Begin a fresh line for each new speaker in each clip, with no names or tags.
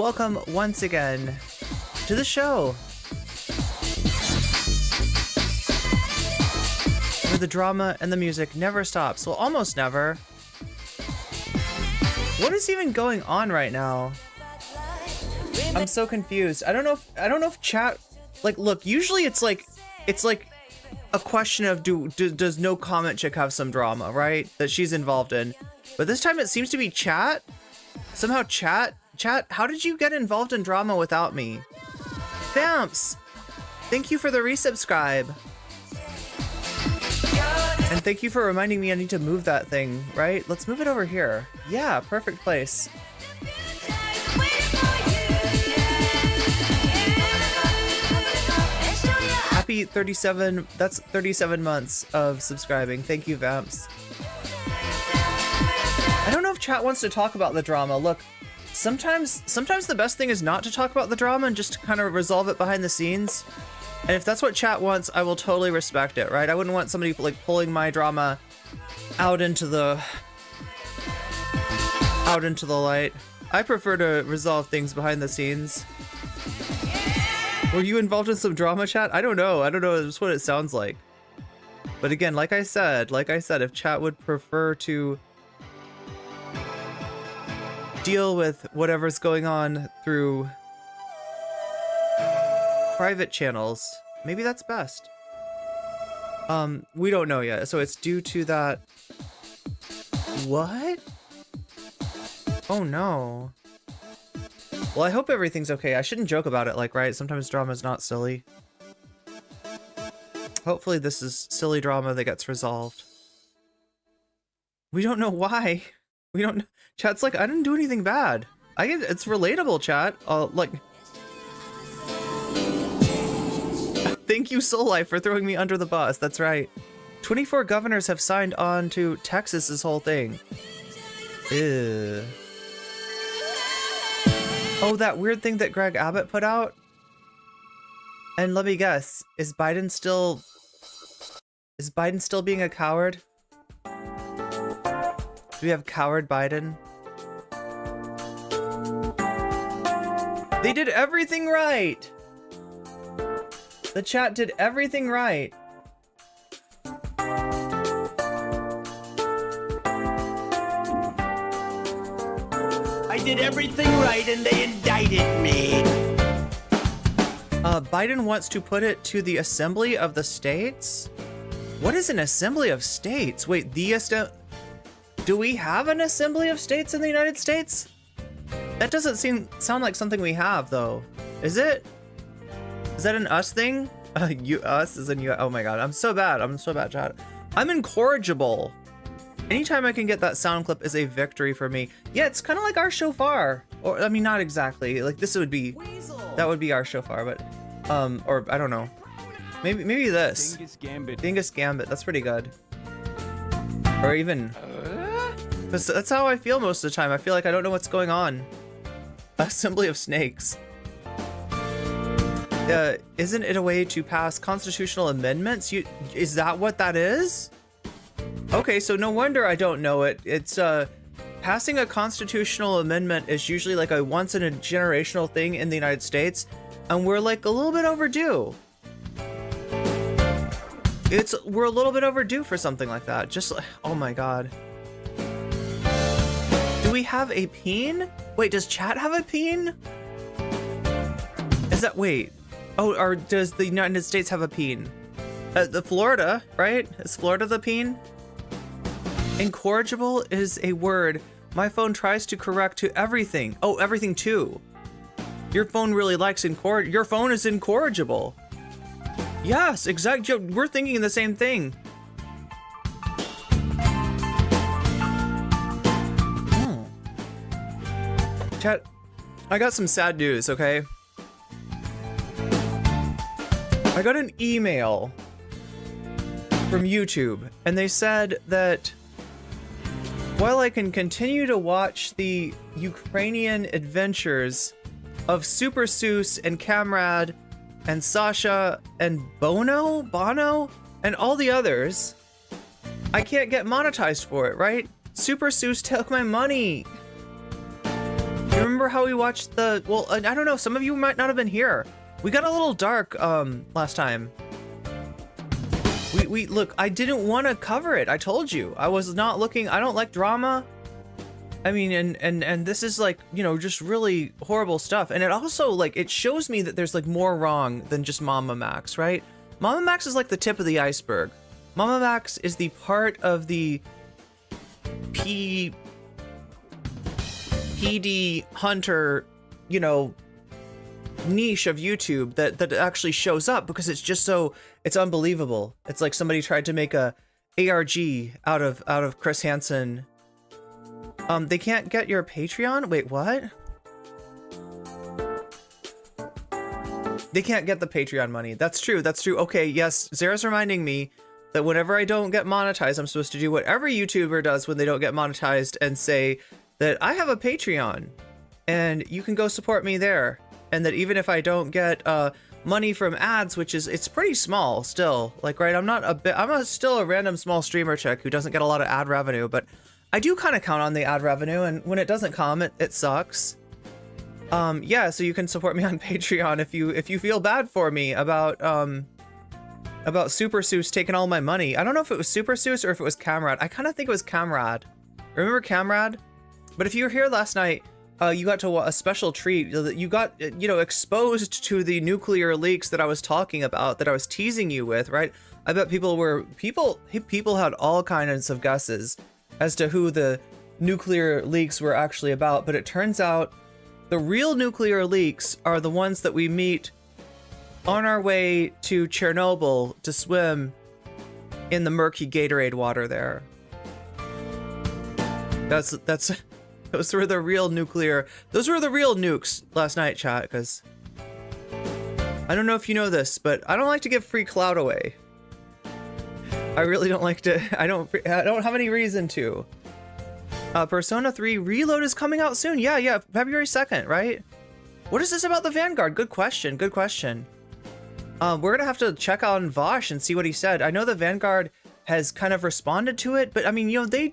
welcome once again to the show, where the drama and the music never stops. Well, almost never. What is even going on right now? I'm so confused. I don't know if chat, like, look, usually it's like a question of does no comment chick have some drama, right? That she's involved in. But this time it seems to be chat. Somehow chat, how did you get involved in drama without me? Vamps, thank you for the resubscribe. And thank you for reminding me I need to move that thing, right? Let's move it over here. Yeah, perfect place. Happy 37, that's 37 months of subscribing. Thank you, Vamps. I don't know if chat wants to talk about the drama. Look, sometimes the best thing is not to talk about the drama and just to kind of resolve it behind the scenes. And if that's what chat wants, I will totally respect it, right? I wouldn't want somebody like pulling my drama out into the light. I prefer to resolve things behind the scenes. Were you involved in some drama, chat? I don't know. That's what it sounds like. But again, like I said, if chat would prefer to deal with whatever's going on through private channels, maybe that's best. We don't know yet, so it's due to that. What? Oh no. Well, I hope everything's okay. I shouldn't joke about it, like, right? Sometimes drama is not silly. Hopefully this is silly drama that gets resolved. We don't know why. We don't. Chat's like, I didn't do anything bad. It's relatable, chat. Like, thank you, Soul Life, for throwing me under the bus. That's right. 24 governors have signed on to Texas's whole thing. Ew. Oh, that weird thing that Greg Abbott put out? And let me guess, is Biden still being a coward? Do we have coward Biden? They did everything right! The chat did everything right.
I did everything right and they indicted me.
Biden wants to put it to the Assembly of the States? What is an Assembly of States? Wait, do we have an Assembly of States in the United States? That doesn't sound like something we have, though. Is it? Is that an us thing? Us is in you. Oh my god, I'm so bad, chat. I'm incorrigible. Anytime I can get that sound clip is a victory for me. Yeah, it's kind of like our shofar. Or, I mean, not exactly. Like, this would be... Weasel. That would be our shofar, but... or, I don't know. Maybe this. Dingus Gambit. That's pretty good. Or even... That's how I feel most of the time. I feel like I don't know what's going on. Assembly of Snakes. Isn't it a way to pass constitutional amendments? Is that what that is? Okay, so no wonder I don't know it. It's passing a constitutional amendment is usually like a once in a generational thing in the United States, and we're like a little bit overdue. We're a little bit overdue for something like that. Just like, oh my god. Do we have a peen? Wait, does chat have a peen? Is that, wait. Oh, or does the United States have a peen? The Florida, right? Is Florida the peen? Incorrigible is a word my phone tries to correct to everything. Oh, everything too. Your phone really likes your phone is incorrigible. Yes, exactly. We're thinking the same thing. Chat, I got some sad news, okay? I got an email from YouTube, and they said that while I can continue to watch the Ukrainian adventures of Super Seuss and Kamrad and Sasha and Bono, and all the others, I can't get monetized for it, right? Super Seuss took my money. You remember how we watched the, well, I don't know, some of you might not have been here. We got a little dark last time. We look, I didn't want to cover it. I told you. I was not looking, I don't like drama. I mean, and this is like, you know, just really horrible stuff. And it also, like, it shows me that there's like more wrong than just Mama Max, right? Mama Max is like the tip of the iceberg. Mama Max is the part of the PD hunter, you know, niche of YouTube that actually shows up because it's just so, it's unbelievable. It's like somebody tried to make a ARG out of Chris Hansen. They can't get your Patreon? Wait, what? They can't get the Patreon money. That's true. That's true. Okay, yes. Zara's reminding me that whenever I don't get monetized, I'm supposed to do what every YouTuber does when they don't get monetized and say that I have a Patreon and you can go support me there. And that even if I don't get money from ads, which is, it's pretty small still. Like, right, I'm still a random small streamer chick who doesn't get a lot of ad revenue, but I do kind of count on the ad revenue, and when it doesn't come, it sucks. Yeah, so you can support me on Patreon if you feel bad for me about Super Seuss taking all my money. I don't know if it was Super Seuss or if it was Camrad. I kind of think it was Camrad. Remember Camrad? But if you were here last night, you got to a special treat. You got, you know, exposed to the nuclear leaks that I was talking about, that I was teasing you with, right? I bet people had all kinds of guesses as to who the nuclear leaks were actually about, but it turns out the real nuclear leaks are the ones that we meet on our way to Chernobyl to swim in the murky Gatorade water there. Those were the real nukes last night, chat, because I don't know if you know this, but I don't like to give free clout away. I really don't like to. I don't have any reason to. Persona 3 Reload is coming out soon. Yeah, February 2nd, right? What is this about the Vanguard? Good question. We're gonna have to check on Vaush and see what he said. I know the Vanguard has kind of responded to it, but I mean, you know, they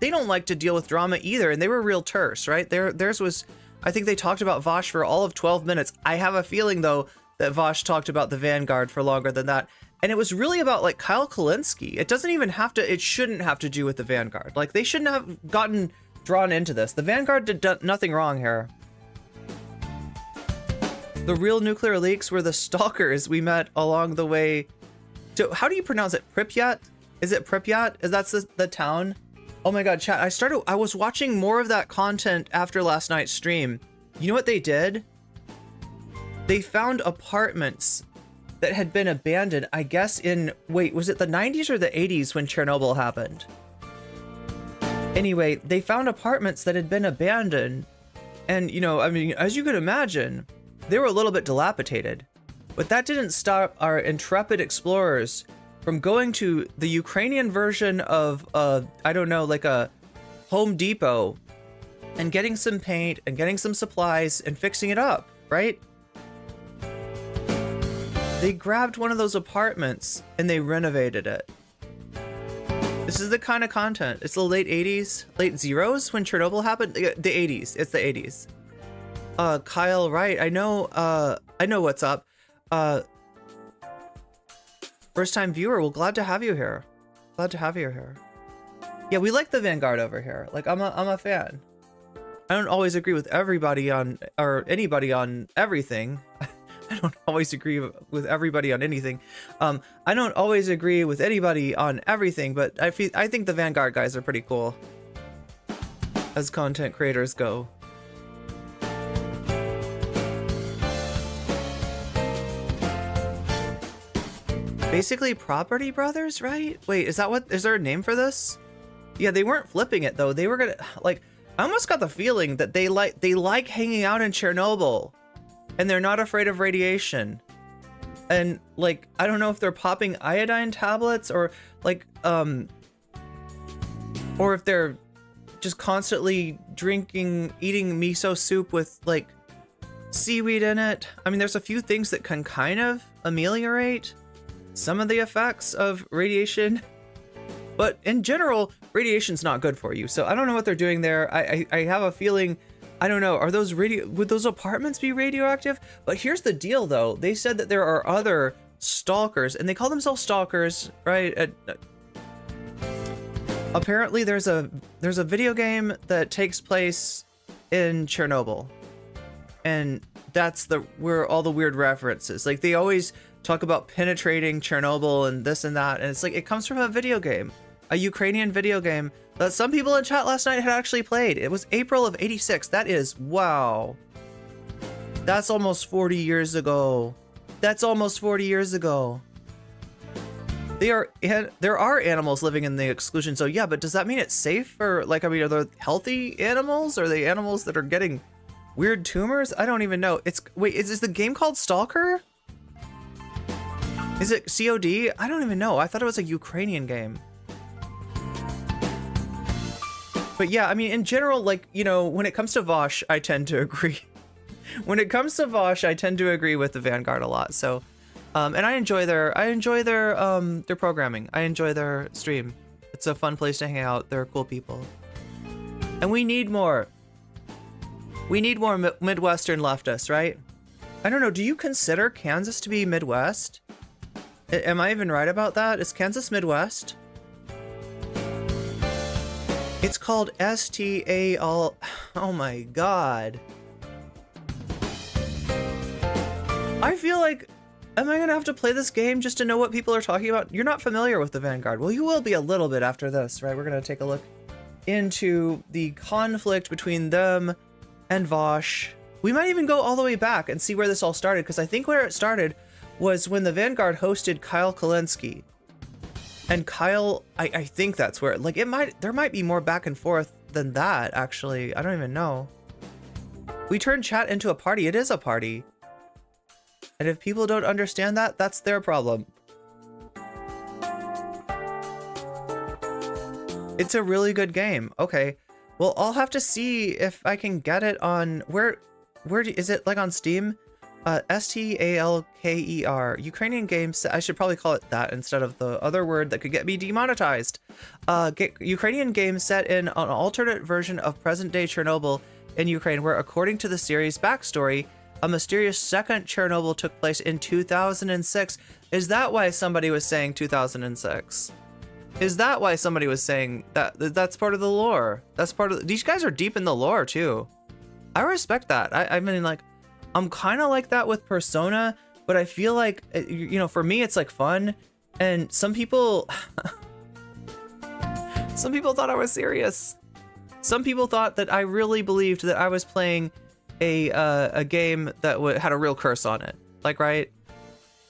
don't like to deal with drama either, and they were real terse, right? Theirs was, I think they talked about Vaush for all of 12 minutes. I have a feeling though that Vaush talked about the Vanguard for longer than that. And it was really about like Kyle Kalinske. It shouldn't have to do with the Vanguard. Like, they shouldn't have gotten drawn into this. The Vanguard did nothing wrong here. The real nuclear leaks were the stalkers we met along the way to, how do you pronounce it? Pripyat? Is it Pripyat? Is that the town? Oh my God, chat, I was watching more of that content after last night's stream. You know what they did? They found apartments that had been abandoned, I guess wait, was it the 90s or the 80s when Chernobyl happened? Anyway, they found apartments that had been abandoned. And, you know, I mean, as you could imagine, they were a little bit dilapidated. But that didn't stop our intrepid explorers from going to the Ukrainian version of, I don't know, like a Home Depot and getting some paint and getting some supplies and fixing it up, right? They grabbed one of those apartments and they renovated it. This is the kind of content. It's the late 80s, late zeros when Chernobyl happened. The 80s. It's the 80s. Kyle, right? I know what's up. First time viewer. Well, glad to have you here. Yeah, we like the Vanguard over here. Like, I'm a fan. I don't always agree with everybody or anybody on everything. I don't always agree with everybody on anything. I don't always agree with anybody on everything, but I think the Vanguard guys are pretty cool as content creators go. Basically Property Brothers, right? Wait, is there a name for this? Yeah, they weren't flipping it though. They were gonna, like, I almost got the feeling that they like hanging out in Chernobyl. And they're not afraid of radiation. And like, I don't know if they're popping iodine tablets or like, or if they're just constantly eating miso soup with like seaweed in it. I mean, there's a few things that can kind of ameliorate some of the effects of radiation, but in general, radiation's not good for you. So I don't know what they're doing there. I have a feeling I don't know. Are those would those apartments be radioactive? But here's the deal, though. They said that there are other stalkers, and they call themselves stalkers, right? Apparently, there's a video game that takes place in Chernobyl, and that's where all the weird references. Like, they always talk about penetrating Chernobyl and this and that, and it's like it comes from a video game, a Ukrainian video game that some people in chat last night had actually played. It was April of '86. That is, wow. That's almost 40 years ago. That's almost 40 years ago. There are animals living in the exclusion zone. Yeah, but does that mean it's safe? Or, like, I mean, are they healthy animals? Or are they animals that are getting weird tumors? I don't even know. Wait, is the game called Stalker? Is it COD? I don't even know. I thought it was a Ukrainian game. But yeah, I mean, in general, like, you know, when it comes to Vaush, I tend to agree. When it comes to Vaush, I tend to agree with the Vanguard a lot. So, and I enjoy their programming. I enjoy their stream. It's a fun place to hang out. They're cool people. And we need more. We need more Midwestern leftists, right? I don't know. Do you consider Kansas to be Midwest? Am I even right about that? Is Kansas Midwest? It's called STAL. Oh my god. I feel like, am I gonna have to play this game just to know what people are talking about? You're not familiar with the Vanguard. Well, you will be a little bit after this, right? We're gonna take a look into the conflict between them and Vaush. We might even go all the way back and see where this all started, because I think where it started was when the Vanguard hosted Kyle Kalinske. And Kyle, I think that's where, like, there might be more back and forth than that, actually. I don't even know. We turned chat into a party. It is a party. And if people don't understand that, that's their problem. It's a really good game. Okay. Well, I'll have to see if I can get it on, is it, like, on Steam? STALKER, Ukrainian games. I should probably call it that instead of the other word that could get me demonetized. Ukrainian game set in an alternate version of present-day Chernobyl in Ukraine, where, according to the series' backstory, a mysterious second Chernobyl took place in 2006. Is that why somebody was saying 2006? Is that why somebody was saying that? That's part of the lore. That's part of these guys are deep in the lore too. I respect that. I mean, like, I'm kind of like that with Persona, but I feel like, you know, for me, it's like fun. And some people thought I was serious. Some people thought that I really believed that I was playing a game that had a real curse on it. Like, right?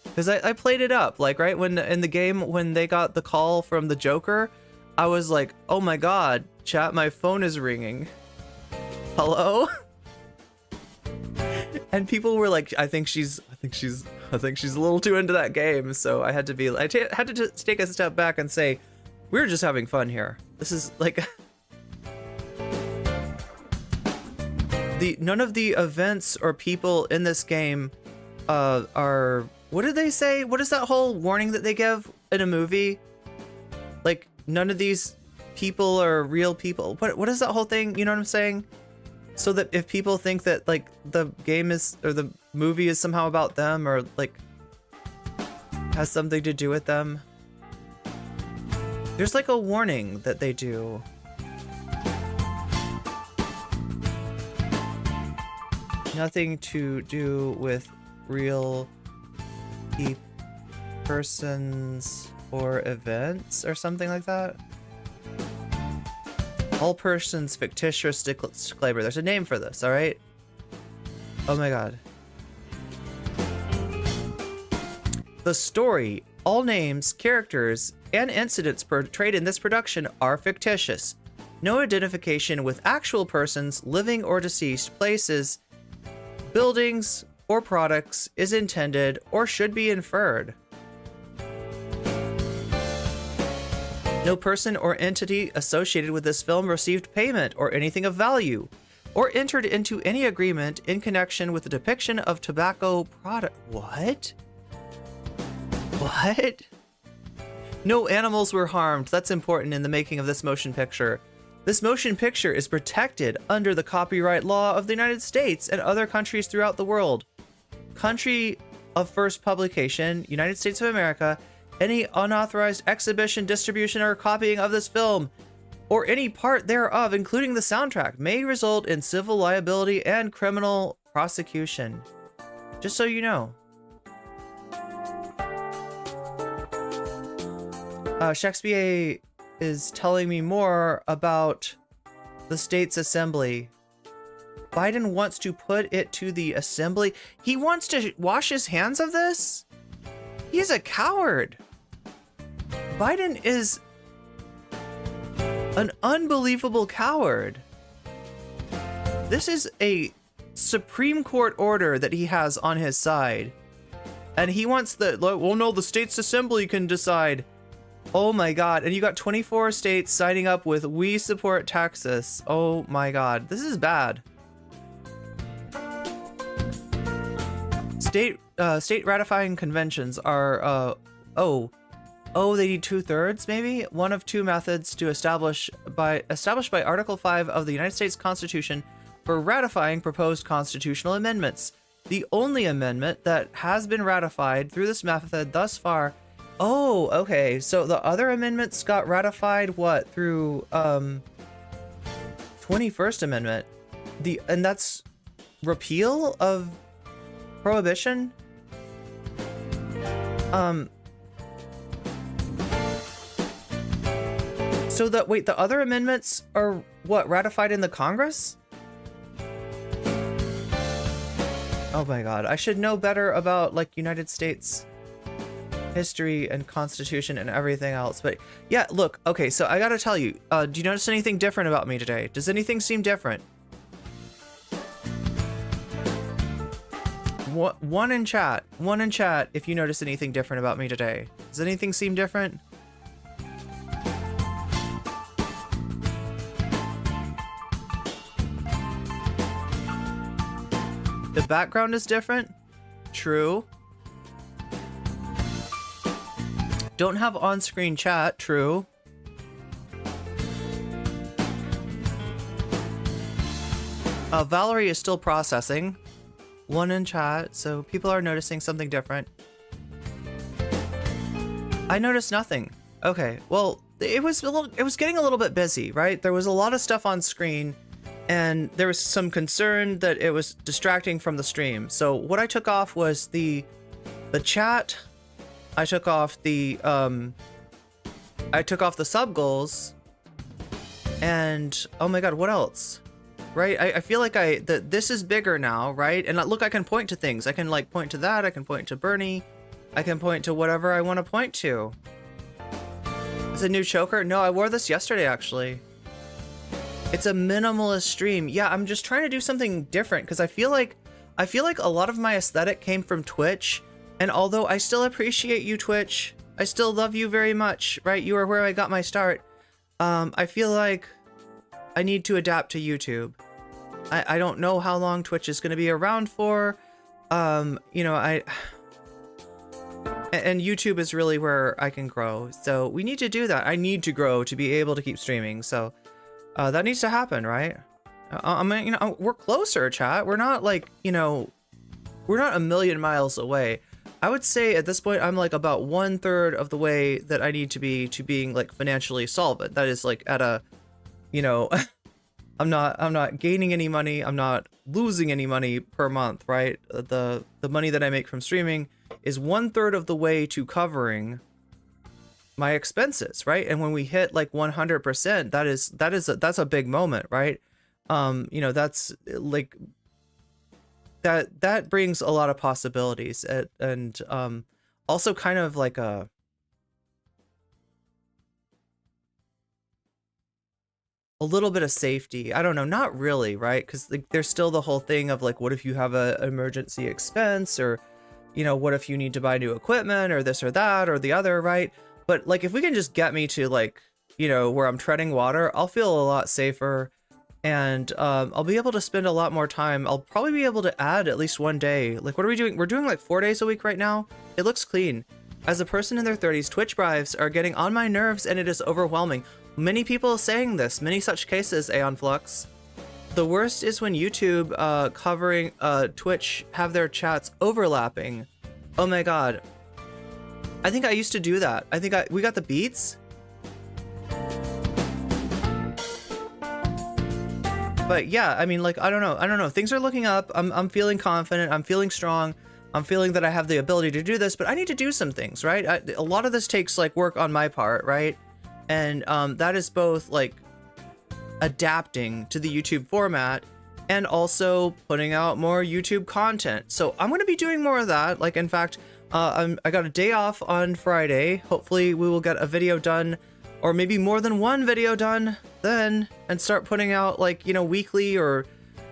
Because I played it up, like, right? When in the game, when they got the call from the Joker, I was like, oh my God, chat, my phone is ringing. Hello? And people were like, I think she's a little too into that game. So I had to take a step back and say, we're just having fun here. This is like none of the events or people in this game are, what did they say? What is that whole warning that they give in a movie? Like, none of these people are real people. What is that whole thing? You know what I'm saying? So that if people think that, like, the game is, or the movie is somehow about them, or, like, has something to do with them, there's like a warning that they do. Nothing to do with real persons or events or something like that. All persons fictitious disclaimer. There's a name for this, all right? Oh my God. The story, all names, characters, and incidents portrayed in this production are fictitious. No identification with actual persons, living or deceased, places, buildings, or products is intended or should be inferred. No person or entity associated with this film received payment or anything of value, or entered into any agreement in connection with the depiction of tobacco product. What? What? No animals were harmed. That's important in the making of this motion picture. This motion picture is protected under the copyright law of the United States and other countries throughout the world. Country of first publication, United States of America. Any unauthorized exhibition, distribution, or copying of this film, or any part thereof, including the soundtrack, may result in civil liability and criminal prosecution. Just so you know. Shakespeare is telling me more about the state's assembly. Biden wants to put it to the assembly. He wants to wash his hands of this? He's a coward. Biden is an unbelievable coward. This is a Supreme Court order that he has on his side. And he wants well, no, the state's assembly can decide. Oh my God. And you got 24 states signing up with "We support Texas." Oh my God. This is bad. State ratifying conventions are, they need 2/3 maybe? One of two methods to established by Article 5 of the United States Constitution for ratifying proposed constitutional amendments. The only amendment that has been ratified through this method thus far. Oh, okay. So the other amendments got ratified what? Through 21st Amendment. And that's repeal of prohibition? So the other amendments are what, ratified in the Congress? Oh my God, I should know better about like United States history and constitution and everything else. But yeah, look, okay, so I gotta tell you, do you notice anything different about me today? Does anything seem different? One in chat if you notice anything different about me today. Does anything seem different? The background is different? True. Don't have on-screen chat? True. Valerie is still processing. One in chat, so people are noticing something different. I noticed nothing. Okay, well, it was getting a little bit busy, right? There was a lot of stuff on screen, and there was some concern that it was distracting from the stream. So what I took off was the chat. I took off the sub goals, and oh my God, what else? Right? I feel like this is bigger now, right? And look, I can point to things. I can like point to that. I can point to Bernie. I can point to whatever I want to point to. Is it a new choker? No, I wore this yesterday, actually. It's a minimalist stream. Yeah, I'm just trying to do something different because I feel like a lot of my aesthetic came from Twitch. And although I still appreciate you, Twitch, I still love you very much, right? You are where I got my start. I feel like I need to adapt to YouTube. I don't know how long Twitch is going to be around for. You know, and YouTube is really where I can grow. So we need to do that. I need to grow to be able to keep streaming. So that needs to happen, right? I mean, you know, we're closer, chat. We're not like, you know, we're not a million miles away. I would say at this point, I'm like about 1/3 of the way that I need to be to being like financially solvent. That is like at a, you know, I'm not gaining any money. I'm not losing any money per month, right? The money that I make from streaming is 1/3 of the way to covering my expenses, right? And when we hit like 100%, that's a big moment, right? You know, that's like that brings a lot of possibilities and also kind of like a little bit of safety. I don't know, not really, right? Because like there's still the whole thing of like, what if you have an emergency expense, or you know, what if you need to buy new equipment or this or that or the other, right? But like if we can just get me to like, you know, where I'm treading water, I'll feel a lot safer. And I'll be able to spend a lot more time. I'll probably be able to add at least one day. Like, what are we doing? We're doing like 4 days a week right now. It looks clean. As a person in their 30s, Twitch bribes are getting on my nerves and it is overwhelming. Many people saying this, many such cases, Aeon Flux. The worst is when YouTube covering Twitch have their chats overlapping. Oh my god. I think I used to do that. I think we got the beats. But yeah, I mean, like, I don't know. Things are looking up. I'm feeling confident. I'm feeling strong. I'm feeling that I have the ability to do this, but I need to do some things, right? A lot of this takes like work on my part, right? And that is both like adapting to the YouTube format and also putting out more YouTube content. So I'm going to be doing more of that. Like, in fact, I got a day off on Friday. Hopefully we will get a video done, or maybe more than one video done then, and start putting out like, you know, weekly or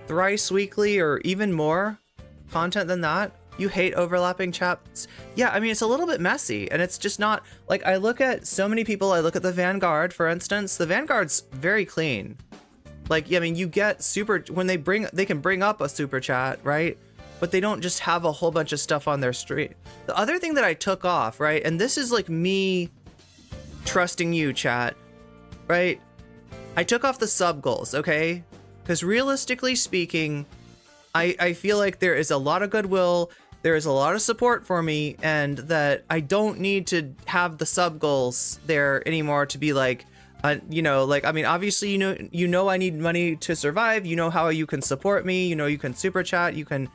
thrice weekly or even more content than that. You hate overlapping chats? Yeah, I mean, it's a little bit messy, and it's just not, like, I look at so many people, I look at the Vanguard, for instance, the Vanguard's very clean. Like, I mean, you get super, when they can bring up a super chat, right? But they don't just have a whole bunch of stuff on their stream. The other thing that I took off, right, and this is like me trusting you, chat, right? I took off the sub goals, okay? Because realistically speaking, I feel like there is a lot of goodwill, there is a lot of support for me, and that I don't need to have the sub goals there anymore to be like, you know, like, I mean, obviously, you know, I need money to survive. You know how you can support me. You know, you can super chat. You can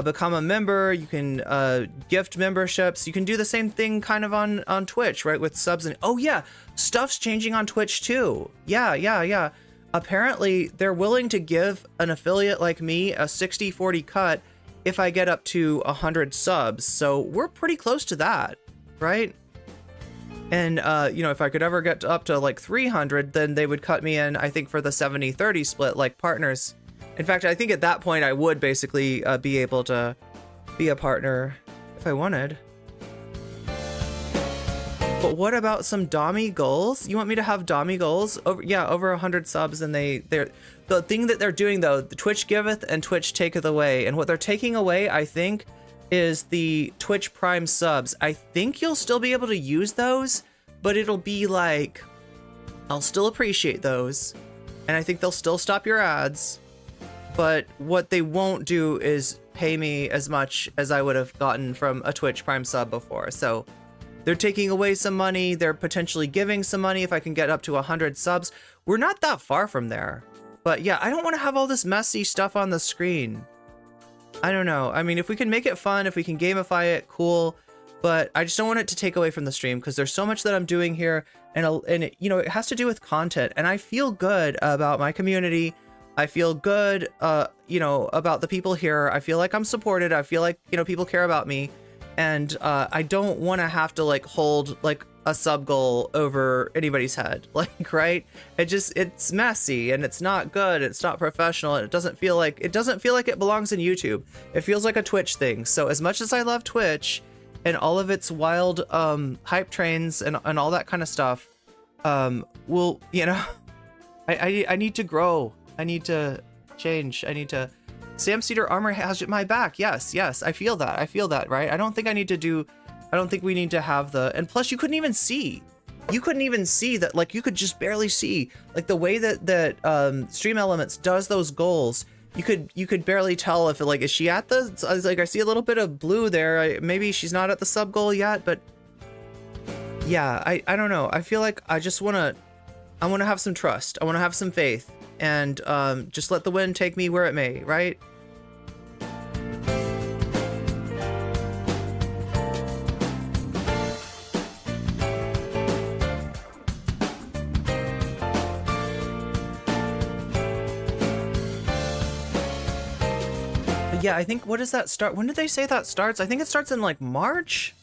become a member. You can gift memberships. You can do the same thing kind of on Twitch, right? With subs and, oh yeah, stuff's changing on Twitch too. Yeah. Apparently, they're willing to give an affiliate like me a 60-40 cut if I get up to 100 subs. So we're pretty close to that, right? And, you know, if I could ever get up to like 300, then they would cut me in, I think, for the 70-30 split, like partners. In fact, I think at that point I would basically be able to be a partner if I wanted. But what about some Dommy goals? You want me to have Dommy goals? Over 100 subs, and they're the thing that they're doing though, the Twitch giveth and Twitch taketh away. And what they're taking away, I think, is the Twitch Prime subs. I think you'll still be able to use those, but it'll be like, I'll still appreciate those, and I think they'll still stop your ads, but what they won't do is pay me as much as I would have gotten from a Twitch Prime sub before. So they're taking away some money, they're potentially giving some money if I can get up to 100 subs. We're not that far from there. But yeah, I don't want to have all this messy stuff on the screen. I don't know. I mean, if we can make it fun, if we can gamify it, cool. But I just don't want it to take away from the stream, because there's so much that I'm doing here, and it, you know, it has to do with content. And I feel good about my community. I feel good, you know, about the people here. I feel like I'm supported. I feel like, you know, people care about me. And I don't want to have to like hold like a sub goal over anybody's head, like, right? It's messy and it's not good. It's not professional. And it doesn't feel like it belongs in YouTube. It feels like a Twitch thing. So as much as I love Twitch and all of its wild hype trains and all that kind of stuff, well, you know, I need to grow. I need to change. I need to. Sam Cedar Armor has my back. Yes, I feel that, right? I don't think we need to have the, and plus you couldn't even see that, like, you could just barely see, like, the way that Stream Elements does those goals. You could barely tell if, like, is she at the, like, I see a little bit of blue there. Maybe she's not at the sub goal yet, but yeah, I don't know. I feel like I want to have some trust. I want to have some faith. And just let the wind take me where it may, right? Yeah, I think, what does that start? When did they say that starts? I think it starts in like March?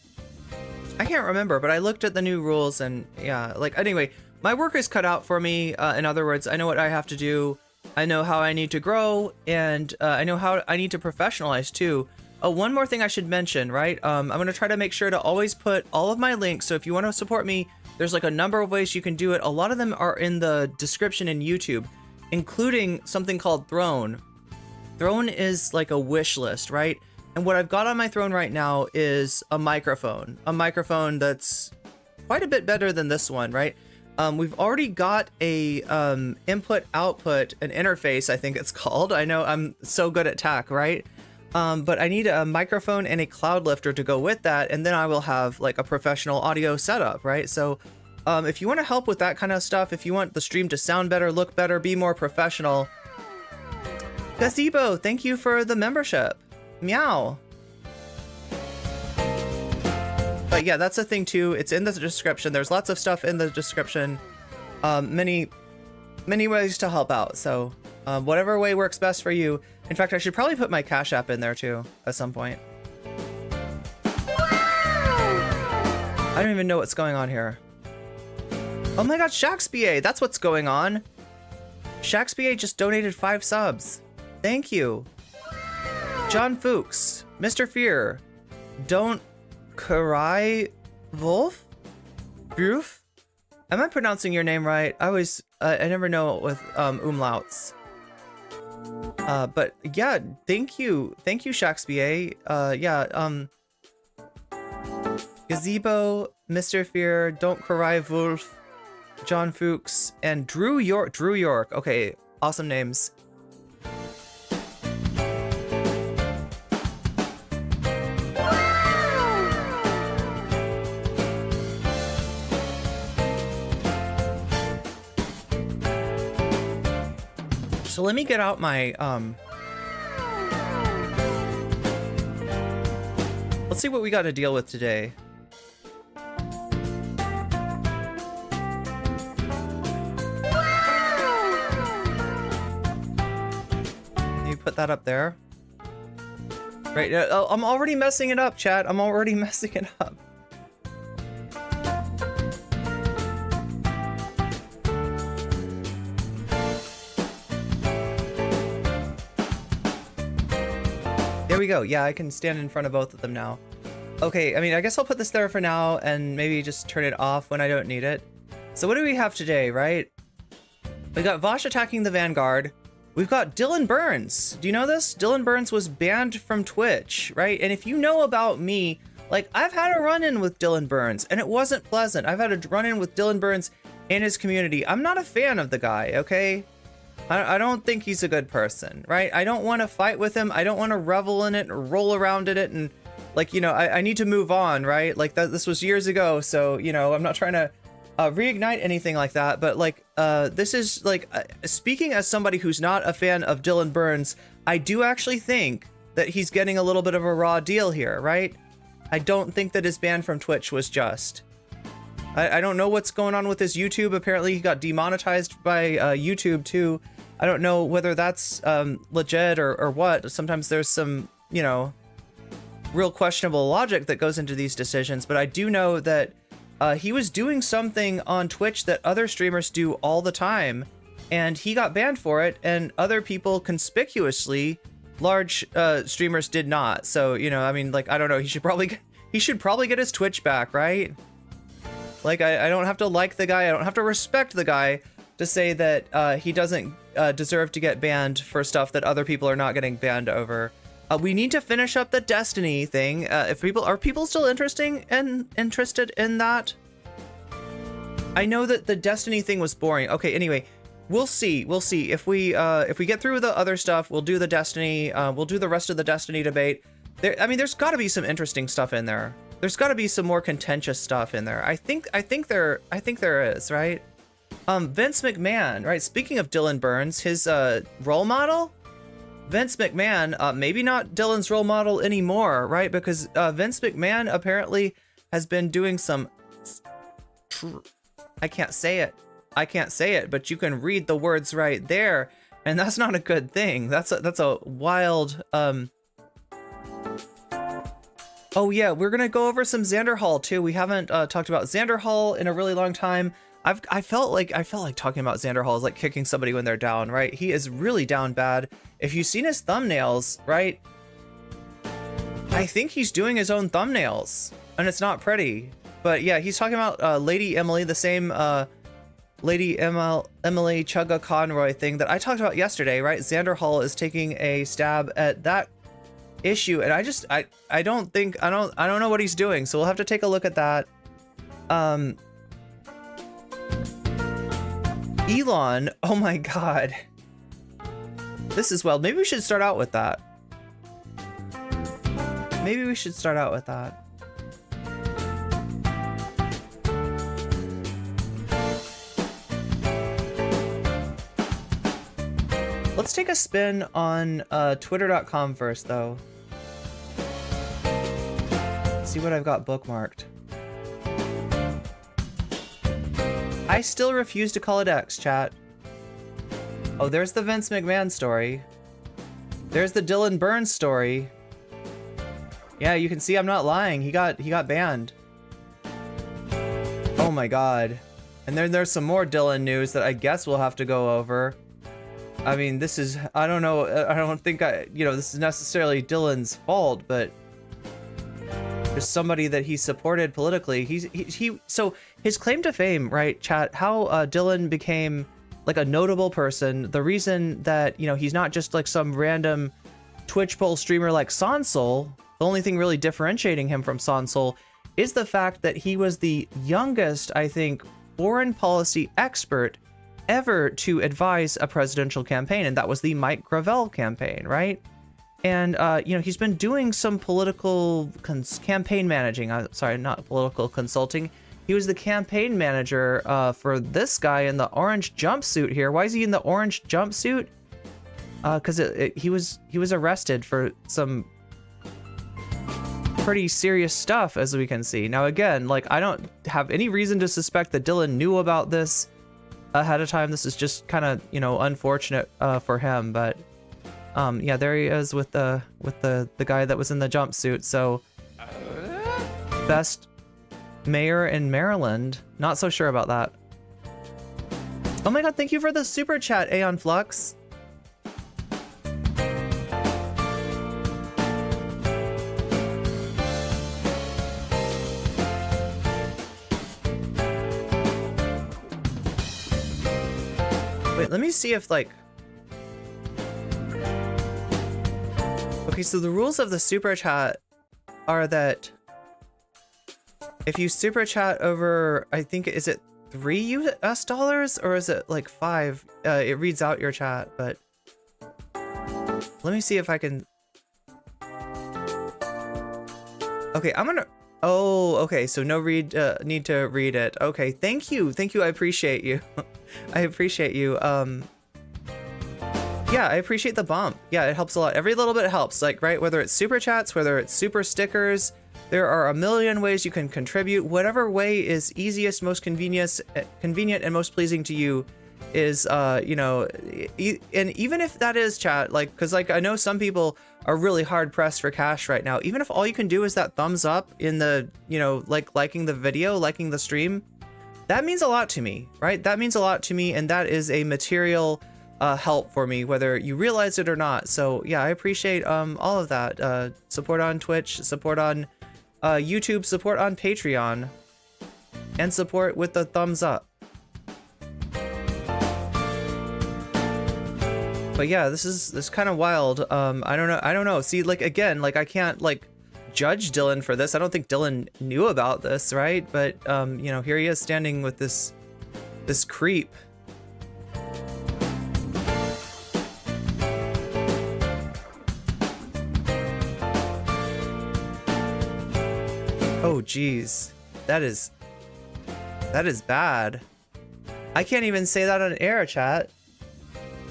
I can't remember, but I looked at the new rules and yeah, like, anyway, my work is cut out for me. In other words, I know what I have to do. I know how I need to grow, and I know how I need to professionalize too. One more thing I should mention, right? I'm going to try to make sure to always put all of my links. So if you want to support me, there's like a number of ways you can do it. A lot of them are in the description in YouTube, including something called Throne. Throne is like a wish list, right? And what I've got on my throne right now is a microphone that's quite a bit better than this one, right? We've already got a input output, an interface, I think it's called. I know I'm so good at tech, right? But I need a microphone and a cloud lifter to go with that, and then I will have like a professional audio setup, right? So if you want to help with that kind of stuff, if you want the stream to sound better, look better, be more professional, Gazebo, thank you for the membership. Meow. But yeah, that's a thing too. It's in the description. There's lots of stuff in the description. Many ways to help out. So whatever way works best for you. In fact, I should probably put my Cash App in there too at some point. I don't even know what's going on here. Oh my god, Shaxpa, that's what's going on. Shaxpa just donated 5 subs. Thank you. John Fuchs, Mr. Fear, Don't Karai Wolf? Bruf? Am I pronouncing your name right? I never know with umlauts. But yeah, thank you, Shaxpa. Gazebo, Mr. Fear, Don't Karai Wolf, John Fuchs, and Drew York. Okay, awesome names. So let me get out my, let's see what we got to deal with today. You put that up there. Right, I'm already messing it up, chat. I'm already messing it up. There we go. Yeah, I can stand in front of both of them now. Okay, I mean, I guess I'll put this there for now and maybe just turn it off when I don't need it. So what do we have today, right? We got Vaush attacking the Vanguard. We've got Dylan Burns. Do you know this? Dylan Burns was banned from Twitch, right? And if you know about me, like, I've had a run-in with Dylan Burns and it wasn't pleasant. I've had a run-in with Dylan Burns and his community. I'm not a fan of the guy, okay? I don't think he's a good person, right? I don't want to fight with him. I don't want to revel in it or roll around in it. And like, you know, I need to move on, right? Like this was years ago. So, you know, I'm not trying to reignite anything like that. But like, this is like, speaking as somebody who's not a fan of Dylan Burns, I do actually think that he's getting a little bit of a raw deal here, right? I don't think that his ban from Twitch was just. I don't know what's going on with his YouTube. Apparently he got demonetized by YouTube too. I don't know whether that's legit or what. Sometimes there's some, you know, real questionable logic that goes into these decisions. But I do know that he was doing something on Twitch that other streamers do all the time. And he got banned for it. And other people conspicuously, large streamers did not. So, you know, I mean, like, I don't know. He should probably get his Twitch back, right? Like, I don't have to like the guy. I don't have to respect the guy to say that he doesn't deserve to get banned for stuff that other people are not getting banned over. We need to finish up the Destiny thing. If people still interested in that? I know that the Destiny thing was boring. Okay, anyway, we'll see. We'll see if we get through the other stuff. We'll do the Destiny. We'll do the rest of the Destiny debate. There's got to be some interesting stuff in there. There's got to be some more contentious stuff in there. I think there is, right? Vince McMahon, right? Speaking of Dylan Burns, his role model, Vince McMahon, maybe not Dylan's role model anymore, right? Because Vince McMahon apparently has been doing some. I can't say it, but you can read the words right there, and that's not a good thing. That's a wild. Oh yeah, we're gonna go over some Xanderhal too. We haven't talked about Xanderhal in a really long time. I felt like talking about Xanderhal is like kicking somebody when they're down, right? He is really down bad. If you've seen his thumbnails, right? I think he's doing his own thumbnails, and it's not pretty. But yeah, he's talking about Lady Emily, the same Lady Emily Chugga Conroy thing that I talked about yesterday, right? Xanderhal is taking a stab at that issue, and I don't know what he's doing, so we'll have to take a look at that. Elon, oh my god. This is wild. Maybe we should start out with that. Maybe we should start out with that. Let's take a spin on twitter.com first, though. See what I've got bookmarked. I still refuse to call it X, chat. Oh, there's the Vince McMahon story. There's the Dylan Burns story. Yeah, you can see I'm not lying. He got banned. Oh my god. And then there's some more Dylan news that I guess we'll have to go over. I mean, this is, I don't know, I don't think this is necessarily Dylan's fault, but there's somebody that he supported politically. So his claim to fame, right, chat, how Dylan became like a notable person, the reason that, he's not just like some random Twitch poll streamer like Sonsol, the only thing really differentiating him from Sonsol is the fact that he was the youngest, I think, foreign policy expert ever to advise a presidential campaign, and that was the Mike Gravel campaign, right? And he's been doing some political campaign managing. Sorry, not political consulting. He was the campaign manager for this guy in the orange jumpsuit here. Why is he in the orange jumpsuit? Because he was arrested for some pretty serious stuff, as we can see. Now, again, like, I don't have any reason to suspect that Dylan knew about this ahead of time. This is just kind of, unfortunate for him, but yeah, there he is with the guy that was in the jumpsuit. So best mayor in Maryland, not so sure about that. Oh my god, thank you for the super chat, Aeon Flux. Wait, let me see if, like... Okay, so the rules of the super chat are that if you super chat over, I think, is it $3 US or is it like 5? It reads out your chat, but let me see if I can... Okay, I'm gonna... Oh, okay, so no need to read it. Okay, thank you, I appreciate you. I appreciate you. Yeah, I appreciate the bump. Yeah, it helps a lot. Every little bit helps, like, right? Whether it's super chats, whether it's super stickers, there are a million ways you can contribute. Whatever way is easiest, most convenient, and most pleasing to you is, and even if that is chat, like, because, like, I know some people are really hard pressed for cash right now. Even if all you can do is that thumbs up in the, like, liking the video, liking the stream, that means a lot to me, right? That means a lot to me, and that is a material help for me, whether you realize it or not. So yeah, I appreciate all of that. Support on Twitch, support on YouTube, support on Patreon, and support with the thumbs up. But yeah, this is kind of wild. I don't know. See, like, again, like, I can't, like, judge Dylan for this. I don't think Dylan knew about this, right? But here he is standing with this creep. Oh geez, that is bad. I can't even say that on air, chat.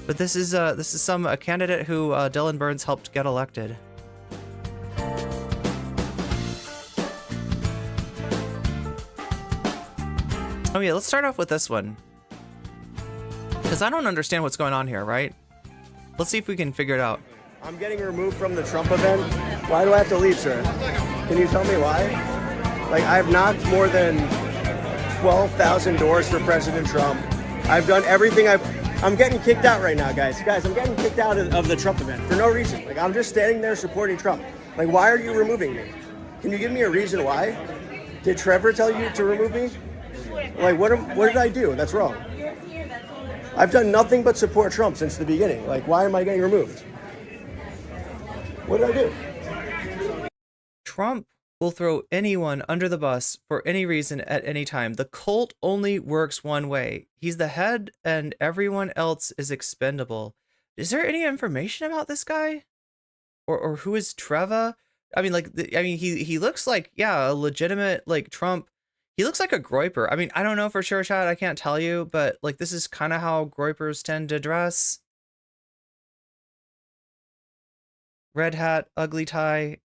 But this is a candidate who Dylan Burns helped get elected. Oh yeah, let's start off with this one, because I don't understand what's going on here, right? Let's see if we can figure it out.
I'm getting removed from the Trump event. Why do I have to leave, sir? Can you tell me why? Like, I've knocked more than 12,000 doors for President Trump. I've done everything I'm getting kicked out right now, guys. Guys, I'm getting kicked out of the Trump event for no reason. Like, I'm just standing there supporting Trump. Like, why are you removing me? Can you give me a reason why? Did Trevor tell you to remove me? Like, what did I do? That's wrong. I've done nothing but support Trump since the beginning. Like, why am I getting removed? What did I do?
Trump will throw anyone under the bus for any reason at any time. The cult only works one way. He's the head and everyone else is expendable. Is there any information about this guy? Or who is Treva? I mean, like, he looks like, yeah, a legitimate, like, Trump. He looks like a groiper. I mean, I don't know for sure, Chad. I can't tell you, but, like, this is kind of how groipers tend to dress. Red hat, ugly tie,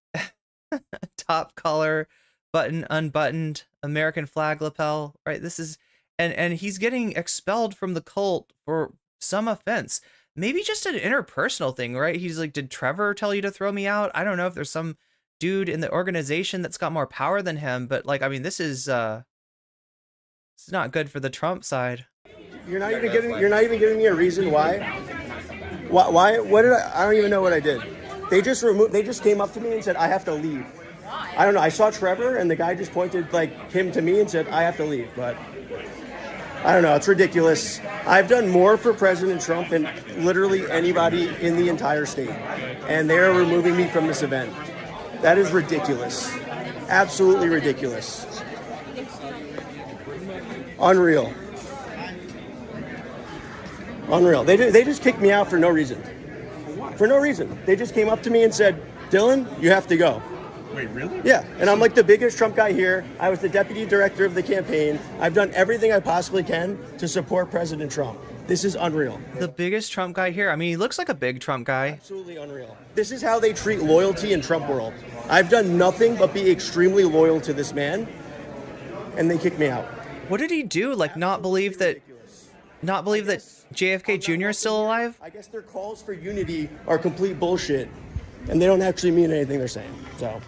top collar, button unbuttoned, American flag lapel, right? This is, and he's getting expelled from the cult for some offense. Maybe just an interpersonal thing, right? He's like, did Trevor tell you to throw me out? I don't know if there's some dude in the organization that's got more power than him, but like, I mean, this is it's not good for the Trump side.
You're not even giving me a reason why. Why? What did I don't even know what I did. They just came up to me and said I have to leave. I don't know. I saw Trevor and the guy just pointed like him to me and said I have to leave, but I don't know. It's ridiculous. I've done more for President Trump than literally anybody in the entire state, and they're removing me from this event. That is ridiculous. Absolutely ridiculous. Unreal. Unreal. They just kicked me out for no reason. For no reason. They just came up to me and said, Dylan, you have to go.
Wait, really?
Yeah, and I'm like the biggest Trump guy here. I was the deputy director of the campaign. I've done everything I possibly can to support President Trump. This is unreal.
The biggest Trump guy here? I mean, he looks like a big Trump guy.
Absolutely unreal. This is how they treat loyalty in Trump world. I've done nothing but be extremely loyal to this man, and they kicked me out.
What did he do? Like, not believe that JFK Jr. is still alive?
I guess their calls for unity are complete bullshit, and they don't actually mean anything they're saying. So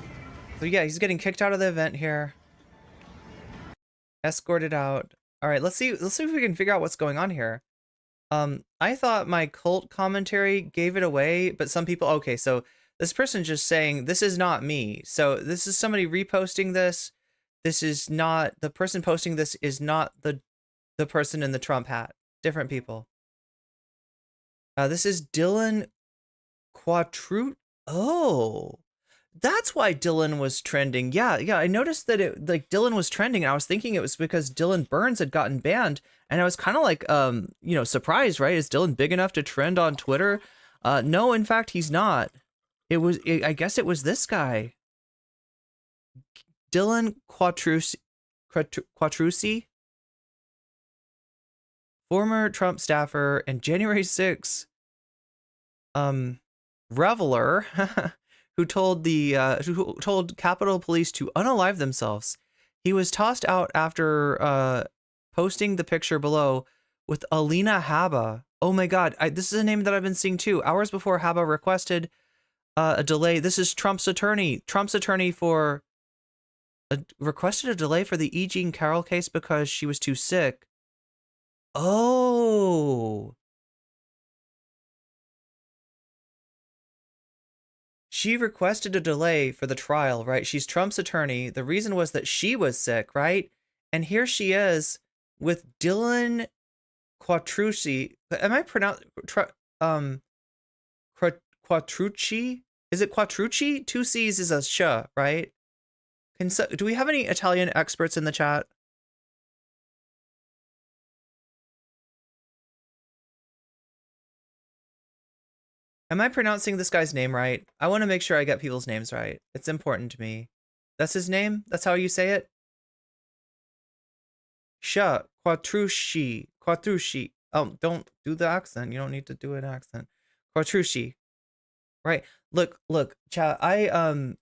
yeah, he's getting kicked out of the event here. Escorted out. All right, let's see if we can figure out what's going on here. I thought my cult commentary gave it away, but some people, okay, so this person just saying, this is not me. So this is somebody reposting this. This is not, the person posting this is not the person in the Trump hat. Different people. This is Dylan Quatrucci. Oh, that's why Dylan was trending. Yeah, I noticed that Dylan was trending. And I was thinking it was because Dylan Burns had gotten banned, and I was kind of like, surprised, right? Is Dylan big enough to trend on Twitter? No, in fact, he's not. I guess it was this guy, Dylan Quatrucci, former Trump staffer and January 6th reveler who told Capitol Police to unalive themselves. He was tossed out after posting the picture below with Alina Habba. Oh my God, this is a name that I've been seeing too. Hours before Habba requested a delay. This is Trump's attorney. Trump's attorney requested a delay for the E. Jean Carroll case because she was too sick. Oh. She requested a delay for the trial, right? She's Trump's attorney. The reason was that she was sick, right? And here she is with Dylan Quatrucci. Am I pronouncing Quatrucci? Is it Quatrucci? Two C's is a sh, right? Do we have any Italian experts in the chat? Am I pronouncing this guy's name right? I want to make sure I get people's names right. It's important to me. That's his name? That's how you say it? Quatrucci. Oh, don't do the accent. You don't need to do an accent. Quatrucci. Right. Look, chat. I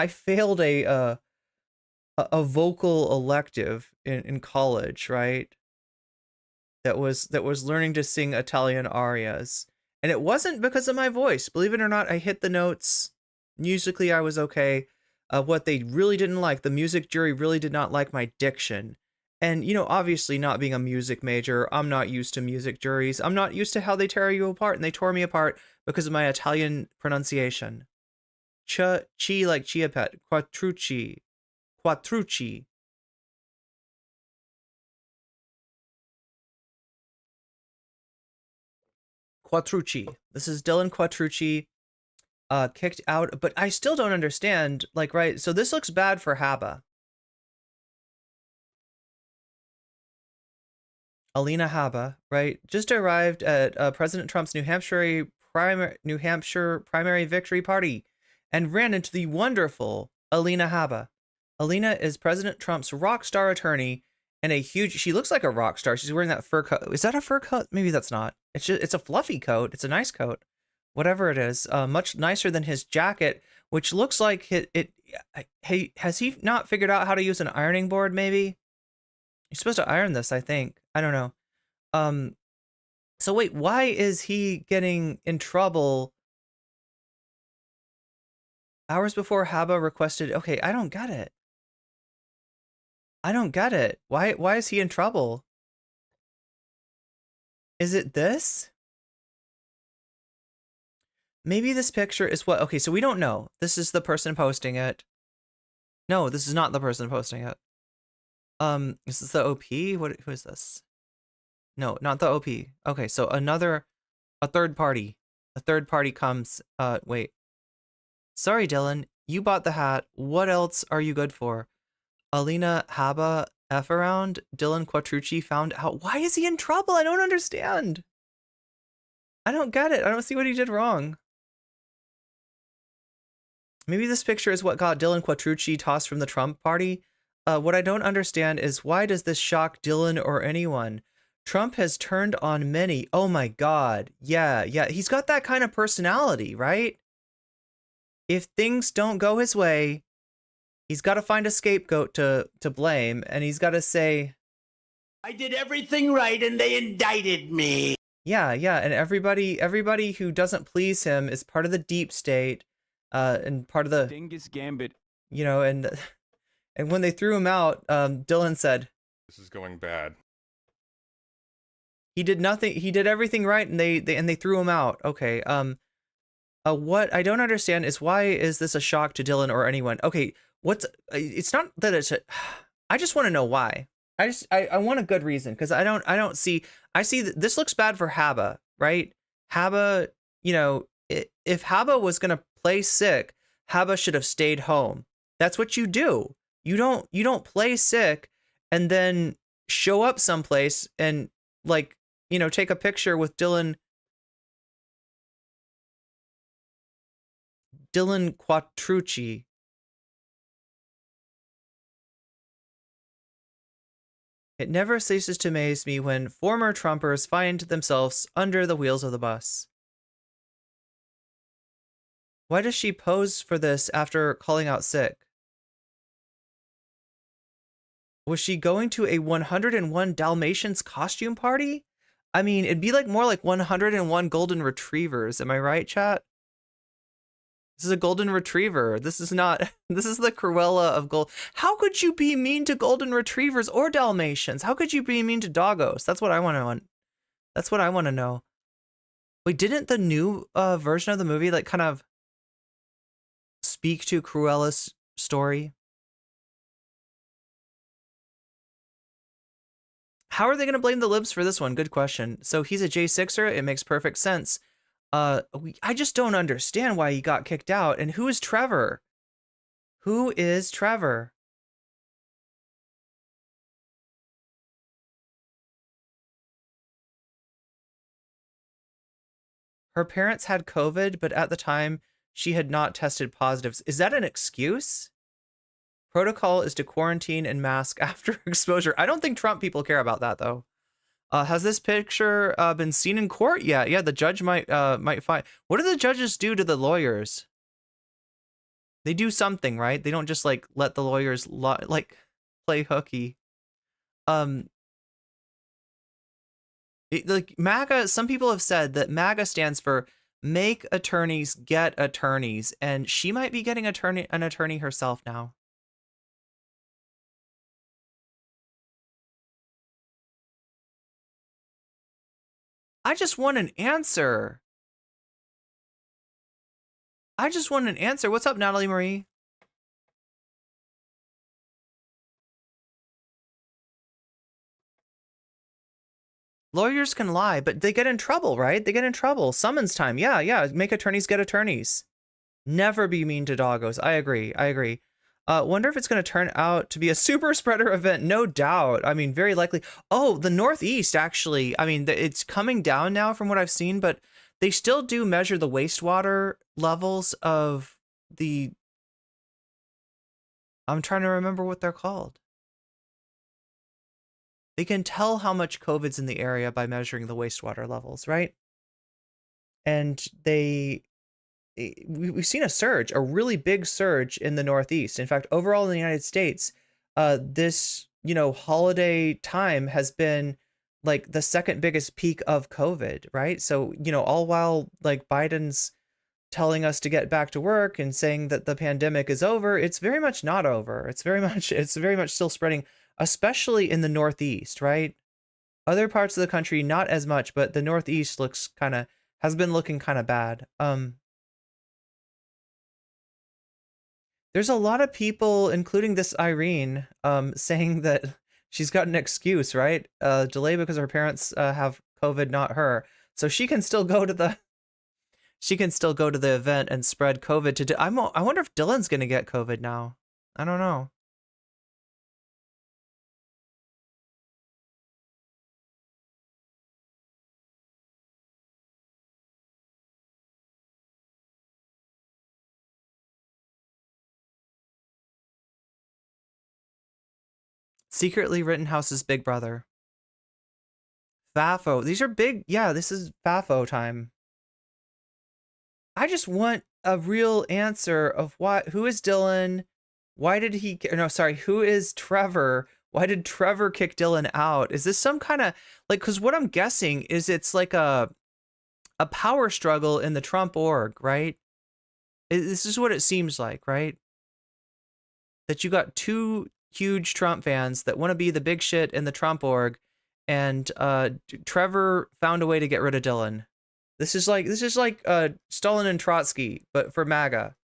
failed a vocal elective in college, right? That was learning to sing Italian arias. And it wasn't because of my voice. Believe it or not, I hit the notes. Musically, I was okay. What they really didn't like, the music jury really did not like my diction. And, obviously not being a music major, I'm not used to music juries. I'm not used to how they tear you apart. And they tore me apart because of my Italian pronunciation. Chi like Chiapet. Quatrucci. Quatrucci. This is Dylan Quatrucci. kicked out, but I still don't understand, like, right, so this looks bad for Habba. Alina Habba, right, just arrived at President Trump's New Hampshire primary victory party and ran into the wonderful Alina Habba. Alina is President Trump's rock star attorney and a huge, she looks like a rock star. She's wearing that fur coat. Is that a fur coat? Maybe that's not. It's just, it's a fluffy coat. It's a nice coat. Whatever it is, much nicer than his jacket, which looks like hey, has he not figured out how to use an ironing board, maybe? You're supposed to iron this, I think. I don't know. So wait, why is he getting in trouble hours before Habba requested? Okay, I don't get it. I don't get it. Why is he in trouble? Is it this? Maybe this picture is what? Okay, so we don't know. This is the person posting it. No, this is not the person posting it. Is this the OP? Who is this? No, not the OP. Okay, so a third party. A third party comes, wait. Sorry, Dylan, you bought the hat. What else are you good for? Alina Habba F around? Dylan Quatrucci found out. Why is he in trouble? I don't understand. I don't get it. I don't see what he did wrong. Maybe this picture is what got Dylan Quatrucci tossed from the Trump party. What I don't understand is why does this shock Dylan or anyone? Trump has turned on many. Oh my God. Yeah. He's got that kind of personality, right? If things don't go his way, he's got to find a scapegoat to blame, and he's got to say,
I did everything right and they indicted me.
Yeah, and everybody who doesn't please him is part of the deep state, and part of the
Dingus Gambit.
You know, and when they threw him out, Dylan said,
"This is going bad."
He did nothing. He did everything right, and they threw him out. Okay. What I don't understand is why is this a shock to Dylan or anyone? Okay, it's not that it's I just want to know why. I want a good reason, because I see that this looks bad for Habba, right? Habba, you know, if Habba was gonna play sick, Habba should have stayed home. That's what you do. You don't play sick and then show up someplace and, like, you know, take a picture with Dylan Quatrucci. It never ceases to amaze me when former Trumpers find themselves under the wheels of the bus. Why does she pose for this after calling out sick? Was she going to a 101 Dalmatians costume party? I mean, it'd be like more like 101 golden retrievers. Am I right, chat? This is a golden retriever. This is not, this is the Cruella of gold. How could you be mean to golden retrievers or Dalmatians? How could you be mean to doggos? That's what I want to That's what I want to know. Wait, didn't the new version of the movie, like, kind of speak to Cruella's story? How are they going to blame the libs for this one? Good question. So he's a J6er. It makes perfect sense. I just don't understand why he got kicked out. And who is Trevor? Who is Trevor? Her parents had COVID, but at the time she had not tested positive. Is that an excuse? Protocol is to quarantine and mask after exposure. I don't think Trump people care about that, though. Has this picture been seen in court yet? Yeah, the judge might find. What do the judges do to the lawyers? They do something, right? They don't just, like, let the lawyers like play hooky. Like MAGA. Some people have said that MAGA stands for make attorneys get attorneys, and she might be getting an attorney herself now. I just want an answer. I just want an answer. What's up, Natalie Marie? Lawyers can lie, but they get in trouble, right? They get in trouble. Summons time. Yeah. Make attorneys get attorneys. Never be mean to doggos. I agree. I agree. Wonder if it's going to turn out to be a super spreader event. No doubt. I mean, very likely. Oh, the Northeast, actually. I mean, it's coming down now from what I've seen, but they still do measure the wastewater levels of the... I'm trying to remember what they're called. They can tell how much COVID's in the area by measuring the wastewater levels, right? And we've seen a surge, a really big surge in the Northeast. In fact, overall in the United States, this, holiday time has been like the second biggest peak of COVID, right? So, all while like Biden's telling us to get back to work and saying that the pandemic is over, it's very much not over. It's very much still spreading, especially in the Northeast, right? Other parts of the country, not as much, but the Northeast has been looking kind of bad. There's a lot of people, including this Irene, saying that she's got an excuse, right? Delay because her parents have COVID, not her. So she can still go to the event and spread COVID to... I wonder if Dylan's gonna get COVID now. I don't know. Secretly Rittenhouse's big brother. FAFO. These are big. Yeah, this is FAFO time. I just want a real answer of who is Dylan? Why did he... No, sorry. Who is Trevor? Why did Trevor kick Dylan out? Is this some kind of... because what I'm guessing is it's like a power struggle in the Trump org, right? This is what it seems like, right? That you got two huge Trump fans that want to be the big shit in the Trump org, and Trevor found a way to get rid of Dylan. This is like Stalin and Trotsky, but for MAGA.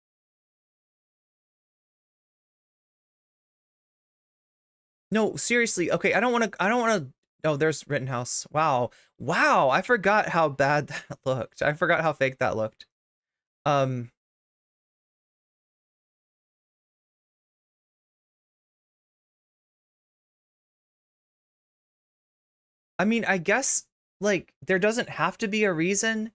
No, seriously. Okay, I don't want to. Oh, there's Rittenhouse. Wow. I forgot how bad that looked. I forgot how fake that looked. I mean, I guess, like, there doesn't have to be a reason.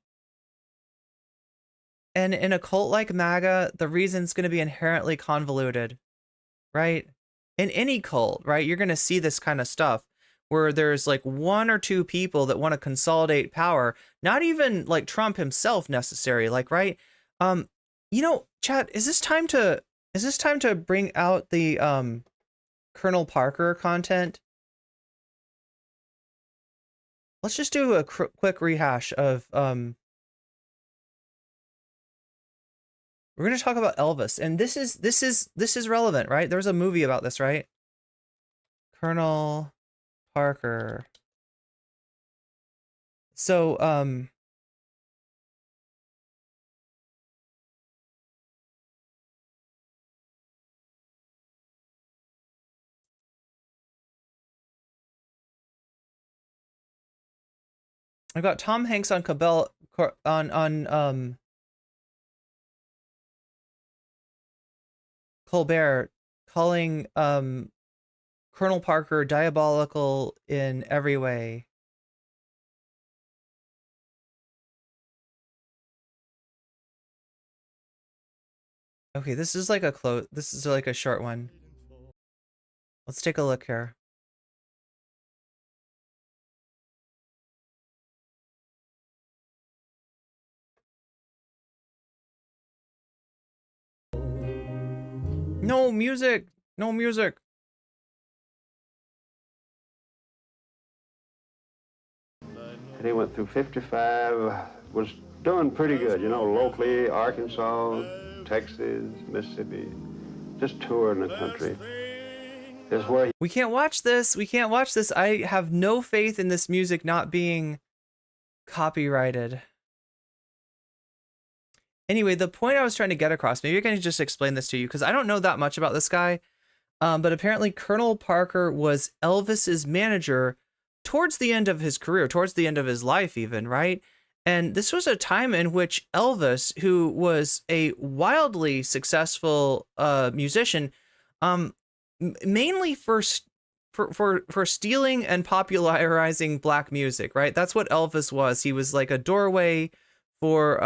And in a cult like MAGA, the reason's going to be inherently convoluted, right? In any cult, right, you're going to see this kind of stuff where there's like one or two people that want to consolidate power, not even like Trump himself necessarily, like, right? Chat, is this time to bring out the Colonel Parker content? Let's just do a quick rehash of, we're going to talk about Elvis, and this is relevant, right? There was a movie about this, right? Colonel Parker. So, I've got Tom Hanks on Colbert calling Colonel Parker diabolical in every way. Okay, this is like a short one. Let's take a look here. No music! No music!
And he went through 55, was doing pretty good, locally, Arkansas, Texas, Mississippi, just touring the country. Is where
we can't watch this. We can't watch this. I have no faith in this music not being copyrighted. Anyway, the point I was trying to get across, maybe I can just explain this to you because I don't know that much about this guy. But apparently Colonel Parker was Elvis's manager towards the end of his career, towards the end of his life even, right? And this was a time in which Elvis, who was a wildly successful musician, mainly for stealing and popularizing black music, right? That's what Elvis was. He was like a doorway for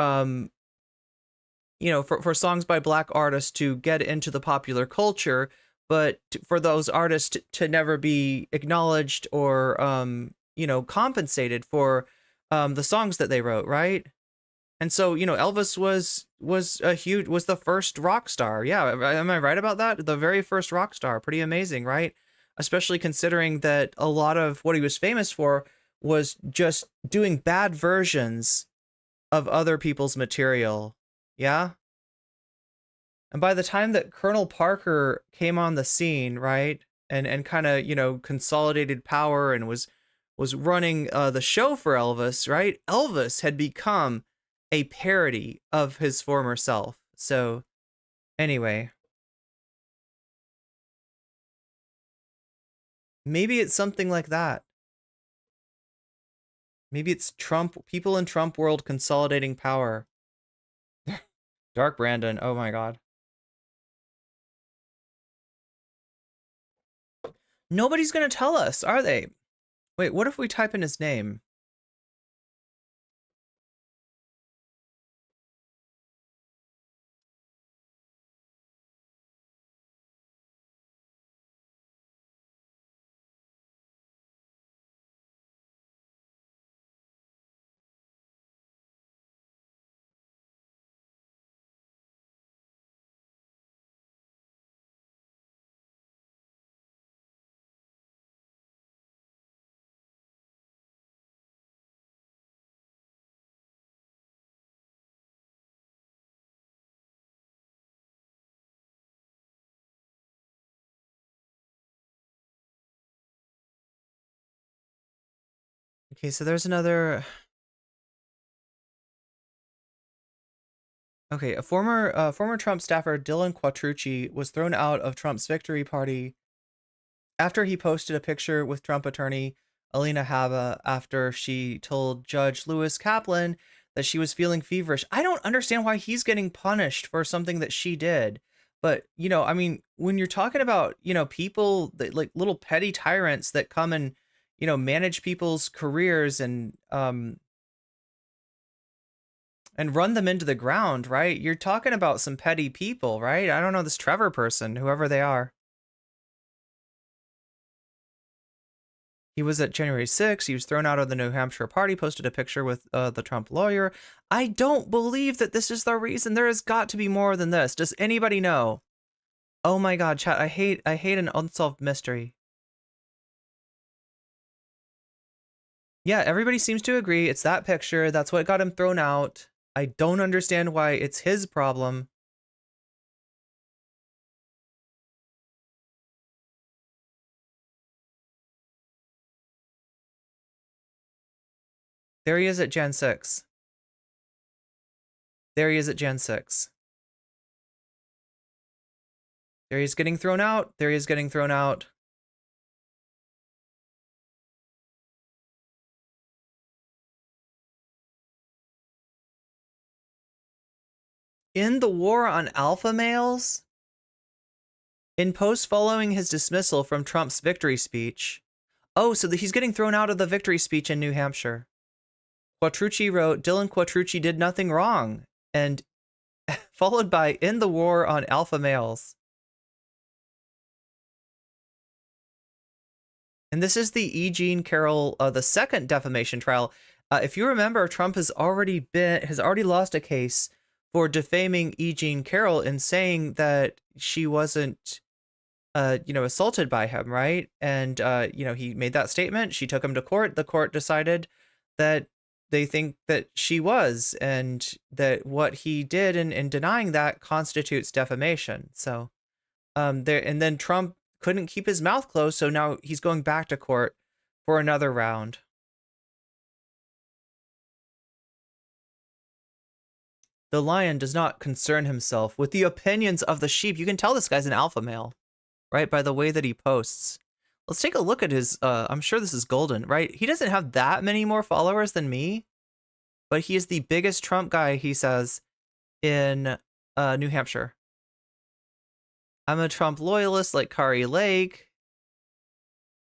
for songs by black artists to get into the popular culture, but for those artists to never be acknowledged or compensated for the songs that they wrote, right? And so, Elvis was the first rock star. Yeah, am I right about that? The very first rock star. Pretty amazing, right? Especially considering that a lot of what he was famous for was just doing bad versions of other people's material. Yeah? And by the time that Colonel Parker came on the scene, right, and kind of, consolidated power and was running the show for Elvis, right? Elvis had become a parody of his former self. So, anyway. Maybe it's something like that. Maybe it's Trump, people in Trump world consolidating power. Dark Brandon, oh my god. Nobody's gonna tell us, are they? Wait, what if we type in his name? Okay, so there's another. Okay, a former Trump staffer, Dylan Quatrucci, was thrown out of Trump's victory party after he posted a picture with Trump attorney Alina Habba after she told Judge Lewis Kaplan that she was feeling feverish. I don't understand why he's getting punished for something that she did. But, I mean, when you're talking about, people that like little petty tyrants that come and, manage people's careers and run them into the ground, right? You're talking about some petty people, right? I don't know, this Trevor person, whoever they are. He was at January 6th. He was thrown out of the New Hampshire party, posted a picture with the Trump lawyer. I don't believe that this is the reason. There has got to be more than this. Does anybody know? Oh my god, chat, I hate an unsolved mystery. Yeah, everybody seems to agree. It's that picture. That's what got him thrown out. I don't understand why it's his problem. There he is at Gen 6. There he is at Gen 6. There he is getting thrown out. There he is getting thrown out. In the war on alpha males? In post following his dismissal from Trump's victory speech. Oh, so he's getting thrown out of the victory speech in New Hampshire. Quatrucci wrote, Dylan Quatrucci did nothing wrong. And followed by, in the war on alpha males. And this is the E. Jean Carroll, the second defamation trial. If you remember, Trump has already lost a case for defaming E. Jean Carroll and saying that she wasn't, assaulted by him, right? And, he made that statement. She took him to court. The court decided that they think that she was, and that what he did in denying that constitutes defamation. So, and then Trump couldn't keep his mouth closed, so now he's going back to court for another round. The lion does not concern himself with the opinions of the sheep. You can tell this guy's an alpha male, right? By the way that he posts. Let's take a look at his, I'm sure this is golden, right? He doesn't have that many more followers than me. but he is the biggest Trump guy, he says, in New Hampshire. I'm a Trump loyalist like Kari Lake.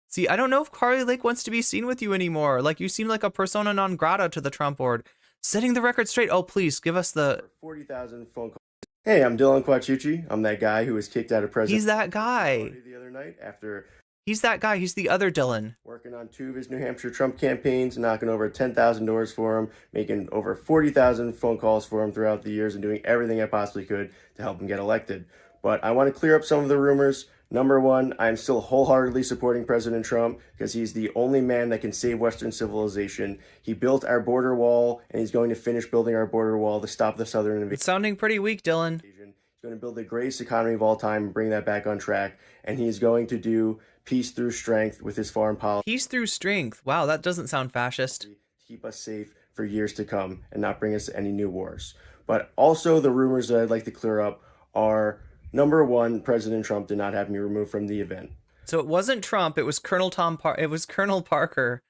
See, I don't know if Kari Lake wants to be seen with you anymore. Like, you seem like a persona non grata to the Trump board. Setting the record straight. Oh, please, give us the...
40,000 phone calls. Hey, I'm Dylan Quatrucci. I'm that guy who was kicked out of president.
He's that guy.
The other night after...
He's that guy. He's the other Dylan.
Working on 2 of his New Hampshire Trump campaigns, knocking over 10,000 doors for him, making over 40,000 phone calls for him throughout the years, and doing everything I possibly could to help him get elected. But I want to clear up some of the rumors. Number one, I'm still wholeheartedly supporting President Trump because he's the only man that can save Western civilization. He built our border wall, and he's going to finish building our border wall to stop the southern invasion.
It's sounding pretty weak, Dylan.
He's going to build the greatest economy of all time and bring that back on track. And he's going to do peace through strength with his foreign policy.
Peace through strength. Wow, that doesn't sound fascist.
To keep us safe for years to come and not bring us any new wars. But also the rumors that I'd like to clear up are... Number one, President Trump did not have me removed from the event.
So it wasn't Trump. It was Colonel Parker.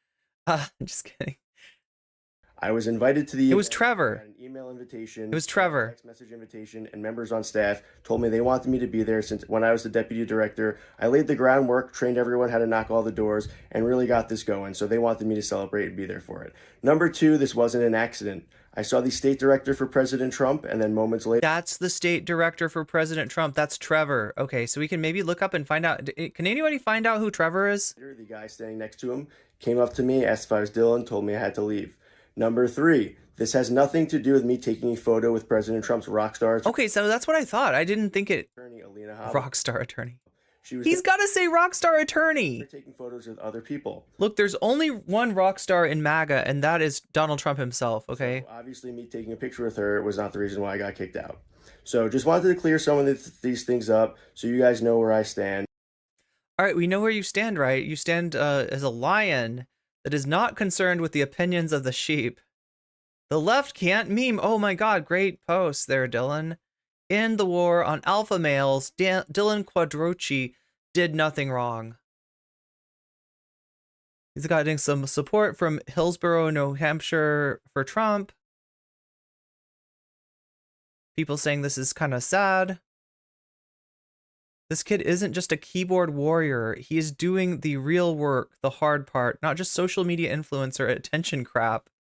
Just kidding.
I was invited to the event.
It was Trevor.
I got an email invitation.
It was Trevor.
Text message invitation, and members on staff told me they wanted me to be there since when I was the deputy director. I laid the groundwork, trained everyone how to knock all the doors, and really got this going. So they wanted me to celebrate and be there for it. Number two, this wasn't an accident. I saw the state director for President Trump, and then moments later...
That's the state director for President Trump. That's Trevor. Okay, so we can maybe look up and find out. Can anybody find out who Trevor is?
The guy standing next to him came up to me, asked if I was Dylan, told me I had to leave. Number three, this has nothing to do with me taking a photo with President Trump's rock star...
Okay, so that's what I thought. I didn't think it...
Attorney Alina Habba.
Rock star attorney.
He's
got to say rock star attorney.
Taking photos with other people.
Look, there's only one rock star in MAGA, and that is Donald Trump himself, okay?
So obviously, me taking a picture with her was not the reason why I got kicked out. So just wanted to clear some of these things up so you guys know where I stand.
All right, we know where you stand, right? You stand as a lion that is not concerned with the opinions of the sheep. The left can't meme. Oh my God, great post there, Dylan. In the war on alpha males, Dylan Quatrucci did nothing wrong. He's getting some support from Hillsborough, New Hampshire for Trump. People saying this is kind of sad. This kid isn't just a keyboard warrior. He is doing the real work, the hard part, not just social media influencer attention crap.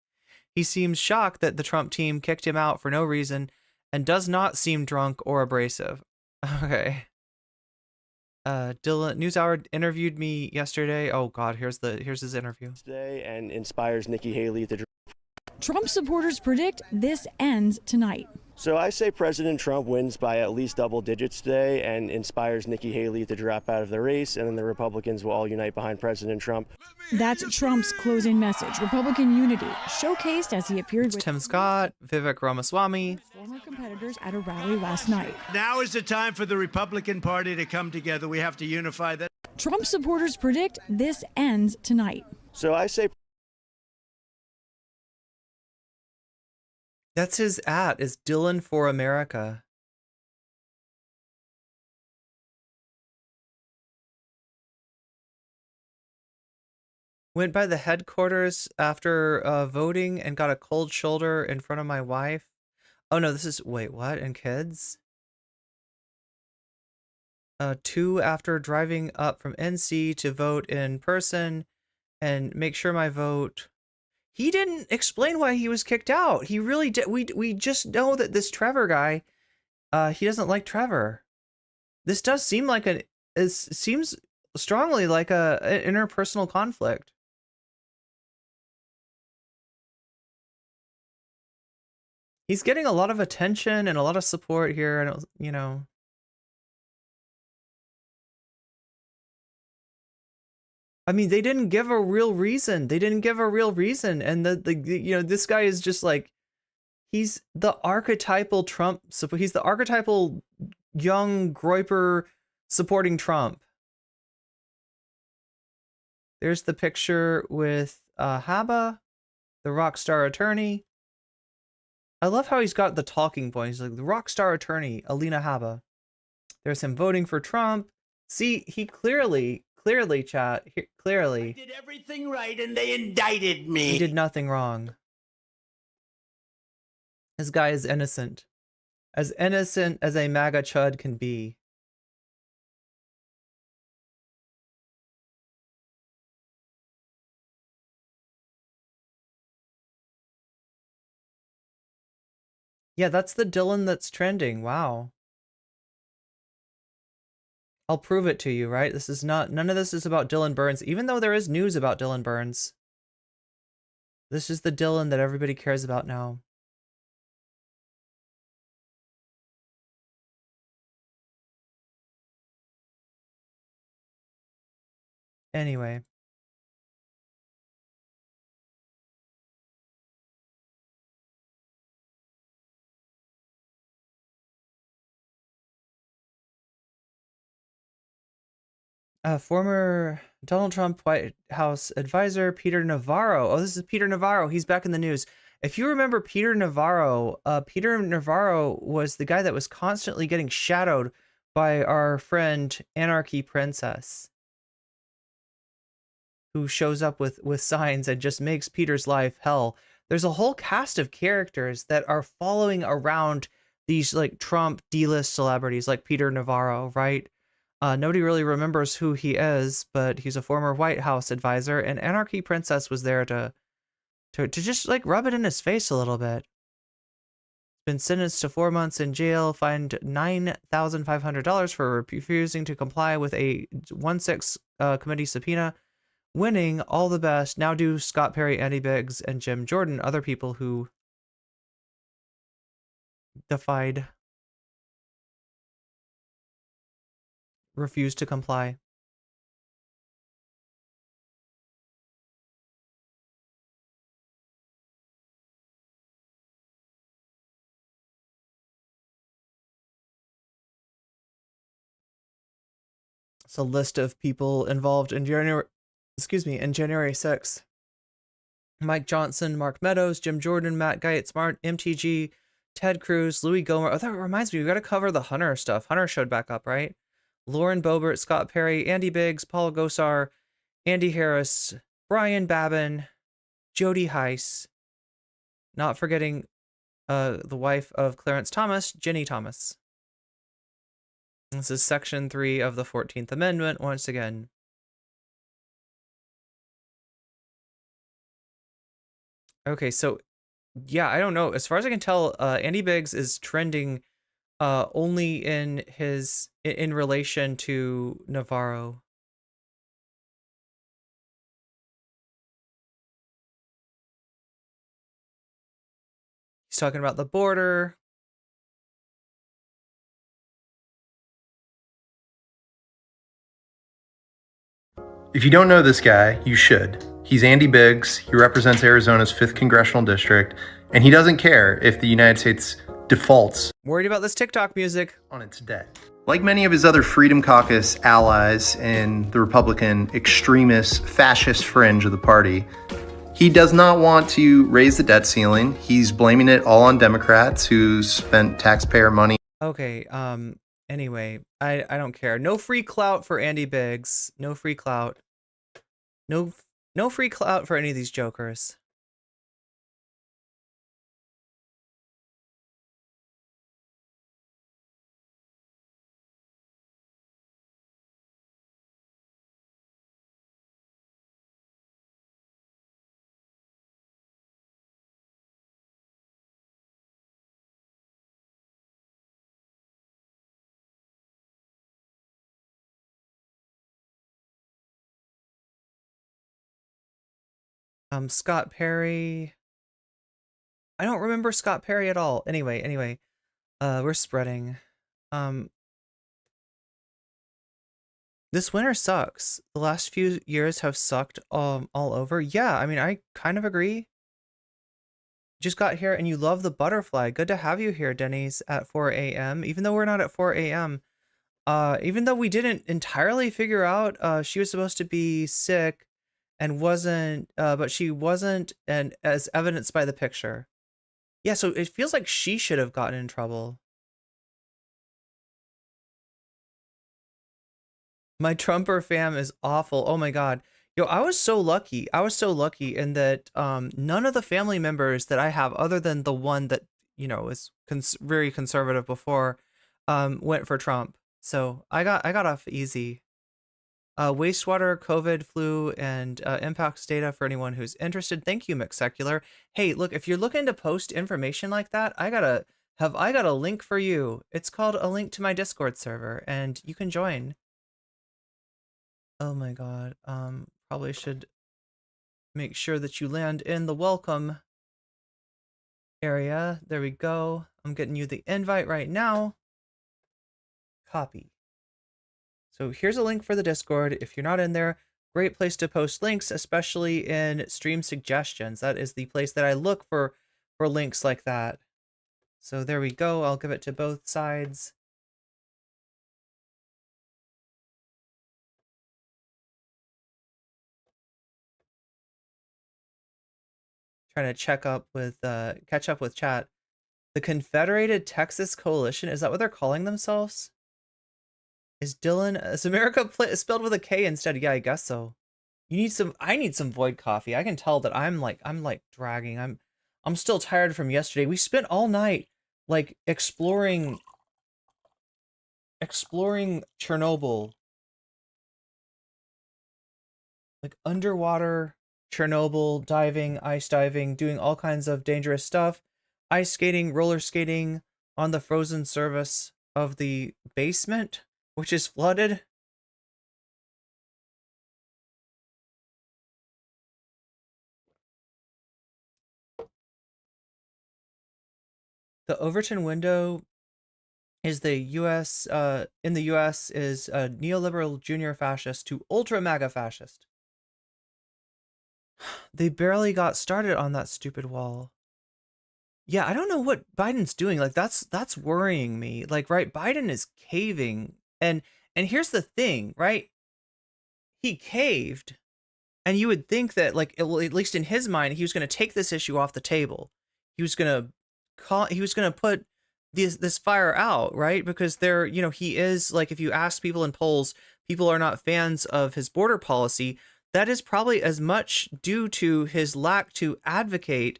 He seems shocked that the Trump team kicked him out for no reason and does not seem drunk or abrasive. Okay. Dylan NewsHour interviewed me yesterday. Oh God, here's his interview.
Today and inspires Nikki Haley to...
Trump supporters predict this ends tonight.
So I say President Trump wins by at least double digits today and inspires Nikki Haley to drop out of the race, and then the Republicans will all unite behind President Trump.
That's Trump's closing message. Republican unity showcased as he appeared with
Tim Scott, Vivek Ramaswamy,
former competitors at a rally last night.
Now is the time for the Republican Party to come together. We have to unify that.
Trump supporters predict this ends tonight.
So I say...
That's his is Dylan for America. Went by the headquarters after voting and got a cold shoulder in front of my wife. Oh no, this is, wait, what? And kids? 2 after driving up from NC to vote in person and make sure my vote... He didn't explain why he was kicked out. He really did. We just know that this Trevor guy, he doesn't like Trevor. This does seem like it seems strongly like an interpersonal conflict. He's getting a lot of attention and a lot of support here, and you know. I mean, they didn't give a real reason. And you know, this guy is just like, he's the archetypal Trump. So he's the archetypal young groyper supporting Trump. There's the picture with Habba, the rock star attorney. I love how he's got the talking points. He's like, the rock star attorney, Alina Habba. There's him voting for Trump. See, he clearly, chat, clearly.
I did everything right and they indicted me.
He did nothing wrong. This guy is innocent. As innocent as a MAGA chud can be. Yeah, that's the Dylan that's trending. Wow. I'll prove it to you, right? This is not, none of this is about Dylan Burns, even though there is news about Dylan Burns. This is the Dylan that everybody cares about now. Anyway. Former Donald Trump White House advisor Peter Navarro. Oh, this is Peter Navarro. He's back in the news. If you remember Peter Navarro was the guy that was constantly getting shadowed by our friend Anarchy Princess, who shows up with signs and just makes Peter's life hell. There's a whole cast of characters that are following around these like Trump D-list celebrities like Peter Navarro, right? Nobody really remembers who he is, but he's a former White House advisor, and Anarchy Princess was there to just like rub it in his face a little bit. Been sentenced to 4 months in jail, fined $9,500 for refusing to comply with a 1-6 committee subpoena, winning all the best. Now do Scott Perry, Andy Biggs, and Jim Jordan, other people who defied, refused to comply. It's a list of people involved in January 6th. Mike Johnson, Mark Meadows, Jim Jordan, Matt Gaetz, MTG, Ted Cruz, Louis Gohmert. Oh, that reminds me, we got to cover the Hunter stuff. Hunter showed back up, right? Lauren Boebert, Scott Perry, Andy Biggs, Paul Gosar, Andy Harris, Brian Babin, Jody Heiss. Not forgetting the wife of Clarence Thomas, Jenny Thomas. This is Section 3 of the 14th Amendment, once again. Okay, so, yeah, I don't know. As far as I can tell, Andy Biggs is trending only in relation to Navarro. He's talking about the border.
If you don't know this guy, you should. He's Andy Biggs. He represents Arizona's 5th Congressional District, and he doesn't care if the United States defaults
Worried about this TikTok music
on its debt. Like many of his other Freedom Caucus allies in the Republican extremist fascist fringe of the party, he does not want to raise the debt ceiling. He's blaming it all on Democrats who spent taxpayer money.
Okay, anyway, I don't care. No free clout for Andy Biggs. No free clout. No free clout for any of these jokers. Scott Perry. I don't remember Scott Perry at all. Anyway, we're spreading. This winter sucks. The last few years have sucked all over. Yeah, I mean, I kind of agree. Just got here and you love the butterfly. Good to have you here, Denny's, at 4 a.m. Even though we're not at 4 a.m. Even though we didn't entirely figure out she was supposed to be sick and wasn't, but she wasn't, and as evidenced by the picture. Yeah, so it feels like she should have gotten in trouble. My Trumper fam is awful. Oh my god. Yo, I was so lucky. I was so lucky in that none of the family members that I have, other than the one that you know, was very conservative before, went for Trump. So I got off easy. Wastewater, COVID, flu, and impacts data for anyone who's interested. Thank you, McSecular. Hey, look, if you're looking to post information like that, I got a link for you. It's called a link to my Discord server, and you can join. Oh my god. Probably should make sure that you land in the welcome area. There we go. I'm getting you the invite right now. Copy. So here's a link for the Discord. If you're not in there, great place to post links, especially in stream suggestions. That is the place that I look for links like that. So there we go. I'll give it to both sides. Trying to catch up with chat. The Confederated Texas Coalition, is that what they're calling themselves? Is America spelled with a K instead? Yeah, I guess so. I need some void coffee. I can tell that I'm like dragging. I'm still tired from yesterday. We spent all night like exploring Chernobyl. Like underwater Chernobyl, diving, ice diving, doing all kinds of dangerous stuff. Ice skating, roller skating on the frozen surface of the basement, which is flooded. The Overton window is the U.S. In the U.S. is a neoliberal junior fascist to ultra MAGA fascist. They barely got started on that stupid wall. Yeah, I don't know what Biden's doing. Like that's worrying me. Like, right, Biden is caving. And here's the thing, right? He caved, and you would think that, like, at least in his mind, he was going to take this issue off the table. He was going to put this fire out, right? Because he is, like, if you ask people in polls, people are not fans of his border policy. That is probably as much due to his lack to advocate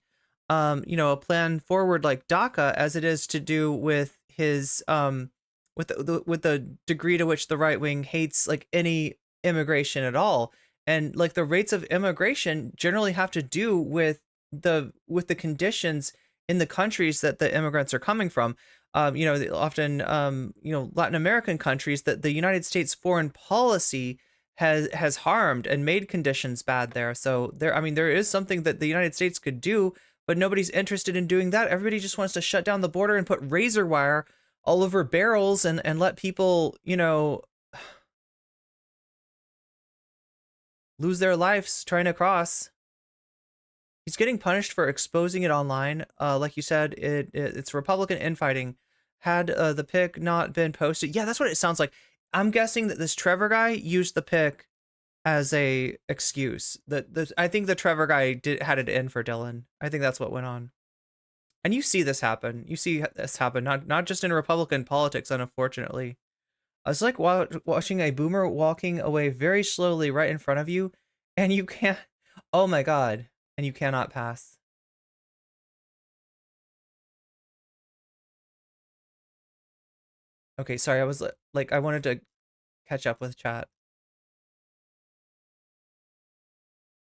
a plan forward like DACA as it is to do with his with the degree to which the right wing hates like any immigration at all. And like the rates of immigration generally have to do with the conditions in the countries that the immigrants are coming from. Often Latin American countries that the United States foreign policy has harmed and made conditions bad there. So there is something that the United States could do, but nobody's interested in doing that. Everybody just wants to shut down the border and put razor wire all over barrels and let people, lose their lives trying to cross. He's getting punished for exposing it online. Like you said, it's Republican infighting. Had the pic not been posted, yeah, that's what it sounds like. I'm guessing that this Trevor guy used the pic as a excuse. I think the Trevor guy had it in for Dylan. I think that's what went on. And you see this happen. You see this happen, not just in Republican politics, unfortunately. It's like watching a boomer walking away very slowly right in front of you, and you can't. Oh my god! And you cannot pass. Okay, sorry. I was like, I wanted to catch up with chat.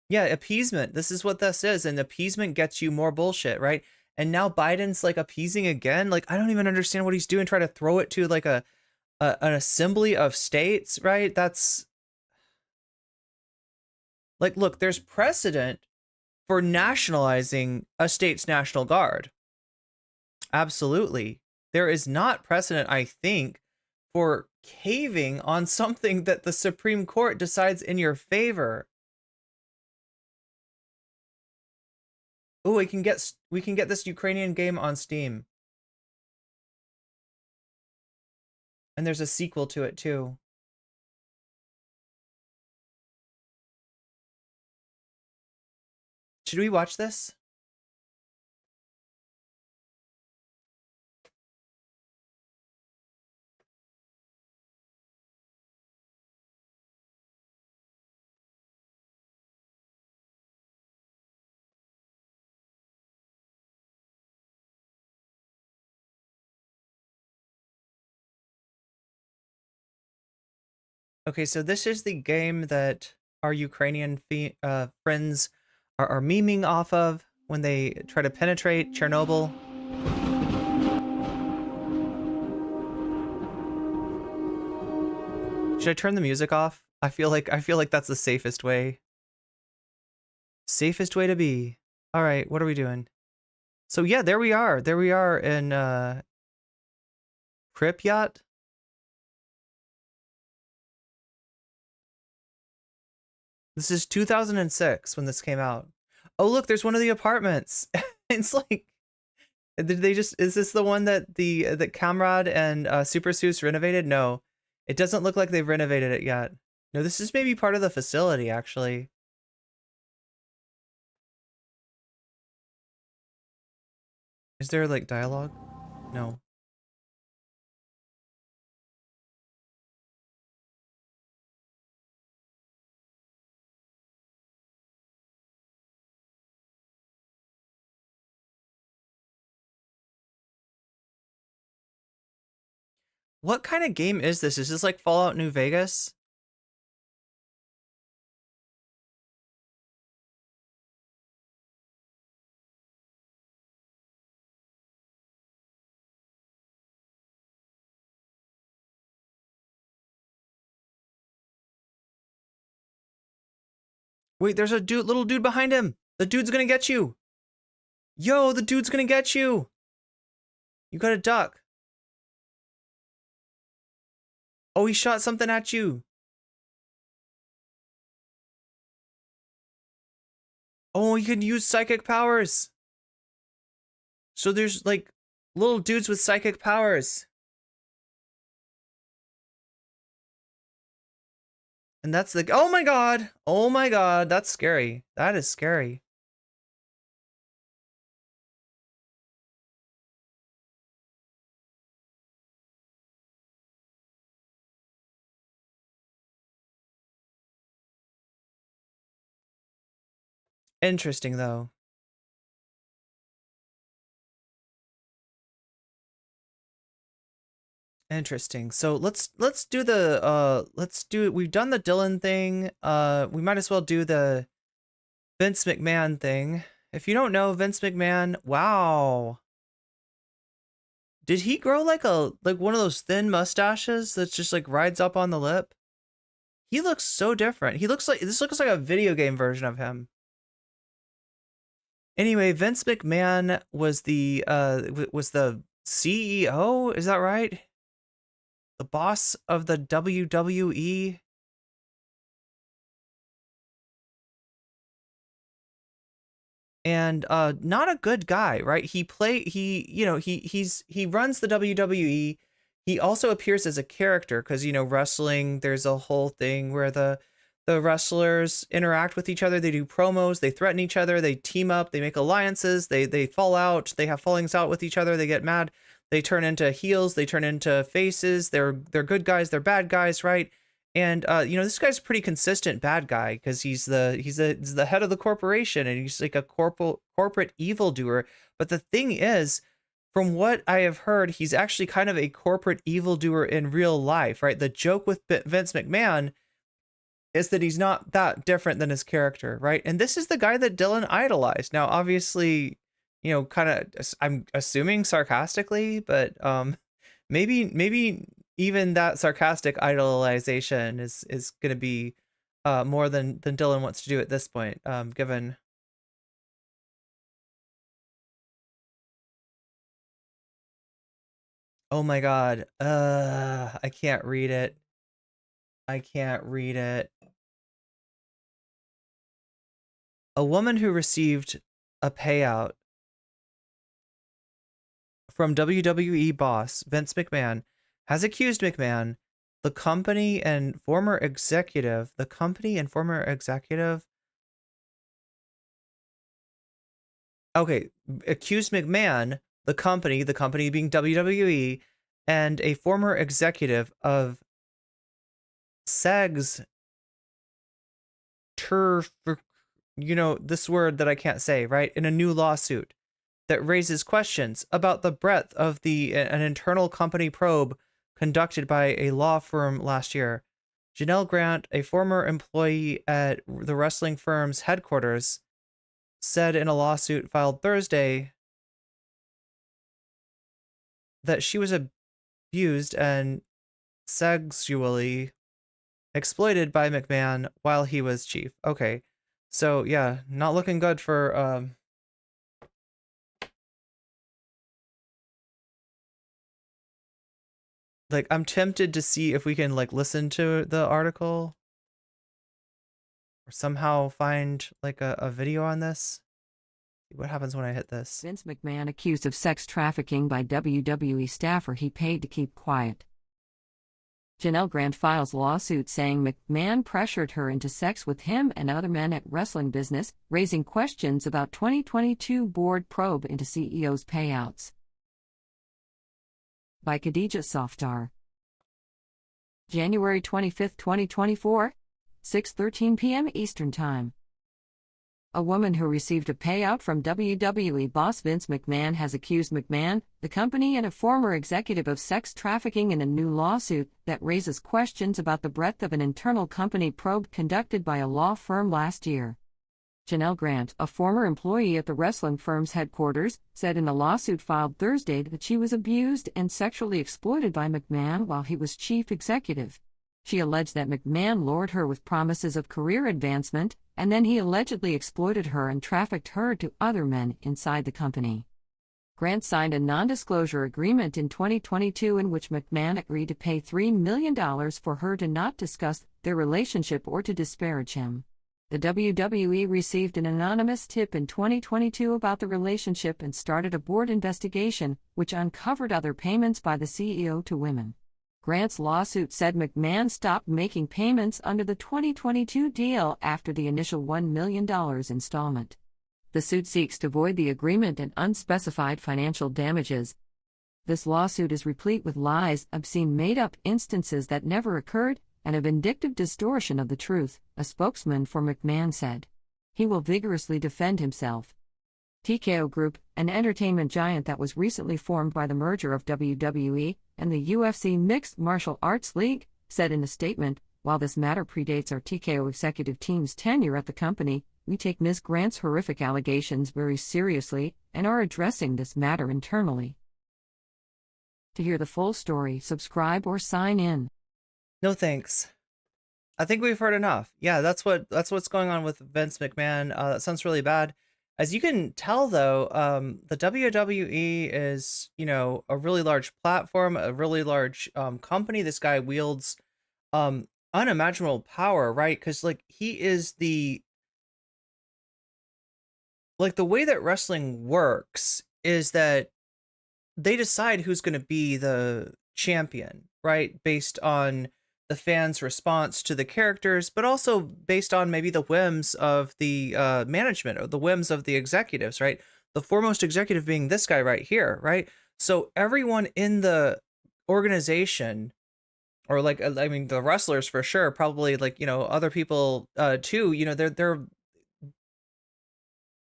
Yeah, appeasement. This is what this is, and appeasement gets you more bullshit, right? And now Biden's like appeasing again. Like, I don't even understand what he's doing. Try to throw it to like an assembly of states, right? That's like, look, there's precedent for nationalizing a state's National Guard. Absolutely. There is not precedent, I think, for caving on something that the Supreme Court decides in your favor. Oh, we can get this Ukrainian game on Steam. And there's a sequel to it too. Should we watch this? Okay, so this is the game that our Ukrainian friends are memeing off of when they try to penetrate Chernobyl. Should I turn the music off? I feel like that's the safest way. Safest way to be. All right, what are we doing? So yeah, there we are. There we are in Pripyat. This is 2006 when this came out. Oh, look, there's one of the apartments. It's like, did they just, is this the one that that Kamrad and Super Seuss renovated? No, it doesn't look like they've renovated it yet. No, this is maybe part of the facility, actually. Is there like dialogue? No. What kind of game is this? Is this like Fallout New Vegas? Wait, there's a little dude behind him. The dude's gonna get you. Yo, the dude's gonna get you. You gotta duck. Oh, he shot something at you. Oh, you can use psychic powers. So there's like little dudes with psychic powers. And that's the, oh my god. Oh my god, that's scary. That is scary. Interesting though. Interesting. So let's do the we've done the Dylan thing. We might as well do the Vince McMahon thing. If you don't know Vince McMahon, wow. Did he grow like one of those thin mustaches that just like rides up on the lip? He looks so different. This looks like a video game version of him. Anyway, Vince McMahon was the CEO, is that right? The boss of the WWE. And not a good guy, right? He runs the WWE. He also appears as a character because, you know, wrestling, there's a whole thing where the wrestlers interact with each other. They do promos, they threaten each other, they team up, they make alliances, they fall out, they have fallings out with each other, they get mad, they turn into heels, they turn into faces, they're good guys, they're bad guys, right? And you know, this guy's a pretty consistent bad guy because he's the head of the corporation and he's like a corporate evildoer. But the thing is, from what I have heard, he's actually kind of a corporate evildoer in real life, right? The joke with Vince McMahon is that he's not that different than his character, right? And this is the guy that Dylan idolized. Now, obviously, you know, kind of, I'm assuming sarcastically, but maybe even that sarcastic idolization is going to be more than Dylan wants to do at this point, given. Oh my god. I can't read it. I can't read it. A woman who received a payout from WWE boss Vince McMahon has accused McMahon, the company and former executive, okay, accused McMahon, the company being WWE, and a former executive of SEG's turf, you know, this word that I can't say, right, in a new lawsuit that raises questions about the breadth of an internal company probe conducted by a law firm last year. Janelle Grant, a former employee at the wrestling firm's headquarters, said in a lawsuit filed Thursday that she was abused and sexually exploited by McMahon while he was chief. Okay, so yeah, not looking good for like, I'm tempted to see if we can like listen to the article or somehow find like a video on this. What happens when I hit this?
Vince McMahon accused of sex trafficking by WWE staffer he paid to keep quiet. Janelle Grant files lawsuit saying McMahon pressured her into sex with him and other men at wrestling business, raising questions about 2022 board probe into CEO's payouts. By Khadija Softar. January 25, 2024, 6:13 p.m. Eastern Time. A woman who received a payout from WWE boss Vince McMahon has accused McMahon, the company, and a former executive of sex trafficking in a new lawsuit that raises questions about the breadth of an internal company probe conducted by a law firm last year. Janelle Grant, a former employee at the wrestling firm's headquarters, said in a lawsuit filed Thursday that she was abused and sexually exploited by McMahon while he was chief executive. She alleged that McMahon lured her with promises of career advancement, and then he allegedly exploited her and trafficked her to other men inside the company. Grant signed a non-disclosure agreement in 2022 in which McMahon agreed to pay $3 million for her to not discuss their relationship or to disparage him. The WWE received an anonymous tip in 2022 about the relationship and started a board investigation, which uncovered other payments by the CEO to women. Grant's lawsuit said McMahon stopped making payments under the 2022 deal after the initial $1 million installment. The suit seeks to void the agreement and unspecified financial damages. This lawsuit is replete with lies, obscene made-up instances that never occurred, and a vindictive distortion of the truth, a spokesman for McMahon said. He will vigorously defend himself. TKO Group, an entertainment giant that was recently formed by the merger of WWE and the UFC Mixed Martial Arts League, said in a statement, "While this matter predates our TKO executive team's tenure at the company, we take Ms. Grant's horrific allegations very seriously and are addressing this matter internally." To hear the full story, subscribe or sign in.
No thanks. I think we've heard enough. Yeah, that's what's going on with Vince McMahon. That sounds really bad. As you can tell, though, the WWE is, you know, a really large platform, a really large company. This guy wields unimaginable power, right? Because like he is the way that wrestling works is that they decide who's going to be the champion, right? Based on the fans' response to the characters, but also based on maybe the whims of the management or the whims of the executives, right? The foremost executive being this guy right here, right? So everyone in the organization, or like, I mean, the wrestlers for sure, probably like, you know, other people too, you know,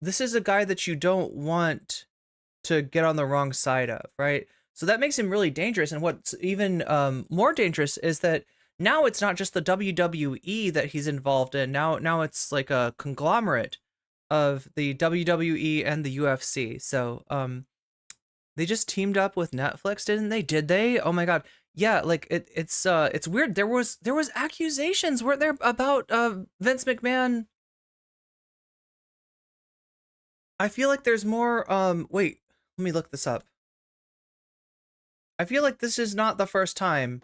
this is a guy that you don't want to get on the wrong side of, right? So that makes him really dangerous. And what's even more dangerous is that now it's not just the WWE that he's involved in. Now it's like a conglomerate of the WWE and the UFC. So they just teamed up with Netflix, didn't they? Did they? Oh my God. Yeah, like it's weird. There was accusations, weren't there, about Vince McMahon? I feel like there's more wait, let me look this up. I feel like this is not the first time.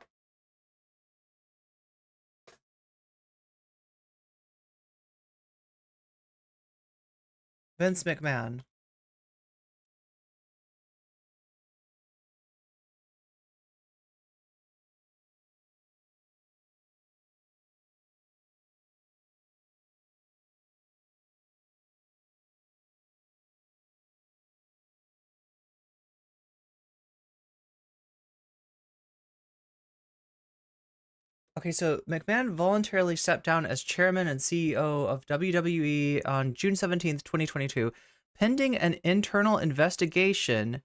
Vince McMahon. Okay, so McMahon voluntarily stepped down as chairman and CEO of WWE on June 17th, 2022, pending an internal investigation,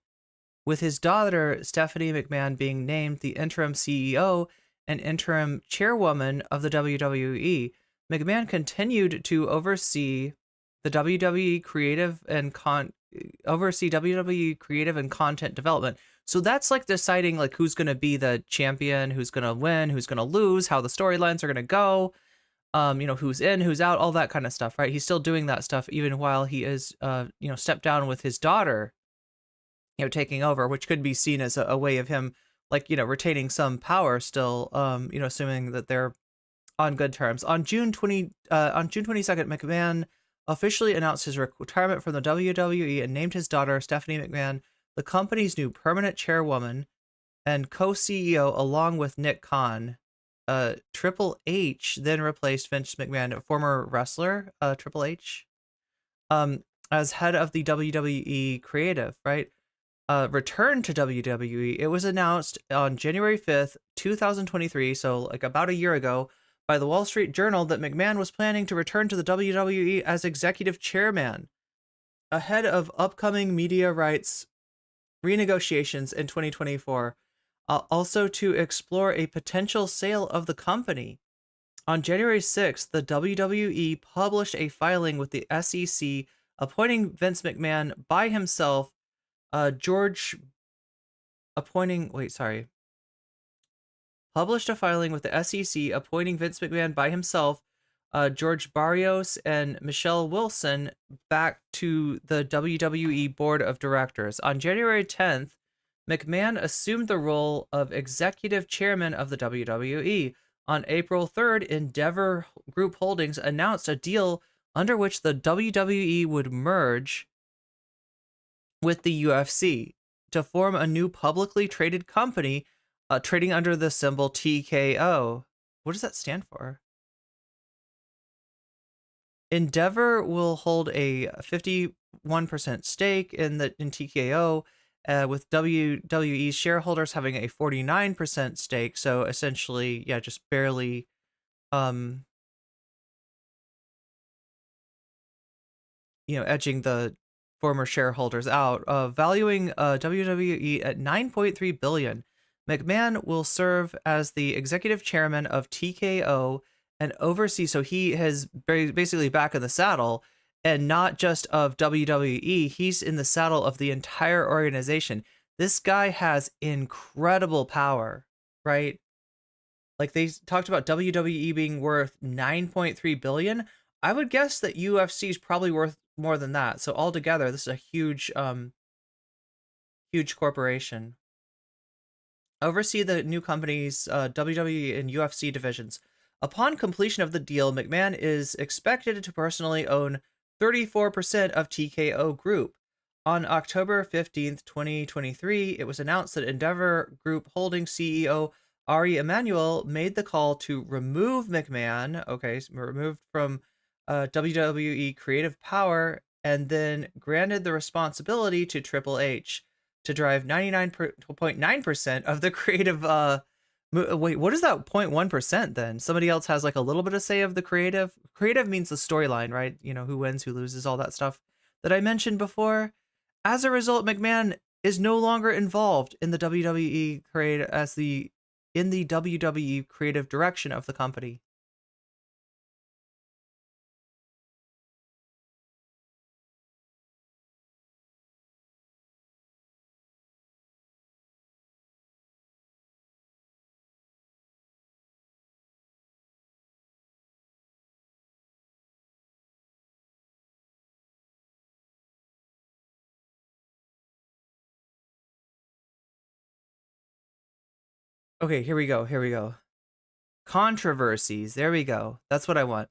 with his daughter, Stephanie McMahon, being named the interim CEO and interim chairwoman of the WWE, McMahon continued to oversee the WWE creative and WWE creative and content development. So that's like deciding like who's going to be the champion, who's going to win, who's going to lose, how the storylines are going to go, who's in, who's out, all that kind of stuff, right? He's still doing that stuff even while he is, stepped down with his daughter, taking over, which could be seen as a way of him, like, retaining some power still, assuming that they're on good terms. On June 22nd, McMahon officially announced his retirement from the WWE and named his daughter, Stephanie McMahon, the company's new permanent chairwoman and co-CEO, along with Nick Khan. Triple H then replaced Vince McMahon, a former wrestler, Triple H, as head of the WWE creative, right? Return to WWE. It was announced on January 5th, 2023, so like about a year ago, by the Wall Street Journal that McMahon was planning to return to the WWE as executive chairman, ahead of upcoming media rights renegotiations in 2024, also to explore a potential sale of the company. On January 6th, the WWE published a filing with the SEC appointing Vince McMahon by himself, published a filing with the SEC appointing Vince McMahon by himself, George Barrios and Michelle Wilson back to the WWE board of directors. On January 10th, McMahon assumed the role of executive chairman of the WWE. On April 3rd, Endeavor Group Holdings announced a deal under which the WWE would merge with the UFC to form a new publicly traded company, trading under the symbol TKO. What does that stand for? Endeavor will hold a 51% stake in TKO, with WWE's shareholders having a 49% stake. So essentially, just barely, edging the former shareholders out. Valuing WWE at $9.3 billion. McMahon will serve as the executive chairman of TKO and oversee, so he has basically back in the saddle, and not just of WWE, he's in the saddle of the entire organization. This guy has incredible power, right? Like they talked about WWE being worth $9.3 billion. I would guess that UFC is probably worth more than that. So altogether, this is a huge, huge corporation. Oversee the new company's WWE and UFC divisions. Upon completion of the deal, McMahon is expected to personally own 34% of TKO Group. On October 15th, 2023, it was announced that Endeavor Group Holdings CEO Ari Emanuel made the call to remove McMahon, removed from WWE creative power, and then granted the responsibility to Triple H to drive 99.9% of the creative. Wait, what is that 0.1% then? Somebody else has like a little bit of say of the creative. Creative means the storyline, right? Who wins, who loses, all that stuff that I mentioned before. As a result, McMahon is no longer involved in the WWE in the WWE creative direction of the company. Okay, here we go. Controversies. There we go. That's what I want.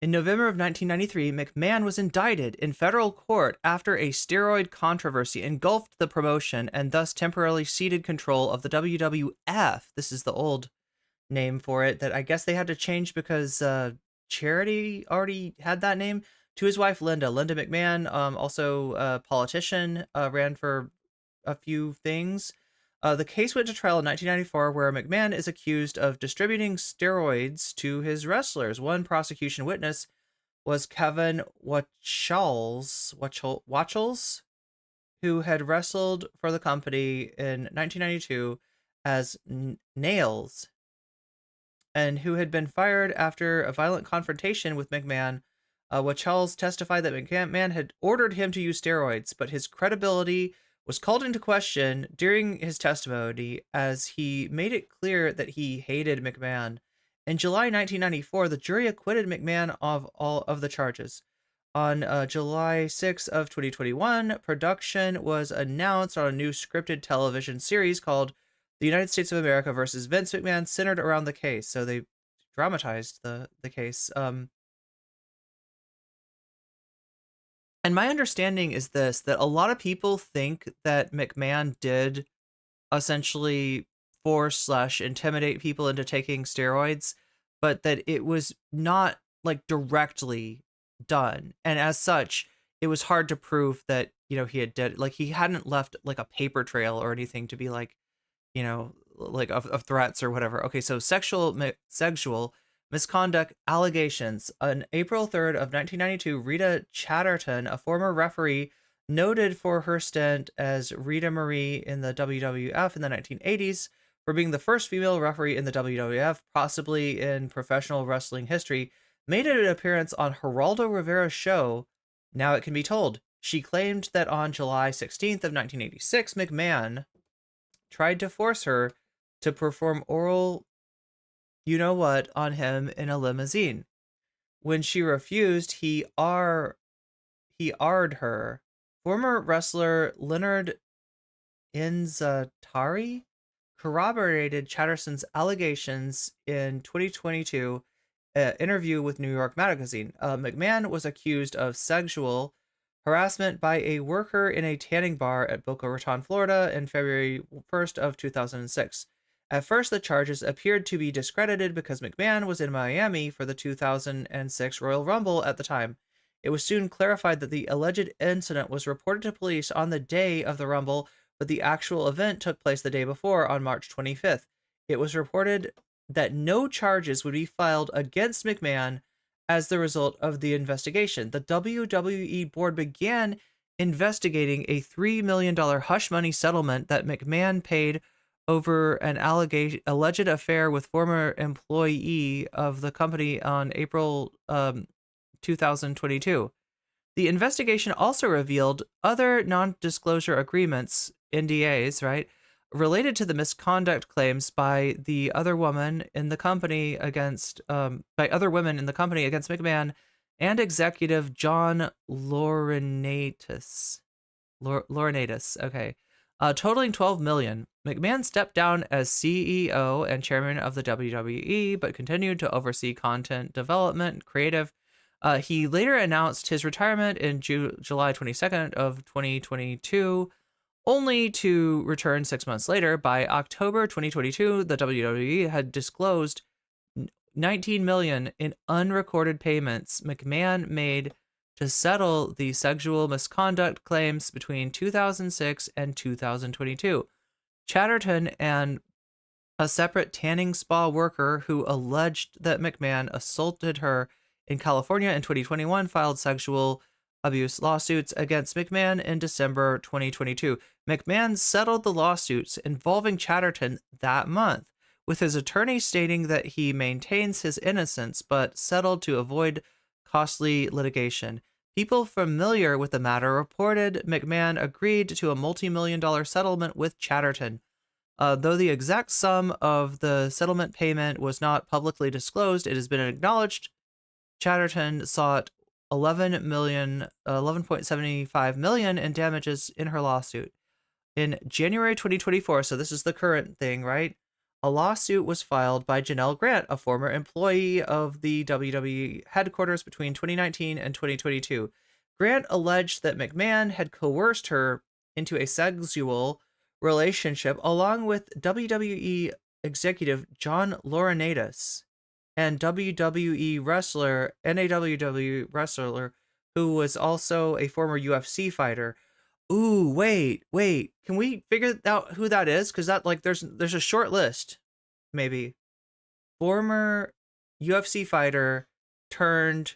In November of 1993, McMahon was indicted in federal court after a steroid controversy engulfed the promotion and thus temporarily ceded control of the WWF. This is the old name for it that I guess they had to change because Charity already had that name, to his wife, Linda McMahon, also a politician, ran for a few things. The case went to trial in 1994, where McMahon is accused of distributing steroids to his wrestlers. One prosecution witness was Kevin Wachels, who had wrestled for the company in 1992 as Nails, and who had been fired after a violent confrontation with McMahon. Wachels testified that McMahon had ordered him to use steroids, but his credibility was called into question during his testimony as he made it clear that he hated McMahon. In July 1994, the jury acquitted McMahon of all of the charges. On July 6 of 2021, production was announced on a new scripted television series called The United States of America versus Vince McMahon, centered around the case. So they dramatized the case. And my understanding is this, that a lot of people think that McMahon did essentially force/intimidate people into taking steroids, but that it was not like directly done. And as such, it was hard to prove that, he had did, like, he hadn't left like a paper trail or anything to be like, like of threats or whatever. Okay, so sexual misconduct allegations. On April 3rd of 1992, Rita Chatterton, a former referee noted for her stint as Rita Marie in the WWF in the 1980s, for being the first female referee in the WWF, possibly in professional wrestling history, made an appearance on Geraldo Rivera's show, Now It Can Be Told. She claimed that on July 16th of 1986, McMahon tried to force her to perform oral you-know-what on him in a limousine. When she refused, he arred her. Former wrestler Leonard Inzatari corroborated Chatterson's allegations in 2022 interview with New York Magazine. McMahon was accused of sexual harassment by a worker in a tanning bar at Boca Raton, Florida in February 1st of 2006. At first, the charges appeared to be discredited because McMahon was in Miami for the 2006 Royal Rumble at the time. It was soon clarified that the alleged incident was reported to police on the day of the Rumble, but the actual event took place the day before, on March 25th. It was reported that no charges would be filed against McMahon as the result of the investigation. The WWE board began investigating a $3 million hush money settlement that McMahon paid over an alleged affair with former employee of the company on April 2022. The investigation also revealed other non-disclosure agreements, NDAs, right, related to the misconduct claims by the other woman in the company against McMahon and executive John Laurinaitis. Okay. Totaling $12 million. McMahon stepped down as CEO and chairman of the WWE, but continued to oversee content development, creative. He later announced his retirement in July 22nd of 2022, only to return 6 months later. By October 2022, the WWE had disclosed $19 million in unrecorded payments McMahon made to settle the sexual misconduct claims between 2006 and 2022. Chatterton and a separate tanning spa worker who alleged that McMahon assaulted her in California in 2021 filed sexual abuse lawsuits against McMahon in December 2022. McMahon settled the lawsuits involving Chatterton that month, with his attorney stating that he maintains his innocence but settled to avoid costly litigation. People familiar with the matter reported McMahon agreed to a multi-million-dollar settlement with Chatterton. Though the exact sum of the settlement payment was not publicly disclosed, it has been acknowledged Chatterton sought $11.75 million in damages in her lawsuit. In January 2024, so this is the current thing, right? A lawsuit was filed by Janelle Grant, a former employee of the WWE headquarters between 2019 and 2022. Grant alleged that McMahon had coerced her into a sexual relationship along with WWE executive John Laurinaitis and WWE wrestler who was also a former UFC fighter. Ooh, wait. Can we figure out who that is? Because that, like, there's a short list, maybe. Former UFC fighter turned.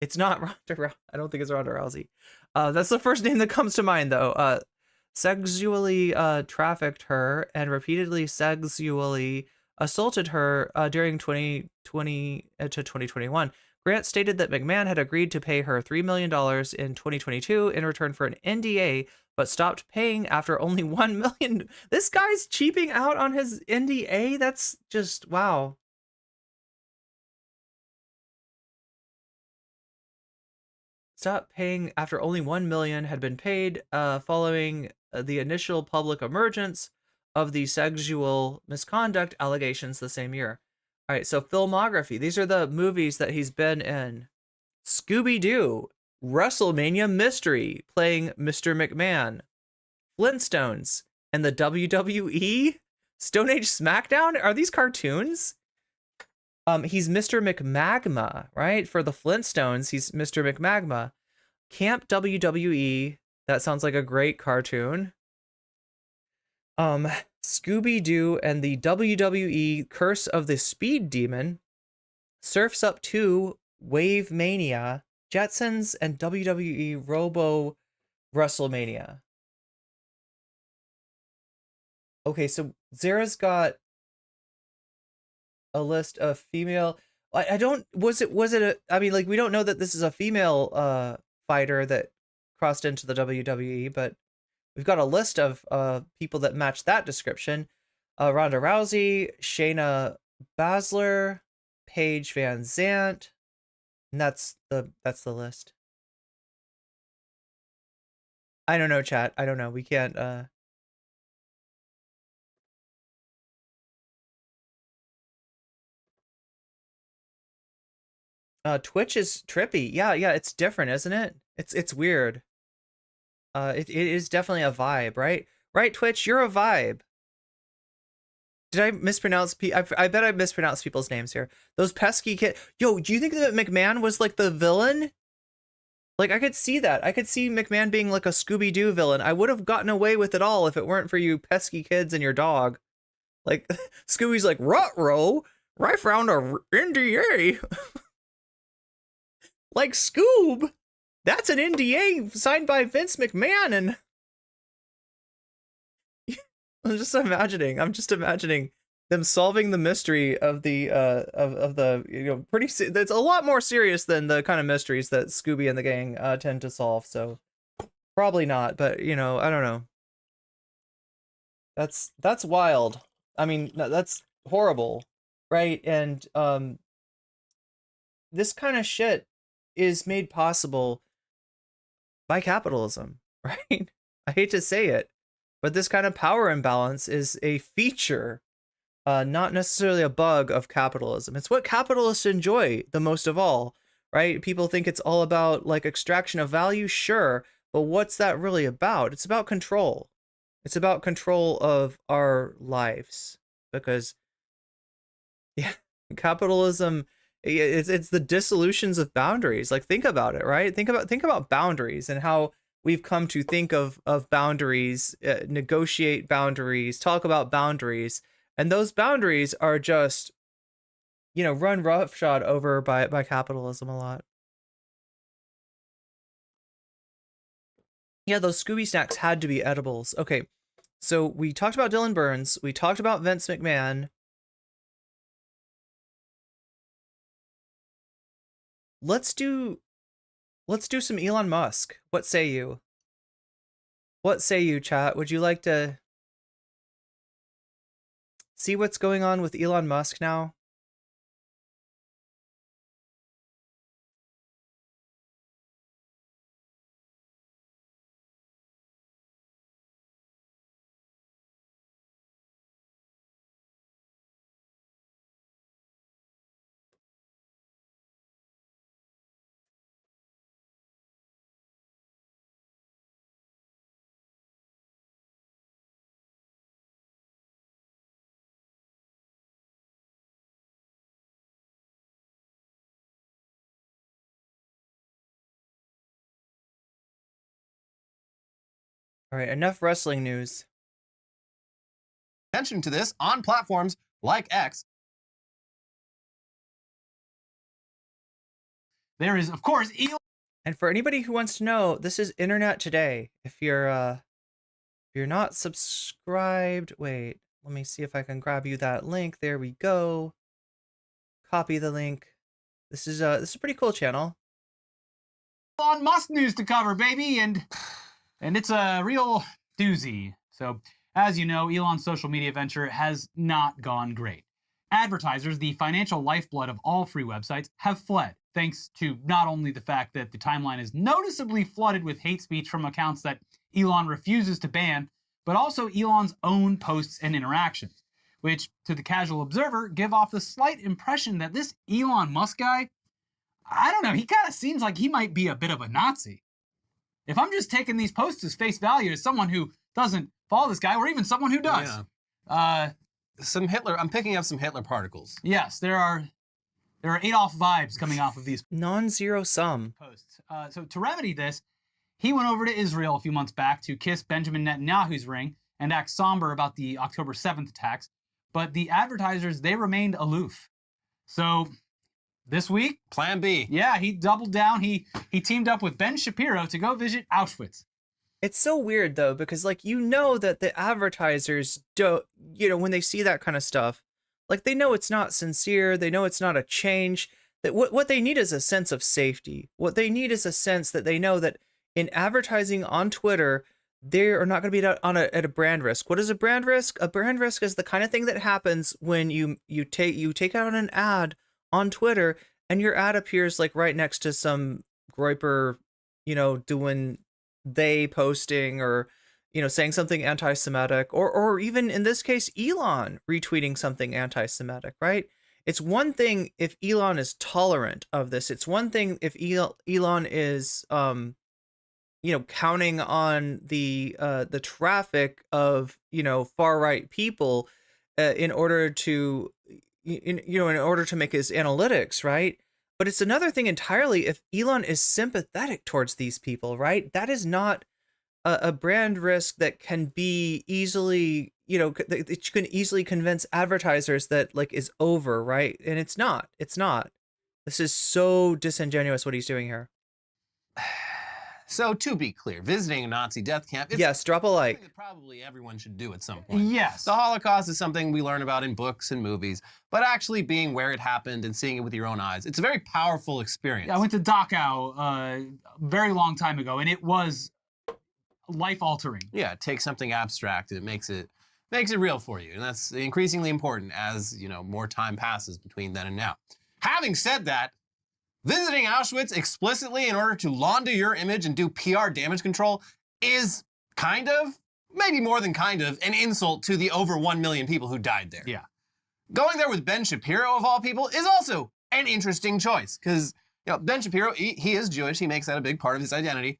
It's not Ronda Rousey. I don't think it's Ronda Rousey. That's the first name that comes to mind, though. sexually trafficked her and repeatedly sexually assaulted her during 2020 to 2021. Grant stated that McMahon had agreed to pay her $3 million in 2022 in return for an NDA, but stopped paying after only $1 million. This guy's cheaping out on his NDA? That's just, wow. Stopped paying after only $1 million had been paid following the initial public emergence of the sexual misconduct allegations the same year. All right, so filmography. These are the movies that he's been in. Scooby-Doo, WrestleMania Mystery, playing Mr. McMahon. Flintstones, and the WWE? Stone Age SmackDown? Are these cartoons? He's Mr. McMagma, right? For the Flintstones, he's Mr. McMagma. Camp WWE, that sounds like a great cartoon. Scooby-Doo and the WWE Curse of the Speed Demon. Surf's Up 2, Wave Mania, Jetsons, and WWE Robo WrestleMania. Okay, so Zara's got a list of female. I don't. Was it a? I mean, like, we don't know that this is a female fighter that crossed into the WWE, but we've got a list of people that match that description. Ronda Rousey, Shayna Baszler, Paige Van Zant, and that's the list. I don't know, chat. I don't know. We can't. Twitch is trippy. Yeah, it's different, isn't it? It's weird. It is definitely a vibe, right? Right, Twitch, you're a vibe. Did I mispronounce I bet I mispronounced people's names here. Those pesky kids. Yo, do you think that McMahon was like the villain? Like, I could see that. I could see McMahon being like a Scooby-Doo villain. I would have gotten away with it all if it weren't for you pesky kids and your dog. Like, Scooby's like, ruh-roh, I found a NDA. Like, Scoob, that's an NDA signed by Vince McMahon, and I'm just imagining them solving the mystery of the of the, you know, that's a lot more serious than the kind of mysteries that Scooby and the gang tend to solve. So probably not, but you know, I don't know. That's wild. I mean, that's horrible, right? And this kind of shit is made possible by capitalism, right? I hate to say it, but this kind of power imbalance is a feature, not necessarily a bug of capitalism. It's what capitalists enjoy the most of all, right? People think it's all about like extraction of value, sure, but what's that really about? It's about control. It's about control of our lives, because yeah, capitalism, it's the dissolutions of boundaries. Like, think about it, right? Think about boundaries and how we've come to think of boundaries, negotiate boundaries, talk about boundaries, and those boundaries are just, you know, run roughshod over by capitalism a lot. Yeah, those Scooby snacks had to be edibles. Okay, so we talked about Dylan Burns, we talked about Vince McMahon. Let's do some Elon Musk. What say you? What say you, chat? Would you like to see what's going on with Elon Musk now? All right, enough wrestling news.
Attention to this on platforms like X. There is, of course, Elon.
And for anybody who wants to know, this is Internet Today. If you're you're not subscribed, wait, let me see if I can grab you that link. There we go. Copy the link. This is a pretty cool channel.
Elon Musk news to cover, baby, and it's a real doozy. So, as you know, Elon's social media venture has not gone great. Advertisers, the financial lifeblood of all free websites, have fled, thanks to not only the fact that the timeline is noticeably flooded with hate speech from accounts that Elon refuses to ban, but also Elon's own posts and interactions, which, to the casual observer, give off the slight impression that this Elon Musk guy, I don't know, he kind of seems like he might be a bit of a Nazi. If I'm just taking these posts as face value as someone who doesn't follow this guy, or even someone who does.
Yeah. Some Hitler, I'm picking up some Hitler particles.
Yes, there are Adolf vibes coming off of these
Non-zero sum.
posts. So to remedy this, he went over to Israel a few months back to kiss Benjamin Netanyahu's ring and act somber about the October 7th attacks, but the advertisers, they remained aloof. So this week,
Plan B.
yeah, he doubled down. He teamed up with Ben Shapiro to go visit Auschwitz.
It's so weird though, because like, you know that the advertisers don't, you know, when they see that kind of stuff, like they know it's not sincere, they know it's not a change, that what they need is a sense of safety. What they need is a sense that they know that in advertising on Twitter, they are not going to be at a brand risk. What is a brand risk? A brand risk is the kind of thing that happens when you take out an ad on Twitter and your ad appears like right next to some groiper, you know, doing they posting or, you know, saying something anti-Semitic, or even in this case, Elon retweeting something anti-Semitic, right? It's one thing if Elon is tolerant of this. It's one thing if Elon is, you know, counting on the traffic of, you know, far-right people in order to, in order to make his analytics, right? But it's another thing entirely if Elon is sympathetic towards these people, right? That is not a brand risk that can be easily, you know, that you can easily convince advertisers that like is over, right? And it's not. This is so disingenuous what he's doing here.
So to be clear, visiting a Nazi death camp is
yes, drop a like.
something that probably everyone should do at some point.
Yes.
The Holocaust is something we learn about in books and movies, but actually being where it happened and seeing it with your own eyes, it's a very powerful experience.
I went to Dachau a very long time ago, and it was life-altering.
Yeah, it takes something abstract and it makes it real for you, and that's increasingly important as, you know, more time passes between then and now. Having said that, visiting Auschwitz explicitly in order to launder your image and do PR damage control is kind of, maybe more than kind of, an insult to the over 1 million people who died there.
Yeah.
Going there with Ben Shapiro, of all people, is also an interesting choice, because, you know, Ben Shapiro, he is Jewish, he makes that a big part of his identity.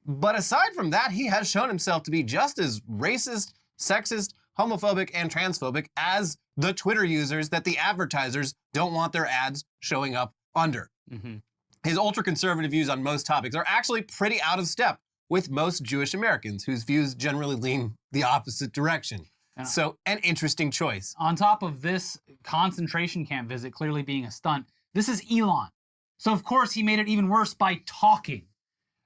But aside from that, he has shown himself to be just as racist, sexist, homophobic, and transphobic as the Twitter users that the advertisers don't want their ads showing up under.
Mm-hmm.
His ultra-conservative views on most topics are actually pretty out of step with most Jewish Americans, whose views generally lean the opposite direction. So, an interesting choice.
On top of this concentration camp visit clearly being a stunt, this is Elon. So of course he made it even worse by talking.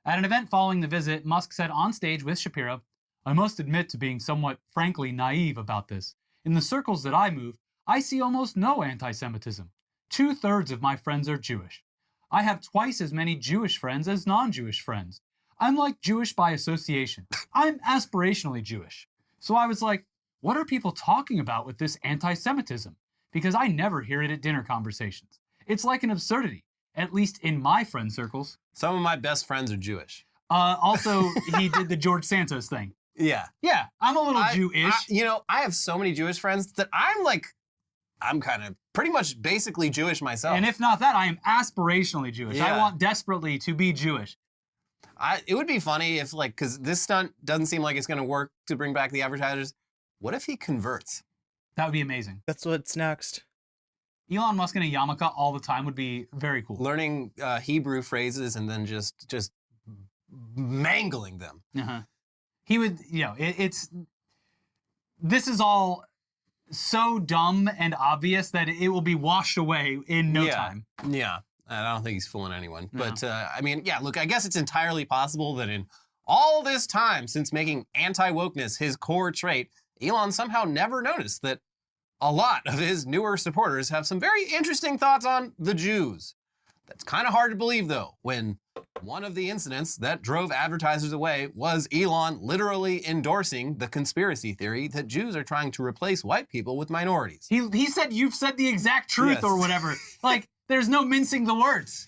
At an event following the visit, Musk said on stage with Shapiro, "I must admit to being somewhat frankly naive about this. In the circles that I move, I see almost no anti-Semitism. 2/3 of my friends are Jewish. I have twice as many Jewish friends as non-Jewish friends. I'm like Jewish by association. I'm aspirationally Jewish." So I was like, what are people talking about with this anti-Semitism? Because I never hear it at dinner conversations. It's like an absurdity, at least in my friend circles.
Some of my best friends are Jewish.
Also, he did the George Santos thing.
Yeah.
Yeah, I'm a little Jewish.
You know, I have so many Jewish friends that I'm kind of pretty much basically Jewish myself.
And if not that, I am aspirationally Jewish.
Yeah.
I want desperately to be Jewish.
It would be funny if, like, because this stunt doesn't seem like it's going to work to bring back the advertisers. What if he converts?
That would be amazing.
That's what's next.
Elon Musk in a yarmulke all the time would be very cool.
Learning Hebrew phrases and then just mangling them.
Uh-huh. He would, you know, this is all so dumb and obvious that it will be washed away in no time.
Yeah. I don't think he's fooling anyone.
No.
But, I mean, yeah, look, I guess it's entirely possible that in all this time since making anti-wokeness his core trait, Elon somehow never noticed that a lot of his newer supporters have some very interesting thoughts on the Jews. That's kind of hard to believe, though, when one of the incidents that drove advertisers away was Elon literally endorsing the conspiracy theory that Jews are trying to replace white people with minorities.
He said, "You've said the exact truth,"
Yes.
or whatever. Like, there's no mincing the words.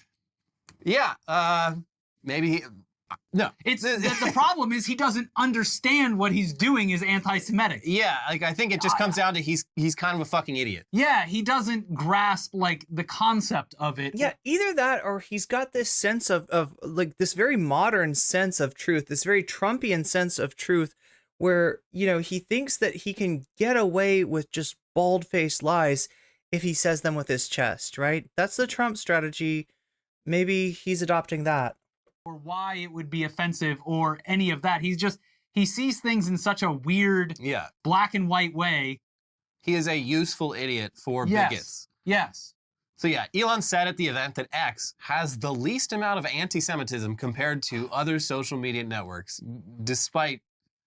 Yeah, maybe no.
It's the problem is he doesn't understand what he's doing is anti-Semitic.
Yeah, like I think it just comes down to he's kind of a fucking idiot.
Yeah, he doesn't grasp like the concept of it.
Yeah, either that or he's got this sense of like this very modern sense of truth, this very Trumpian sense of truth where, you know, he thinks that he can get away with just bald-faced lies if he says them with his chest, right? That's the Trump strategy. Maybe he's adopting that.
Or why it would be offensive or any of that. He sees things in such a weird black and white way.
He is a useful idiot for
Yes.
bigots.
Yes.
So yeah, Elon said at the event that X has the least amount of anti-Semitism compared to other social media networks, despite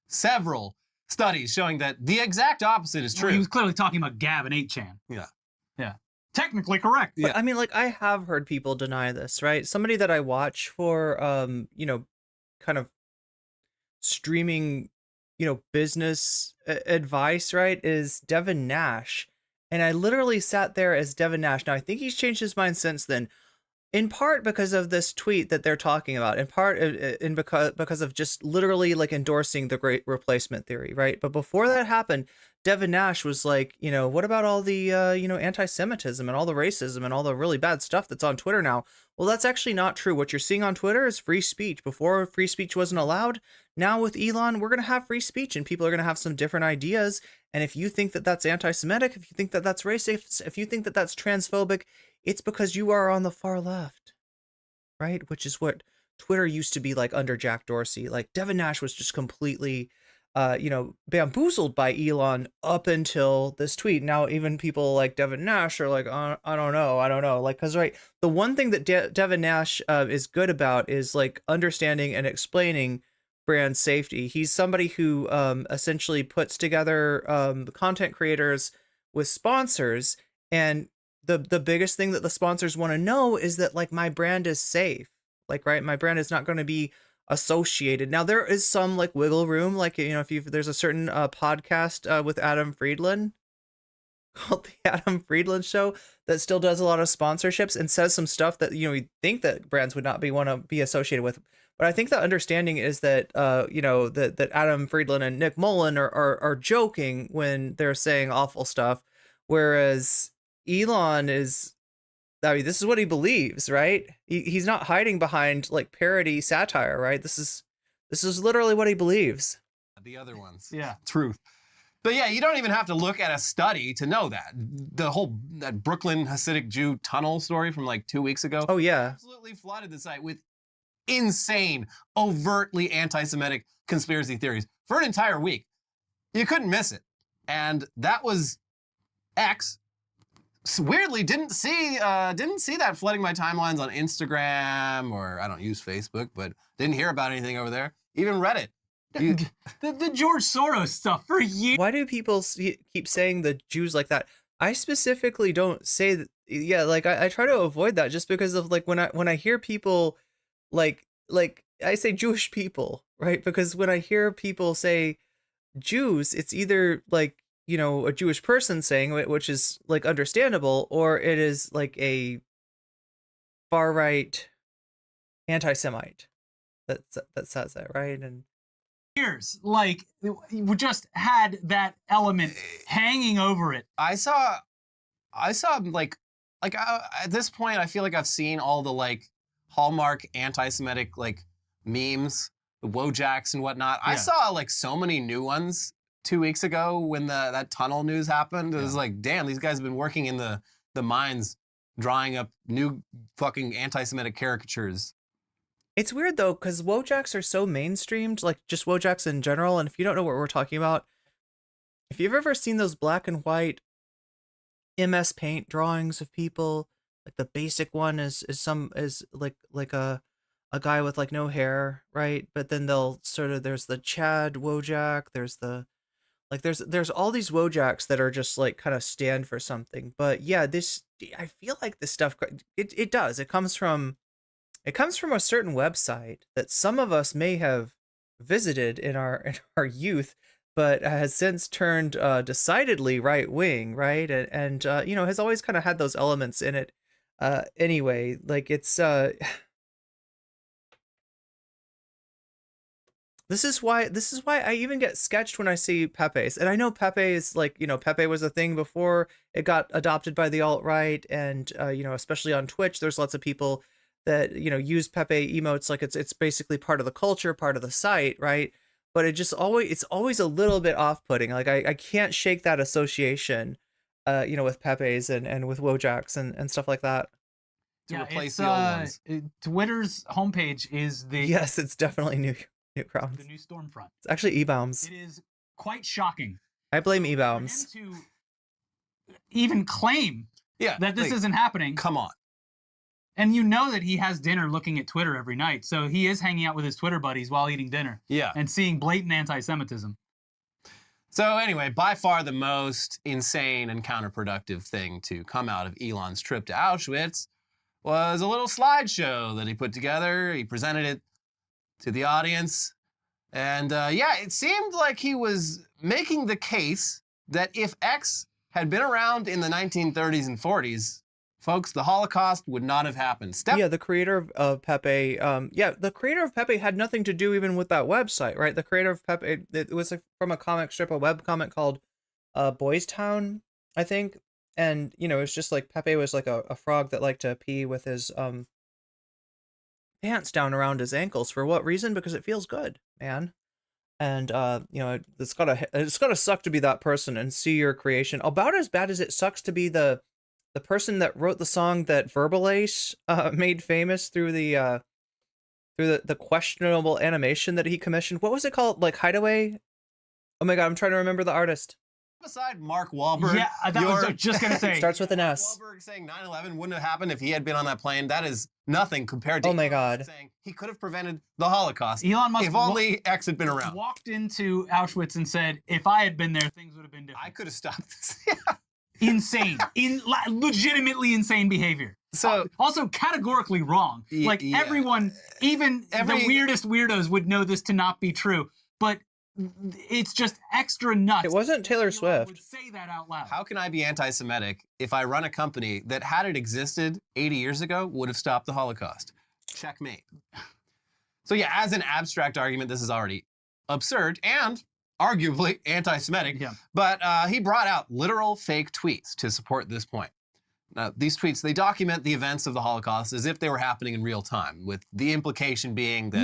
several studies showing that the exact opposite is true.
Well, he was clearly talking about Gab and 8chan.
Yeah.
Yeah. Technically correct.
But I mean, like, I have heard people deny this, right? Somebody that I watch for, you know, kind of streaming, you know, business advice, right, is Devin Nash. And I literally sat there as Devin Nash. Now, I think he's changed his mind since then, in part because of this tweet that they're talking about, in part because of just literally like endorsing the great replacement theory, right? But before that happened, Devin Nash was like, you know, what about all the, you know, anti-Semitism and all the racism and all the really bad stuff that's on Twitter now? Well, that's actually not true. What you're seeing on Twitter is free speech. Before, free speech wasn't allowed. Now with Elon, we're going to have free speech and people are going to have some different ideas. And if you think that that's anti-Semitic, if you think that that's racist, if you think that that's transphobic, it's because you are on the far left, right? Which is what Twitter used to be like under Jack Dorsey. Like Devin Nash was just completely, you know, bamboozled by Elon up until this tweet. Now, even people like Devin Nash are like, I don't know. Like, cause right. The one thing that Devin Nash is good about is like understanding and explaining brand safety. He's somebody who essentially puts together content creators with sponsors, and the biggest thing that the sponsors want to know is that like my brand is safe. Like, right, my brand is not going to be associated. Now there is some like wiggle room, like, you know, if there's a certain podcast with Adam Friedland called the Adam Friedland Show that still does a lot of sponsorships and says some stuff that, you know, you'd think that brands would not want to be associated with. But I think the understanding is that, you know, that Adam Friedland and Nick Mullen are joking when they're saying awful stuff, whereas Elon is, I mean, this is what he believes, right? He's not hiding behind like parody satire, right? This is literally what he believes.
The other ones.
Yeah.
Truth. But yeah, you don't even have to look at a study to know that. That Brooklyn Hasidic Jew tunnel story from like 2 weeks ago.
Oh yeah.
Absolutely flooded the site with insane, overtly anti-Semitic conspiracy theories for an entire week. You couldn't miss it. And that was X. Weirdly, didn't see that flooding my timelines on Instagram, or I don't use Facebook, but didn't hear about anything over there. Even Reddit.
The George Soros stuff for years.
Why do people keep saying the Jews like that? I specifically don't say that. Yeah, like I try to avoid that just because of like when I hear people like I say Jewish people, right? Because when I hear people say Jews, it's either like, you know, a Jewish person saying it, which is like understandable, or it is like a far right anti-Semite that says that, right? And
years, like we just had that element hanging over it.
I saw like at this point, I feel like I've seen all the like Hallmark anti-Semitic like memes, the Wojaks and whatnot. Yeah. I saw like so many new ones 2 weeks ago when that tunnel news happened. It was like, damn, these guys have been working in the mines, drawing up new fucking anti-Semitic caricatures.
It's weird though, because Wojaks are so mainstreamed, like just Wojaks in general. And if you don't know what we're talking about, if you've ever seen those black and white MS Paint drawings of people, like the basic one is like a a guy with like no hair, right? But then they'll sort of, there's the Chad Wojak, there's the like there's all these Wojaks that are just like kind of stand for something. But yeah, this, I feel like this stuff, it does. It comes from a certain website that some of us may have visited in our youth, but has since turned decidedly right wing, right? And you know, has always kind of had those elements in it. Anyway, like it's this is why I even get sketched when I see Pepe's. And I know Pepe is like, you know, Pepe was a thing before it got adopted by the alt-right, and you know, especially on Twitch, there's lots of people that, you know, use Pepe emotes like it's basically part of the culture, part of the site, right? But it's always a little bit off-putting. Like I can't shake that association, you know, with Pepe's and with Wojaks and stuff like that.
Yeah, it's Twitter's homepage is the
yes, it's definitely new grounds.
The new Stormfront.
It's actually E-Bombs.
It is quite shocking.
I blame E-Bombs.
For him to even claim that this isn't happening.
Come on.
And you know that he has dinner looking at Twitter every night. So he is hanging out with his Twitter buddies while eating dinner.
Yeah.
And seeing blatant anti-Semitism.
So anyway, by far the most insane and counterproductive thing to come out of Elon's trip to Auschwitz was a little slideshow that he put together. He presented it to the audience. And yeah, it seemed like he was making the case that if X had been around in the 1930s and 40s, folks, the Holocaust would not have happened.
Yeah, the creator of Pepe, the creator of Pepe had nothing to do even with that website, right? The creator of Pepe, it was from a comic strip, a web comic called Boys Town, I think. And, you know, it's just like Pepe was like a frog that liked to pee with his pants down around his ankles. For what reason? Because it feels good, man. And you know, it's gotta suck to be that person and see your creation. About as bad as it sucks to be the person that wrote the song that Verbalace made famous through the questionable animation that he commissioned. What was it called? Like Hideaway? Oh my god, I'm trying to remember the artist.
Beside Mark Wahlberg,
yeah, that was just gonna say.
Starts with an S.
Wahlberg saying 9/11 wouldn't have happened if he had been on that plane. That is nothing compared to.
Oh my god.
Saying he could have prevented the Holocaust.
Elon Musk,
if only X had been around.
Walked into Auschwitz and said, "If I had been there, things would have been different."
I could have stopped this.
Insane, legitimately insane behavior.
So
also categorically wrong. Like everyone, even the weirdest weirdos would know this to not be true. But it's just extra nuts.
It wasn't Taylor Swift.
Would say that out loud.
How can I be anti-Semitic if I run a company that, had it existed 80 years ago, would have stopped the Holocaust? Checkmate. So yeah, as an abstract argument, this is already absurd and arguably anti-Semitic.
Yeah.
But he brought out literal fake tweets to support this point. Now, these tweets, they document the events of the Holocaust as if they were happening in real time, with the implication being that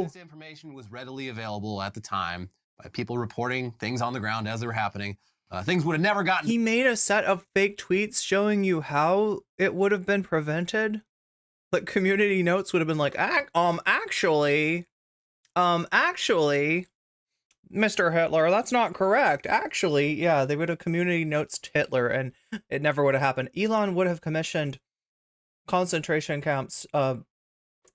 this information was readily available at the time by people reporting things on the ground as they were happening. Things would have never gotten...
He made a set of fake tweets showing you how it would have been prevented. Like, community notes would have been like, actually, Mr. Hitler, that's not correct. Actually, yeah, they would have community notes Hitler and it never would have happened. Elon would have commissioned concentration camps to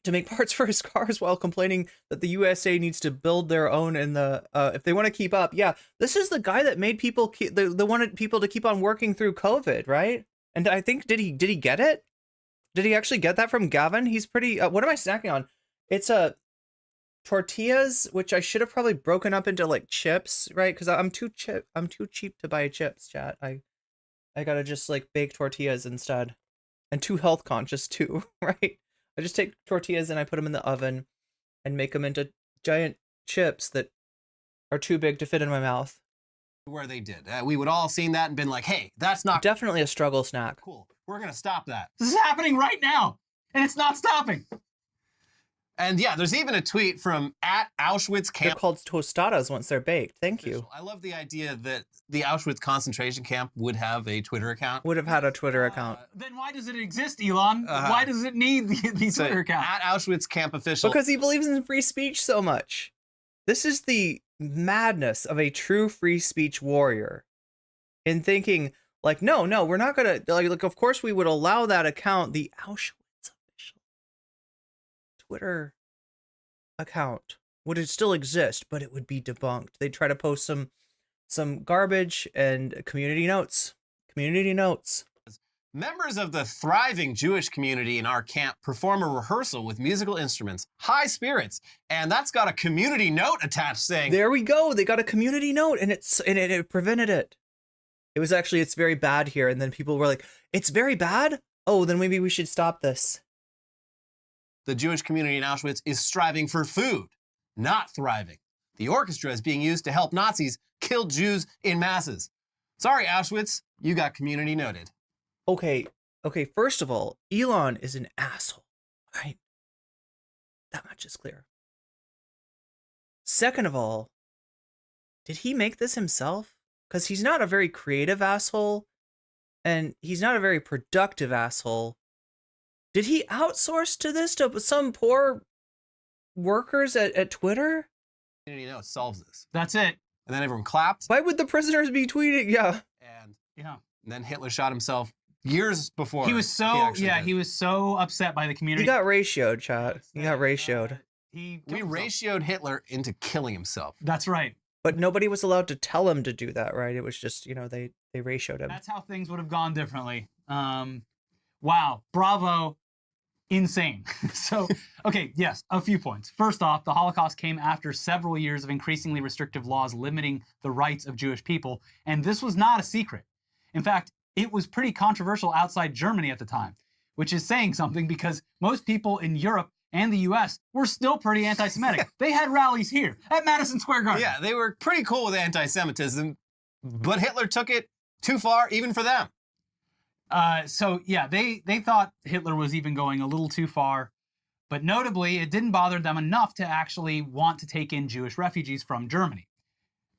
make parts for his cars while complaining that the USA needs to build their own in the, if they want to keep up. Yeah, this is the guy that made people, they wanted people to keep on working through COVID, right? And I think, did he get it? Did he actually get that from Gavin? He's pretty, what am I snacking on? It's tortillas, which I should have probably broken up into like chips, right? Because I'm too cheap to buy chips, chat. I gotta just like bake tortillas instead, and too health conscious too, right? I just take tortillas and I put them in the oven and make them into giant chips that are too big to fit in my mouth.
Where they did, we would all seen that and been like, "Hey, that's not
definitely a struggle snack."
Cool. We're gonna stop that.
This is happening right now, and it's not stopping.
And yeah, there's even a tweet from @Auschwitz camp.
They're called tostadas once they're baked. Thank you.
I love the idea that the Auschwitz concentration camp would have a Twitter account.
Would have had a Twitter account.
Then why does it exist, Elon? Why does it need the Twitter account?
@Auschwitz camp official.
Because he believes in free speech so much. This is the madness of a true free speech warrior in thinking like, no, we're not gonna like of course we would allow that account, the Auschwitz official Twitter account would it still exist, but it would be debunked. They'd try to post some garbage and community notes. Community notes.
Members of the thriving Jewish community in our camp perform a rehearsal with musical instruments, high spirits, and that's got a community note attached saying,
There we go. They got a community note, and it prevented it. It was actually, it's very bad here. And then people were like, it's very bad? Oh, then maybe we should stop this.
the Jewish community in Auschwitz is striving for food, not thriving. The orchestra is being used to help Nazis kill Jews in masses. Sorry, Auschwitz, you got community noted.
Okay, first of all, Elon is an asshole, right? That much is clear. Second of all, did he make this himself? Because he's not a very creative asshole, and he's not a very productive asshole. Did he outsource to this to some poor workers at Twitter?
You know, it solves this.
That's it.
And then everyone clapped.
Why would the prisoners be tweeting? Yeah.
And then Hitler shot himself years before.
He was so upset by the community.
He got ratioed, chat. He got ratioed.
We ratioed Hitler into killing himself.
That's right.
But nobody was allowed to tell him to do that, right? It was just, they ratioed him.
That's how things would have gone differently. Wow. Bravo. Insane. So, okay, yes, a few points. First off, the Holocaust came after several years of increasingly restrictive laws limiting the rights of Jewish people, and this was not a secret. In fact, it was pretty controversial outside Germany at the time, which is saying something because most people in Europe and the US were still pretty anti-Semitic. They had rallies here at Madison Square Garden.
Yeah, they were pretty cool with anti-Semitism, but Hitler took it too far even for them.
So yeah, they thought Hitler was even going a little too far, but notably it didn't bother them enough to actually want to take in Jewish refugees from Germany.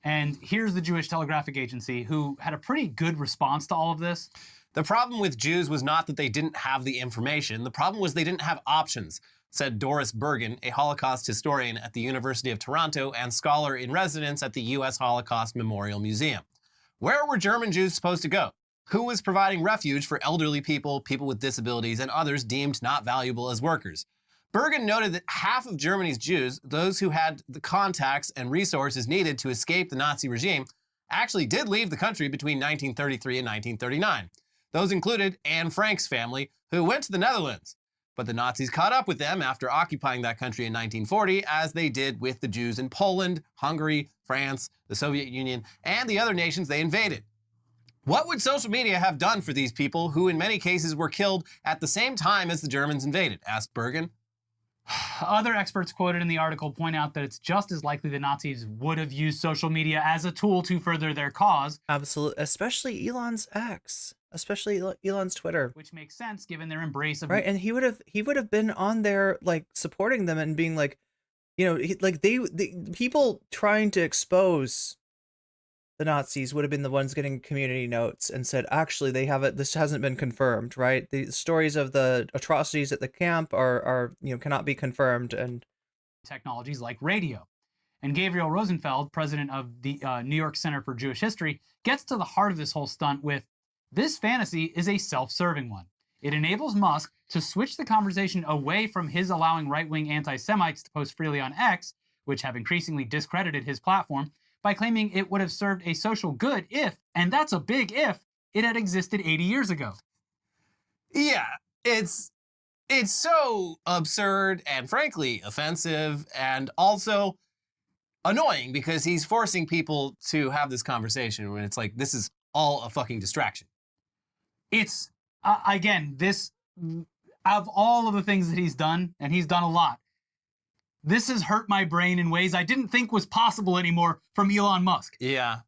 And here's the Jewish Telegraphic Agency, who had a pretty good response to all of this.
The problem with Jews was not that they didn't have the information. The problem was they didn't have options, said Doris Bergen, a Holocaust historian at the University of Toronto and scholar in residence at the U.S. Holocaust Memorial Museum. Where were German Jews supposed to go? Who was providing refuge for elderly people, people with disabilities, and others deemed not valuable as workers? Bergen noted that half of Germany's Jews, those who had the contacts and resources needed to escape the Nazi regime, actually did leave the country between 1933 and 1939. Those included Anne Frank's family, who went to the Netherlands. But the Nazis caught up with them after occupying that country in 1940, as they did with the Jews in Poland, Hungary, France, the Soviet Union, and the other nations they invaded. What would social media have done for these people who in many cases were killed at the same time as the Germans invaded? Asked Bergen.
Other experts quoted in the article point out that it's just as likely the Nazis would have used social media as a tool to further their cause.
Absolutely, especially Elon's X, especially Elon's Twitter.
Which makes sense given their embrace of...
Right, and he would have been on there like supporting them and being like, the people trying to expose the Nazis would have been the ones getting community notes and said, actually, this hasn't been confirmed, right? The stories of the atrocities at the camp are cannot be confirmed. And
technologies like radio. And Gabriel Rosenfeld, president of the New York Center for Jewish History, gets to the heart of this whole stunt with, this fantasy is a self-serving one. It enables Musk to switch the conversation away from his allowing right-wing anti-Semites to post freely on X, which have increasingly discredited his platform, by claiming it would have served a social good if, and that's a big if, it had existed 80 years ago.
Yeah, it's so absurd and frankly offensive and also annoying because he's forcing people to have this conversation when it's like, this is all a fucking distraction.
It's, again, this, of all of the things that he's done, and he's done a lot, this has hurt my brain in ways I didn't think was possible anymore from Elon Musk.
Yeah.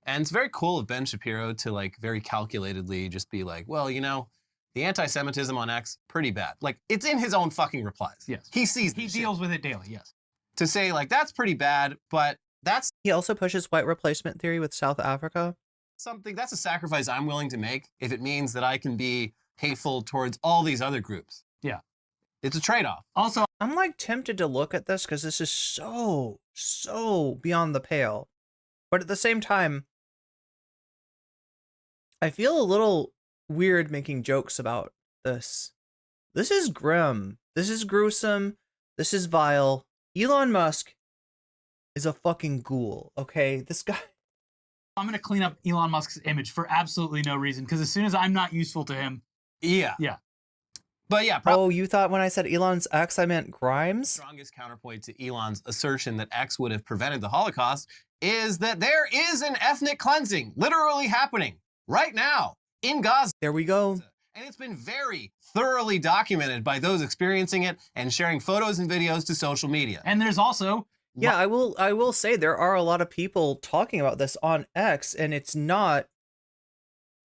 And it's very cool of Ben Shapiro to like very calculatedly just be like, well, the anti-Semitism on X, pretty bad. Like it's in his own fucking replies.
Yes.
He sees this
He
shit.
deals with it daily, yes.
To say like, that's pretty bad, but that's...
He also pushes white replacement theory with South Africa.
That's a sacrifice I'm willing to make if it means that I can be hateful towards all these other groups.
Yeah.
It's a trade-off.
Also,
I'm like tempted to look at this because this is so beyond the pale. But at the same time, I feel a little weird making jokes about this. This is grim. This is gruesome. This is vile. Elon Musk is a fucking ghoul, okay? This guy...
I'm going to clean up Elon Musk's image for absolutely no reason, because as soon as I'm not useful to him...
Yeah. But yeah,
oh, you thought when I said Elon's X, I meant Grimes?
Strongest counterpoint to Elon's assertion that X would have prevented the Holocaust is that there is an ethnic cleansing literally happening right now in Gaza.
There we go.
And it's been very thoroughly documented by those experiencing it and sharing photos and videos to social media.
And there's also...
Yeah, I will say there are a lot of people talking about this on X, and it's not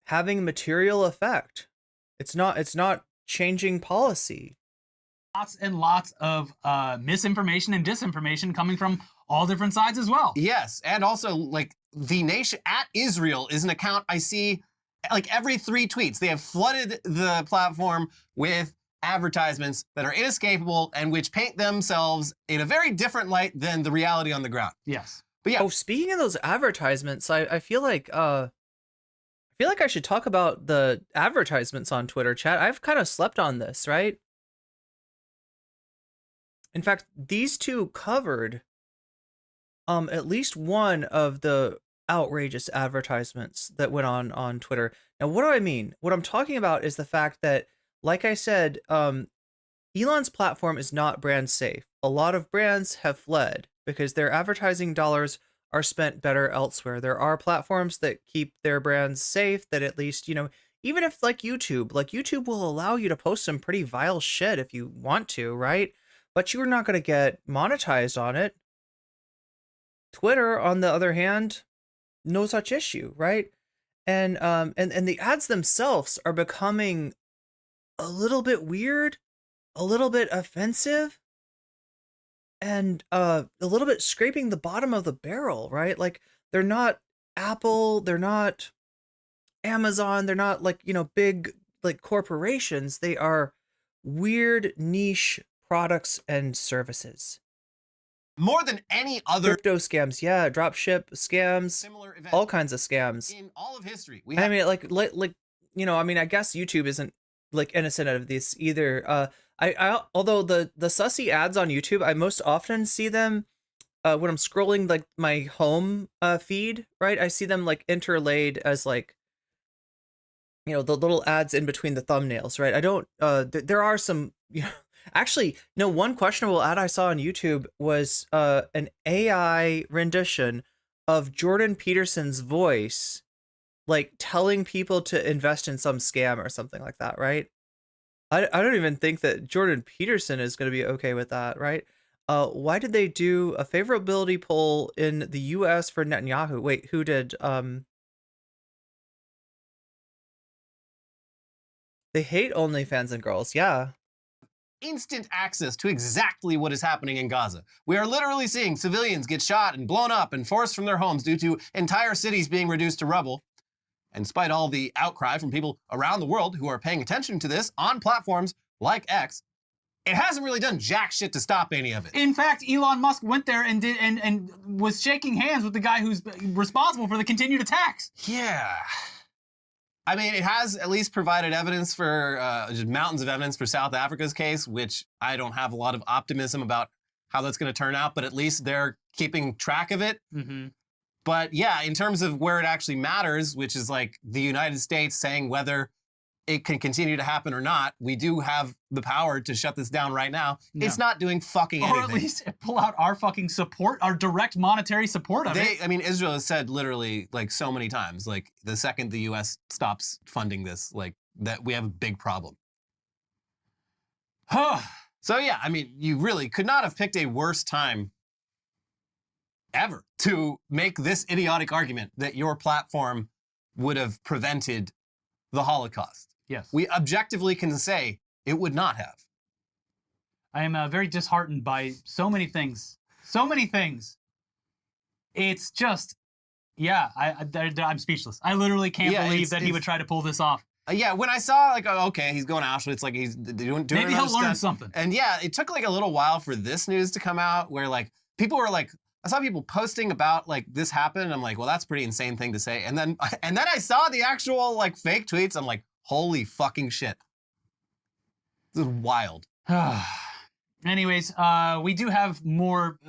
having material effect. It's not changing policy.
Lots and lots of misinformation and disinformation coming from all different sides as well.
Yes, and also like the nation at Israel is an account I see like every 3 tweets. They have flooded the platform with advertisements that are inescapable and which paint themselves in a very different light than the reality on the ground.
Yes.
But yeah.
Oh, speaking of those advertisements, I feel like I should talk about the advertisements on Twitter chat. I've kind of slept on this, right? In fact, these two covered at least one of the outrageous advertisements that went on Twitter. Now, what do I mean? What I'm talking about is the fact that, like I said, Elon's platform is not brand safe. A lot of brands have fled because their advertising dollars are spent better elsewhere. There are platforms that keep their brands safe, that at least, you know, even if like YouTube will allow you to post some pretty vile shit if you want to, right? But you're not going to get monetized on it. Twitter, on the other hand, no such issue, right? And the ads themselves are becoming a little bit weird, a little bit offensive, and a little bit scraping the bottom of the barrel, right? Like, they're not Apple, they're not Amazon, they're not like, you know, big like corporations. They are weird niche products and services.
More than any other
crypto scams, yeah, dropship scams,
similar event
all kinds of scams
in all of history.
I mean, like you know, I mean, I guess YouTube isn't like innocent of this either. I although the sussy ads on YouTube, I most often see them when I'm scrolling like my home feed, right? I see them like interlaid as like, you know, the little ads in between the thumbnails, right? I don't there are some, you know, actually, no, one questionable ad I saw on YouTube was an AI rendition of Jordan Peterson's voice, like telling people to invest in some scam or something like that, right? I don't even think that Jordan Peterson is going to be okay with that, right? Why did they do a favorability poll in the US for Netanyahu? Wait, who did? They hate OnlyFans and girls, yeah.
Instant access to exactly what is happening in Gaza. We are literally seeing civilians get shot and blown up and forced from their homes due to entire cities being reduced to rubble. And despite all the outcry from people around the world who are paying attention to this on platforms like X, it hasn't really done jack shit to stop any of it.
In fact, Elon Musk went there and did and was shaking hands with the guy who's responsible for the continued attacks.
Yeah. I mean, it has at least provided evidence for, just mountains of evidence for South Africa's case, which I don't have a lot of optimism about how that's going to turn out, but at least they're keeping track of it.
Mm-hmm.
But yeah, in terms of where it actually matters, which is like the United States saying whether it can continue to happen or not, we do have the power to shut this down right now. No. It's not doing fucking anything.
Or at least pull out our fucking support, our direct monetary support of it.
I mean, Israel has said literally like so many times, like the second the US stops funding this, like that we have a big problem. So yeah, I mean, you really could not have picked a worse time ever to make this idiotic argument that your platform would have prevented the Holocaust.
Yes.
We objectively can say it would not have.
I am very disheartened by so many things. So many things. It's just, yeah, I'm speechless. I literally can't believe that he would try to pull this off.
Yeah, when I saw like, oh, okay, he's going to Auschwitz, like he's doing
maybe he'll learn something.
And yeah, it took like a little while for this news to come out where like people were like, I saw people posting about like this happened. And I'm like, well, that's a pretty insane thing to say. And then I saw the actual like fake tweets. I'm like, holy fucking shit. This is wild.
Anyways, we do have more,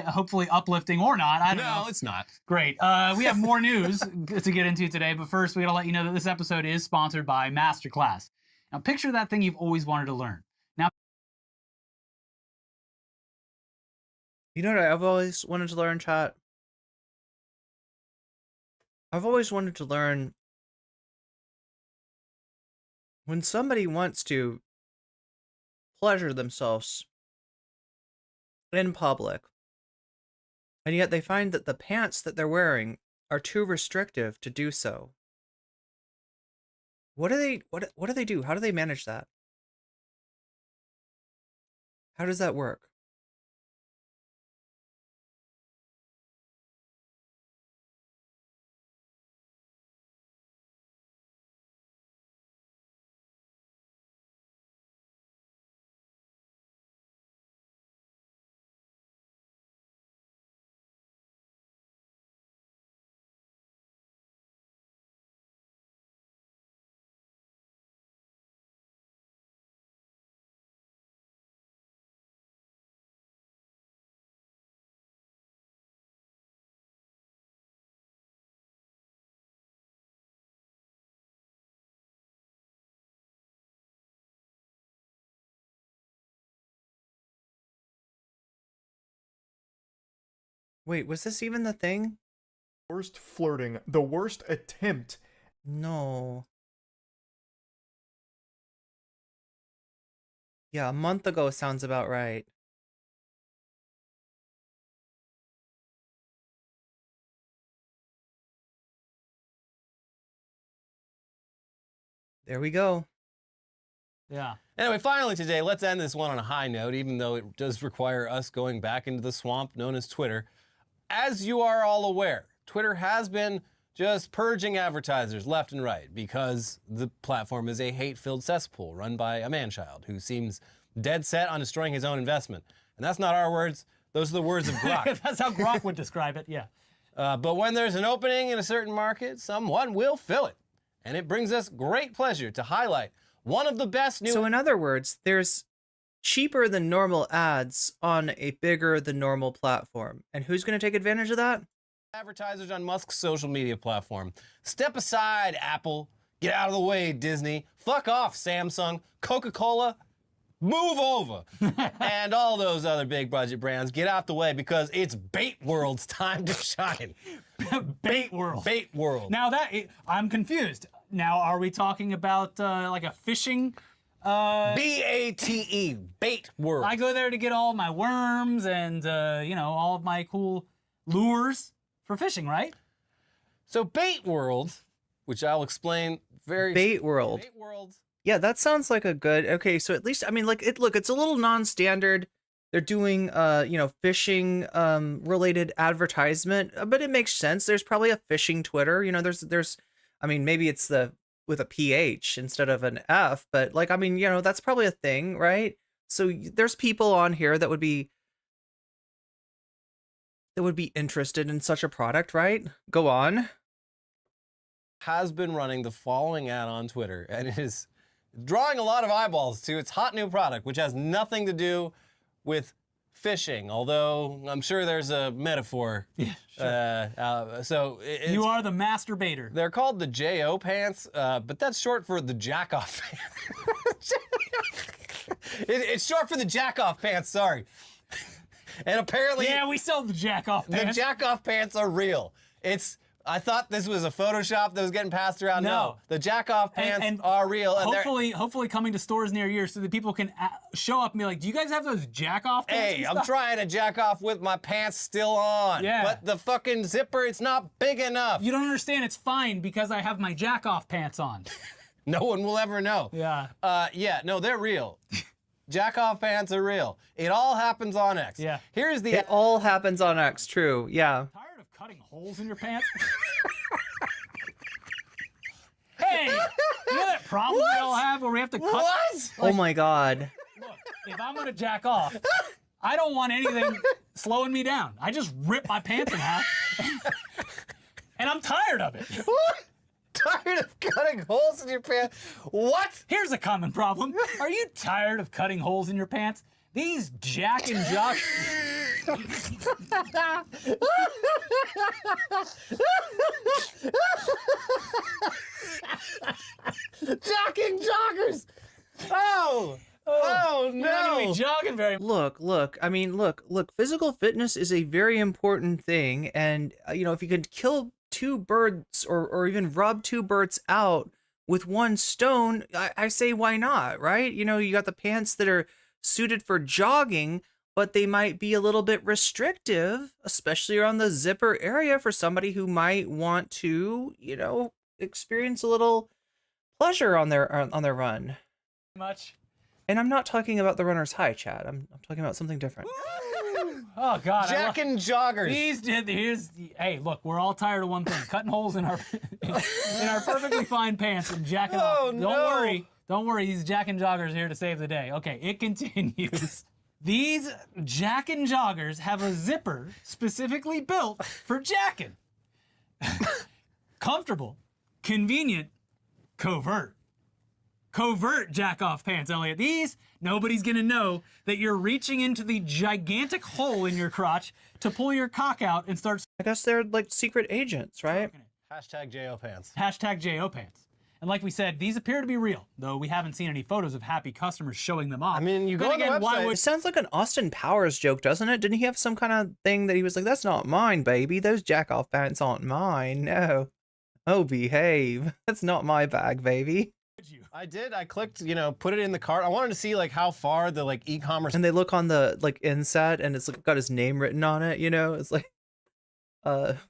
hopefully uplifting or not. I don't know.
No, it's not.
Great. We have more news to get into today, but first we gotta let you know that this episode is sponsored by Masterclass. Now picture that thing you've always wanted to learn. Now,
You know what I've always wanted to learn, chat? I've always wanted to learn when somebody wants to pleasure themselves in public, and yet they find that the pants that they're wearing are too restrictive to do so. What do they do? How do they manage that? How does that work? Wait, was this even the thing?
Worst flirting, the worst attempt.
No. Yeah, a month ago sounds about right. There we go.
yeah.
Anyway, finally today, let's end this one on a high note, even though it does require us going back into the swamp known as Twitter. As you are all aware, Twitter has been just purging advertisers left and right because the platform is a hate-filled cesspool run by a man-child who seems dead set on destroying his own investment. And that's not our words. Those are the words of Grok.
That's how Grok would describe it, yeah.
But when there's an opening in a certain market, someone will fill it. And it brings us great pleasure to highlight one of the best new...
So in other words, there's cheaper than normal ads on a bigger than normal platform. And who's going to take advantage of that?
Advertisers on Musk's social media platform. Step aside, Apple. Get out of the way, Disney. Fuck off, Samsung. Coca-Cola. Move over. And all those other big budget brands, get out the way because it's Bait World's time to shine.
Bait World.
Bait World.
Now I'm confused. Now, are we talking about like a fishing?
B-A-T-E, Bait World.
I go there to get all my worms and, you know, all of my cool lures for fishing, right?
So Bait World, which I'll explain very...
Bait World.
Bait World.
Yeah, that sounds like a good... Okay, so at least, I mean, like, it's a little non-standard. They're doing, you know, fishing related advertisement, but it makes sense. There's probably a fishing Twitter. You know, there's, I mean, maybe it's with a PH instead of an F, but like, I mean, you know, that's probably a thing, right? So there's people on here that would be interested in such a product, right? Go on.
Has been running the following ad on Twitter, and it is drawing a lot of eyeballs to its hot new product, which has nothing to do with fishing, although I'm sure there's a metaphor.
Yeah, sure. You are the masturbator.
They're called the J.O. pants, but that's short for the jack-off pants. It's short for the jack-off pants, sorry. And apparently...
Yeah, we sell the jack-off pants.
The jack-off pants are real. I thought this was a Photoshop that was getting passed around. No, the jack-off pants are real. And
hopefully coming to stores near you so that people can show up and be like, do you guys have those jack-off pants?
Hey, I'm trying to jack off with my pants still on.
Yeah.
But the fucking zipper, it's not big enough.
You don't understand, it's fine because I have my jack-off pants on.
No one will ever know.
Yeah.
Yeah, no, they're real. Jack-off pants are real. It all happens on X.
Yeah.
It all happens on X, true, yeah.
Tired of cutting holes in your pants? Hey, you know that problem we all have where we have to cut?
What?
Oh my God.
Look, if I'm gonna jack off, I don't want anything slowing me down. I just rip my pants in half, and I'm tired of it.
What? Tired of cutting holes in your pants? What?
Here's a common problem. Are you tired of cutting holes in your pants? These Jack and Jock.
Jocking joggers! Oh
You're not gonna
no!
be jogging very.
Look. I mean, look. Physical fitness is a very important thing, and you know, if you could kill two birds or even rub two birds out with one stone, I say why not, right? You know, you got the pants that are suited for jogging, but they might be a little bit restrictive, especially around the zipper area for somebody who might want to, you know, experience a little pleasure on their run.
Much.
And I'm not talking about the runner's high, Chad. I'm talking about something different.
Oh God!
Jack and joggers.
Hey, look, we're all tired of one thing: cutting holes in our in our perfectly fine pants and jacking off. Don't worry. These Jack and joggers are here to save the day. Okay, it continues. These Jack and joggers have a zipper specifically built for jacking. Comfortable, convenient, covert. Covert jack-off pants, Elliot. These, nobody's gonna know that you're reaching into the gigantic hole in your crotch to pull your cock out and start.
I guess they're like secret agents, right?
Hashtag JO pants.
Hashtag JO pants. And like we said, these appear to be real, though we haven't seen any photos of happy customers showing them off.
I mean, you go on the website.
It sounds like an Austin Powers joke, doesn't it? Didn't he have some kind of thing that he was like, that's not mine, baby. Those jack-off pants aren't mine. No. Oh, behave. That's not my bag, baby.
I did. I clicked, you know, put it in the cart. I wanted to see like how far the like e-commerce.
And they look on the like inset and it's like, got his name written on it, you know? It's like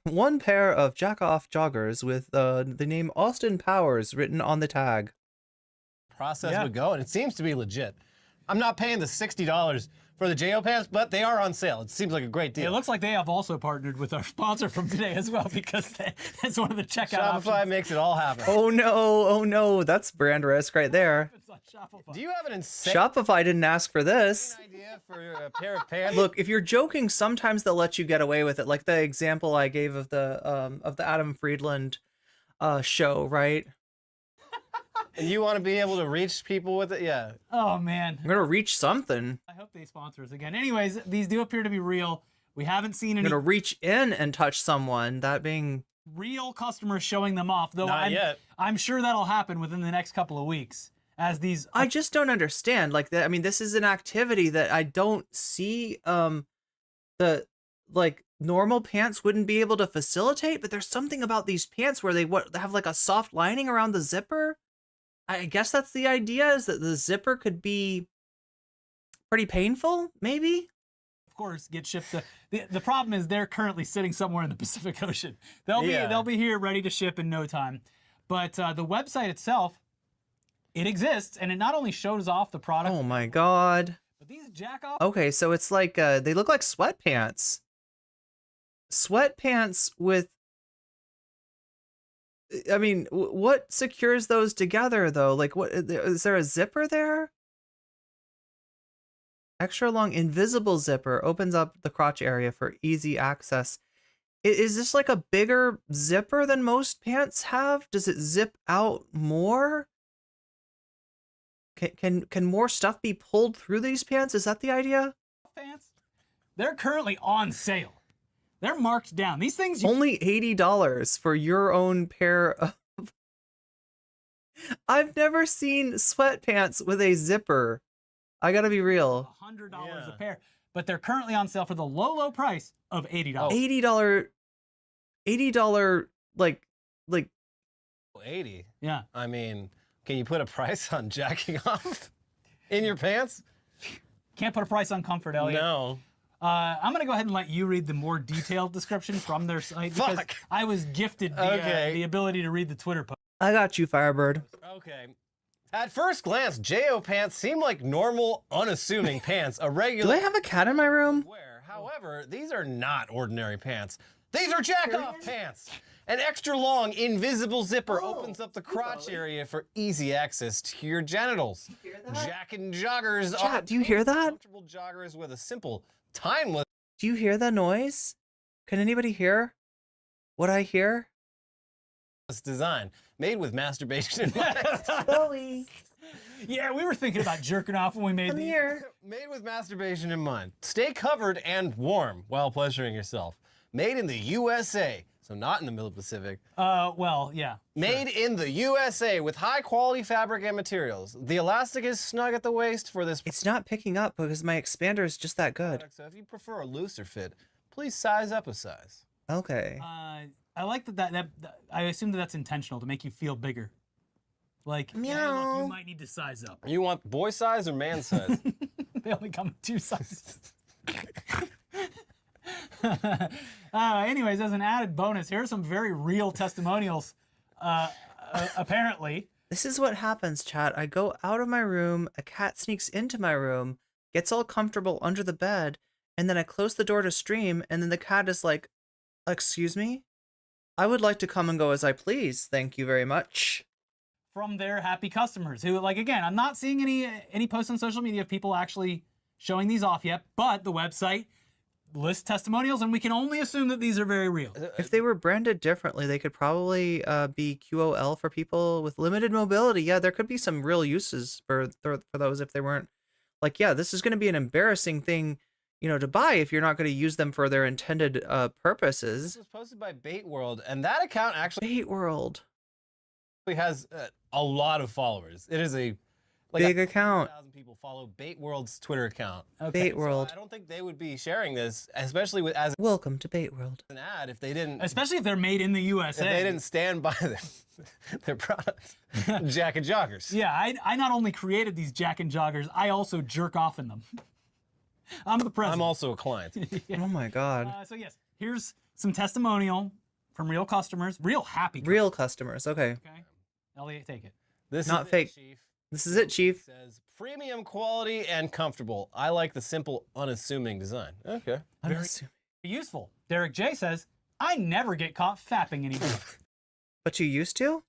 one pair of jack-off joggers with the name Austin Powers written on the tag.
Process would go, and it seems to be legit. I'm not paying the $60 for the JO pants, but they are on sale. It seems like a great deal.
It looks like they have also partnered with our sponsor from today as well, because that's one of the checkout
Shopify
options.
makes it all happen.
Oh no, that's brand risk right there.
It's on Shopify.
Do you have an insane
Shopify didn't ask for this.
idea for a pair of pants?
Look, if you're joking, sometimes they'll let you get away with it. Like the example I gave of the Adam Friedland show, right?
And you want to be able to reach people with it? Yeah.
Oh man.
I'm gonna reach something.
I hope they sponsor us again. Anyways, these do appear to be real. We haven't seen
I'm
any
gonna reach in and touch someone. That being
real customers showing them off, though.
Not yet.
I'm sure that'll happen within the next couple of weeks. As these,
I just don't understand. Like that. I mean, this is an activity that I don't see. The like normal pants wouldn't be able to facilitate, but there's something about these pants where they have like a soft lining around the zipper. I guess that's the idea, is that the zipper could be pretty painful, maybe?
of course, get shipped to. The problem is they're currently sitting somewhere in the Pacific Ocean. They'll be here ready to ship in no time. But the website itself, it exists, and it not only shows off the product.
Oh my god.
But these jack-off.
Okay, so it's like they look like sweatpants. Sweatpants with. I mean, what secures those together though? Like, what is there a zipper there? Extra long invisible zipper opens up the crotch area for easy access. Is this like a bigger zipper than most pants have? Does it zip out more? Can more stuff be pulled through these pants? Is that the idea?
Pants? They're currently on sale. They're marked down. These things
only $80 for your own pair of. I've never seen sweatpants with a zipper. I gotta be real.
$100 a pair, but they're currently on sale for the low price of $80.
$80 like
80.
Yeah.
I mean, can you put a price on jacking off in your pants?
Can't put a price on comfort, Elliot.
No.
I'm going to go ahead and let you read the more detailed description from their site because I was gifted the ability to read the Twitter post.
I got you, Firebird.
Okay. At first glance, JO pants seem like normal, unassuming pants. A regular.
Do I have a cat in my room?
However, these are not ordinary pants. These are jack-off pants. An extra long, invisible zipper opens up the crotch area for easy access to your genitals. Jack and joggers are
do you hear that?
comfortable joggers with a simple, timeless.
Do you hear the noise? Can anybody hear what I hear?
Design made with masturbation in mind.
Bowie.
Yeah, we were thinking about jerking off when we made
Come
these.
here.
Made with masturbation in mind. Stay covered and warm while pleasuring yourself. Made in the USA. So not in the middle Pacific.
Well, yeah.
Made in the USA with high quality fabric and materials. The elastic is snug at the waist for this
It's not picking up because my expander is just that good.
product. So if you prefer a looser fit, please size up a size.
Okay.
I like that I assume that's intentional to make you feel bigger. Like, hey,
Meow.
look, you might need to size up.
You want boy size or man size?
They only come in 2 sizes. Anyways, as an added bonus, here are some very real testimonials. Apparently,
This is what happens, chat. I go out of my room, a cat sneaks into my room, gets all comfortable under the bed, and then I close the door to stream, and then the cat is like, "Excuse me? I would like to come and go as I please. Thank you very much."
from their happy customers who, like, again, I'm not seeing any posts on social media of people actually showing these off yet, but the website lists testimonials, and we can only assume that these are very real.
If they were branded differently, they could probably be QOL for people with limited mobility. Yeah, there could be some real uses for those if they weren't like, yeah, this is going to be an embarrassing thing, you know, to buy if you're not going to use them for their intended purposes.
This was posted by Bait World, and that account actually
Bait World.
has a lot of followers. It is a
Big account.
1,000 people follow Bait World's Twitter account.
Bait World.
So I don't think they would be sharing this, especially with as
Welcome to Bait World.
an ad, if they didn't.
Especially if they're made in the USA.
If they didn't stand by their product. Jack and Joggers.
Yeah, I not only created these Jack and Joggers, I also jerk off in them. I'm the president.
I'm also a client.
Oh my god.
So yes, here's some testimonial from real customers, real happy customers.
Real customers. Okay.
Okay, Elliot, take it.
This
Not
is
fake.
It, Chief.
This is it, Chief.
Says premium quality and comfortable. I like the simple, unassuming design. Okay.
Useful. Derek J says, I never get caught fapping anymore.
But you used to?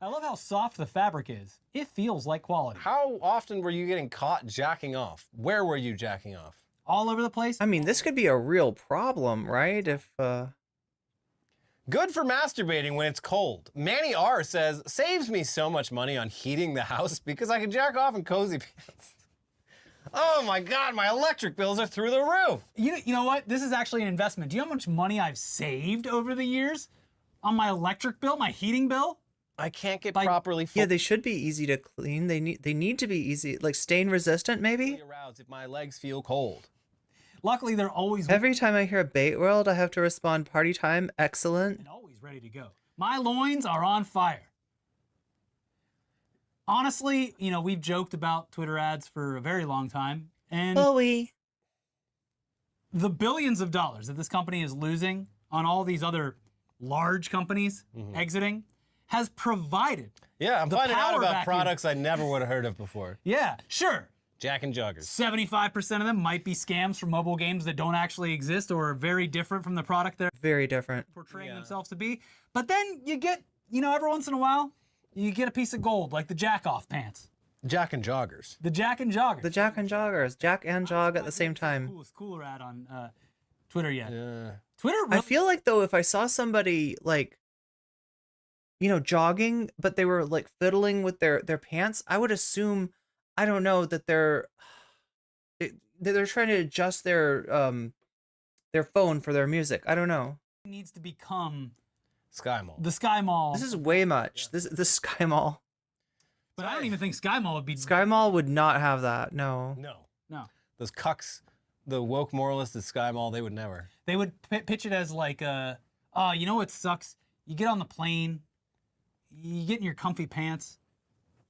I love how soft the fabric is. It feels like quality.
How often were you getting caught jacking off? Where were you jacking off?
All over the place.
I mean, this could be a real problem, right? If
Good for masturbating when it's cold. Manny R says, saves me so much money on heating the house because I can jack off in cozy pants. Oh my God, my electric bills are through the roof.
You know what? This is actually an investment. Do you know how much money I've saved over the years on my electric bill, my heating bill?
I can't get properly
yeah, they should be easy to clean. They need to be easy, like stain resistant, maybe.
aroused if my legs feel cold.
Luckily, they're always
Every time I hear Bait World, I have to respond, "Party time, excellent."
and always ready to go. My loins are on fire. Honestly, you know, we've joked about Twitter ads for a very long time, and
Bowie.
the billions of dollars that this company is losing on all these other large companies exiting has provided.
Yeah, I'm
the
finding out
power
about
vacuum.
products I never would have heard of before.
Yeah, sure.
Jack and Joggers.
75% of them might be scams from mobile games that don't actually exist or are very different from the product they're
Very different.
portraying themselves to be. But then you get, you know, every once in a while, you get a piece of gold, like the jack-off pants.
Jack and Joggers.
The Jack and Joggers.
The Jack and Joggers. Jack and Jog at the same time.
Cooler ad on Twitter yet.
Yeah.
Twitter
I
really,
feel like, though, if I saw somebody, like, you know, jogging, but they were, like, fiddling with their pants, I would assume, I don't know, that they're trying to adjust their phone for their music. I don't know.
needs to become
Sky Mall.
the Sky Mall.
This is way much. The Sky Mall.
But I don't even think Sky Mall would be.
Sky Mall would not have that. No.
No.
Those cucks, the woke moralists at Sky Mall, they would never.
They would pitch it as like, you know what sucks? You get on the plane, you get in your comfy pants,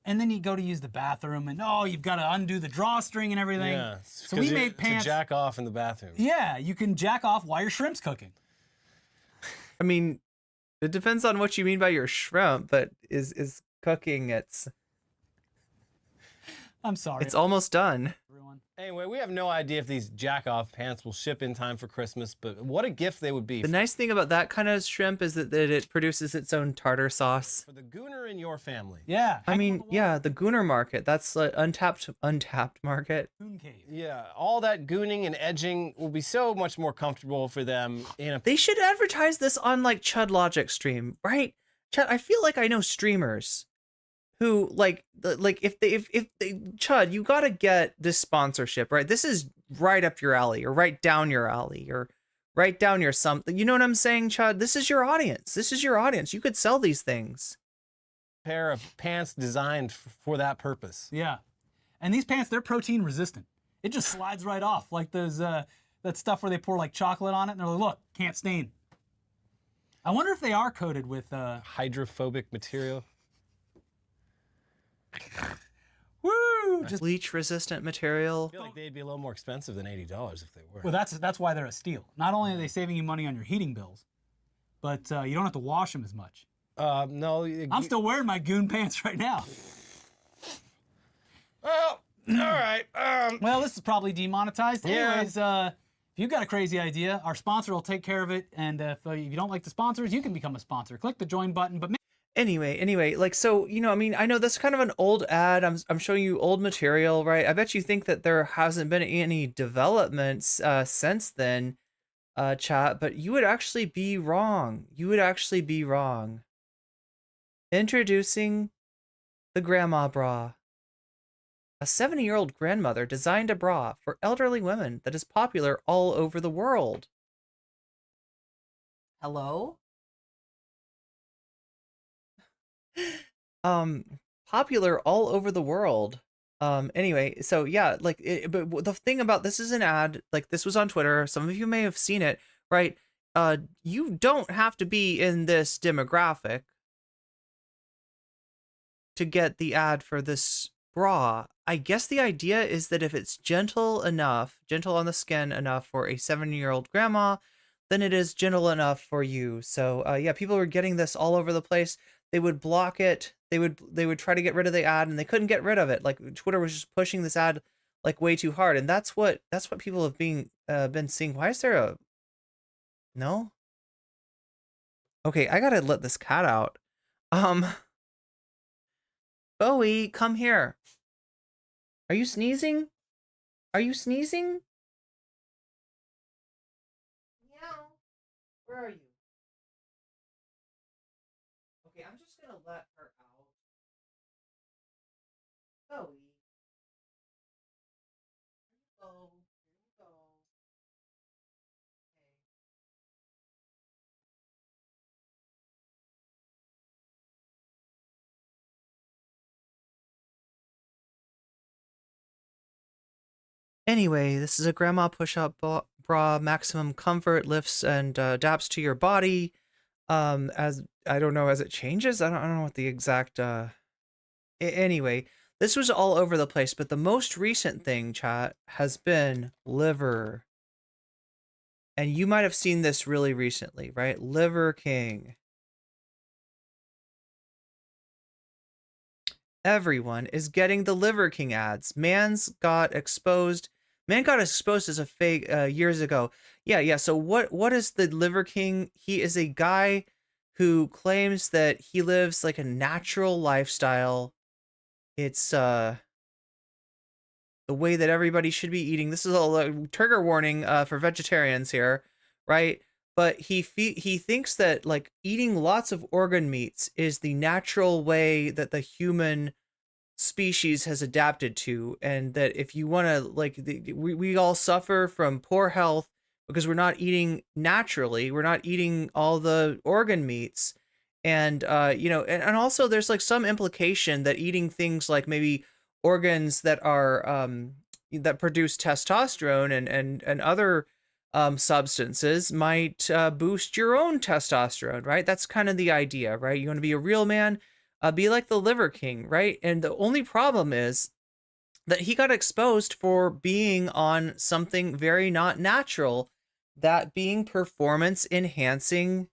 and then you go to use the bathroom, and you've got to undo the drawstring and everything.
Yeah.
So we made pants.
To jack off in the bathroom.
Yeah, you can jack off while your shrimp's cooking.
I mean, it depends on what you mean by your shrimp, but is cooking,
I'm sorry.
it's almost done.
everyone.
Anyway, we have no idea if these jack off pants will ship in time for Christmas, but what a gift they would be
The nice thing about that kind of shrimp is that it produces its own tartar sauce.
for the gooner in your family.
Yeah.
I mean, yeah, the Gooner market. That's an untapped market.
Goon Cave.
Yeah, all that gooning and edging will be so much more comfortable for them in a.
They should advertise this on like Chud Logic stream, right? Chud, I feel like I know streamers who like if they Chud, you got to get this sponsorship, right? This is right up your alley, or right down your alley, or right down your something. You know what I'm saying, Chud? This is your audience. This is your audience. You could sell these things.
Pair of pants designed for that purpose.
Yeah. And these pants, they're protein resistant. It just slides right off, like those that stuff where they pour like chocolate on it and they're like, look, can't stain. I wonder if they are coated with
hydrophobic material.
Woo! Just bleach resistant material.
I feel like they'd be a little more expensive than $80 if they were.
Well, that's why they're a steal. Not only are they saving you money on your heating bills, but you don't have to wash them as much.
No.
I'm still wearing my goon pants right now.
Well, all right.
Well, this is probably demonetized.
Yeah.
Anyways, if you've got a crazy idea, our sponsor will take care of it. And if you don't like the sponsors, you can become a sponsor. Click the join button. But
Anyway, like, so, you know, I mean, I know that's kind of an old ad. I'm showing you old material, right? I bet you think that there hasn't been any developments since then, chat, but you would actually be wrong. You would actually be wrong. Introducing the Grandma Bra. A 70-year-old grandmother designed a bra for elderly women that is popular all over the world. Hello? Popular all over the world. Anyway, so yeah, like, but the thing about this is an ad, like, this was on Twitter. Some of you may have seen it, right? You don't have to be in this demographic to get the ad for this bra. I guess the idea is that if it's gentle on the skin enough for a 70-year-old grandma, then it is gentle enough for you. So yeah, people were getting this all over the place. They would block it. They would try to get rid of the ad, and they couldn't get rid of it. Like, Twitter was just pushing this ad like way too hard, and that's what people have been seeing. Why is there a no? Okay, I gotta let this cat out. Bowie, come here. Are you sneezing? Are you sneezing? Meow. Where are you? Okay, I'm just gonna let her out. Bowie. Here you go. Here you go. Anyway, this is a grandma push-up bra, maximum comfort, lifts and adapts to your body. As I don't know, as it changes. I don't know what the exact. Anyway, this was all over the place, but the most recent thing, chat, has been liver. And you might have seen this really recently, right? Liver King. Everyone is getting the Liver King ads. Man got exposed as a fake years ago. Yeah. So what is the Liver King? He is a guy who claims that he lives like a natural lifestyle. It's the way that everybody should be eating. This is a trigger warning for vegetarians here, right? But he thinks that like eating lots of organ meats is the natural way that the human species has adapted to, and that if you want to, like, we all suffer from poor health because we're not eating naturally. We're not eating all the organ meats, and you know, and also there's like some implication that eating things like maybe organs that are that produce testosterone and other substances might boost your own testosterone, right? That's kind of the idea, right? You want to be a real man, be like the Liver King, right? And the only problem is that he got exposed for being on something very not natural, that being performance enhancing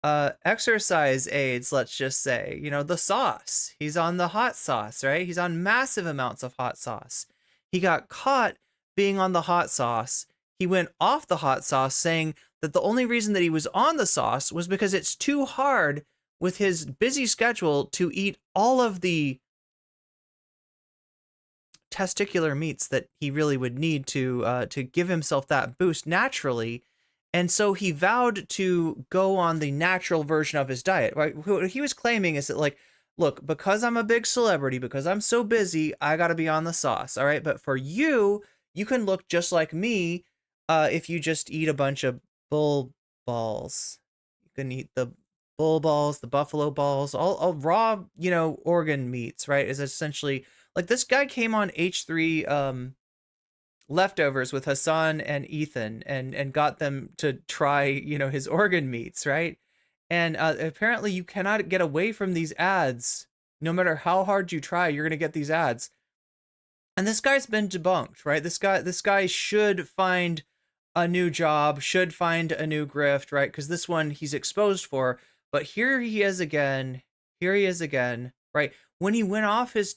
exercise aids, let's just say. You know, the sauce. He's on the hot sauce, right? He's on massive amounts of hot sauce. He got caught being on the hot sauce. He went off the hot sauce, saying that the only reason that he was on the sauce was because it's too hard with his busy schedule to eat all of the testicular meats that he really would need to give himself that boost naturally. And so he vowed to go on the natural version of his diet, right? What he was claiming is that, like, look, because I'm a big celebrity, because I'm so busy, I gotta be on the sauce, all right? But for you, you can look just like me if you just eat a bunch of bull balls. You can eat the bull balls, the buffalo balls, all raw, organ meats, right? Is essentially, like, this guy came on H3 Leftovers with Hassan and Ethan and got them to try, his organ meats, right? And apparently you cannot get away from these ads. No matter how hard you try, you're going to get these ads. And this guy's been debunked, right? This guy should find a new job, should find a new grift, right? Because this one he's exposed for. But here he is again. Here he is again, right? When he went off his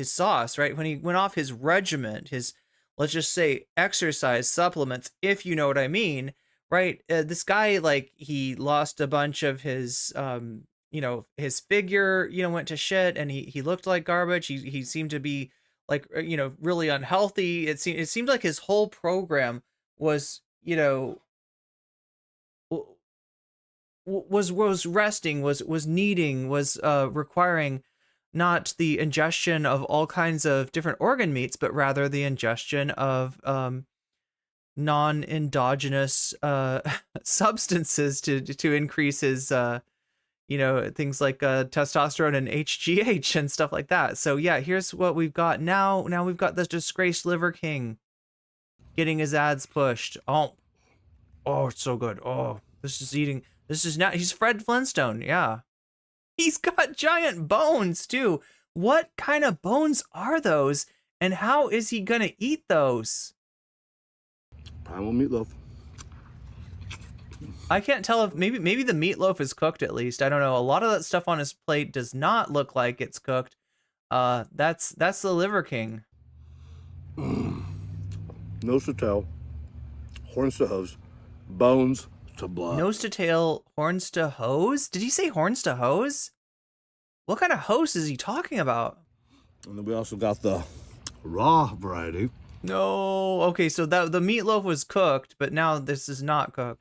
sauce, right? When he went off his regiment, his, let's just say, exercise supplements, if you know what I mean, right? This guy, like, he lost a bunch of his, his figure, went to shit, and he looked like garbage. He seemed to be, like, really unhealthy. It seemed like his whole program was, was resting, was needing, was requiring not the ingestion of all kinds of different organ meats, but rather the ingestion of non-endogenous substances to increase his things like testosterone and HGH and stuff like that. So yeah, here's what we've got now. Now we've got this disgraced liver king getting his ads pushed. Oh, it's so good. Oh, this is not, he's Fred Flintstone. Yeah. He's got giant bones too. What kind of bones are those? And how is he gonna eat those?
Primal meatloaf.
I can't tell if maybe the meatloaf is cooked at least. I don't know. A lot of that stuff on his plate does not look like it's cooked. That's the Liver King.
Nose to tail, horns to hose, bones to blood.
Nose to tail, horns to hose? Did he say horns to hose? What kind of hose is he talking about?
And then we also got the raw variety.
No. Okay, so the meatloaf was cooked, but now this is not cooked.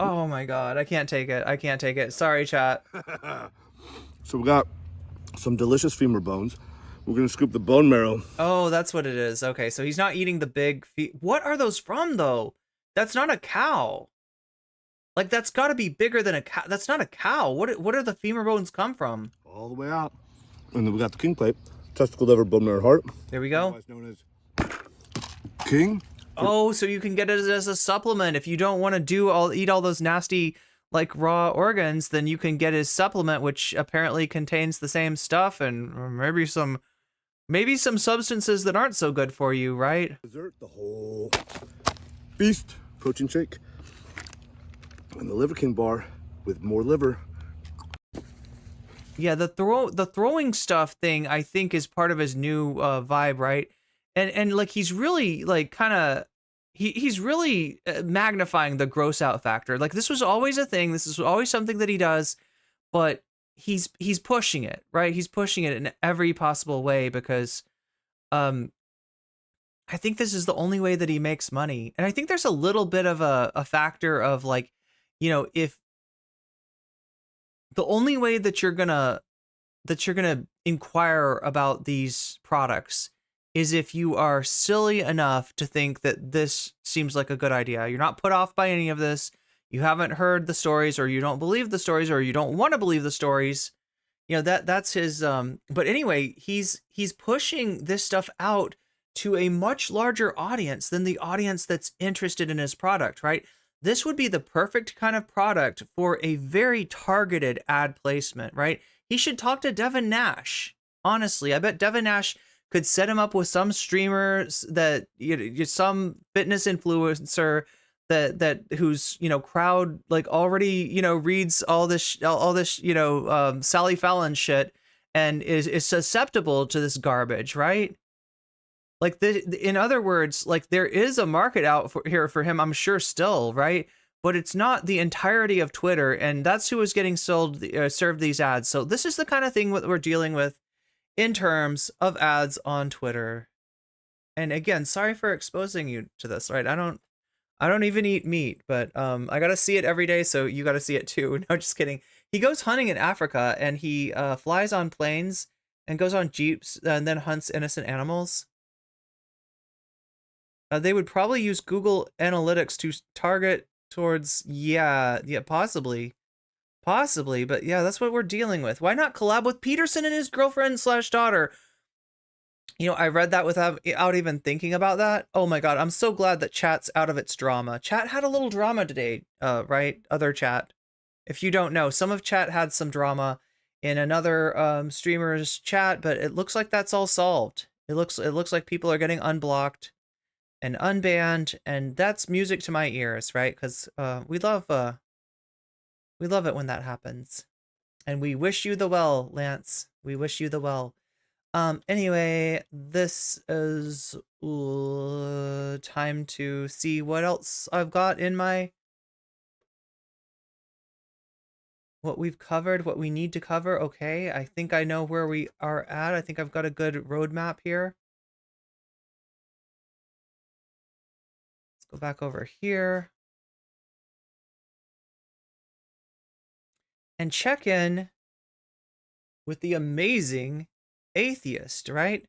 Oh my god, I can't take it. I can't take it. Sorry, chat.
So we got some delicious femur bones. We're gonna scoop the bone marrow.
Oh, that's what it is. Okay, so he's not eating the big feet. What are those from, though? That's not a cow. Like, that's got to be bigger than a cow. That's not a cow. What are the femur bones come from?
All the way out. And then we got the king plate, testicle, liver, bone marrow, heart.
There we go.
Otherwise known as king.
Oh, so you can get it as a supplement. If you don't want to eat all those nasty, like, raw organs, then you can get his supplement, which apparently contains the same stuff and maybe some substances that aren't so good for you, right?
Dessert, the whole feast, protein shake, and the Liver King bar with more liver.
Yeah, the throwing stuff thing, I think, is part of his new vibe, right? And like, he's really, like, kind of he's really magnifying the gross out factor. Like, this was always a thing. This is always something that he does, but he's pushing it, right? He's pushing it in every possible way because I think this is the only way that he makes money. And I think there's a little bit of a factor of, like, if the only way that you're gonna inquire about these products is if you are silly enough to think that this seems like a good idea. You're not put off by any of this. You haven't heard the stories, or you don't believe the stories, or you don't want to believe the stories. That's his but anyway, he's pushing this stuff out to a much larger audience than the audience that's interested in his product, right? This would be the perfect kind of product for a very targeted ad placement, right? He should talk to Devin Nash. Honestly, I bet Devin Nash could set him up with some streamer that, some fitness influencer that whose crowd, like, already reads all this Sally Fallon shit and is susceptible to this garbage, right? Like, in other words, like, there is a market out for him, I'm sure, still, right? But it's not the entirety of Twitter, and that's who is getting served these ads. So this is the kind of thing that we're dealing with in terms of ads on Twitter. And again, sorry for exposing you to this, right? I don't even eat meat, but I gotta see it every day, so you gotta see it too. No, just kidding. He goes hunting in Africa, and he flies on planes and goes on jeeps and then hunts innocent animals. They would probably use Google Analytics to target towards, yeah, possibly, but yeah, that's what we're dealing with. Why not collab with Peterson and his girlfriend / daughter? You know, I read that without even thinking about that. Oh my god, I'm so glad that chat's out of its drama. Chat had a little drama today, right? Other chat. If you don't know, some of chat had some drama in another streamer's chat, but it looks like that's all solved. It looks like people are getting unblocked and unbanned, and that's music to my ears, right? Because we love it when that happens. And we wish you the well, Lance. We wish you the well. Anyway, this is time to see what else I've got in my... What we've covered, what we need to cover. Okay, I think I know where we are at. I think I've got a good roadmap here. Let's go back over here. And check in with the amazing atheist, right?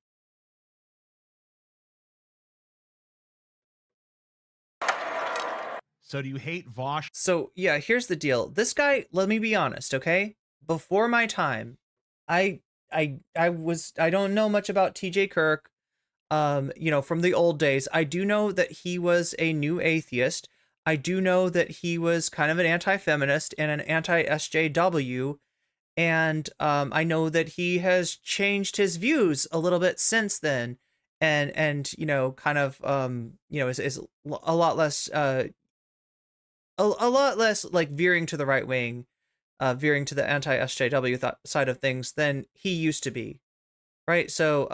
So do you hate Vaush?
So yeah, here's the deal. This guy, let me be honest, okay? Before my time, I don't know much about TJ Kirk. You know, from the old days. I do know that he was a new atheist. I do know that he was kind of an anti-feminist and an anti-SJW. And I know that he has changed his views a little bit since then. And you know, kind of you know, is a lot less a lot less like veering to the right wing, veering to the anti-SJW side of things than he used to be. Right. So,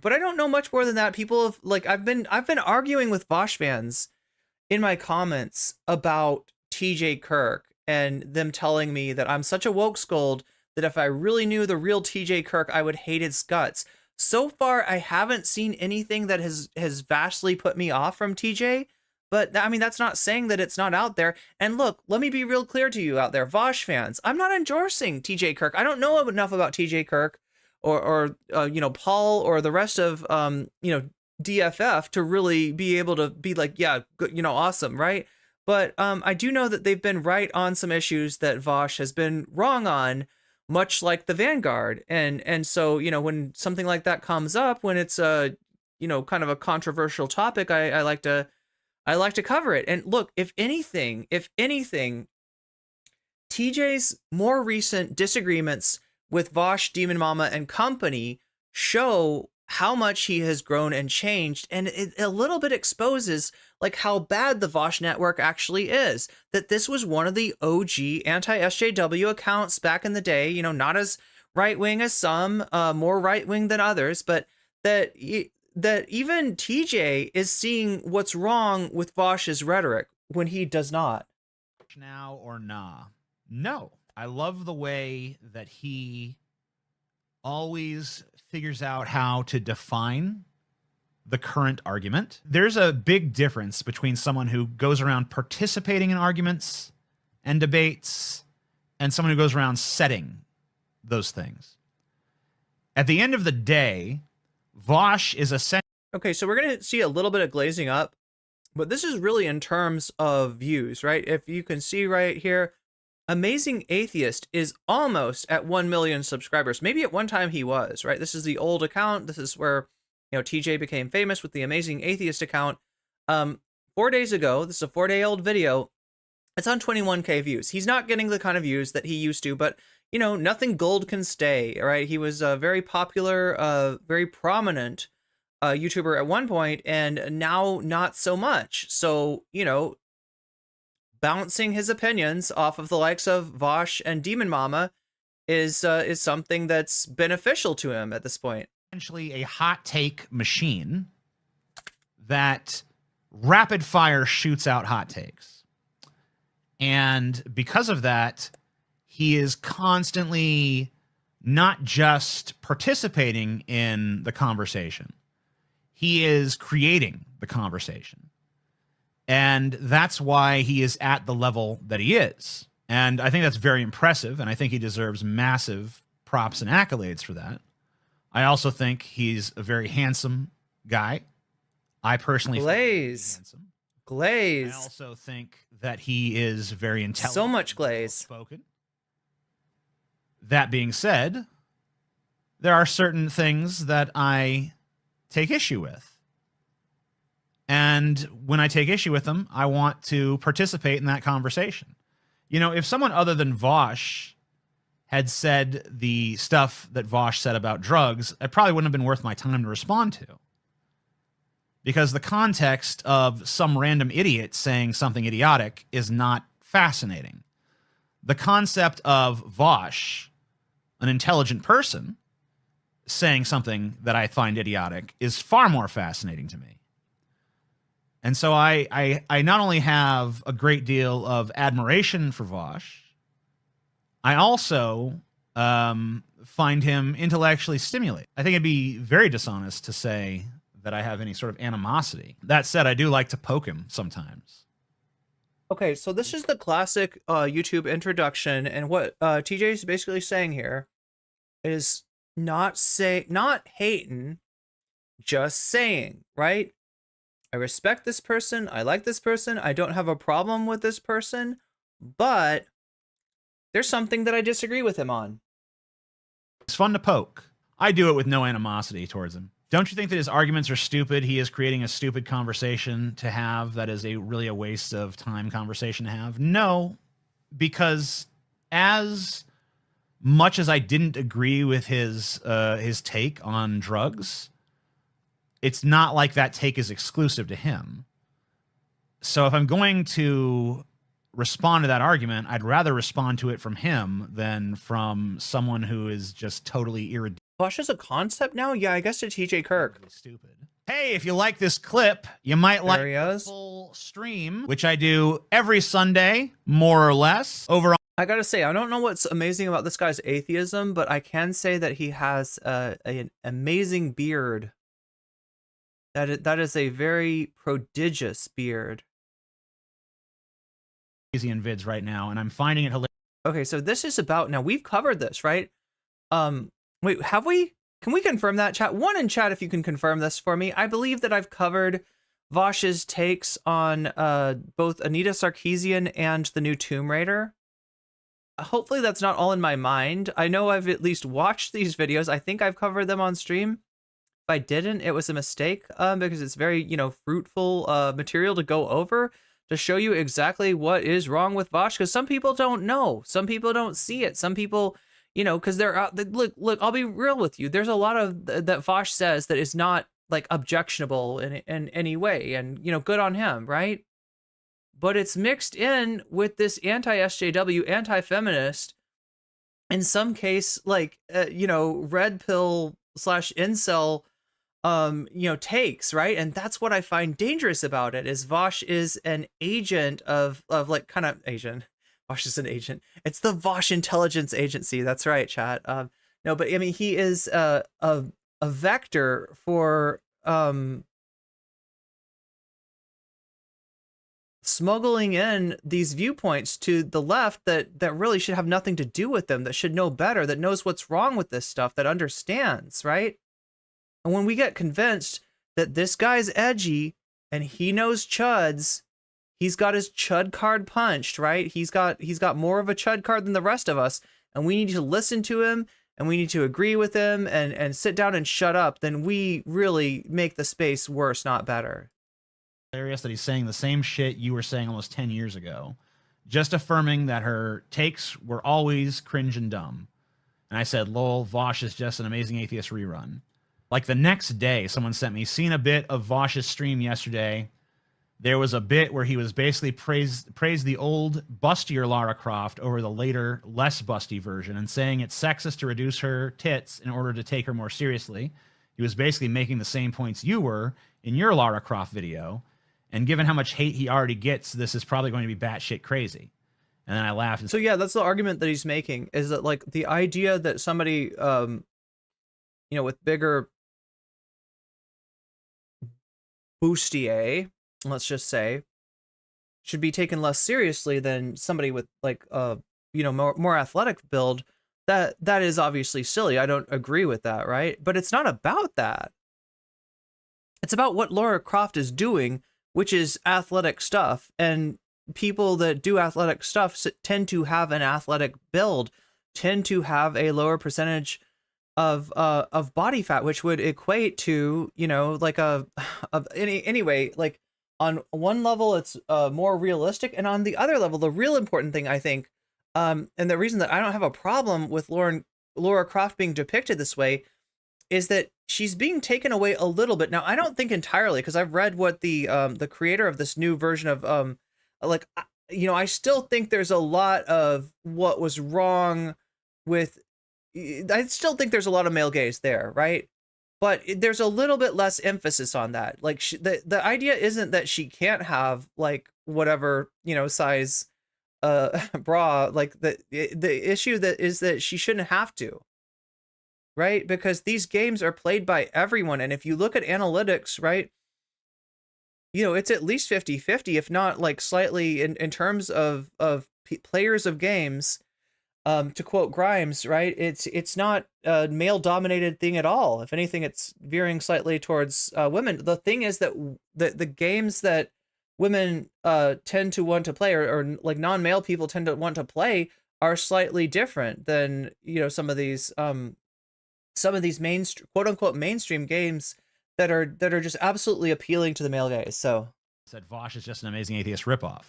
but I don't know much more than that. People have like, I've been arguing with Vaush fans in my comments about TJ Kirk and them telling me that I'm such a woke scold that if I really knew the real TJ Kirk, I would hate his guts. So far, I haven't seen anything that has vastly put me off from TJ. But I mean, that's not saying that it's not out there. And look, let me be real clear to you out there, Vaush fans. I'm not endorsing TJ Kirk. I don't know enough about TJ Kirk or you know, Paul or the rest of you know, DFF to really be able to be like, yeah, good, you know, awesome, right? But I do know that they've been right on some issues that Vaush has been wrong on, much like the Vanguard. And so, you know, when something like that comes up, when it's a, you know, kind of a controversial topic, I like to cover it. And look, if anything, TJ's more recent disagreements with Vaush, Demon Mama, and company show how much he has grown and changed, and it a little bit exposes like how bad the Vaush network actually is. That this was one of the OG anti-SJW accounts back in the day, you know, not as right-wing as some, more right-wing than others, but that even TJ is seeing what's wrong with Vaush's rhetoric when he does not.
Now or nah? No. I love the way that he always figures out how to define the current argument. There's a big difference between someone who goes around participating in arguments and debates and someone who goes around setting those things. At the end of the day, Vaush is essentially...
Okay, so we're going to see a little bit of glazing up, but this is really in terms of views, right? If you can see right here, Amazing Atheist is almost at 1 million subscribers. Maybe at one time he was, right? This is the old account. This is where, you know, TJ became famous with the Amazing Atheist account. 4 days ago, this is a 4-day-old video. It's on 21K views. He's not getting the kind of views that he used to, but, you know, nothing gold can stay, right? He was a very popular, very prominent YouTuber at one point, and now not so much. So, you know, bouncing his opinions off of the likes of Vaush and Demon Mama is something that's beneficial to him at this point.
Essentially a hot take machine that rapid fire shoots out hot takes. And because of that, he is constantly not just participating in the conversation, he is creating the conversation. And that's why he is at the level that he is. And I think that's very impressive, and I think he deserves massive props and accolades for that. I also think he's a very handsome guy. I personally find him handsome.
Glaze.
I also think that he is very intelligent.
So much glaze.
Spoken. That being said, there are certain things that I take issue with. And when I take issue with them, I want to participate in that conversation. You know, if someone other than Vaush had said the stuff that Vaush said about drugs, it probably wouldn't have been worth my time to respond to. Because the context of some random idiot saying something idiotic is not fascinating. The concept of Vaush, an intelligent person, saying something that I find idiotic is far more fascinating to me. And so I not only have a great deal of admiration for Vaush, I also find him intellectually stimulating. I think it'd be very dishonest to say that I have any sort of animosity. That said, I do like to poke him sometimes.
Okay, so this is the classic YouTube introduction, and what TJ is basically saying here is not hating, just saying, right? I respect this person, I like this person, I don't have a problem with this person, but there's something that I disagree with him on.
It's fun to poke. I do it with no animosity towards him. Don't you think that his arguments are stupid? He is creating a stupid conversation to have that is really a waste of time conversation to have? No, because as much as I didn't agree with his take on drugs, it's not like that take is exclusive to him. So if I'm going to respond to that argument, I'd rather respond to it from him than from someone who is just totally irredeemable.
Vaush is a concept now? Yeah, I guess to TJ Kirk.
Stupid. Hey, if you like this clip, you might like the full stream, which I do every Sunday, more or less, over on...
I gotta say, I don't know what's amazing about this guy's atheism, but I can say that he has an amazing beard. That is a very prodigious beard.
In vids right now, and I'm finding it hilarious.
Okay, so this is about, now we've covered this, right? Wait, have we? Can we confirm that, chat? One in chat, if you can confirm this for me. I believe that I've covered Vaush's takes on both Anita Sarkeesian and the new Tomb Raider. Hopefully that's not all in my mind. I know I've at least watched these videos. I think I've covered them on stream. If I didn't, it was a mistake, because it's very, you know, fruitful material to go over, to show you exactly what is wrong with Vaush, because some people don't know. Some people don't see it. Some people, you know, because they're out. Look, I'll be real with you. There's a lot of that Vaush says that is not like objectionable in any way, and you know, good on him, right? But it's mixed in with this anti-SJW, anti-feminist, in some case, like you know, red pill / incel, you know, takes, right? And that's what I find dangerous about it, is Vaush is an agent of like kind of agent. Vaush is an agent. It's the Vaush Intelligence Agency. That's right, chat. No, but I mean, he is a vector for smuggling in these viewpoints to the left that really should have nothing to do with them, that should know better, that knows what's wrong with this stuff, that understands, right? And when we get convinced that this guy's edgy and he knows chuds, he's got his chud card punched, right? He's got more of a chud card than the rest of us, and we need to listen to him, and we need to agree with him and sit down and shut up, then we really make the space worse, not better.
Hilarious that he's saying the same shit you were saying almost 10 years ago, just affirming that her takes were always cringe and dumb. And I said, lol, Vaush is just an amazing atheist rerun. Like the next day, someone sent me, seen a bit of Vaush's stream yesterday. There was a bit where he was basically praised the old, bustier Lara Croft over the later, less busty version, and saying it's sexist to reduce her tits in order to take her more seriously. He was basically making the same points you were in your Lara Croft video. And given how much hate he already gets, this is probably going to be batshit crazy. And then I laughed.
So yeah, that's the argument that he's making, is that like the idea that somebody, you know, with bigger bustier, let's just say, should be taken less seriously than somebody with like more athletic build, that is obviously silly. I don't agree with that, right? But it's not about that. It's about what Lara Croft is doing, which is athletic stuff. And people that do athletic stuff tend to have an athletic build, tend to have a lower percentage of body fat, which would equate to, like anyway, like on one level, it's more realistic. And on the other level, the real important thing, I think, and the reason that I don't have a problem with Lara Croft being depicted this way is that she's being taken away a little bit. Now, I don't think entirely, because I've read what the creator of this new version of I still think there's a lot of what was wrong with. I still think there's a lot of male gaze there, right? But there's a little bit less emphasis on that. Like the idea isn't that she can't have like whatever size bra. Like the issue that is that she shouldn't have to. Right? Because these games are played by everyone. And if you look at analytics, right, it's at least 50-50, if not like slightly in terms of players of games, to quote Grimes, right? It's not a male dominated thing at all. If anything, it's veering slightly towards women. The thing is that the games that women tend to want to play or like non-male people tend to want to play are slightly different than, some of these mainstream, quote unquote mainstream games that are just absolutely appealing to the male gaze. So
said Vaush is just an amazing atheist ripoff.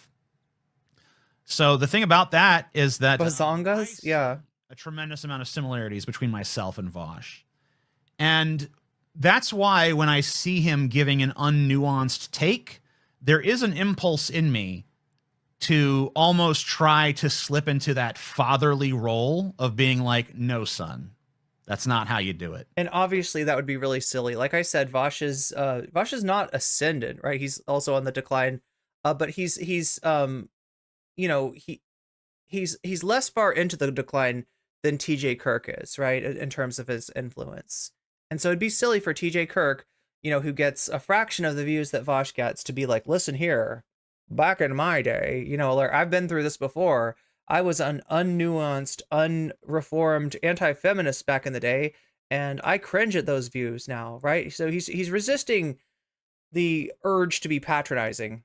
So the thing about that is that
Bazongas, yeah,
a tremendous amount of similarities between myself and Vaush. And that's why when I see him giving an unnuanced take, there is an impulse in me to almost try to slip into that fatherly role of being like, no, son, that's not how you do it.
And obviously that would be really silly. Like I said, Vaush is not ascendant, right? He's also on the decline, but he's less far into the decline than TJ Kirk is, right? In terms of his influence. And so it'd be silly for TJ Kirk, who gets a fraction of the views that Vaush gets, to be like, listen here, back in my day, like I've been through this before. I was an unnuanced, unreformed anti-feminist back in the day, and I cringe at those views now, right? So he's resisting the urge to be patronizing.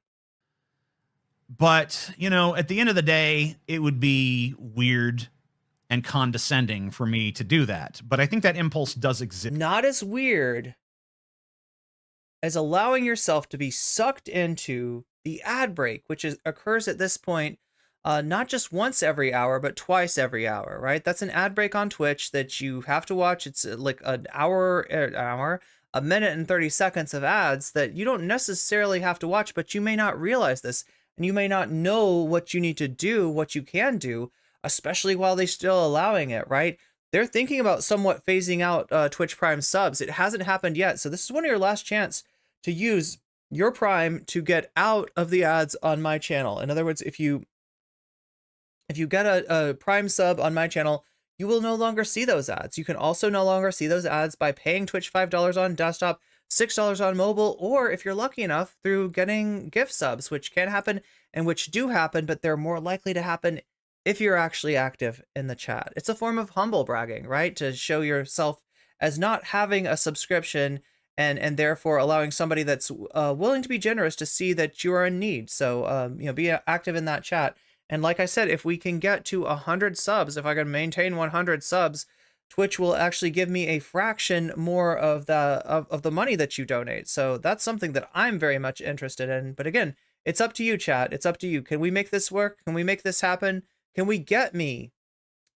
But, at the end of the day, it would be weird and condescending for me to do that. But I think that impulse does exist.
Not as weird as allowing yourself to be sucked into the ad break, which occurs at this point not just once every hour, but twice every hour, right? That's an ad break on Twitch that you have to watch. It's like a minute and 30 seconds of ads that you don't necessarily have to watch, but you may not realize this, and you may not know what you need to do, what you can do, especially while they're still allowing it, right? They're thinking about somewhat phasing out Twitch Prime subs. It hasn't happened yet, so this is one of your last chance to use your Prime to get out of the ads on my channel. In other words, if you get a Prime sub on my channel, you will no longer see those ads. You can also no longer see those ads by paying Twitch $5 on desktop, $6 on mobile, or if you're lucky enough, through getting gift subs, which can happen and which do happen, but they're more likely to happen if you're actually active in the chat. It's a form of humble bragging, right? To show yourself as not having a subscription and therefore allowing somebody that's willing to be generous to see that you are in need. So, be active in that chat. And like I said, if we can get to 100 subs, if I can maintain 100 subs, Twitch will actually give me a fraction more of the money that you donate. So that's something that I'm very much interested in. But again, it's up to you, chat. It's up to you. Can we make this work? Can we make this happen? Can we get me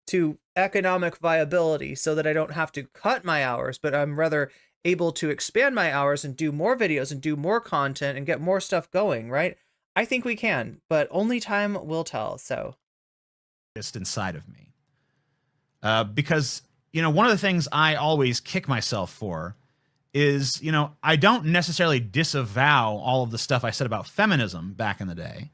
to economic viability so that I don't have to cut my hours, but I'm rather able to expand my hours and do more videos and do more content and get more stuff going, right? I think we can, but only time will tell. So
just inside of me, because one of the things I always kick myself for is I don't necessarily disavow all of the stuff I said about feminism back in the day.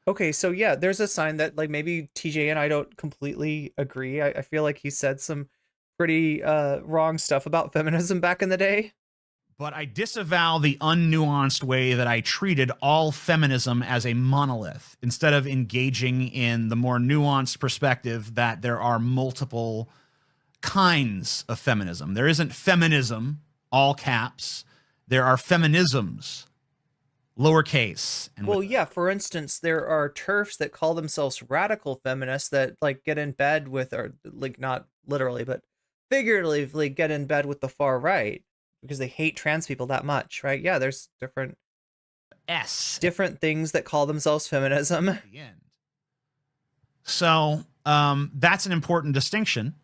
Okay, so yeah, there's a sign that like maybe TJ and I don't completely agree. I feel like he said some pretty wrong stuff about feminism back in the day.
but I disavow the unnuanced way that I treated all feminism as a monolith, instead of engaging in the more nuanced perspective that there are multiple kinds of feminism. There isn't feminism, all caps. There are feminisms, lowercase. And
well, yeah, for instance, there are TERFs that call themselves radical feminists that like get in bed with, or like not literally, but figuratively get in bed with the far right because they hate trans people that much, right? Yeah, there's different things that call themselves feminism.
At the end. So that's an important distinction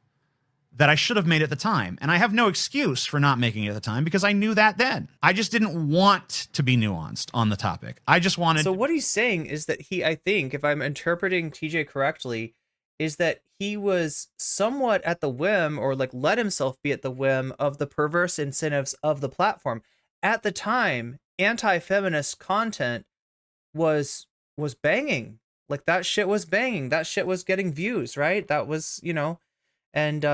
that I should have made at the time. And I have no excuse for not making it at the time because I knew that then. I just didn't want to be nuanced on the topic. I just wanted...
So what he's saying is that I think, if I'm interpreting TJ correctly, is that he was somewhat at the whim, or like let himself be at the whim of the perverse incentives of the platform. At the time, anti-feminist content was banging. Like that shit was banging. That shit was getting views, right? That was, and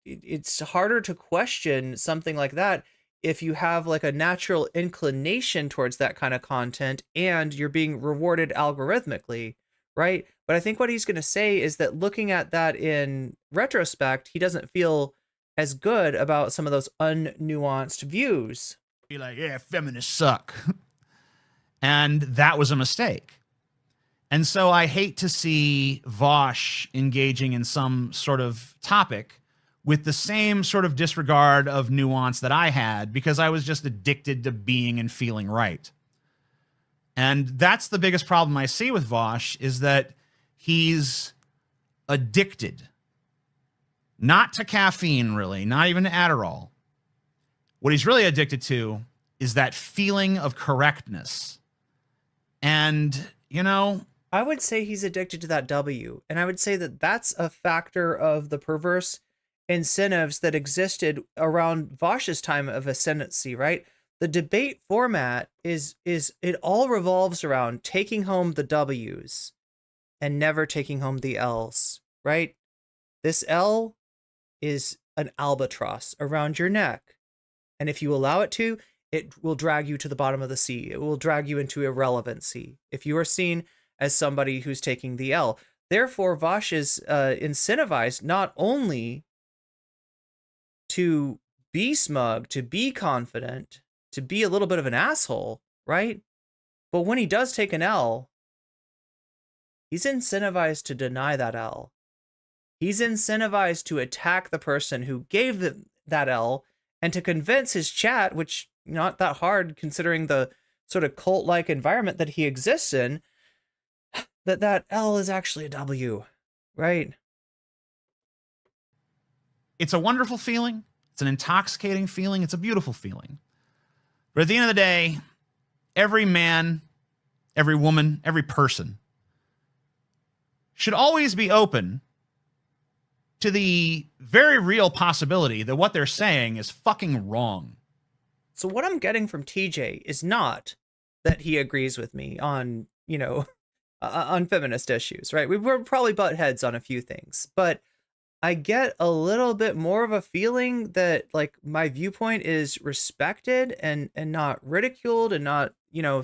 it's harder to question something like that if you have like a natural inclination towards that kind of content and you're being rewarded algorithmically, right? But I think what he's going to say is that looking at that in retrospect, he doesn't feel as good about some of those unnuanced views.
Be like, yeah, feminists suck. And that was a mistake. And so I hate to see Vaush engaging in some sort of topic with the same sort of disregard of nuance that I had, because I was just addicted to being and feeling right. And that's the biggest problem I see with Vaush, is that he's addicted. Not to caffeine, really, not even to Adderall. What he's really addicted to is that feeling of correctness. And,
I would say he's addicted to that W. And I would say that that's a factor of the perverse incentives that existed around Vaush's time of ascendancy, right? The debate format is it all revolves around taking home the W's and never taking home the L's, right? This L is an albatross around your neck. And if you allow it to, it will drag you to the bottom of the sea. It will drag you into irrelevancy if you are seen as somebody who's taking the L. Therefore, Vaush is incentivized not only to be smug, to be confident, to be a little bit of an asshole, right? But when he does take an L, he's incentivized to deny that L. He's incentivized to attack the person who gave that L and to convince his chat, which not that hard considering the sort of cult-like environment that he exists in, that L is actually a W, right?
It's a wonderful feeling. It's an intoxicating feeling. It's a beautiful feeling. But at the end of the day, every man, every woman, every person should always be open to the very real possibility that what they're saying is fucking wrong.
So what I'm getting from TJ is not that he agrees with me on, on feminist issues, right? We were probably butt heads on a few things, but I get a little bit more of a feeling that like my viewpoint is respected and not ridiculed and not,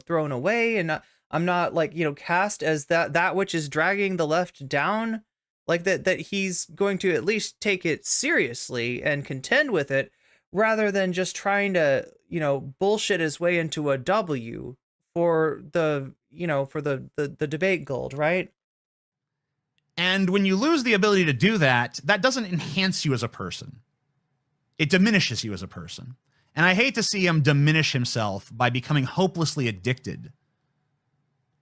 thrown away, and I'm not like, cast as that which is dragging the left down, like that he's going to at least take it seriously and contend with it rather than just trying to, bullshit his way into a W for the, for the debate gold, right?
And when you lose the ability to do that, that doesn't enhance you as a person. It diminishes you as a person. And I hate to see him diminish himself by becoming hopelessly addicted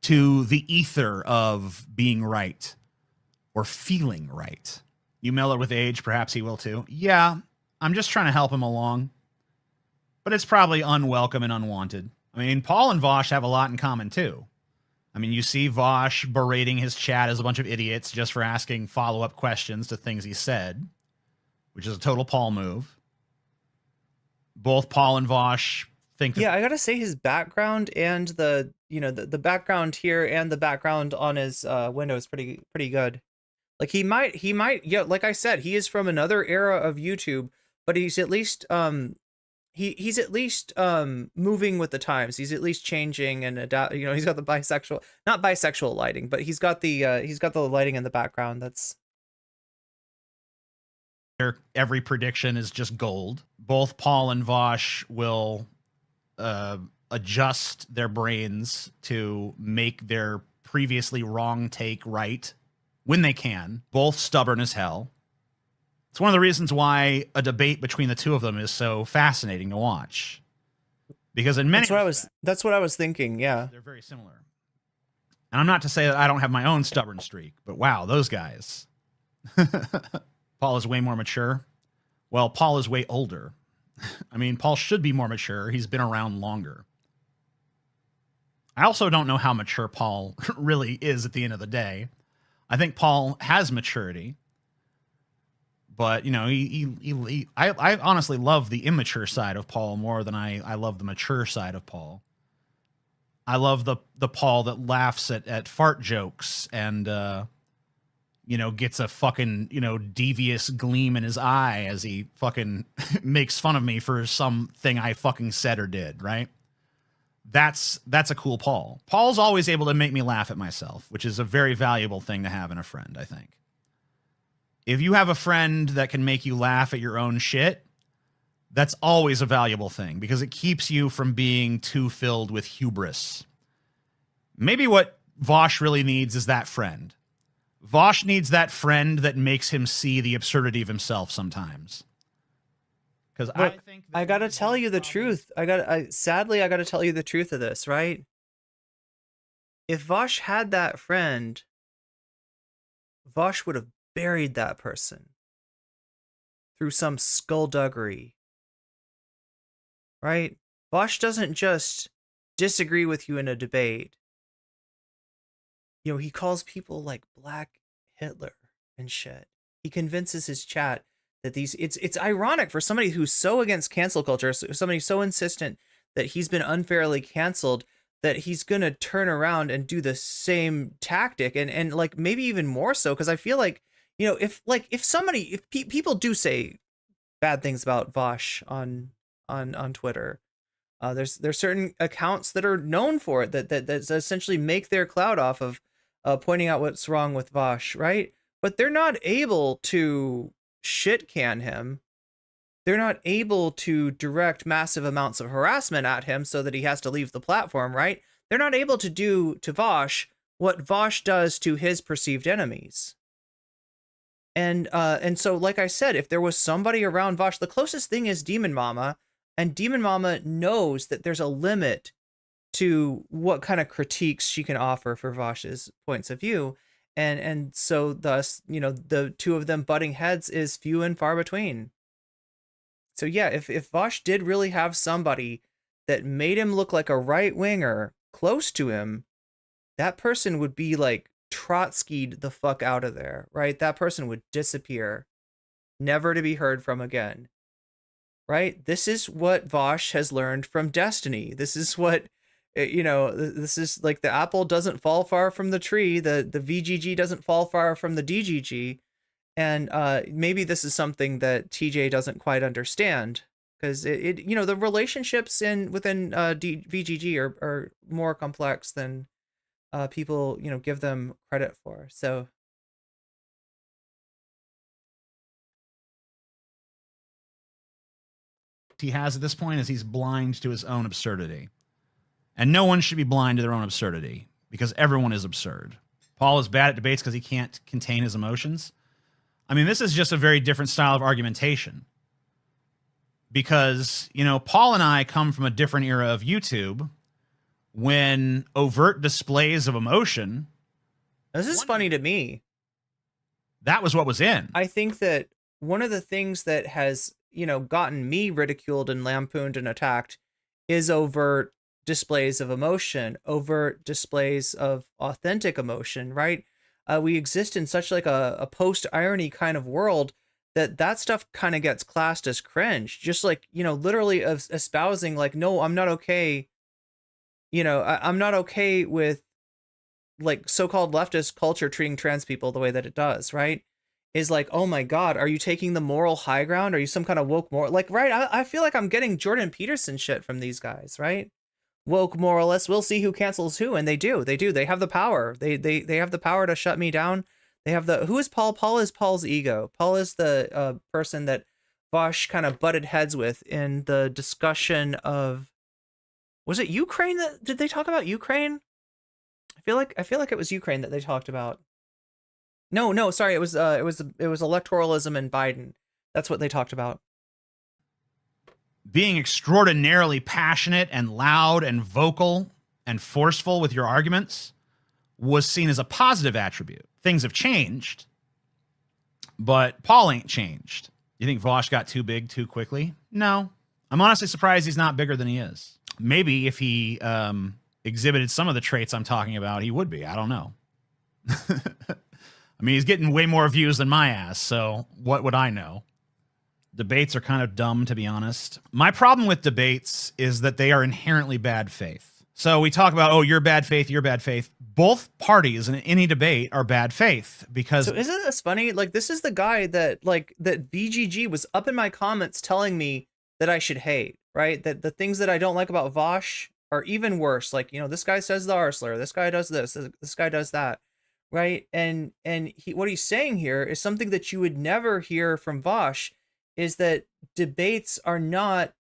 to the ether of being right or feeling right. You mellow with age, perhaps he will too. Yeah, I'm just trying to help him along. But it's probably unwelcome and unwanted. I mean, Paul and Vaush have a lot in common too. I mean, you see Vaush berating his chat as a bunch of idiots just for asking follow-up questions to things he said, which is a total Paul move. Both Paul and Vaush think that...
Yeah, I gotta say his background and the background here and the background on his window is pretty good. Like he might, yeah, like I said, he is from another era of YouTube, but he's at least he's at least moving with the times. He's at least changing and adapt. You know, he's got the not bisexual lighting, but he's got the lighting in the background. That's
every prediction is just gold. Both Paul and Vaush will adjust their brains to make their previously wrong take right when they can. Both stubborn as hell. It's one of the reasons why a debate between the two of them is so fascinating to watch. Because in many
that's what I was thinking, yeah.
They're very similar. And I'm not to say that I don't have my own stubborn streak, but wow, those guys. Paul is way more mature. Well, Paul is way older. I mean, Paul should be more mature. He's been around longer. I also don't know how mature Paul really is at the end of the day. I think Paul has maturity. But, you know, I honestly love the immature side of Paul more than I love the mature side of Paul. I love the Paul that laughs at fart jokes and, you know, gets a fucking, you know, devious gleam in his eye as he fucking makes fun of me for something I fucking said or did, right? That's a cool Paul. Paul's always able to make me laugh at myself, which is a very valuable thing to have in a friend, I think. If you have a friend that can make you laugh at your own shit, that's always a valuable thing because it keeps you from being too filled with hubris. Maybe what Vaush really needs is that friend. Vaush needs that friend that makes him see the absurdity of himself sometimes. Because
I gotta tell you the truth. Sadly, I gotta tell you the truth of this, right? If Vaush had that friend, Vaush would have buried that person through some skullduggery, right? Vaush doesn't just disagree with you in a debate. You know, he calls people like Black Hitler and shit. He convinces his chat that it's ironic for somebody who's so against cancel culture, somebody so insistent that he's been unfairly canceled, that he's gonna turn around and do the same tactic and like maybe even more so, because I feel like, you know, if people do say bad things about Vaush on Twitter, there's certain accounts that are known for it that essentially make their clout off of pointing out what's wrong with Vaush, right? But they're not able to shit can him. They're not able to direct massive amounts of harassment at him so that he has to leave the platform, right? They're not able to do to Vaush what Vaush does to his perceived enemies. And so, like I said, if there was somebody around Vaush, the closest thing is Demon Mama, and Demon Mama knows that there's a limit to what kind of critiques she can offer for Vaush's points of view. And so thus, you know, the two of them butting heads is few and far between. So yeah, if Vaush did really have somebody that made him look like a right-winger close to him, that person would be like Trotsky'd the fuck out of there, right? That person would disappear, never to be heard from again, right? This is what Vaush has learned from Destiny. This is what, you know, this is like the apple doesn't fall far from the tree. The VGG doesn't fall far from the DGG. And maybe this is something that TJ doesn't quite understand, because it you know, the relationships within VGG are more complex than people, you know, give them credit for. So
he has at this point is he's blind to his own absurdity. And no one should be blind to their own absurdity, because everyone is absurd. Paul is bad at debates because he can't contain his emotions. I mean, this is just a very different style of argumentation. Because, you know, Paul and I come from a different era of YouTube when overt displays of emotion.
This is funny to me.
That was what was in.
I think that one of the things that has, you know, gotten me ridiculed and lampooned and attacked is overt displays of emotion, overt displays of authentic emotion, right? We exist in such like a post-irony kind of world that stuff kind of gets classed as cringe. Just like, you know, literally espousing like, no, I'm not okay. You know, I'm not okay with like so-called leftist culture treating trans people the way that it does, right? is like, oh my God, are you taking the moral high ground? Are you some kind of woke moral? Like, right? I feel like I'm getting Jordan Peterson shit from these guys, right? Woke moralists, we'll see who cancels who, and they do. They have the power. They have the power to shut me down. They have the, who is Paul? Paul is Paul's ego. Paul is the person that Vaush kind of butted heads with in the discussion of, was it Ukraine that, did they talk about Ukraine? I feel like it was Ukraine that they talked about. No, sorry, it was electoralism and Biden. That's what they talked about.
Being extraordinarily passionate and loud and vocal and forceful with your arguments was seen as a positive attribute. Things have changed, but Paul ain't changed. You think Vaush got too big too quickly? No. I'm honestly surprised he's not bigger than he is. Maybe if he exhibited some of the traits I'm talking about, he would be. I don't know. I mean, he's getting way more views than my ass, so what would I know? Debates are kind of dumb, to be honest. My problem with debates is that they are inherently bad faith. So we talk about, oh, you're bad faith, you're bad faith. Both parties in any debate are bad faith because...
So isn't this funny? Like, this is the guy that, like, that BGG was up in my comments telling me that I should hate, right? That the things that I don't like about Vaush are even worse. Like, you know, this guy says the R slur, this guy does this guy does that, right? And what he's saying here is something that you would never hear from Vaush, is that debates are not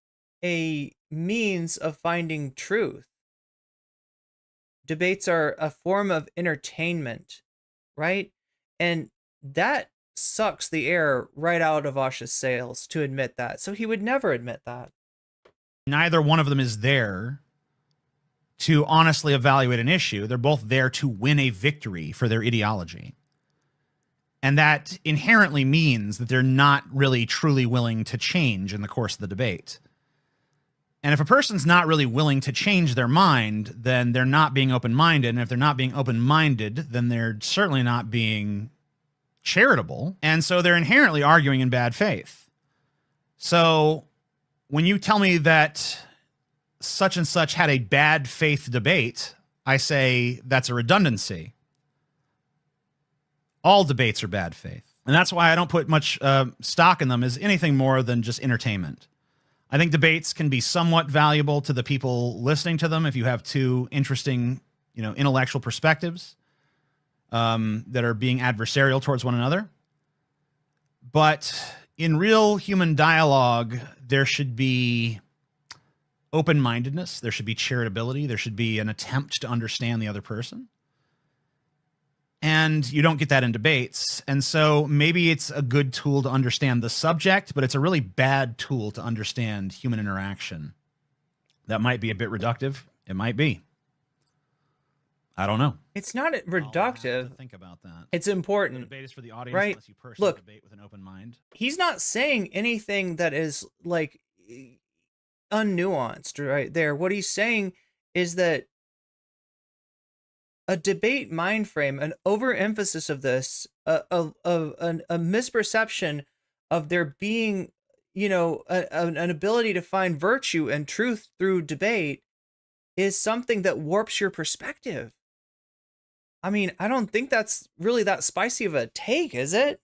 a means of finding truth. Debates are a form of entertainment, right? And that sucks the air right out of Vaush's sails to admit that. So he would never admit that.
Neither one of them is there to honestly evaluate an issue. They're both there to win a victory for their ideology. And that inherently means that they're not really truly willing to change in the course of the debate. And if a person's not really willing to change their mind, then they're not being open-minded. And if they're not being open-minded, then they're certainly not being charitable. And so they're inherently arguing in bad faith. So when you tell me that such and such had a bad faith debate, I say that's a redundancy. All debates are bad faith. And that's why I don't put much stock in them as anything more than just entertainment. I think debates can be somewhat valuable to the people listening to them if you have two interesting, you know, intellectual perspectives that are being adversarial towards one another. But in real human dialogue, there should be open-mindedness, there should be charitability, there should be an attempt to understand the other person. And you don't get that in debates. And so maybe it's a good tool to understand the subject, but it's a really bad tool to understand human interaction. That might be a bit reductive. It might be. I don't know.
It's not reductive.
Think about that.
It's important.
The debate is for the audience,
right?
Unless you personally
Look,
debate with an open mind.
He's not saying anything that is like unnuanced right there. What he's saying is that a debate mind frame, an overemphasis of this, a misperception of there being, you know, an ability to find virtue and truth through debate is something that warps your perspective. I mean, I don't think that's really that spicy of a take, is it?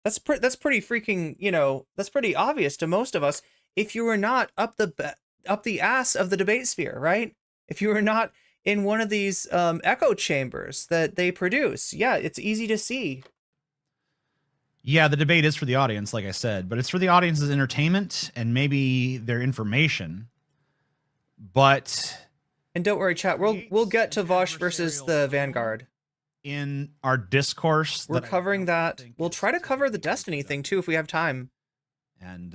That's pretty freaking, you know, that's pretty obvious to most of us if you were not up the ass of the debate sphere, right? If you were not in one of these echo chambers that they produce. Yeah, it's easy to see.
Yeah, the debate is for the audience, like I said, but it's for the audience's entertainment and maybe their information. But...
And don't worry, chat, we'll get to Vaush versus the Vanguard.
In our discourse.
We're covering that. We'll try to cover the Destiny thing, too, if we have time.
And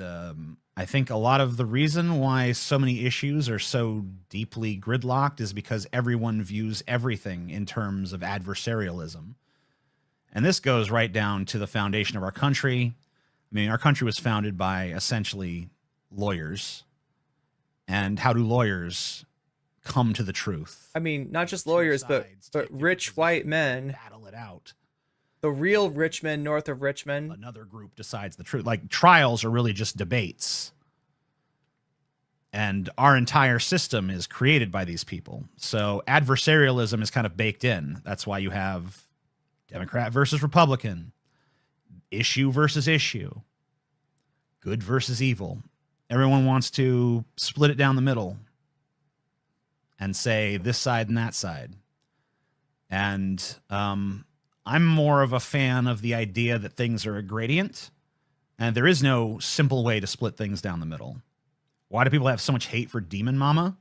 I think a lot of the reason why so many issues are so deeply gridlocked is because everyone views everything in terms of adversarialism. And this goes right down to the foundation of our country. I mean, our country was founded by essentially lawyers. And how do lawyers come to the truth?
I mean, not just lawyers, but rich white men.
Battle it out.
The real rich men north of Richmond.
Another group decides the truth. Like, trials are really just debates. And our entire system is created by these people. So adversarialism is kind of baked in. That's why you have Democrat versus Republican. issue versus issue, good versus evil. Everyone wants to split it down the middle and say this side and that side. And I'm more of a fan of the idea that things are a gradient, and there is no simple way to split things down the middle. Why do people have so much hate for Demon Mama?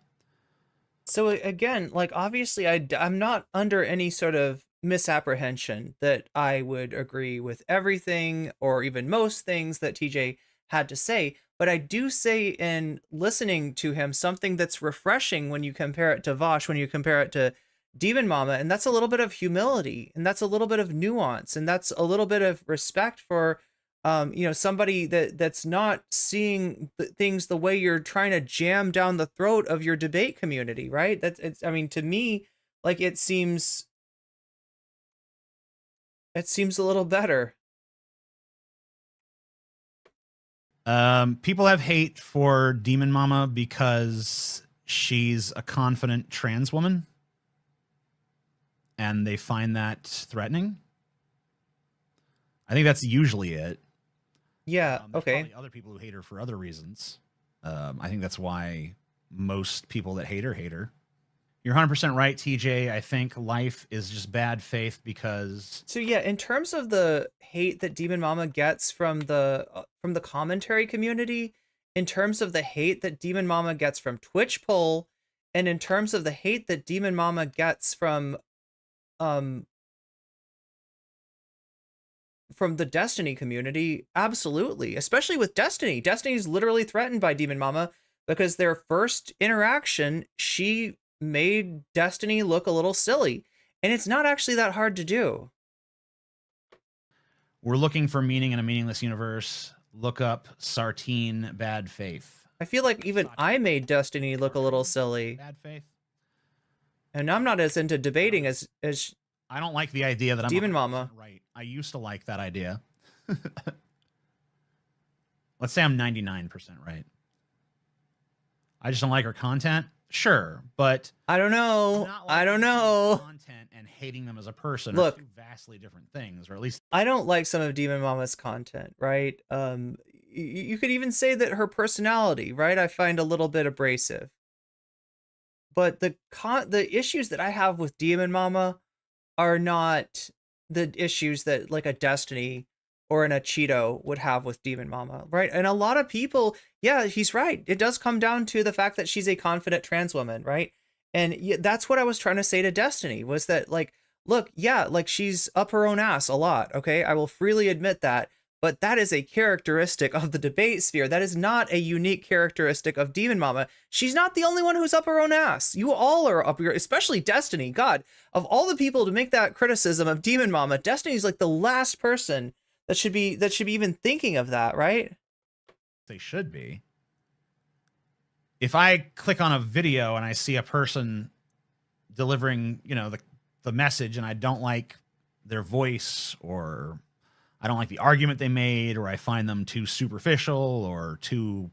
So again, like, obviously I'm not under any sort of misapprehension that I would agree with everything or even most things that TJ had to say, but I do say in listening to him something that's refreshing when you compare it to Vaush, when you compare it to Demon Mama, and that's a little bit of humility, and that's a little bit of nuance, and that's a little bit of respect for you know, somebody that's not seeing things the way you're trying to jam down the throat of your debate community, right? I mean, to me, like, it seems a little better.
People have hate for Demon Mama because she's a confident trans woman, and they find that threatening. I think that's usually it.
Yeah, okay.
Probably other people who hate her for other reasons. I think that's why most people that hate her. You're 100% right, TJ. I think life is just bad faith because...
So yeah, in terms of the hate that Demon Mama gets from the commentary community, in terms of the hate that Demon Mama gets from Twitch poll, and in terms of the hate that Demon Mama gets from the Destiny community, absolutely. Especially with Destiny. Destiny's literally threatened by Demon Mama because their first interaction, she made Destiny look a little silly. And it's not actually that hard to do.
We're looking for meaning in a meaningless universe. Look up Sartine Bad Faith.
I feel like even I made Destiny look a little silly.
Bad Faith.
And I'm not as into debating as
I don't like the idea that I'm
Demon Mama.
Right. I used to like that idea. Let's say I'm 99% right. I just don't like her content. Sure, but
I don't know. I don't know.
Content and hating them as a person
Look,
are two vastly different things, or at least
I don't like some of Demon Mama's content, right? You could even say that her personality, right, I find a little bit abrasive. But the issues that I have with Demon Mama are not the issues that like a Destiny or an Cheeto would have with Demon Mama, right? And a lot of people, yeah, he's right. It does come down to the fact that she's a confident trans woman, right? And that's what I was trying to say to Destiny was that, like, look, yeah, like she's up her own ass a lot, okay? I will freely admit that, but that is a characteristic of the debate sphere. That is not a unique characteristic of Demon Mama. She's not the only one who's up her own ass. You all are up your, especially Destiny. God, of all the people to make that criticism of Demon Mama, Destiny's like the last person that should be even thinking of that, right?
they should be. If I click on a video and I see a person delivering, you know, the message, and I don't like their voice, or I don't like the argument they made, or I find them too superficial or too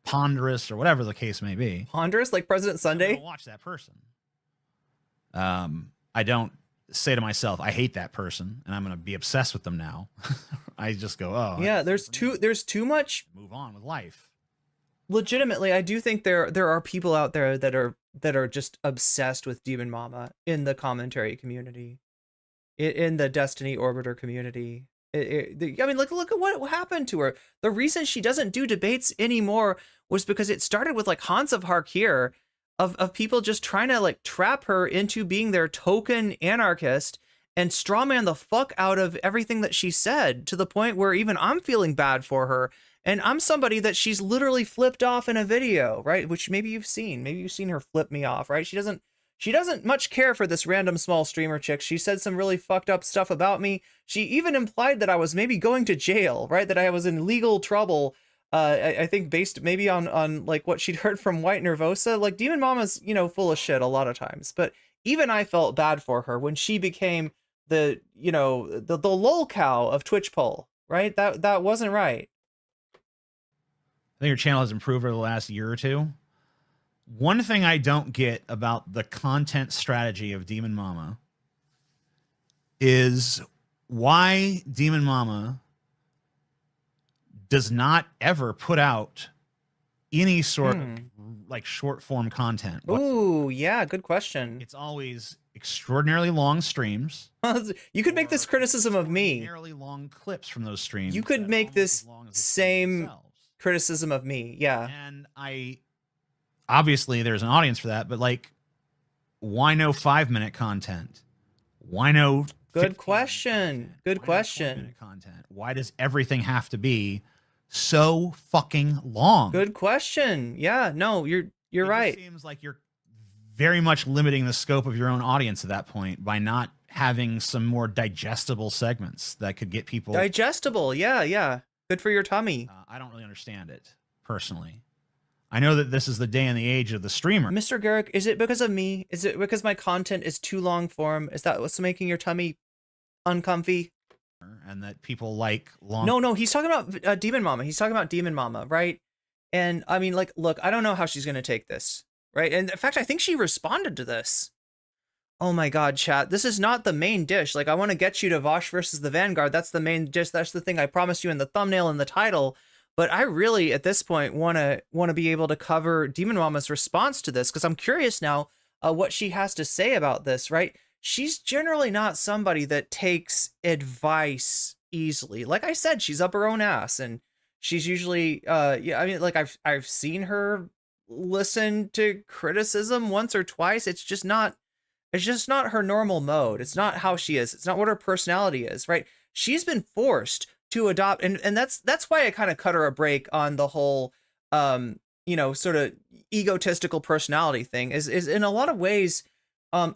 ponderous, or whatever the case may be.
Ponderous, like President Sunday?
I don't watch that person. I don't say to myself, I hate that person, and I'm going to be obsessed with them now. I just go, oh.
Yeah, there's too much.
Move on with life.
Legitimately, I do think there are people out there that are just obsessed with Demon Mama in the commentary community, in the Destiny Orbiter community. I mean, look at what happened to her. The reason she doesn't do debates anymore was because it started with like Hans of Harkir, of people just trying to like trap her into being their token anarchist and strawman the fuck out of everything that she said, to the point where even I'm feeling bad for her. And I'm somebody that she's literally flipped off in a video, right? Which maybe you've seen. Maybe you've seen her flip me off, right? She doesn't much care for this random small streamer chick. She said some really fucked up stuff about me. She even implied that I was maybe going to jail, right? That I was in legal trouble. I think based maybe on like what she'd heard from White Nervosa. Like Demon Mama's, you know, full of shit a lot of times. But even I felt bad for her when she became the, you know, the lol cow of Twitch poll, right? That wasn't right.
I think your channel has improved over the last year or two. One thing I don't get about the content strategy of Demon Mama is why Demon Mama does not ever put out any sort of like short form content.
Ooh, yeah, good question.
It's always extraordinarily long streams.
You could make this criticism of me.
Extraordinarily long clips from those streams.
You could make this same criticism of me. Yeah.
And obviously there's an audience for that, but like, why no 5-minute content? Why no
good question? Good question.
Content. Why does everything have to be so fucking long?
Good question. Yeah, no, you're right.
It seems like you're very much limiting the scope of your own audience at that point by not having some more digestible segments that could get people
digestible. Yeah. Good for your tummy.
I don't really understand it personally. I know that this is the day and the age of the streamer.
Mr. Garrick, is it because of me? Is it because my content is too long form? Is that what's making your tummy uncomfy?
And that people like long.
No, he's talking about Demon Mama. He's talking about Demon Mama, right? And I mean, like, look, I don't know how she's going to take this, right? And in fact, I think she responded to this. Oh my God, chat. This is not the main dish. Like, I want to get you to Vaush versus the Vanguard. That's the main dish. That's the thing I promised you in the thumbnail and the title. But I really, at this point, want to be able to cover Demon Mama's response to this, because I'm curious now what she has to say about this, right? She's generally not somebody that takes advice easily. Like I said, she's up her own ass, and she's usually, yeah. I mean, like I've seen her listen to criticism once or twice. It's just not her normal mode. It's not how she is. It's not what her personality is, right? She's been forced to adopt, and that's why I kind of cut her a break on the whole sort of egotistical personality thing is in a lot of ways,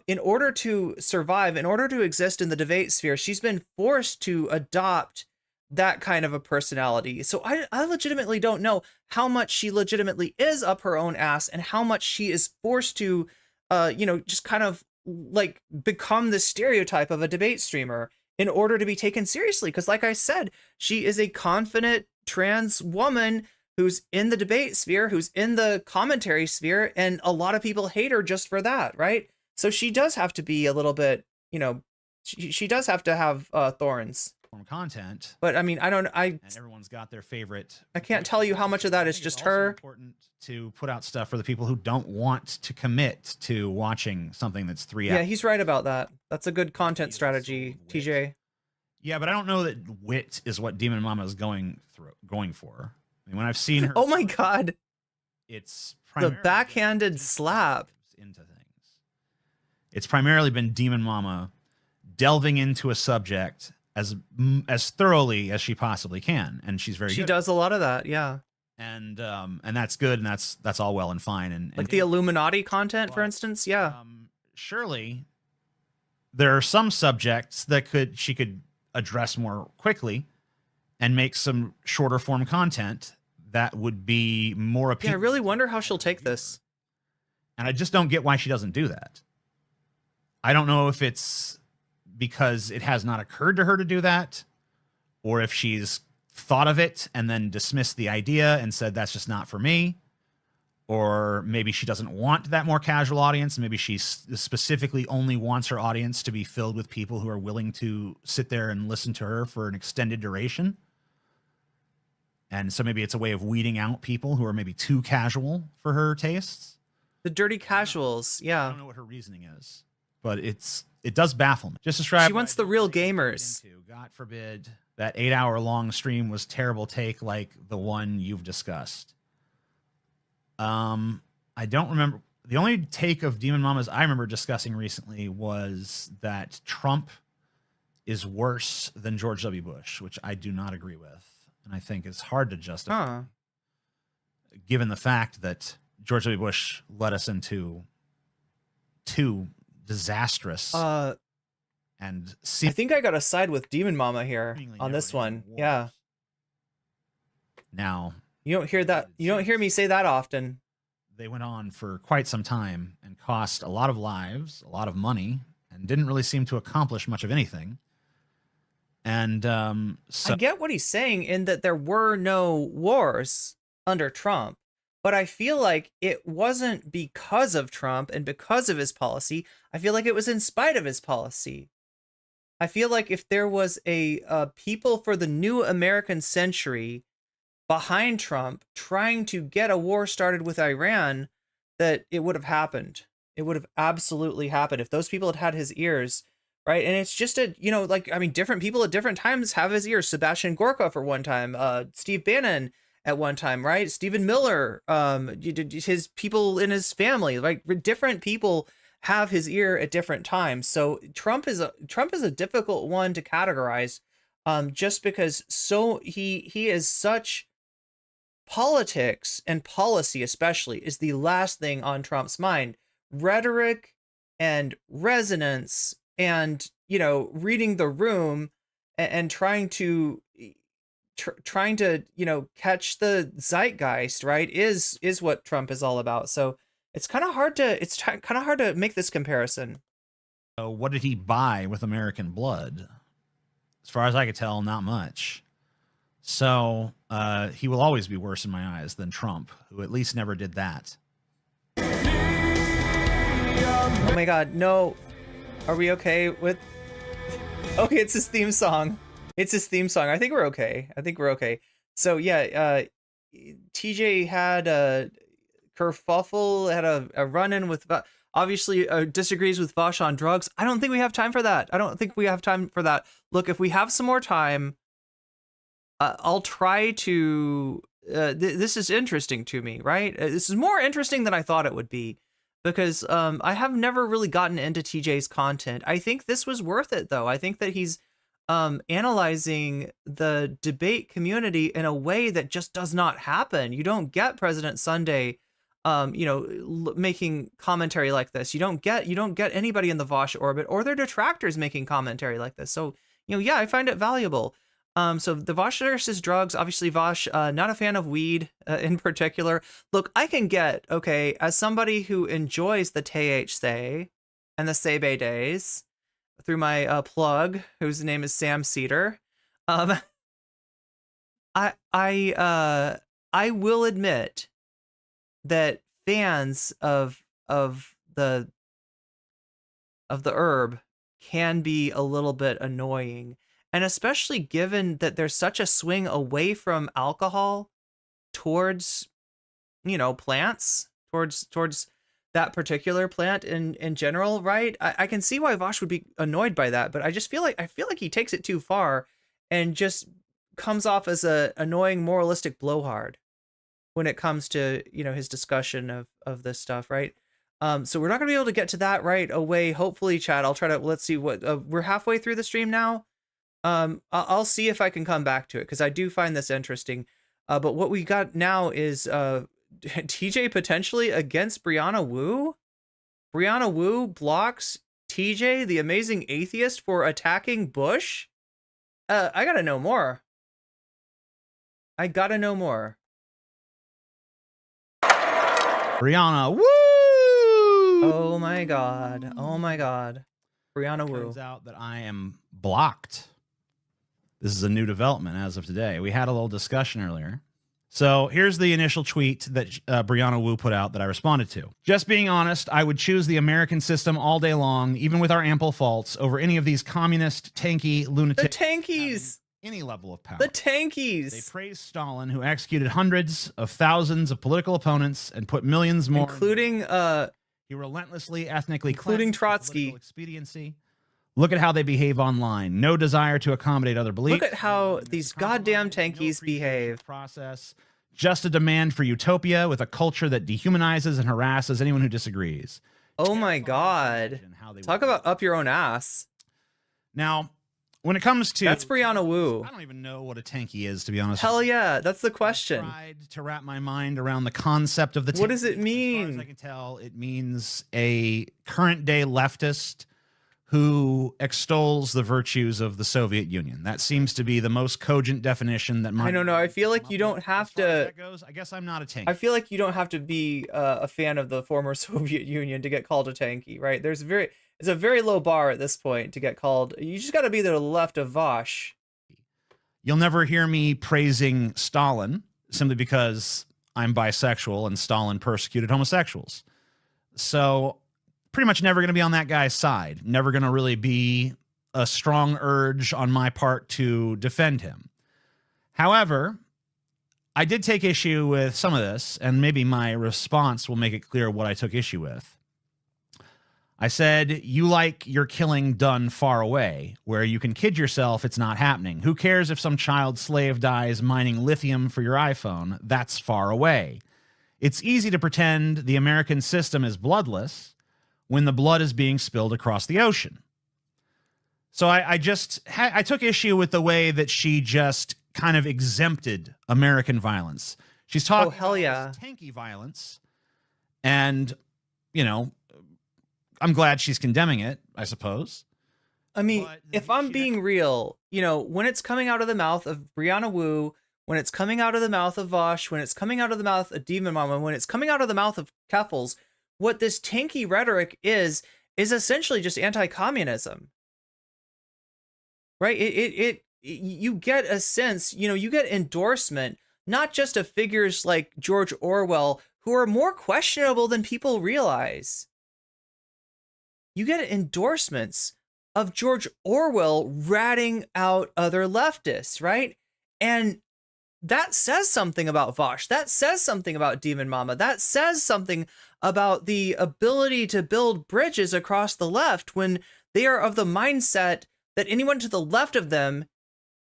in order to survive, in order to exist in the debate sphere, she's been forced to adopt that kind of a personality. So I legitimately don't know how much she legitimately is up her own ass and how much she is forced to just kind of like become the stereotype of a debate streamer in order to be taken seriously. Because like I said, she is a confident trans woman who's in the debate sphere, who's in the commentary sphere, and a lot of people hate her just for that, right? So she does have to be a little bit, she does have to have thorns.
Content.
But I mean, and
everyone's got their favorite.
I can't tell you how much of that is just her.
Important to put out stuff for the people who don't want to commit to watching something that's 3 hours.
Yeah, he's right about that. That's a good content strategy, TJ.
Yeah, but I don't know that wit is what Demon Mama is going for. I mean, when I've seen her,
oh my God,
it's
the backhanded slap
into things. It's primarily been Demon Mama delving into a subject as thoroughly as she possibly can, and she's very good.
She does a lot of that, yeah.
And that's good, and that's all well and fine. And
like the Illuminati content, for instance, yeah.
Surely there are some subjects that she could address more quickly and make some shorter form content that would be more appealing.
Yeah, I really wonder how she'll take this.
And I just don't get why she doesn't do that. I don't know if it's because it has not occurred to her to do that, or if she's thought of it and then dismissed the idea and said, that's just not for me. Or maybe she doesn't want that more casual audience. Maybe she specifically only wants her audience to be filled with people who are willing to sit there and listen to her for an extended duration. And so maybe it's a way of weeding out people who are maybe too casual for her tastes.
The dirty casuals, yeah.
I don't know what her reasoning is, but it does baffle me. Just describe.
She wants the real gamers.
God forbid that 8-hour-long stream was terrible take like the one you've discussed. I don't remember. The only take of Demon Mama's I remember discussing recently was that Trump is worse than George W. Bush, which I do not agree with. And I think it's hard to justify, given the fact that George W. Bush led us into two disastrous I
think I got to side with Demon Mama here on this one. Yeah.
Now,
you don't hear that. You don't hear me say that often.
They went on for quite some time and cost a lot of lives, a lot of money, and didn't really seem to accomplish much of anything. And so
I get what he's saying in that there were no wars under Trump, but I feel like it wasn't because of Trump and because of his policy. I feel like it was in spite of his policy. I feel like if there was a people for the new American century behind Trump trying to get a war started with Iran, that it would have happened. It would have absolutely happened if those people had had his ears, right? And it's just different people at different times have his ears. Sebastian Gorka for one time, Steve Bannon at one time, right? Stephen Miller, his people in his family, like different people have his ear at different times. So Trump is a difficult one to categorize, just because he is such, politics and policy especially is the last thing on Trump's mind. Rhetoric and resonance and reading the room and trying to catch the zeitgeist, right, is what Trump is all about. So it's kind of hard to make this comparison.
So what did he buy with American blood? As far as I could tell, not much. So he will always be worse in my eyes than Trump, who at least never did that.
Oh my God, no. Are we okay with... Okay, it's his theme song. It's his theme song. I think we're okay. So yeah, TJ had a kerfuffle, had a run-in with... Obviously disagrees with Vaush on drugs. I don't think we have time for that. Look, if we have some more time, I'll try to... this is interesting to me, right? This is more interesting than I thought it would be, because I have never really gotten into TJ's content. I think this was worth it, though. I think that he's analyzing the debate community in a way that just does not happen. You don't get President Sunday making commentary like this. You don't get anybody in the Vaush orbit or their detractors making commentary like this. So, yeah, I find it valuable. So the Vaush versus drugs, obviously Vaush, not a fan of weed in particular. Look, I can get, okay, as somebody who enjoys the THC and the Sebe days through my plug, whose name is Sam Cedar, I will admit that fans of the herb can be a little bit annoying. And especially given that there's such a swing away from alcohol towards, plants, towards that particular plant in general, right? I can see why Vaush would be annoyed by that, but I feel like he takes it too far and just comes off as a annoying moralistic blowhard when it comes to, his discussion of this stuff, right? So we're not gonna be able to get to that right away. Hopefully, Chad, I'll try to, let's see what, we're halfway through the stream now. I'll see if I can come back to it, because I do find this interesting. But what we got now is TJ potentially against Brianna Wu. Brianna Wu blocks TJ, the amazing atheist, for attacking Bush. I gotta know more.
Brianna Wu!
Oh my God. Brianna Wu.
Turns out that I am blocked. This is a new development as of today. We had a little discussion earlier. So here's the initial tweet that Brianna Wu put out that I responded to. Just being honest, I would choose the American system all day long, even with our ample faults, over any of these communist, tanky, lunatic...
The tankies!
Any level of power.
The tankies!
They praised Stalin, who executed hundreds of thousands of political opponents and put millions more...
Including,
he relentlessly ethnically...
Including Trotsky.
Expediency. Look at how they behave online. No desire to accommodate other beliefs.
Look at how these goddamn tankies behave.
Process. Just a demand for utopia with a culture that dehumanizes and harasses anyone who disagrees.
Oh my God. Talk about up your own ass.
Now, when it comes to...
That's Brianna Wu.
I don't even know what a tanky is, to be honest.
Hell yeah, that's the question.
I tried to wrap my mind around the concept of the tanky.
What does it mean?
As far as I can tell, it means a current-day leftist who extols the virtues of the Soviet Union. That seems to be the most cogent definition that might...
I don't know. I feel like you don't have to...
That goes, I guess I'm not a tanky.
I feel like you don't have to be a fan of the former Soviet Union to get called a tanky, right? It's a very low bar at this point to get called. You just got to be to the left of Vaush.
You'll never hear me praising Stalin simply because I'm bisexual and Stalin persecuted homosexuals. So... pretty much never going to be on that guy's side. Never going to really be a strong urge on my part to defend him. However, I did take issue with some of this, and maybe my response will make it clear what I took issue with. I said, you like your killing done far away, where you can kid yourself it's not happening. Who cares if some child slave dies mining lithium for your iPhone? That's far away. It's easy to pretend the American system is bloodless when the blood is being spilled across the ocean. So I took issue with the way that she just kind of exempted American violence. She's talking
hell yeah.
about tanky violence, and, you know, I'm glad she's condemning it, I suppose.
I mean, if I'm being real, you know, when it's coming out of the mouth of Brianna Wu, when it's coming out of the mouth of Vaush, when it's coming out of the mouth of Demon Mama, when it's coming out of the mouth of Keffels, what this tanky rhetoric is essentially just anti-communism. Right? You get a sense, you know, you get endorsement, not just of figures like George Orwell, who are more questionable than people realize. You get endorsements of George Orwell ratting out other leftists, right? And that says something about Vaush. That says something about Demon Mama. That says something about the ability to build bridges across the left when they are of the mindset that anyone to the left of them,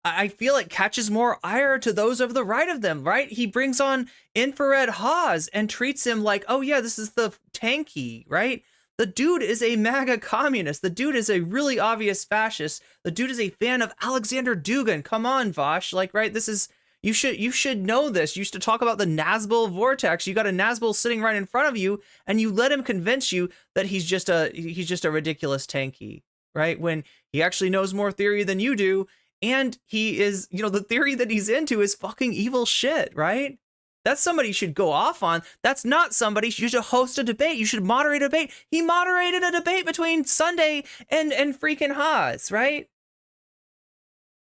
I feel like, catches more ire to those of the right of them, right? He brings on Infrared Haas and treats him like, oh yeah, this is the tanky, right? The dude is a MAGA communist. The dude is a really obvious fascist. The dude is a fan of Alexander Dugin. Come on, Vaush. Like, right, this is, you should know this. You used to talk about the Nazgul vortex. You got a Nazgul sitting right in front of you, and you let him convince you that he's just a ridiculous tanky, right? When he actually knows more theory than you do, and he is, you know, the theory that he's into is fucking evil shit, right? That's somebody you should go off on. That's not somebody you should host a debate. You should moderate a debate. He moderated a debate between Sunday and freaking Haas, right?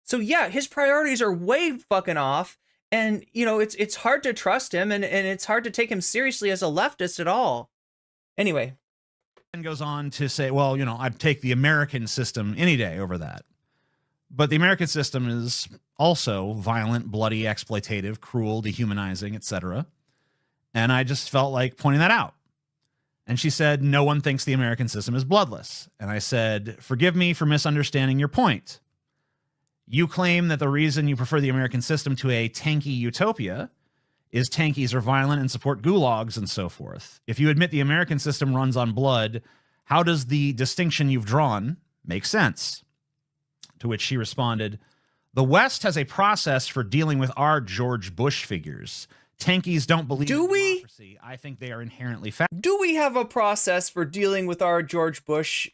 So yeah, his priorities are way fucking off. And, you know, it's hard to trust him, and it's hard to take him seriously as a leftist at all. Anyway.
And goes on to say, well, you know, I'd take the American system any day over that. But the American system is also violent, bloody, exploitative, cruel, dehumanizing, etc. And I just felt like pointing that out. And she said, no one thinks the American system is bloodless. And I said, forgive me for misunderstanding your point. You claim that the reason you prefer the American system to a tanky utopia is tankies are violent and support gulags and so forth. If you admit the American system runs on blood, how does the distinction you've drawn make sense? To which she responded, the West has a process for dealing with our George Bush figures. Tankies don't believe in democracy. I think they are inherently
Do we have a process for dealing with our George Bush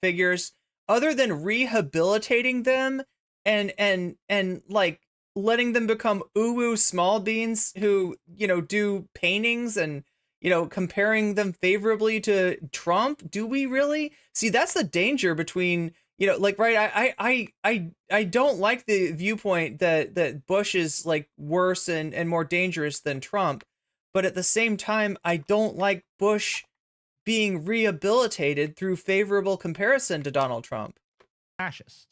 figures other than rehabilitating them and like letting them become uwu small beans who, you know, do paintings and, you know, comparing them favorably to Trump? Do we really? See, that's the danger between, you know, like, right, I don't like the viewpoint that Bush is like worse and more dangerous than Trump, but at the same time, I don't like Bush being rehabilitated through favorable comparison to Donald Trump.
Fascist.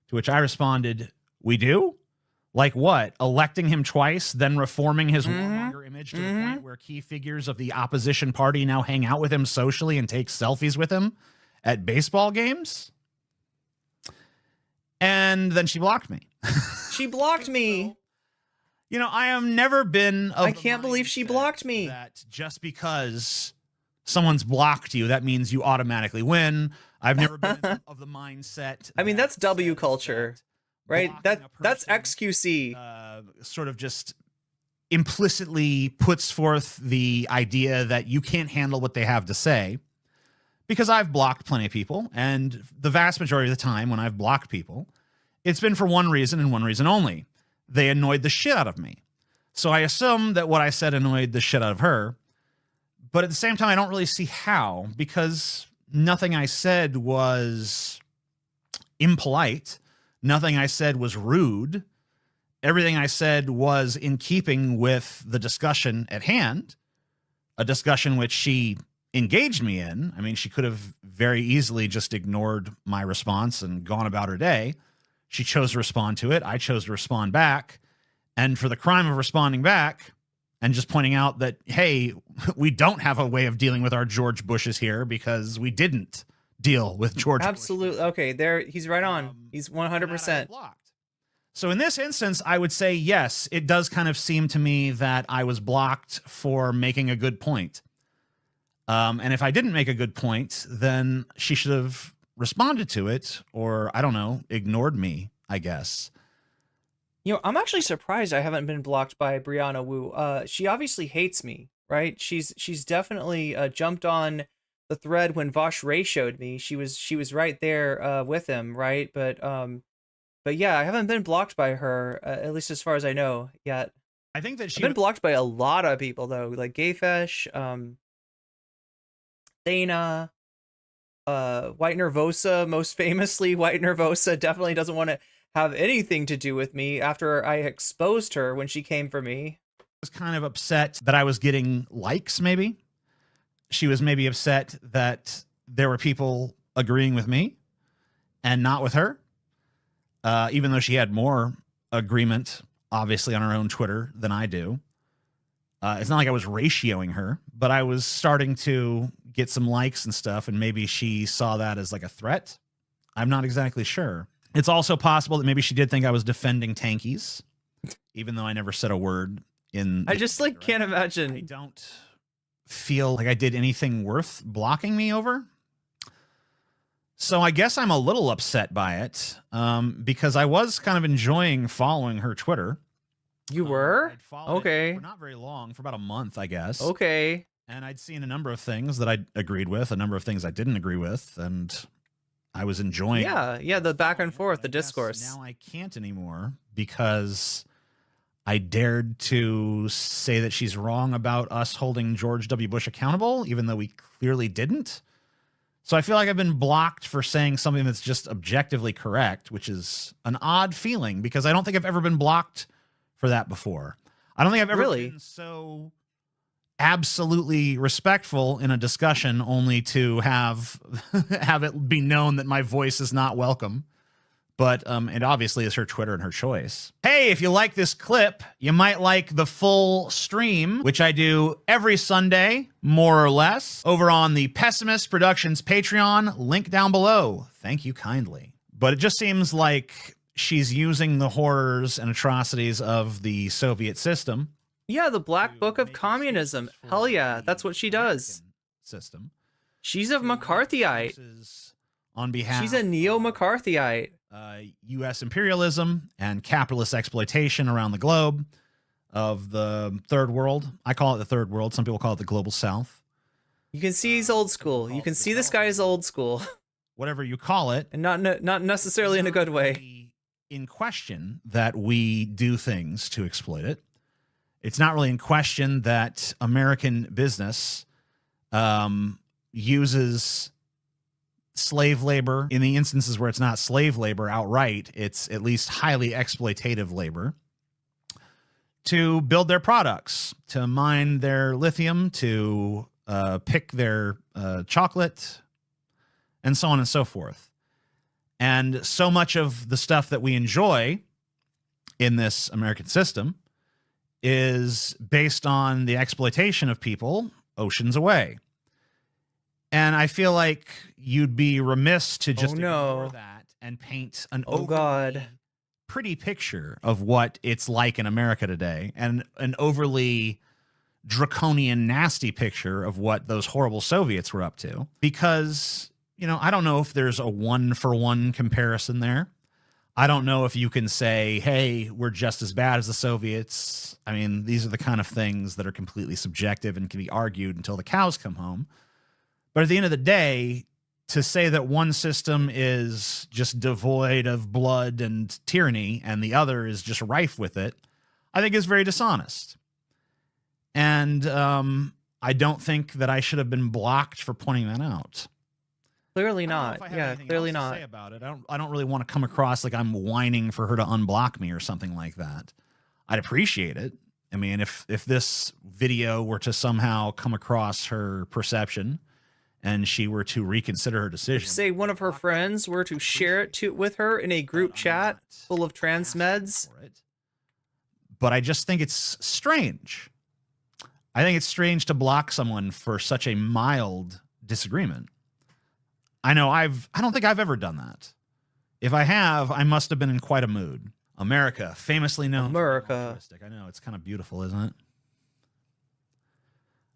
To which I responded, we do? Like what? Electing him twice, then reforming his warmonger image to the point where key figures of the opposition party now hang out with him socially and take selfies with him at baseball games? And then she blocked me.
She blocked me.
You know, I have never been of
I can't believe she blocked me.
That just because someone's blocked you, that means you automatically win. I've never been of the mindset.
I mean, that's W culture, right? That's XQC.
Sort of just implicitly puts forth the idea that you can't handle what they have to say. Because I've blocked plenty of people, and the vast majority of the time when I've blocked people, it's been for one reason and one reason only. They annoyed the shit out of me. So I assume that what I said annoyed the shit out of her, but at the same time, I don't really see how, because nothing I said was impolite. Nothing I said was rude. Everything I said was in keeping with the discussion at hand, a discussion which she engaged me in. I mean, she could have very easily just ignored my response and gone about her day. She chose to respond to it. I chose to respond back. And for the crime of responding back and just pointing out that, hey, we don't have a way of dealing with our George Bushes here because we didn't deal with George
Absolutely.
Bush.
Okay, there he's right on. He's 100%.
So in this instance, I would say, yes, it does kind of seem to me that I was blocked for making a good point. And if I didn't make a good point, then she should have responded to it, or I don't know, ignored me, I guess.
You know, I'm actually surprised I haven't been blocked by Brianna Wu. She obviously hates me, right? She's definitely jumped on the thread when Vaush Ray showed me. She was right there with him, right? But yeah, I haven't been blocked by her, at least as far as I know yet.
I think that
I've been blocked by a lot of people though, like Gayfesh, Dana, White Nervosa, most famously. White Nervosa definitely doesn't want to have anything to do with me after I exposed her when she came for me.
I was kind of upset that I was getting likes, maybe. She was maybe upset that there were people agreeing with me and not with her, even though she had more agreement, obviously, on her own Twitter than I do. It's not like I was ratioing her, but I was starting to get some likes and stuff, and maybe she saw that as like a threat. I'm not exactly sure. It's also possible that maybe she did think I was defending tankies, even though I never said a word in...
I just like can't imagine.
I don't feel like I did anything worth blocking me over. So I guess I'm a little upset by it, because I was kind of enjoying following her Twitter.
You were? Okay.
For not very long, for about a month, I guess.
Okay.
And I'd seen a number of things that I agreed with, a number of things I didn't agree with, and I was enjoying.
Yeah, the back and forth, the discourse.
Now I can't anymore because I dared to say that she's wrong about us holding George W. Bush accountable, even though we clearly didn't. So I feel like I've been blocked for saying something that's just objectively correct, which is an odd feeling because I don't think I've ever been blocked for that before. I don't think I've ever been so absolutely respectful in a discussion only to have it be known that my voice is not welcome. But it obviously is her Twitter and her choice. Hey, if you like this clip, you might like the full stream, which I do every Sunday, more or less, over on the Pessimist Productions Patreon, link down below. Thank you kindly. But it just seems like she's using the horrors and atrocities of the Soviet system.
Yeah, the Black Book of Communism. Hell yeah, that's what she does.
System.
She's a McCarthyite.
On behalf,
she's a neo-McCarthyite.
U.S. imperialism and capitalist exploitation around the globe of the third world. I call it the third world. Some people call it the global south.
You can see he's old school. You can see this guy is old school.
Whatever you call it.
And not necessarily in a good way.
In question that we do things to exploit it. It's not really in question that American business uses slave labor in the instances where it's not slave labor outright, it's at least highly exploitative labor to build their products, to mine their lithium, to pick their chocolate, and so on and so forth. And so much of the stuff that we enjoy in this American system is based on the exploitation of people oceans away. And I feel like you'd be remiss to just ignore that and paint an pretty picture of what it's like in America today, and an overly draconian, nasty picture of what those horrible Soviets were up to. Because, you know, I don't know if there's a one-for-one comparison there. I don't know if you can say, hey, we're just as bad as the Soviets. I mean, these are the kind of things that are completely subjective and can be argued until the cows come home. But at the end of the day, to say that one system is just devoid of blood and tyranny and the other is just rife with it, I think is very dishonest. And I don't think that I should have been blocked for pointing that out.
Clearly not. Yeah, clearly not.
Say about it. I don't really want to come across like I'm whining for her to unblock me or something like that. I'd appreciate it. I mean, if this video were to somehow come across her perception and she were to reconsider her decision.
Say one of her friends were to share it with her in a group chat full of trans meds.
but I just think it's strange. I think it's strange to block someone for such a mild disagreement. I don't think I've ever done that. If I have, I must have been in quite a mood. America, famously known.
America.
I know, it's kind of beautiful, isn't it?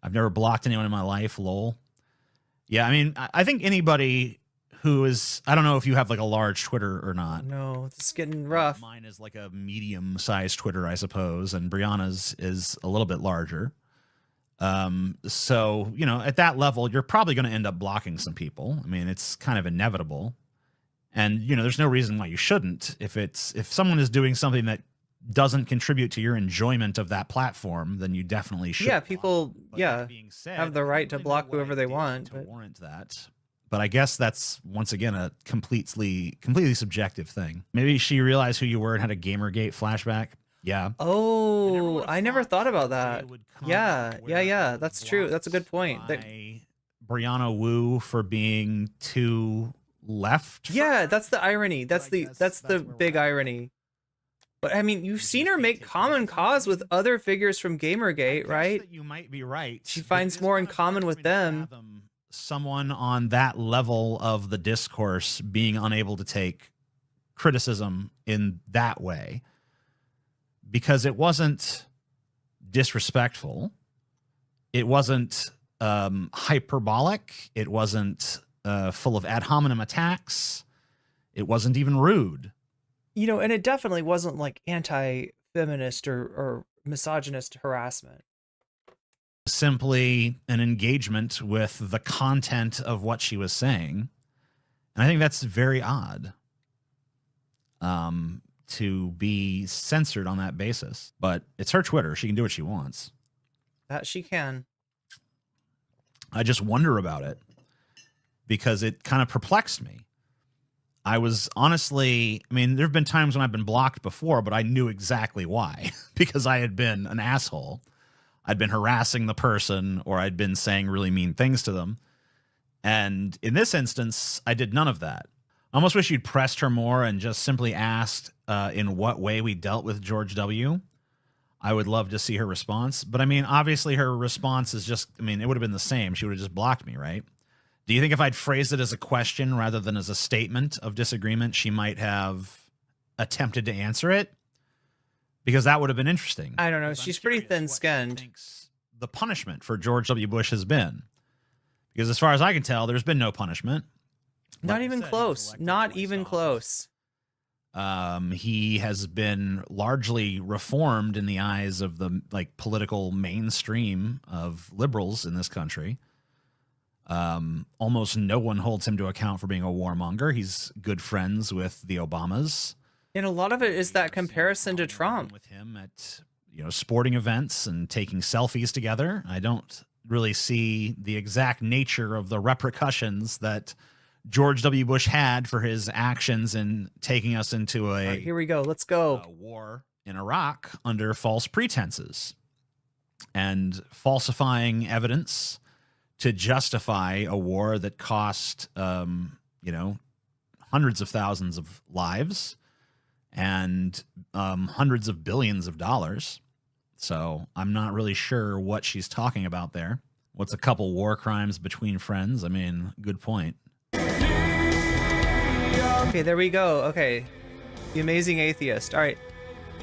I've never blocked anyone in my life, lol. Yeah, I mean, I think anybody who is, I don't know if you have like a large Twitter or not.
No, it's getting rough.
Mine is like a medium-sized Twitter, I suppose, and Brianna's is a little bit larger. So, you know, at that level, you're probably going to end up blocking some people. I mean, it's kind of inevitable. And, you know, there's no reason why you shouldn't. If someone is doing something that doesn't contribute to your enjoyment of that platform, then you definitely should.
Yeah, people, have the right to block whoever they want.
To warrant that. But I guess that's, once again, a completely subjective thing. Maybe she realized who you were and had a Gamergate flashback. Yeah.
Oh, I never thought about that. Yeah. That's true. That's a good point.
Brianna Wu for being too left.
Yeah, that's the irony. That's the big irony. But I mean, you've seen her make common cause with other figures from Gamergate, right?
You might be right.
She finds more in common with them.
Someone on that level of the discourse being unable to take criticism in that way, because it wasn't disrespectful, it wasn't hyperbolic, it wasn't full of ad hominem attacks, it wasn't even rude.
You know, and it definitely wasn't like anti-feminist or misogynist harassment.
Simply an engagement with the content of what she was saying. And I think that's very odd to be censored on that basis. But it's her Twitter. She can do what she wants.
That she can.
I just wonder about it because it kind of perplexed me. I was honestly, I mean, there have been times when I've been blocked before, but I knew exactly why, because I had been an asshole. I'd been harassing the person, or I'd been saying really mean things to them. And in this instance, I did none of that. I almost wish you'd pressed her more and just simply asked in what way we dealt with George W. I would love to see her response. But I mean, obviously her response is just, I mean, it would have been the same. She would have just blocked me, right? Do you think if I'd phrased it as a question rather than as a statement of disagreement, she might have attempted to answer it? Because that would have been interesting.
I don't know. She's pretty thin-skinned.
The punishment for George W. Bush has been. Because as far as I can tell, there's been no punishment.
Not even close. Not even close.
He has been largely reformed in the eyes of the political mainstream of liberals in this country. Almost no one holds him to account for being a warmonger. He's good friends with the Obamas.
And a lot of it is that comparison to Trump.
With him at, sporting events and taking selfies together. I don't really see the exact nature of the repercussions that George W. Bush had for his actions in taking us into a
right, here we go. Let's go.
War in Iraq under false pretenses and falsifying evidence to justify a war that cost, hundreds of thousands of lives and hundreds of billions of dollars. So I'm not really sure what she's talking about there. What's a couple war crimes between friends? I mean, good point.
Okay, there we go. Okay. The Amazing Atheist. All right.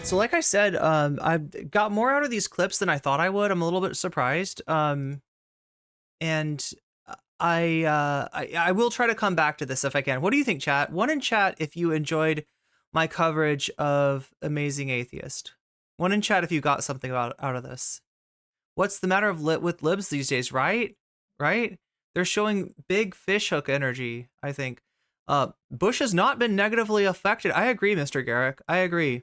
So like I said, I got more out of these clips than I thought I would. I'm a little bit surprised. And I will try to come back to this if I can. What do you think, chat? One in chat if you enjoyed my coverage of Amazing Atheist. One in chat if you got something out of this. What's the matter with libs these days, right? Right? They're showing big fishhook energy, I think. Bush has not been negatively affected. I agree, Mr. Garrick. I agree.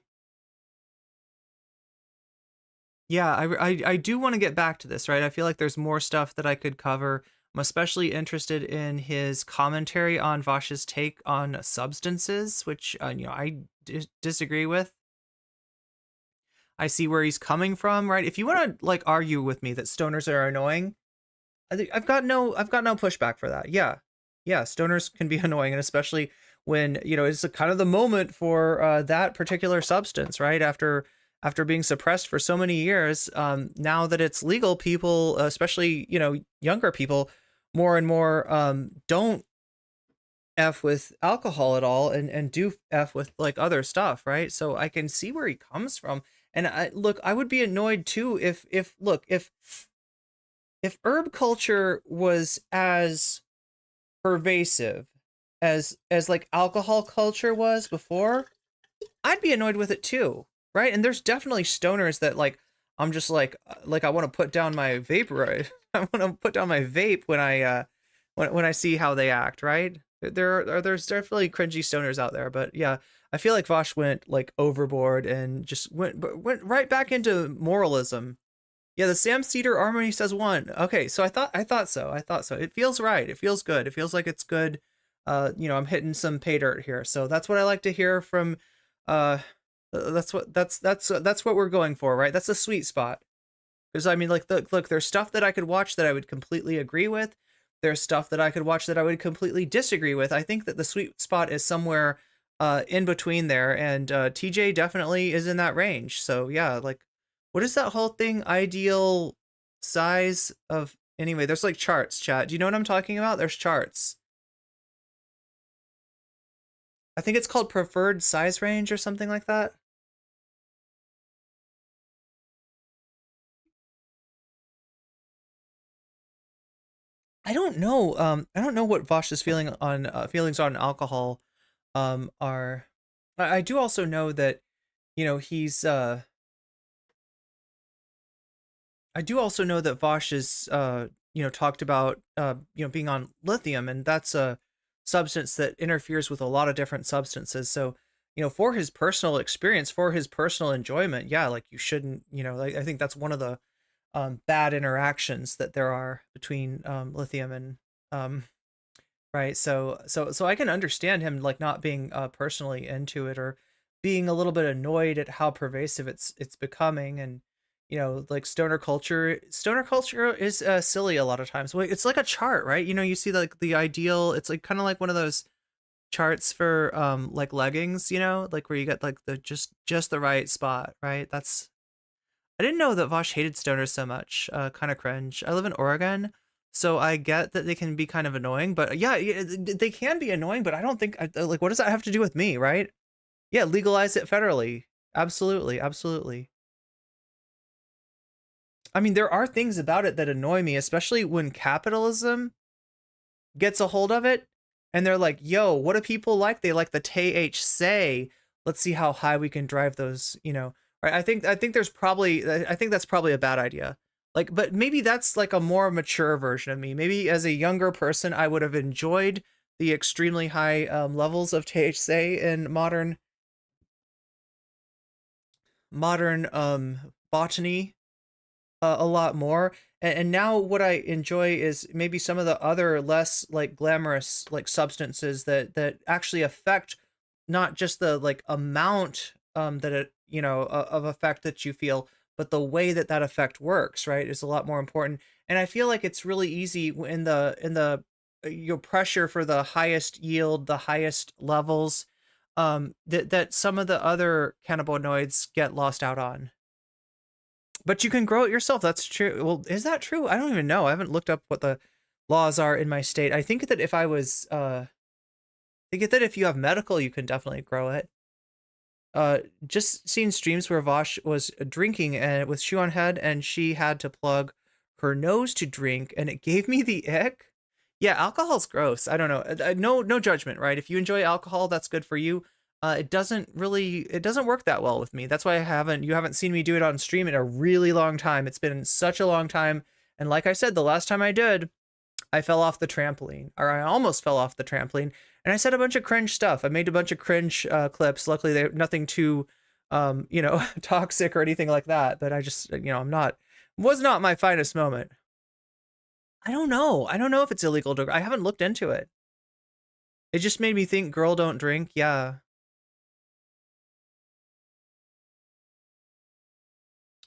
Yeah, I do want to get back to this, right? I feel like there's more stuff that I could cover. I'm especially interested in his commentary on Vaush's take on substances, which I disagree with. I see where he's coming from, right? If you want to argue with me that stoners are annoying, I think I've got no pushback for that. Yeah, stoners can be annoying, and especially when it's kind of the moment for that particular substance, right? After after being suppressed for so many years. Now that it's legal, people, especially, you know, younger people, more and more don't F with alcohol at all and do F with like other stuff, right? So I can see where he comes from. And I would be annoyed too if herb culture was as pervasive as like alcohol culture was before, I'd be annoyed with it too, right? And there's definitely stoners that like I'm just like I want to put down my vapor. I want to put down my vape when I see how they act, right? There's definitely cringy stoners out there, but yeah, I feel like Vaush went like overboard and just went right back into moralism. Yeah, the Sam Cedar Armory says 1. Okay, so I thought so. It feels right. It feels good. It feels like it's good. You know, I'm hitting some pay dirt here. So that's what I like to hear from that's what we're going for, right? That's a sweet spot. Because I mean, like, look, there's stuff that I could watch that I would completely agree with. There's stuff that I could watch that I would completely disagree with. I think that the sweet spot is somewhere in between there, and TJ definitely is in that range. So yeah, like, what is that whole thing? Ideal size of, anyway, there's like charts, chat. Do you know what I'm talking about? There's charts. I think it's called preferred size range or something like that. I don't know. I don't know what Vaush's feelings on alcohol are. I do also know that, you know, he's I do also know that Vaush is you know, talked about you know, being on lithium, and that's a substance that interferes with a lot of different substances. So, you know, for his personal experience, for his personal enjoyment, yeah, like, you shouldn't, you know, like, I think that's one of the bad interactions that there are between lithium and right. So I can understand him like not being personally into it, or being a little bit annoyed at how pervasive it's becoming. And, you know, like, stoner culture is silly a lot of times. Well, it's like a chart, right? You know, you see like the ideal, it's like kind of like one of those charts for like leggings, you know, like where you get like the just the right spot, right? I didn't know that Vaush hated stoners so much. Kind of cringe. I live in Oregon, so I get that they can be kind of annoying, but yeah, they can be annoying, but I don't think, like, what does that have to do with me, right? Yeah, legalize it federally. Absolutely, absolutely. I mean, there are things about it that annoy me, especially when capitalism gets a hold of it, and they're like, yo, what do people like? They like the THC. Let's see how high we can drive those, you know. Right? I think that's probably a bad idea. Like, but maybe that's like a more mature version of me. Maybe as a younger person, I would have enjoyed the extremely high levels of THC in modern botany a lot more. And now what I enjoy is maybe some of the other less like glamorous like substances that actually affect not just the like amount that it, you know, of effect that you feel, but the way that effect works, right, is a lot more important. And I feel like it's really easy in the your pressure for the highest yield, the highest levels, that some of the other cannabinoids get lost out on. But you can grow it yourself. That's true. Well, is that true? I don't even know. I haven't looked up what the laws are in my state. I think that if I was I think that if you have medical, you can definitely grow it. Just seen streams where Vaush was drinking and with shoe on head, and she had to plug her nose to drink, and it gave me the ick. Yeah, alcohol's gross. I don't know. No judgment, right? If you enjoy alcohol, that's good for you. It doesn't work that well with me. That's why you haven't seen me do it on stream in a really long time. It's been such a long time. And like I said, the last time I did, I fell off the trampoline, or I almost fell off the trampoline, and I said a bunch of cringe stuff. I made a bunch of cringe clips. Luckily, they're nothing too, you know, toxic or anything like that. But I just, you know, was not my finest moment. I don't know if it's illegal to. I haven't looked into it. It just made me think, girl, don't drink. Yeah.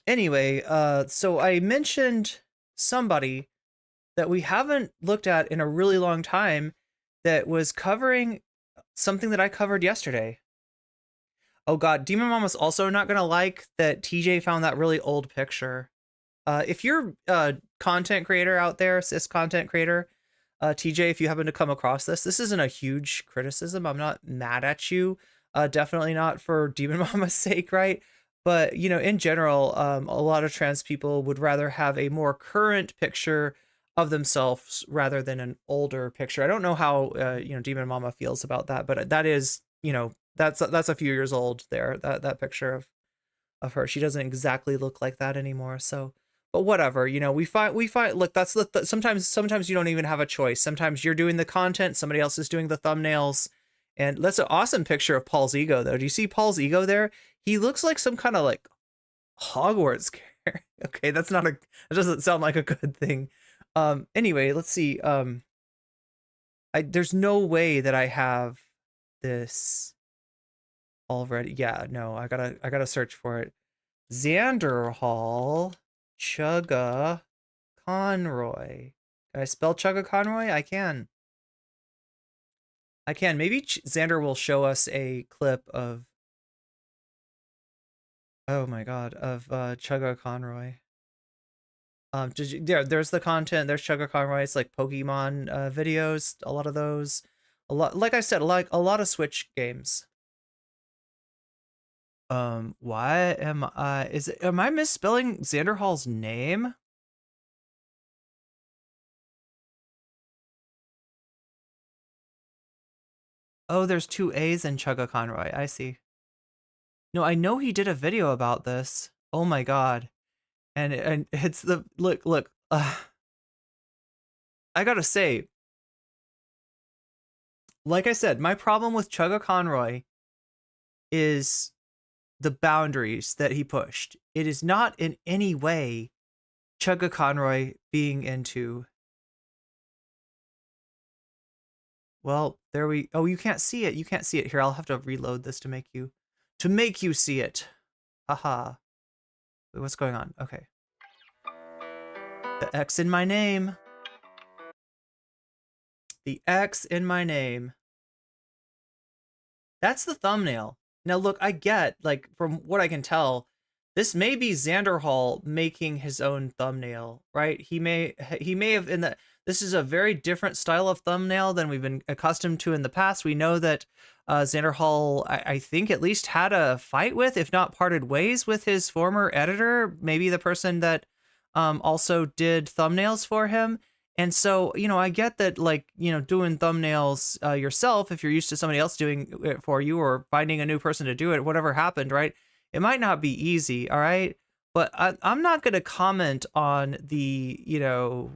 Anyway, so I mentioned somebody that we haven't looked at in a really long time that was covering something that I covered yesterday. Oh God, Demon Mama's also not gonna like that TJ found that really old picture. If you're a content creator out there, cis content creator, TJ, if you happen to come across this isn't a huge criticism. I'm not mad at you. Definitely not for Demon Mama's sake, right? But, you know, in general, a lot of trans people would rather have a more current picture of themselves rather than an older picture. I don't know how, you know, Demon Mama feels about that, but that is, you know, that's a few years old there, that picture of her. She doesn't exactly look like that anymore. So, but whatever, you know, we find, look, that's sometimes you don't even have a choice. Sometimes you're doing the content, somebody else is doing the thumbnails. And that's an awesome picture of Paul's ego, though. Do you see Paul's ego there? He looks like some kind of like Hogwarts character. Okay, that doesn't sound like a good thing. Anyway, let's see. There's no way that I have this already. Yeah, no, I gotta search for it. Xanderhal, Chugga Conroy. Can I spell Chugga Conroy? I can. Maybe Xander will show us a clip of, oh my God, of Chugga Conroy. There's the content. There's Chugga Conroy. It's like Pokemon videos. A lot of those. Like I said, like a lot of Switch games. Why am I misspelling Xanderhal's name? Oh, there's 2 A's in Chugga Conroy. I see. No, I know he did a video about this. Oh my God. And it's the look. I gotta say, like I said, my problem with Chugga Conroy is the boundaries that he pushed. It is not in any way Chugga Conroy being into. Well, oh, you can't see it. You can't see it. Here, I'll have to reload this to make you see it. Haha. Wait, what's going on? Okay. The X in my name. The X in my name. That's the thumbnail. Now look, I get, like, from what I can tell, this may be Xanderhal making his own thumbnail, right? He may have this is a very different style of thumbnail than we've been accustomed to in the past. We know that Xanderhal, I think, at least had a fight with, if not parted ways with, his former editor, maybe the person that also did thumbnails for him. And so, you know, I get that, like, you know, doing thumbnails yourself, if you're used to somebody else doing it for you or finding a new person to do it, whatever happened, right? It might not be easy, all right? But I'm not going to comment on the, you know,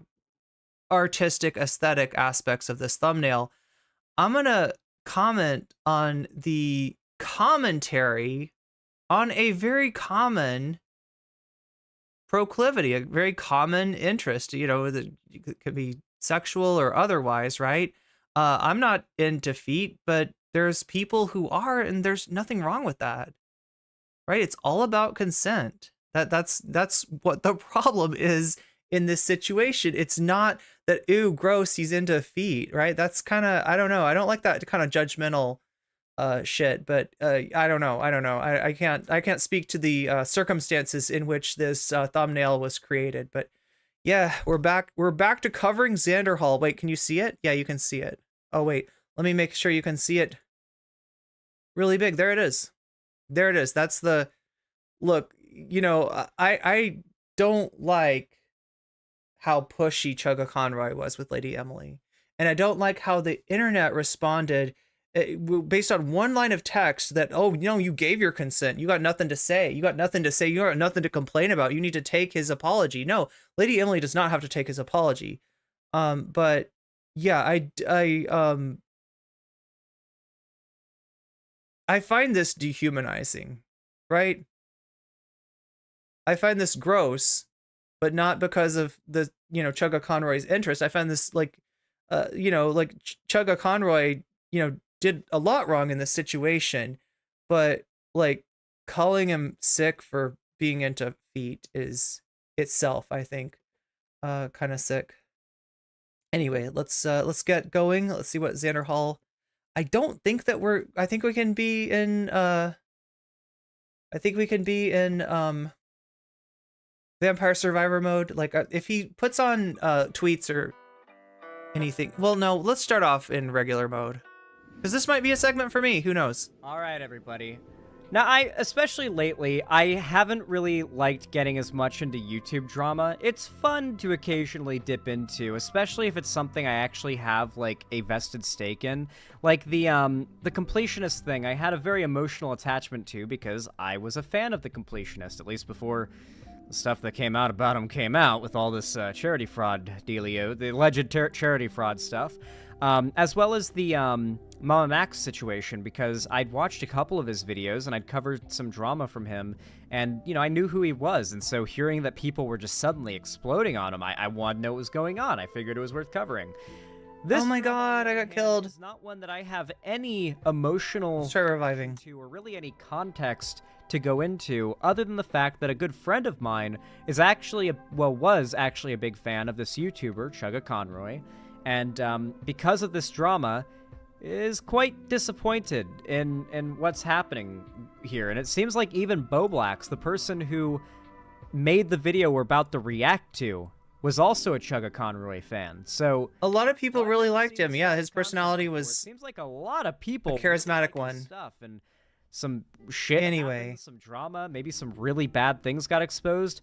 artistic aesthetic aspects of this thumbnail. I'm going to comment on the commentary on a very common proclivity, a very common interest, you know, that could be sexual or otherwise, right? I'm not into feet, but there's people who are, and there's nothing wrong with that, right? It's all about consent. That's what the problem is in this situation. It's not that, ew, gross, he's into feet, right? That's kind of, I don't know. I don't like that kind of judgmental shit, but I don't know. I can't speak to the circumstances in which this thumbnail was created, but yeah, we're back to covering Xanderhal. Wait, can you see it? Yeah, you can see it. Oh wait, let me make sure you can see it really big. There it is. That's the look. You know, I don't like how pushy Chugga Conroy was with Lady Emily, and I don't like how the internet responded based on one line of text that, oh, you know, you gave your consent. You got nothing to say. You got nothing to complain about. You need to take his apology. No, Lady Emily does not have to take his apology. But yeah, I find this dehumanizing, right? I find this gross, but not because of the, you know, Chugga Conroy's interest. I find this like, you know, like Chugga Conroy, you know, did a lot wrong in this situation, but like calling him sick for being into feet is itself, I think, kind of sick. Anyway, let's get going. Let's see what Xanderhal. I think we can be in I think we can be in Vampire Survivor mode. Like if he puts on tweets or anything. Well, no, let's start off in regular mode. Because this might be a segment for me. Who knows?
All right, everybody. Now, especially lately, I haven't really liked getting as much into YouTube drama. It's fun to occasionally dip into, especially if it's something I actually have, like, a vested stake in. Like the completionist thing, I had a very emotional attachment to because I was a fan of the completionist, at least before the stuff that came out about him came out with all this charity fraud dealio, the alleged charity fraud stuff. As well as the Mama Max situation, because I'd watched a couple of his videos and I'd covered some drama from him, and, you know, I knew who he was, and so hearing that people were just suddenly exploding on him, I wanted to know what was going on. I figured it was worth covering. This
oh my god, I got killed.
Is not one that I have any emotional
start reviving
to, or really any context to go into, other than the fact that a good friend of mine is actually, was actually a big fan of this YouTuber, Chugga Conroy, and because of this drama, is quite disappointed in what's happening here. And it seems like even Boblax, the person who made the video we're about to react to, was also a Chugga Conroy fan. So
a lot of people really liked him. Yeah, his personality was.
It seems like a lot of people.
A charismatic one.
Stuff and some shit.
Anyway,
happened, some drama. Maybe some really bad things got exposed.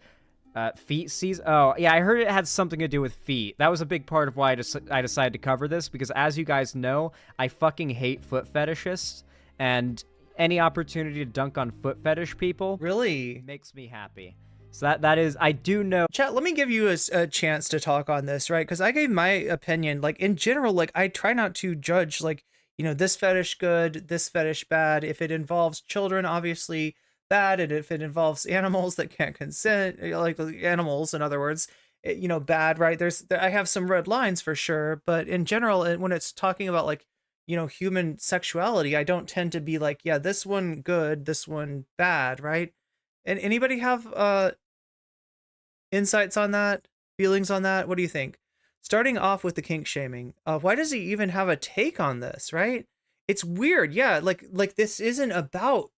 Feet sees. Oh, yeah, I heard it had something to do with feet. That was a big part of why I decided to cover this, because as you guys know, I fucking hate foot fetishists, and any opportunity to dunk on foot fetish people
really
makes me happy. So that is, I do know.
Chat, let me give you a chance to talk on this, right? Because I gave my opinion. Like, in general, like, I try not to judge, like, you know, this fetish good, this fetish bad. If it involves children, obviously bad, and if it involves animals that can't consent, like animals, in other words, you know, bad, right? I have some red lines for sure, but in general, when it's talking about, like, you know, human sexuality, I don't tend to be like, yeah, this one good, this one bad, right? And anybody have insights on that, feelings on that? What do you think? Starting off with the kink shaming, why does he even have a take on this, right? It's weird, yeah, like this isn't about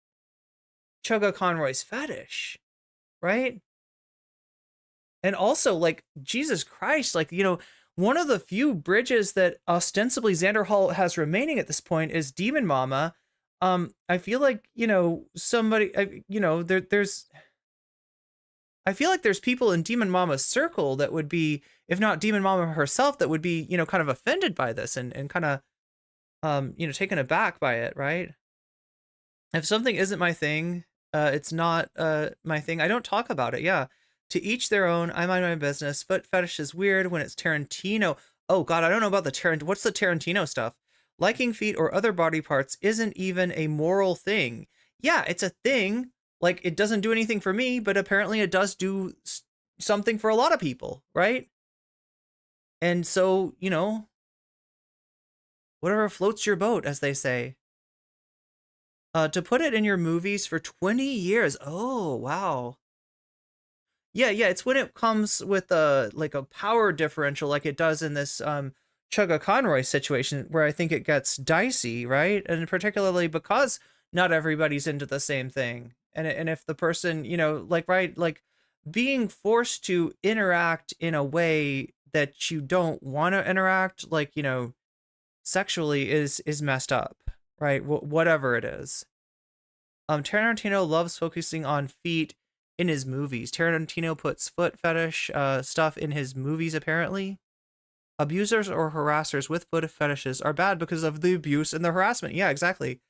Chugga Conroy's fetish, right? And also, like, Jesus Christ, like, you know, one of the few bridges that ostensibly Xanderhal has remaining at this point is Demon Mama. I feel like, you know, somebody, you know, I feel like there's people in Demon Mama's circle that would be, if not Demon Mama herself, that would be, you know, kind of offended by this and kind of, you know, taken aback by it, right? If something isn't my thing, it's not my thing, I don't talk about it. Yeah, to each their own. I mind my business. Foot fetish is weird when it's Tarantino. Oh god, I don't know about the Tarantino. What's the Tarantino stuff? Liking feet or other body parts isn't even a moral thing. Yeah, it's a thing. Like, it doesn't do anything for me, but apparently it does do something for a lot of people, right? And so, you know, whatever floats your boat, as they say. To put it in your movies for 20 years. Oh, wow. Yeah, it's when it comes with like a power differential, like it does in this Chugga Conroy situation, where I think it gets dicey, right? And particularly because not everybody's into the same thing. And if the person, you know, like, right, like being forced to interact in a way that you don't want to interact, like, you know, sexually is messed up, right? Whatever it is. Tarantino loves focusing on feet in his movies. Tarantino puts foot fetish stuff in his movies, apparently. Abusers or harassers with foot fetishes are bad because of the abuse and the harassment. Yeah, exactly.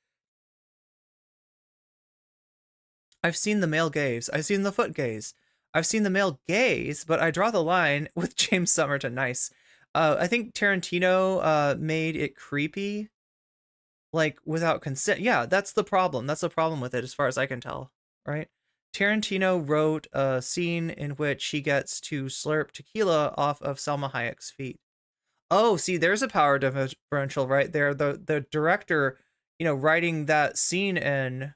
I've seen the male gaze. I've seen the foot gaze. I've seen the male gaze, but I draw the line with James Somerton. Nice. I think Tarantino made it creepy, like, without consent. Yeah, that's the problem. That's the problem with it, as far as I can tell, right? Tarantino wrote a scene in which he gets to slurp tequila off of Salma Hayek's feet. Oh, see, there's a power differential right there. The director, you know, writing that scene in,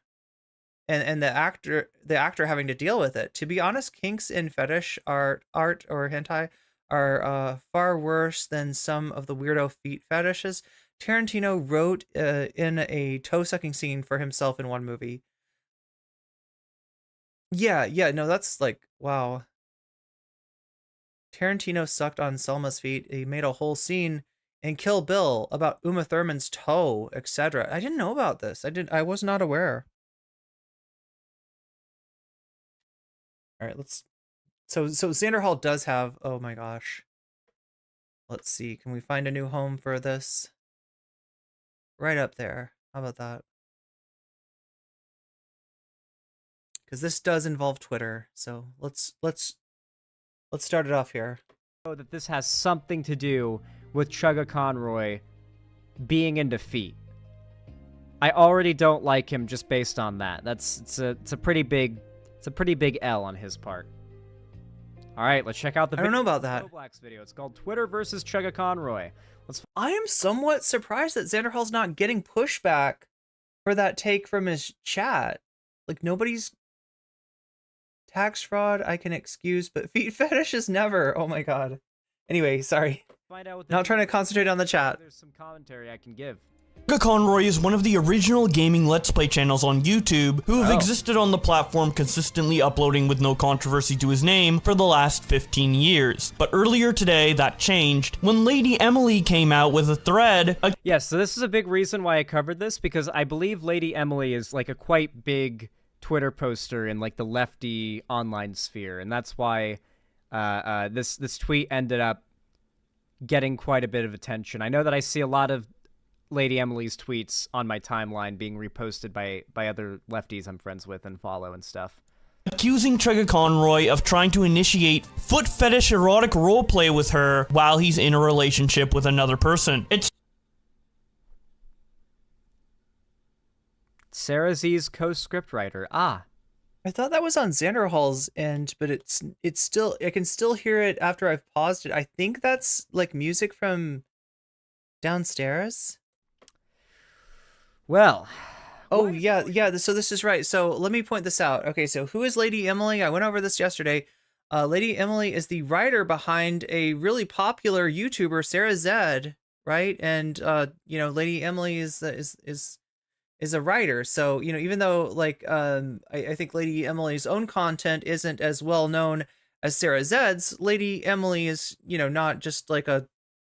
and the actor having to deal with it. To be honest, kinks in fetish art or hentai are far worse than some of the weirdo feet fetishes. Tarantino wrote in a toe-sucking scene for himself in one movie. Yeah, no, that's like, wow. Tarantino sucked on Selma's feet. He made a whole scene in Kill Bill about Uma Thurman's toe, etc. I didn't know about this. I was not aware. All right, so Xanderhal does have, oh my gosh. Let's see, can we find a new home for this? Right up there. How about that? Because this does involve Twitter, so let's start it off here.
That this has something to do with Chugga Conroy being in defeat. I already don't like him just based on that. It's a pretty big L on his part. All right, let's check out the
I don't know about that.
Black's video. It's called Twitter versus Chugga Conroy.
I am somewhat surprised that Xanderhal's not getting pushback for that take from his chat. Like, nobody's tax fraud I can excuse, but feet fetish is never. Oh my god. Anyway, sorry.
Find out what
not trying to concentrate on the chat.
There's some commentary I can give.
Chugga Conroy is one of the original gaming Let's Play channels on YouTube who have existed on the platform, consistently uploading with no controversy to his name for the last 15 years. But earlier today, that changed when Lady Emily came out with a thread.
Yes, so this is a big reason why I covered this, because I believe Lady Emily is like a quite big Twitter poster in like the lefty online sphere, and that's why this tweet ended up getting quite a bit of attention. I know that I see a lot of Lady Emily's tweets on my timeline being reposted by other lefties I'm friends with and follow and stuff.
Accusing Chugga Conroy of trying to initiate foot fetish erotic roleplay with her while he's in a relationship with another person. It's
Sarah Z's co-scriptwriter. Ah.
I thought that was on Xanderhal's end, but it's still, I can still hear it after I've paused it. I think that's like music from downstairs.
Well.
Oh, yeah, so this is right. So let me point this out. Okay, so who is Lady Emily? I went over this yesterday. Lady Emily is the writer behind a really popular YouTuber, Sarah Zed, right? And you know, Lady Emily is a writer. So, you know, even though like I think Lady Emily's own content isn't as well known as Sarah Zed's, Lady Emily is, you know, not just like a,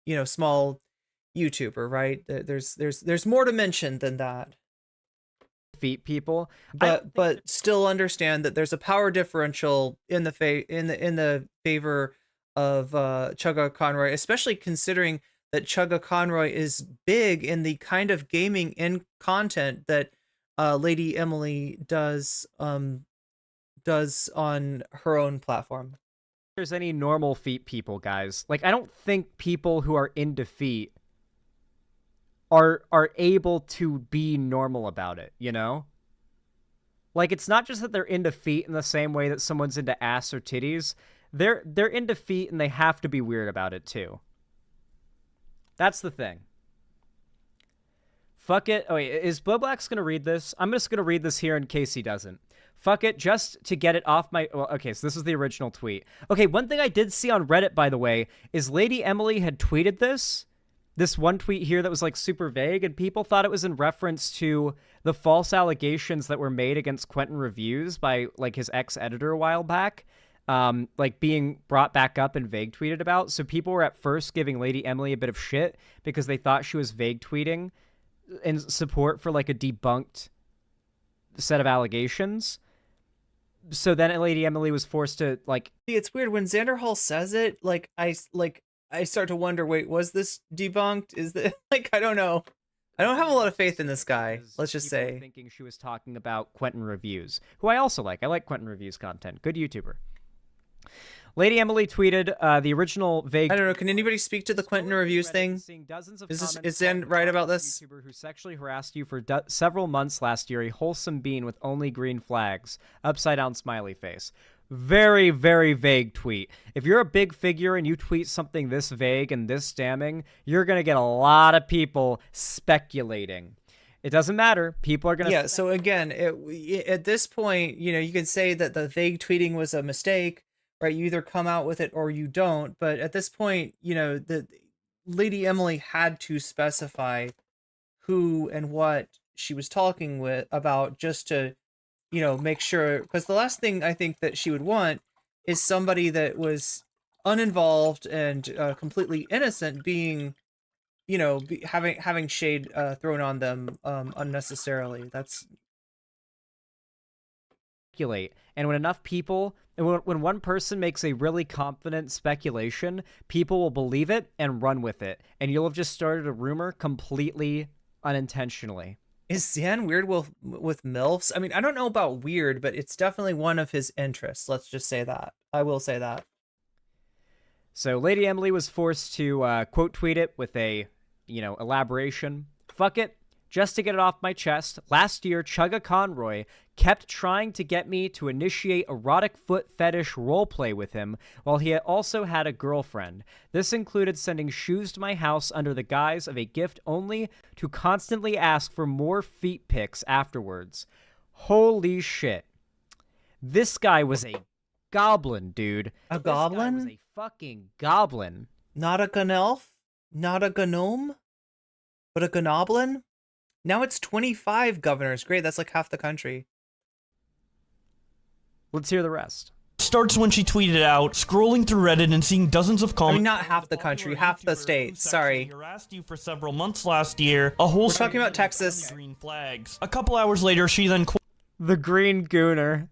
you know, small YouTuber, right? There's more to mention than that.
Feet people,
but still understand that there's a power differential in the favor of Chugga Conroy, especially considering that Chugga Conroy is big in the kind of gaming and content that Lady Emily does on her own platform.
If there's any normal feet people, guys. Like, I don't think people who are in defeat are able to be normal about it, you know? Like, it's not just that they're into feet in the same way that someone's into ass or titties. They're into feet and they have to be weird about it too. That's the thing. Fuck it. Oh wait, is Blowblack's gonna read this? I'm just gonna read this here in case he doesn't. Fuck it, just to get it off my... Well, okay, so this is the original tweet. Okay, one thing I did see on Reddit, by the way, is Lady Emily had tweeted this one tweet here that was like super vague, and people thought it was in reference to the false allegations that were made against Quentin Reviews by like his ex-editor a while back, like being brought back up and vague tweeted about. So people were at first giving Lady Emily a bit of shit because they thought she was vague tweeting in support for like a debunked set of allegations. So then Lady Emily was forced to like...
It's weird when Xanderhal says it, like I start to wonder, wait, was this debunked? Is that like, I don't know. I don't have a lot of faith in this guy. Let's just say.
Thinking she was talking about Quentin Reviews, who I also like. I like Quentin Reviews content. Good YouTuber. Lady Emily tweeted the original vague...
I don't know. Can anybody speak to the Quentin Reviews thing? Is Zen right about this?
YouTuber who sexually harassed you for several months last year, a wholesome bean with only green flags, upside down smiley face. Very, very vague tweet. If you're a big figure and you tweet something this vague and this damning, you're going to get a lot of people speculating. It doesn't matter. People are going to...
Yeah, so again, at this point, you know, you can say that the vague tweeting was a mistake, right? You either come out with it or you don't. But at this point, you know, the Lady Emily had to specify who and what she was talking about just to you know, make sure, because the last thing I think that she would want is somebody that was uninvolved and completely innocent being, you know, having shade thrown on them unnecessarily. That's
speculate. And when enough people, when one person makes a really confident speculation, people will believe it and run with it. And you'll have just started a rumor completely unintentionally.
Is Zan weird with MILFs? I mean, I don't know about weird, but it's definitely one of his interests. Let's just say that. I will say that.
So Lady Emily was forced to quote tweet it with a, you know, elaboration. Fuck it. Just to get it off my chest, last year, Chugga Conroy kept trying to get me to initiate erotic foot fetish roleplay with him while he also had a girlfriend. This included sending shoes to my house under the guise of a gift only to constantly ask for more feet pics afterwards. Holy shit. This guy was a goblin, dude.
A goblin?
This guy was a fucking goblin.
Not a gnelf? Not a gnome? But a gnoblin? Now it's 25 governors. Great, that's like half the country.
Let's hear the rest.
Starts when she tweeted out, scrolling through Reddit and seeing dozens of comments.
I mean, not half the country, half the states. Sorry.
Harassed you for several months last year. A whole.
We're talking about Texas.
Green flags. A couple hours later, she then
the green gooner.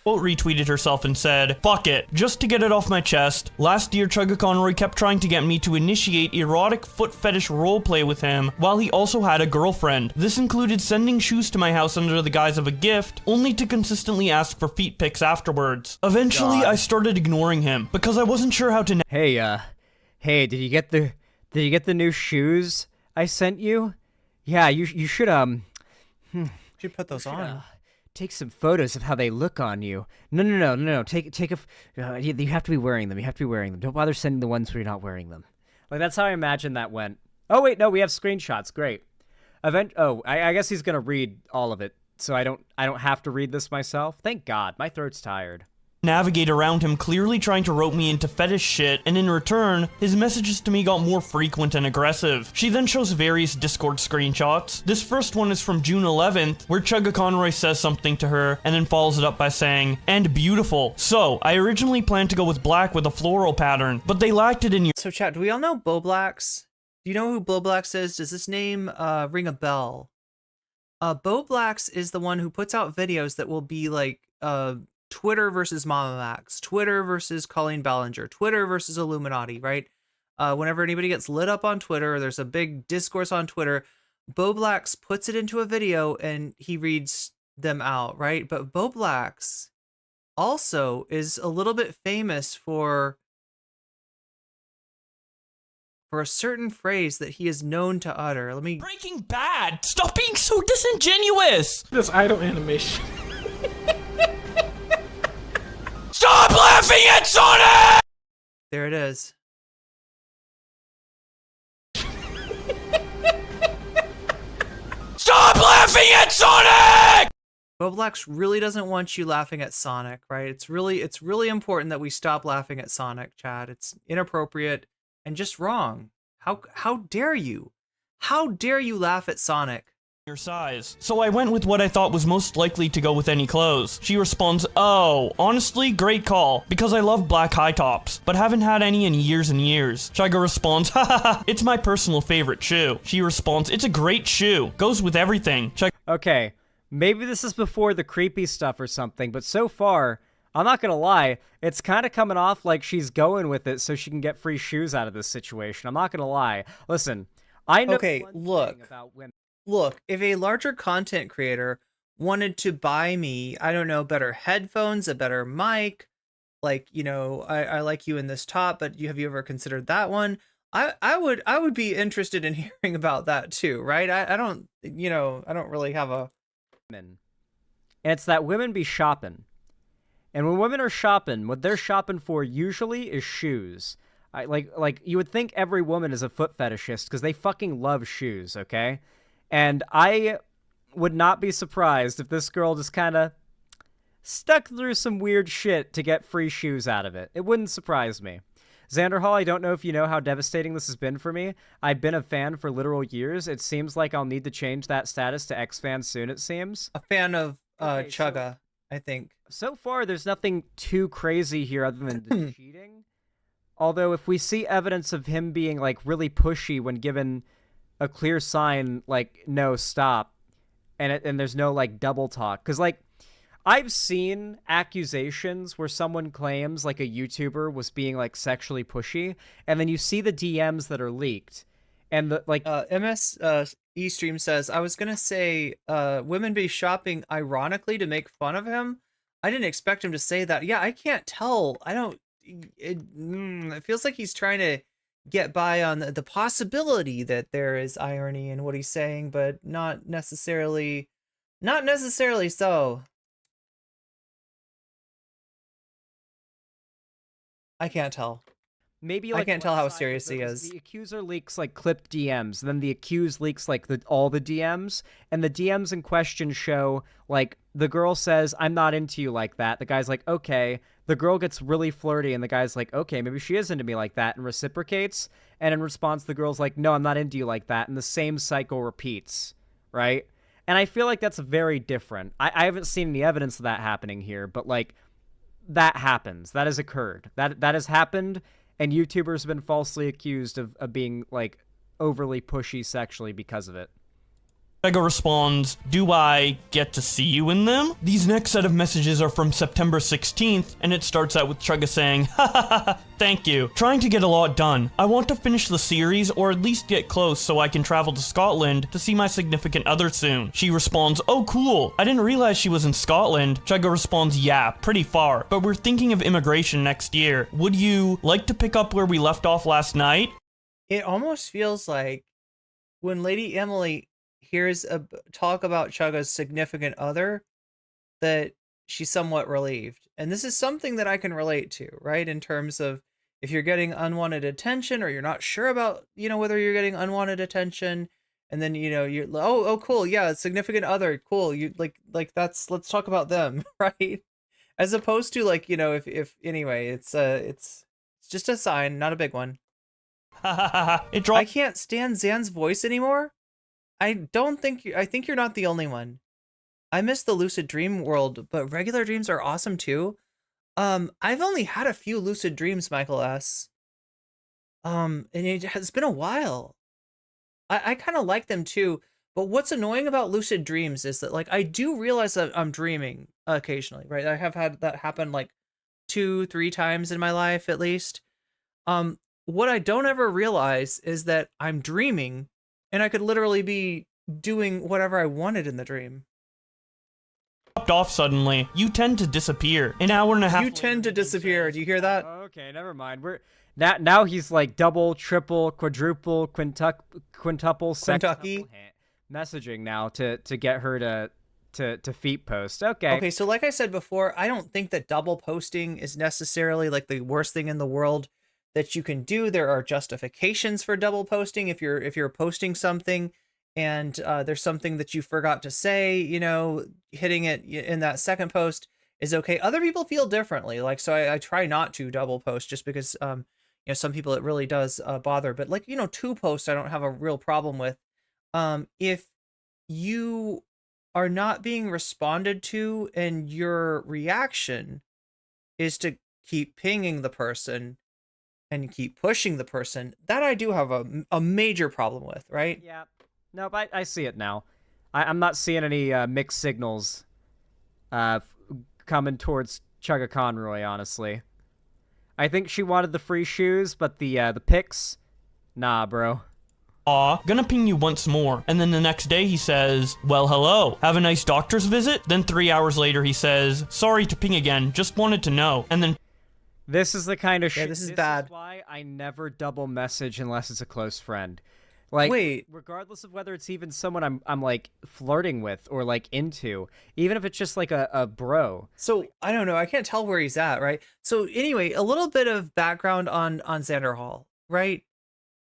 Quote retweeted herself and said, "Fuck it, just to get it off my chest. Last year, Chugga Conroy kept trying to get me to initiate erotic foot fetish roleplay with him while he also had a girlfriend. This included sending shoes to my house under the guise of a gift, only to consistently ask for feet pics afterwards. Eventually, I started ignoring him because I wasn't sure how to."
Hey, did you get the new shoes I sent you? Yeah, you should
should put those on.
Take some photos of how they look on you. No. Take you have to be wearing them. You have to be wearing them. Don't bother sending the ones where you're not wearing them. Like, that's how I imagine that went. Oh wait, no, we have screenshots. Great. I guess he's gonna read all of it, so I don't have to read this myself. Thank God, my throat's tired.
Navigate around him, clearly trying to rope me into fetish shit, and in return, his messages to me got more frequent and aggressive. She then shows various Discord screenshots. This first one is from June 11th, where Chugga Conroy says something to her, and then follows it up by saying, "And beautiful. So, I originally planned to go with black with a floral pattern, but they lacked it in your—"
So chat, do we all know Boblax? Do you know who Boblax is? Does this name ring a bell? Boblax is the one who puts out videos that will be like, Twitter versus Mama Max, Twitter versus Colleen Ballinger, Twitter versus Illuminati, right? Whenever anybody gets lit up on Twitter, there's a big discourse on Twitter, Boblax puts it into a video and he reads them out, right? But Boblax also is a little bit famous for a certain phrase that he is known to utter. Let me...
Breaking Bad! Stop being so disingenuous!
This idle animation.
Stop laughing at Sonic!
There it is.
Stop laughing at Sonic!
Boblax really doesn't want you laughing at Sonic, right? It's really important that we stop laughing at Sonic, Chad. It's inappropriate and just wrong. How dare you? How dare you laugh at Sonic?
Your size. So I went with what I thought was most likely to go with any clothes. She responds, "Oh, honestly, great call, because I love black high tops, but haven't had any in years and years." Chugga responds, "Ha, it's my personal favorite shoe." She responds, "It's a great shoe. Goes with everything."
Okay, maybe this is before the creepy stuff or something, but so far, I'm not gonna lie, it's kind of coming off like she's going with it so she can get free shoes out of this situation. I'm not gonna lie. Listen, I know one thing about women.
Look, if a larger content creator wanted to buy me, I don't know, better headphones, a better mic, like, you know, I like you in this top, but have you ever considered that one? I would be interested in hearing about that too, right? I don't, you know, I don't really have a...
And it's that women be shopping. And when women are shopping, what they're shopping for usually is shoes. Like you would think every woman is a foot fetishist because they fucking love shoes, okay? And I would not be surprised if this girl just kind of stuck through some weird shit to get free shoes out of it. It wouldn't surprise me. Xanderhal, I don't know if you know how devastating this has been for me. I've been a fan for literal years. It seems like I'll need to change that status to X-fan soon, it seems.
A fan of Chugga, I think.
So far, there's nothing too crazy here other than the cheating. Although, if we see evidence of him being, like, really pushy when given a clear sign, like, no, stop, and there's no, like, double talk. Because, like, I've seen accusations where someone claims, like, a YouTuber was being, like, sexually pushy, and then you see the DMs that are leaked, and, the like...
Stream says, I was gonna say, women be shopping ironically to make fun of him. I didn't expect him to say that. Yeah, I can't tell. I don't... It feels like he's trying to get by on the possibility that there is irony in what he's saying, but not necessarily so. I can't tell.
Maybe, like,
I can't tell how serious he is.
The accuser leaks, like, clipped DMs, then the accused leaks, like, all the DMs, and the DMs in question show, like, the girl says, I'm not into you like that. The guy's like, okay. The girl gets really flirty, and the guy's like, okay, maybe she is into me like that, and reciprocates, and in response, the girl's like, no, I'm not into you like that, and the same cycle repeats, right? And I feel like that's very different. I haven't seen any evidence of that happening here, but, like, that happens. That has occurred. That has happened, and YouTubers have been falsely accused of being, like, overly pushy sexually because of it.
Chugga responds, do I get to see you in them? These next set of messages are from September 16th, and it starts out with Chugga saying, ha ha ha ha, thank you. Trying to get a lot done. I want to finish the series, or at least get close so I can travel to Scotland to see my significant other soon. She responds, oh cool, I didn't realize she was in Scotland. Chugga responds, yeah, pretty far, but we're thinking of immigration next year. Would you like to pick up where we left off last night?
It almost feels like when Lady Emily hears a talk about Chugga's significant other, that she's somewhat relieved. And this is something that I can relate to, right? In terms of if you're getting unwanted attention, or you're not sure about, whether you're getting unwanted attention, and then, you're, oh, cool. Yeah. Significant other. Cool. You like let's talk about them. Right. As opposed to, like, if anyway, it's just a sign, not a big one. I can't stand Zan's voice anymore. I think you're not the only one. I miss the lucid dream world, but regular dreams are awesome too. I've only had a few lucid dreams, Michael S. And it has been a while. I kind of like them too, but what's annoying about lucid dreams is that, like, I do realize that I'm dreaming occasionally, right? I have had that happen like 2-3 times in my life at least. What I don't ever realize is that I'm dreaming, and I could literally be doing whatever I wanted in the dream.
Off suddenly, you tend to disappear. An hour and a half.
You tend to disappear. Do you hear that?
Okay, never mind. We're now he's like double, triple, quadruple, quintuple, sextuple messaging now to get her to feet post. Okay.
Okay, so like I said before, I don't think that double posting is necessarily like the worst thing in the world that you can do. There are justifications for double posting. If you're posting something and there's something that you forgot to say, hitting it in that second post is okay. Other people feel differently. Like, so I try not to double post just because, some people it really does bother. But, like, 2 posts I don't have a real problem with. If you are not being responded to and your reaction is to keep pinging the person and keep pushing the person, that I do have a major problem with, right?
Yeah. No, but I see it now. I'm not seeing any mixed signals coming towards Chugga Conroy, honestly. I think she wanted the free shoes, but the pics, nah, bro.
Aw, gonna ping you once more. And then the next day he says, well, hello, have a nice doctor's visit? Then 3 hours later he says, sorry to ping again, just wanted to know. And then...
This is the kind of shit.
Yeah, this is bad.
This is why I never double message unless it's a close friend. Like,
wait,
regardless of whether it's even someone I'm like flirting with or like into, even if it's just like a bro.
So I don't know. I can't tell where he's at, right? So anyway, a little bit of background on Xanderhal, right?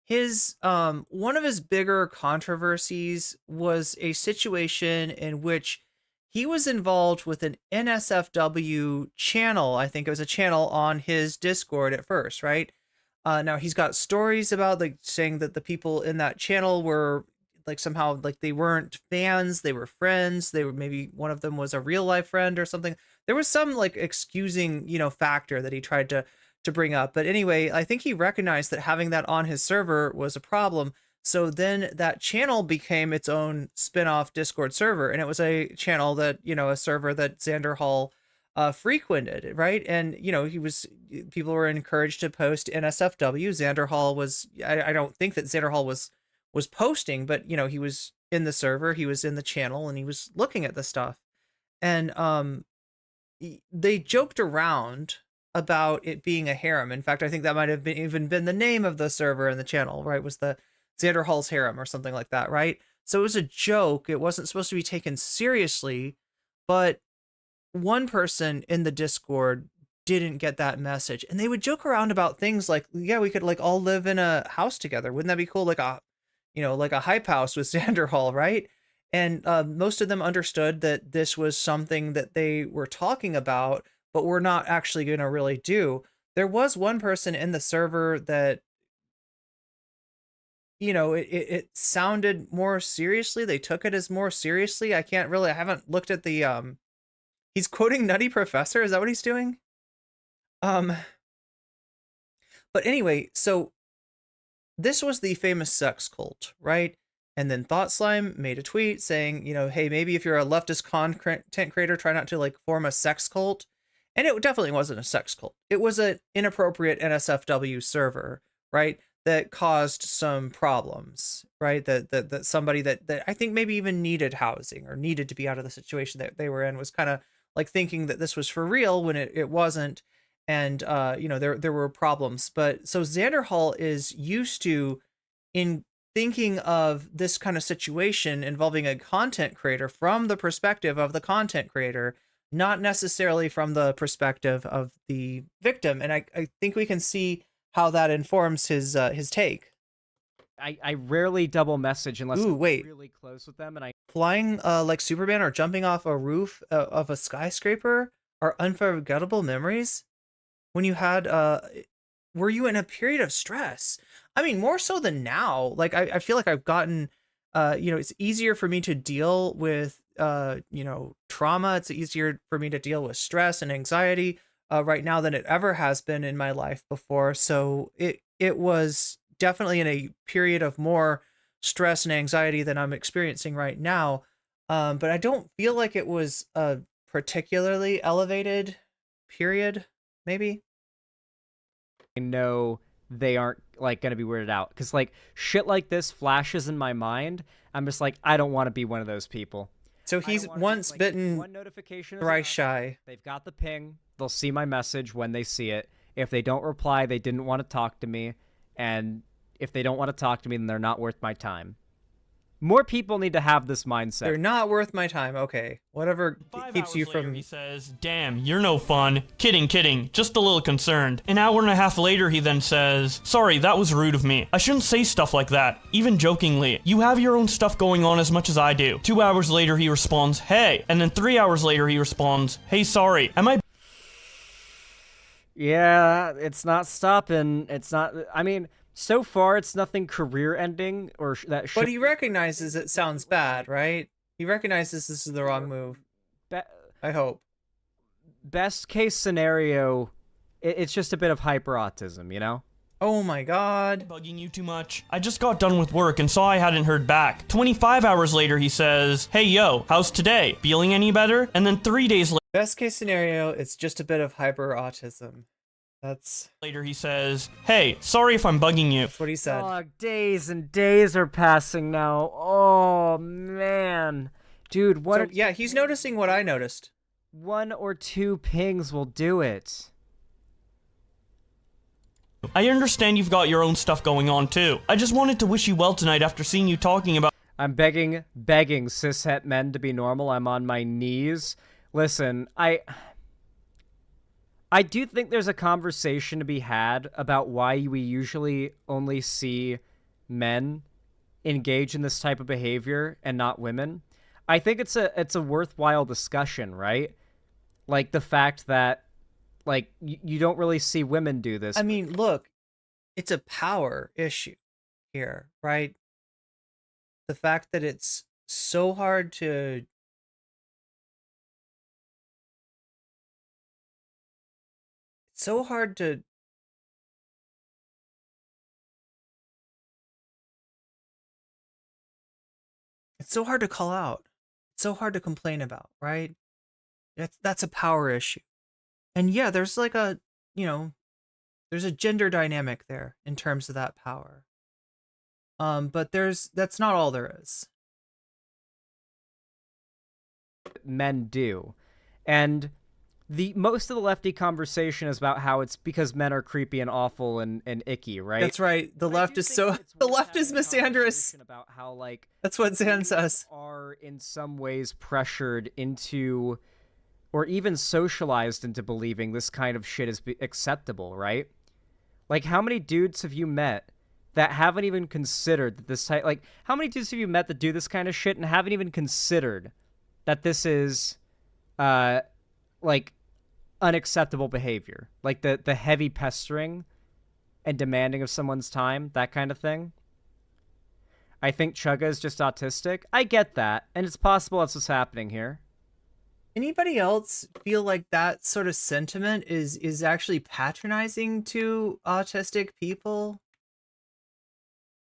His one of his bigger controversies was a situation in which he was involved with an NSFW channel. I think it was a channel on his Discord at first, right? Now he's got stories about, like, saying that the people in that channel were like somehow like they weren't fans, they were friends, they were, maybe one of them was a real life friend or something. There was some like excusing, factor that he tried to bring up. But anyway, I think he recognized that having that on his server was a problem. So then that channel became its own spin-off Discord server, and it was a channel that, a server that Xanderhal frequented, right? And people were encouraged to post NSFW. Xanderhal was, I don't think that Xanderhal was posting, but he was in the server, he was in the channel, and he was looking at the stuff. And they joked around about it being a harem. In fact, I think that might have even been the name of the server and the channel, right? Was the Xanderhal's harem or something like that, right? So it was a joke. It wasn't supposed to be taken seriously, but one person in the Discord didn't get that message, and they would joke around about things like, yeah, we could like all live in a house together. Wouldn't that be cool? Like a hype house with Xanderhal, right? And most of them understood that this was something that they were talking about, but we're not actually going to really do. There was one person in the server that, it sounded more seriously. They took it as more seriously. I haven't looked at the, he's quoting Nutty Professor. Is that what he's doing? But anyway, so this was the famous sex cult, right? And then Thought Slime made a tweet saying, hey, maybe if you're a leftist content creator, try not to like form a sex cult. And it definitely wasn't a sex cult. It was an inappropriate NSFW server, right? That caused some problems, right? That somebody that I think maybe even needed housing or needed to be out of the situation that they were in was kind of like thinking that this was for real when it wasn't. And, there were problems. But so Xanderhal is used to in thinking of this kind of situation involving a content creator from the perspective of the content creator, not necessarily from the perspective of the victim. And I think we can see how that informs his take.
I rarely double message unless I'm really close with them, and I
flying like Superman or jumping off a roof of a skyscraper are unforgettable memories. When you had were you in a period of stress? I mean, more so than now. Like I feel like I've gotten it's easier for me to deal with trauma. It's easier for me to deal with stress and anxiety right now than it ever has been in my life before. So it was definitely in a period of more stress and anxiety than I'm experiencing right now. But I don't feel like it was a particularly elevated period, maybe.
I know they aren't like going to be weirded out because like shit like this flashes in my mind. I'm just like, I don't want to be one of those people.
So he's once bitten,
one notification
thrice shy.
They've got the ping. They'll see my message when they see it. If they don't reply, they didn't want to talk to me. And if they don't want to talk to me, then they're not worth my time. More people need to have this mindset.
They're not worth my time. Okay. Whatever keeps you from...
He says, damn, you're no fun. Kidding. Just a little concerned. An hour and a half later, he then says, sorry, that was rude of me. I shouldn't say stuff like that, even jokingly. You have your own stuff going on as much as I do. 2 hours later, he responds, hey. And then 3 hours later, he responds, hey, sorry. Am I...
Yeah, it's not stopping. It's not... I mean... So far, it's nothing career-ending or that.
But he recognizes it sounds bad, right? He recognizes this is the wrong move. I hope.
Best case scenario, it's just a bit of hyper-autism, you know?
Oh my god.
Bugging you too much. I just got done with work and saw I hadn't heard back. 25 hours later, he says, hey yo, how's today? Feeling any better? And then 3 days later.
Best case scenario, it's just a bit of hyper-autism. That's...
Later he says, hey, sorry if I'm bugging you.
That's what he said.
Oh, days and days are passing now. Oh, man. Dude, what...
So, yeah, he's noticing what I noticed.
1 or 2 pings will do it.
I understand you've got your own stuff going on, too. I just wanted to wish you well tonight after seeing you talking about...
I'm begging cishet men to be normal. I'm on my knees. Listen, I do think there's a conversation to be had about why we usually only see men engage in this type of behavior and not women. I think it's a worthwhile discussion, right? Like the fact that like you don't really see women do this.
I mean, look, it's a power issue here, right? the fact that it's so hard to so hard to it's so hard to call out. It's so hard to complain about, right? That's a power issue. And yeah, there's like a, there's a gender dynamic there in terms of that power. But that's not all there is.
Men do. And most of the lefty conversation is about how it's because men are creepy and awful and icky, right?
That's right. The left is misandrous.
About how, like,
that's what Zan says.
Are in some ways pressured into, or even socialized into believing this kind of shit is acceptable, right? Like, how many dudes have you met that haven't even considered that this type, like, how many dudes have you met that do this kind of shit and haven't even considered that this is, like, unacceptable behavior? Like, the heavy pestering and demanding of someone's time, that kind of thing. I think Chugga is just autistic. I get that, and it's possible that's what's happening here.
Anybody else feel like that sort of sentiment is actually patronizing to autistic people?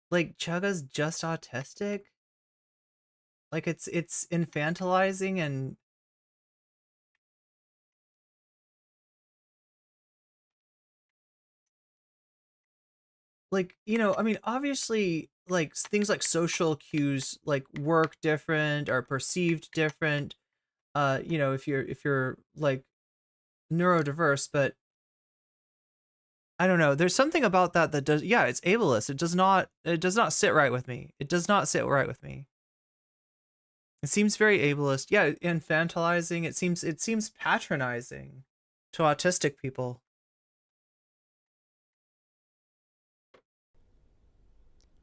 Like, Chugga's just autistic? Like, it's infantilizing and like, I mean, obviously, like, things like social cues, like, work different, are perceived different, if you're like neurodiverse, but I don't know. There's something about that does, yeah, it's ableist. It does not sit right with me. It does not sit right with me. It seems very ableist. Yeah, infantilizing. It seems patronizing to autistic people.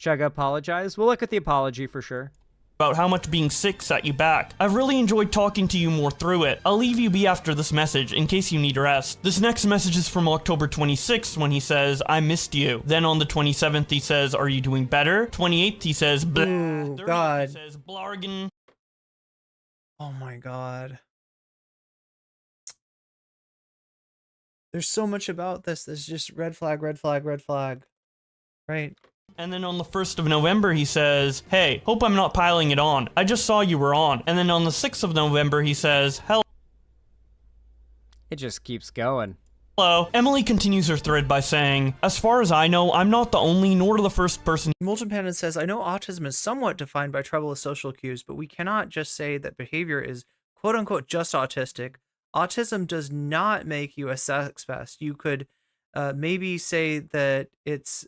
Chugga apologized. We'll look at the apology for sure.
About how much being sick set you back. I've really enjoyed talking to you more through it. I'll leave you be after this message in case you need rest. This next message is from October 26th when he says, I missed you. Then on the 27th he says, are you doing better? 28th he says, blah.
Ooh, God.
He says, blargin.
Oh my God. There's so much about this that's just red flag, red flag, red flag. Right?
And then on the 1st of November, he says, hey, hope I'm not piling it on. I just saw you were on. And then on the 6th of November, he says, hello.
It just keeps going.
Hello. Emily continues her thread by saying, as far as I know, I'm not the only nor the first person.
Molten Panda says, I know autism is somewhat defined by trouble with social cues, but we cannot just say that behavior is quote unquote just autistic. Autism does not make you a sex pest. You could maybe say that it's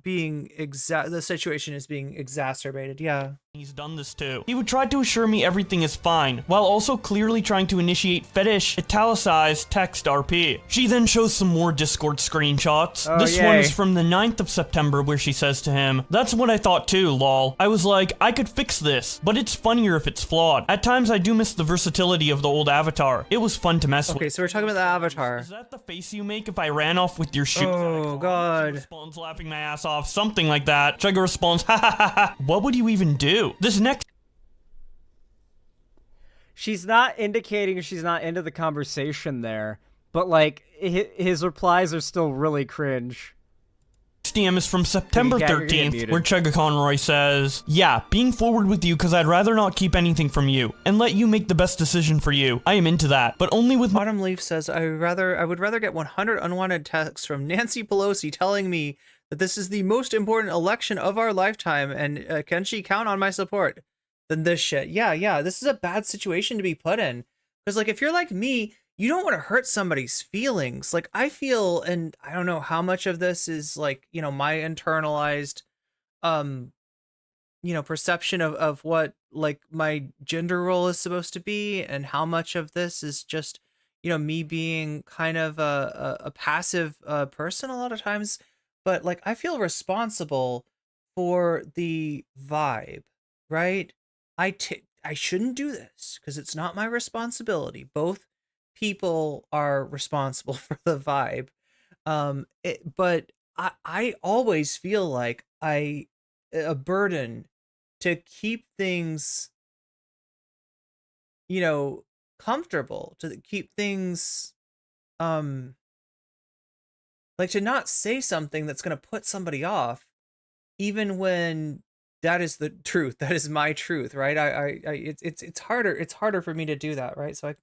the situation is being exacerbated. Yeah.
He's done this too. He would try to assure me everything is fine, while also clearly trying to initiate fetish, italicized text RP. She then shows some more Discord screenshots.
Oh,
this
yay.
one is from the 9th of September where she says to him, that's what I thought too, lol. I was like, I could fix this, but it's funnier if it's flawed. At times I do miss the versatility of the old avatar. It was fun to mess with.
Okay, so we're talking about the avatar.
Is that the face you make if I ran off with your shoes?
Oh, God.
She responds laughing my ass off, something like that. Chugga responds, ha ha ha ha. What would you even do? This next
She's not indicating she's not into the conversation there, but like his replies are still really cringe.
DM is from September 13th, where Chugga Conroy says, yeah, being forward with you because I'd rather not keep anything from you and let you make the best decision for you. I am into that, but only with
Autumn Leaf says, I would rather get 100 unwanted texts from Nancy Pelosi telling me that this is the most important election of our lifetime and can she count on my support than this shit. Yeah, this is a bad situation to be put in. Because, like, if you're like me, you don't want to hurt somebody's feelings. Like, I feel, and I don't know how much of this is, like, my internalized, perception of what, like, my gender role is supposed to be, and how much of this is just, me being kind of a passive person a lot of times. But, like, I feel responsible for the vibe, right? I shouldn't do this because it's not my responsibility. Both people are responsible for the vibe. But I always feel like a burden to keep things, comfortable, to keep things, like to not say something that's going to put somebody off, even when that is the truth. That is my truth, right? It's harder for me to do that, right? So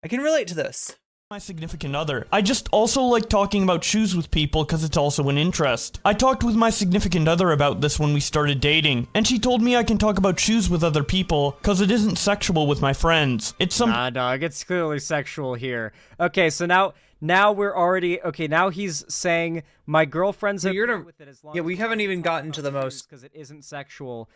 I can relate to this.
My significant other. I just also like talking about shoes with people because it's also an interest. I talked with my significant other about this when we started dating, and she told me I can talk about shoes with other people because it isn't sexual with my friends. It's some—
Nah, dog, it's clearly sexual here. Okay, so now we're already, okay, now he's saying my girlfriend's okay with it as long as
we haven't even gotten to the most,
because it isn't sexual.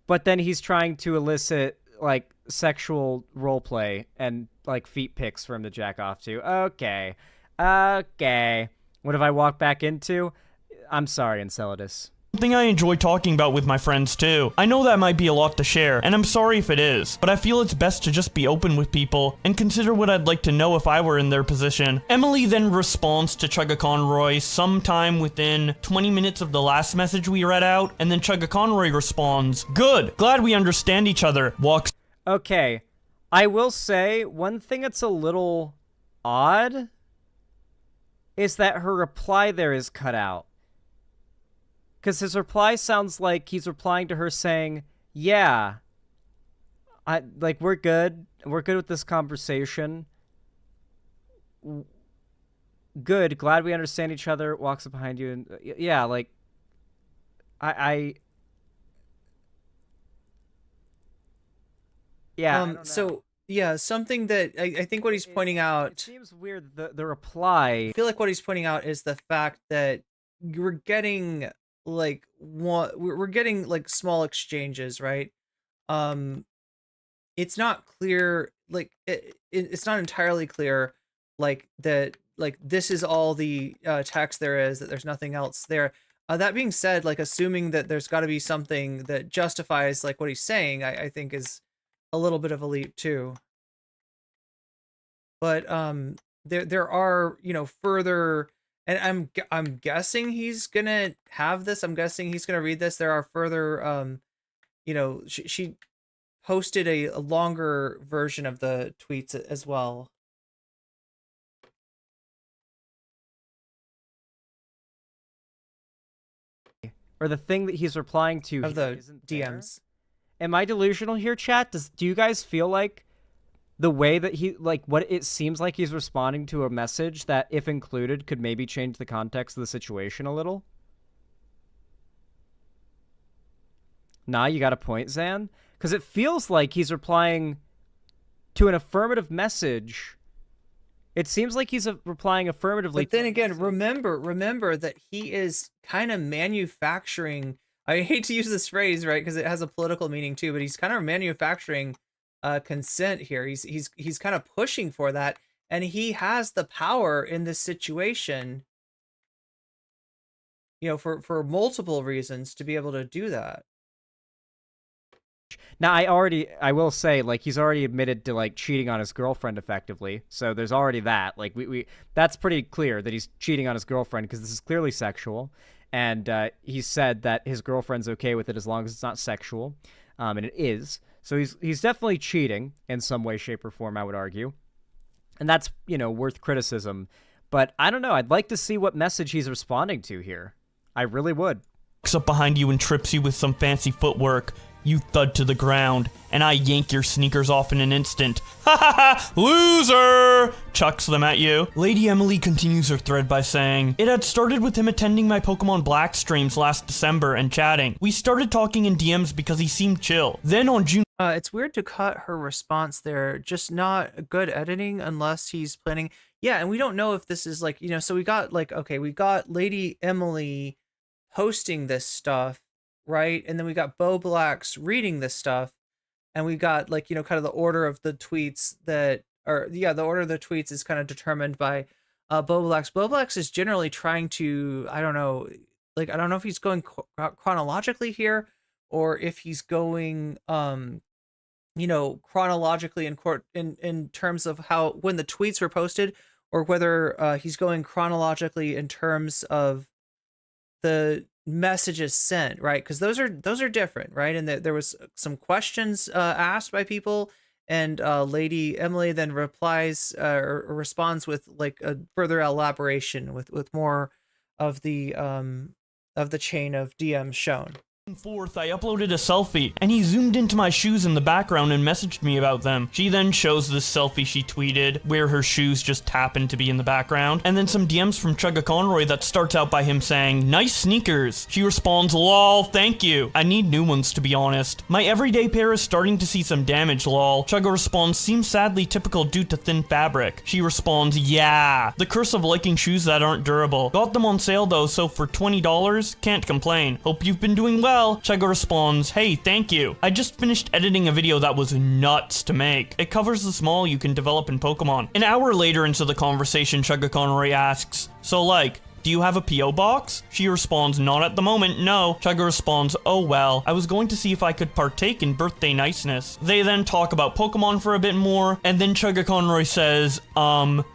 But then he's trying to elicit like sexual role play and like feet pics for him to jack off to. Okay. What have I walked back into? I'm sorry, Enceladus.
Something I enjoy talking about with my friends too. I know that might be a lot to share, and I'm sorry if it is, but I feel it's best to just be open with people and consider what I'd like to know if I were in their position. Emily then responds to ChuggaaConroy sometime within 20 minutes of the last message we read out, and then ChuggaaConroy responds, "Good, glad we understand each other," walks—
Okay, I will say one thing that's a little odd is that her reply there is cut out. Because his reply sounds like he's replying to her saying, yeah, we're good. We're good with this conversation. Good. Glad we understand each other. Walks up behind you. And yeah, like, yeah. I don't know.
So, yeah, something that I think what he's pointing out.
It seems weird, the reply.
I feel like what he's pointing out is the fact that we're getting like we're getting like small exchanges, right? It's not clear, like it's not entirely clear, like that, like this is all the text there is, that there's nothing else there. That being said, like assuming that there's got to be something that justifies like what he's saying, I think is a little bit of a leap too. But there are, further. And I'm guessing he's gonna have this. I'm guessing he's gonna read this. There are further, she posted a longer version of the tweets as well.
Or the thing that he's replying to
of the
isn't
DMs.
There. Am I delusional here, chat? Do you guys feel like the way that what it seems like he's responding to a message that, if included, could maybe change the context of the situation a little? Nah, you got a point, Zan? Because it feels like he's replying to an affirmative message. It seems like he's replying affirmatively.
But then again, remember that he is kind of manufacturing. I hate to use this phrase, right, because it has a political meaning too, but he's kind of manufacturing consent here. He's kind of pushing for that, and he has the power in this situation, for multiple reasons to be able to do that.
Now, I will say, like, he's already admitted to like cheating on his girlfriend effectively, so there's already that. Like, that's pretty clear that he's cheating on his girlfriend, because this is clearly sexual, and he said that his girlfriend's okay with it as long as it's not sexual, and it is. So he's definitely cheating in some way, shape, or form, I would argue. And that's, worth criticism. But I don't know. I'd like to see what message he's responding to here. I really would.
Walks up behind you and trips you with some fancy footwork. You thud to the ground, and I yank your sneakers off in an instant. Ha ha ha! Loser! Chucks them at you. Lady Emily continues her thread by saying, "It had started with him attending my Pokemon Black streams last December and chatting. We started talking in DMs because he seemed chill. Then on June..."
It's weird to cut her response there. Just not good editing unless he's planning. Yeah, and we don't know if this is like, so we got like, okay, we got Lady Emily posting this stuff, right? And then we got Bo Black's reading this stuff, and we got like, kind of the order of the tweets the order of the tweets is kind of determined by Bo Black's. Bo Black's is generally trying to, I don't know if he's going chronologically here, or if he's going chronologically in terms of when the tweets were posted, or whether he's going chronologically in terms of the messages sent, right? Because those are different, right? And there was some questions asked by people, and Lady Emily then replies or responds with like a further elaboration with more of the chain of DMs shown.
Fourth, I uploaded a selfie, and he zoomed into my shoes in the background and messaged me about them. She then shows this selfie she tweeted, where her shoes just happen to be in the background, and then some DMs from Chugga Conroy that starts out by him saying, "Nice sneakers." She responds, "Lol, thank you. I need new ones, to be honest. My everyday pair is starting to see some damage, lol." Chugga responds, "Seems sadly typical due to thin fabric." She responds, "Yeah. The curse of liking shoes that aren't durable. Got them on sale though, so for $20, can't complain. Hope you've been doing well." Chugga responds, "Hey, thank you. I just finished editing a video that was nuts to make. It covers the small you can develop in Pokemon." An hour later into the conversation, Chugga Conroy asks, "So like, do you have a P.O. box?" She responds, "Not at the moment, no." Chugga responds, "Oh well, I was going to see if I could partake in birthday niceness." They then talk about Pokemon for a bit more, and then Chugga Conroy says,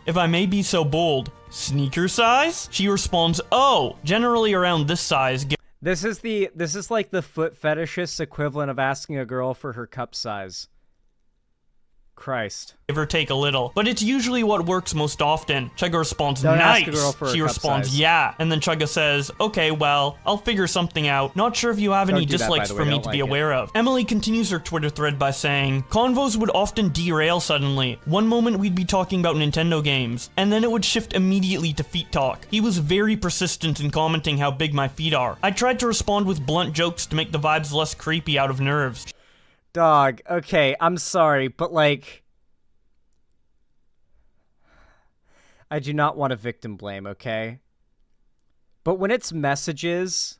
"If I may be so bold, sneaker size?" She responds, "Oh, generally around this size."
This is like the foot fetishist's equivalent of asking a girl for her cup size. Christ.
Give or take a little, but it's usually what works most often. Chugga responds,
Don't
"Nice."
ask a girl for her
She
cup
responds,
size.
"Yeah." And then Chugga says, "Okay, well, I'll figure something out. Not sure if you have any
Don't do that, by
dislikes
the
for
way.
me
Don't
to be
like it."
aware of." Emily continues her Twitter thread by saying, "Convos would often derail suddenly. One moment we'd be talking about Nintendo games, and then it would shift immediately to feet talk. He was very persistent in commenting how big my feet are. I tried to respond with blunt jokes to make the vibes less creepy out of nerves."
Dog, okay, I'm sorry, but like, I do not want to victim blame, okay? But when it's messages,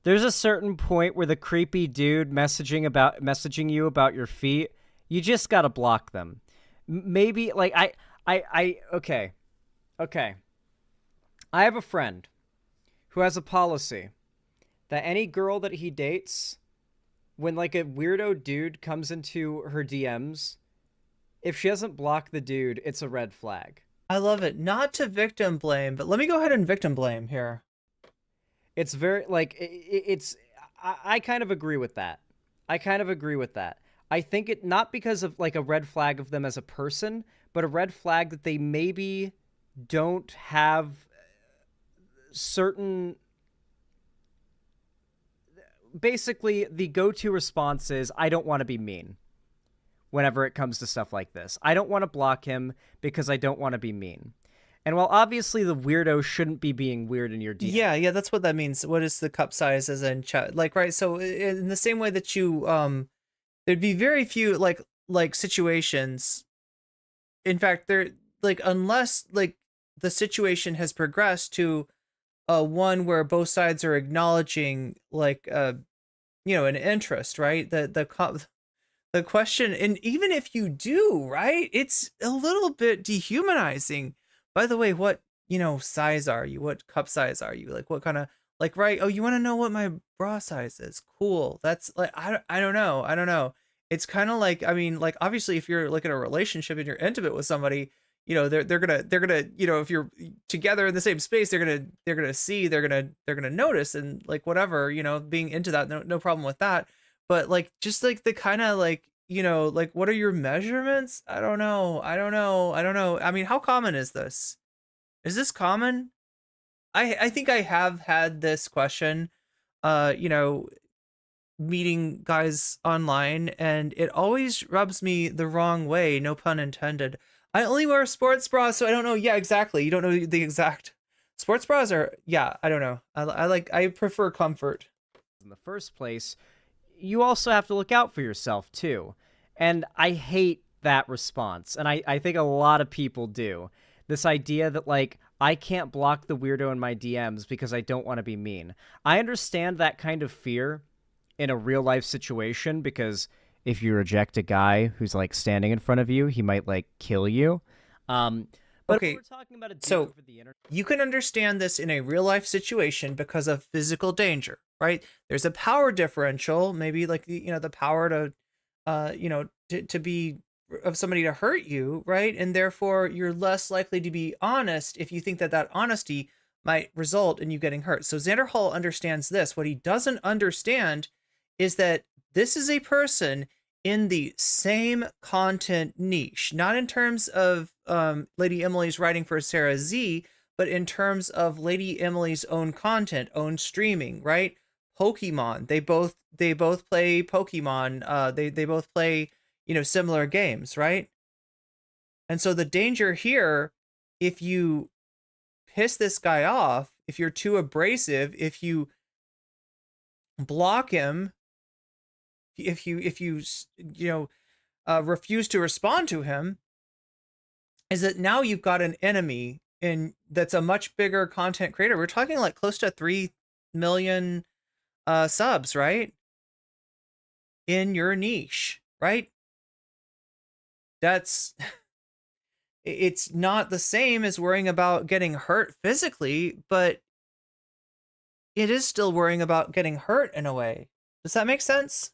there's a certain point where the creepy dude messaging you about your feet, you just gotta block them. Maybe, like, okay. I have a friend who has a policy that any girl that he dates, when, like, a weirdo dude comes into her DMs, if she doesn't block the dude, it's a red flag.
I love it. Not to victim blame, but let me go ahead and victim blame here.
It's very, like, I kind of agree with that. I think it, not because of, like, a red flag of them as a person, but a red flag that they maybe don't have certain... Basically, the go-to response is, "I don't want to be mean." Whenever it comes to stuff like this, I don't want to block him because I don't want to be mean. And while obviously the weirdo shouldn't be being weird in your DM.
Yeah, that's what that means. What is the cup size as in chat? Like, right, so in the same way that you, there'd be very few, like situations, in fact, there, like, unless, like, the situation has progressed to one where both sides are acknowledging, like, an interest, right? The question, and even if you do, right, it's a little bit dehumanizing. By the way, what, size are you? What cup size are you? Like, what kind of, like, right? Oh, you want to know what my bra size is? Cool. That's like, I don't know. It's kind of like, I mean, like, obviously if you're like in a relationship and you're intimate with somebody, they're gonna, if you're together in the same space, they're gonna see, they're gonna notice, and like, whatever, being into that, no problem with that. But like, just like the kind of like, like, what are your measurements? I don't know. I mean, how common is this? Is this common? I think I have had this question, meeting guys online, and it always rubs me the wrong way. No pun intended. I only wear sports bras, so I don't know. Yeah, exactly. You don't know the exact sports bras are, yeah, I don't know. I prefer comfort.
In the first place, you also have to look out for yourself too. And I hate that response. And I think a lot of people do. This idea that, like, I can't block the weirdo in my DMs because I don't want to be mean. I understand that kind of fear in a real life situation, because if you reject a guy who's, like, standing in front of you, he might, like, kill you. But
okay,
if we're talking about a dude
so
over the internet,
you can understand this in a real life situation because of physical danger, right? There's a power differential, maybe like, the power to, to be of somebody to hurt you, right? And therefore you're less likely to be honest if you think that honesty might result in you getting hurt. So Xanderhal understands this. What he doesn't understand is that this is a person in the same content niche, not in terms of Lady Emily's writing for Sarah Z, but in terms of Lady Emily's own content, own streaming, right? Pokemon. They both play Pokemon. They both play, you know, similar games, right? And so the danger here, if you piss this guy off, if you're too abrasive, if you block him, if you refuse to respond to him, is that now you've got an enemy that's a much bigger content creator. We're talking like close to 3 million subs, right? In your niche, right? It's not the same as worrying about getting hurt physically, but it is still worrying about getting hurt in a way. Does that make sense?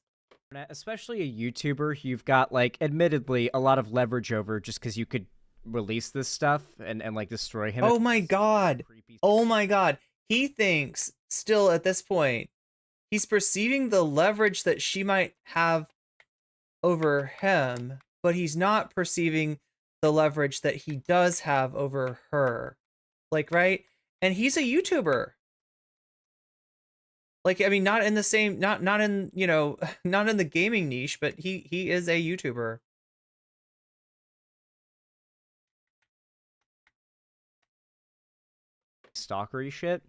Especially a YouTuber who you've got, like, admittedly, a lot of leverage over just because you could release this stuff and like, destroy him.
Oh my god. Oh my god. He thinks, still at this point, he's perceiving the leverage that she might have over him, but he's not perceiving the leverage that he does have over her. Like, right? And he's a YouTuber. Like, I mean, not in the same, not in, you know, not in the gaming niche, but he is a YouTuber.
Stalkery shit.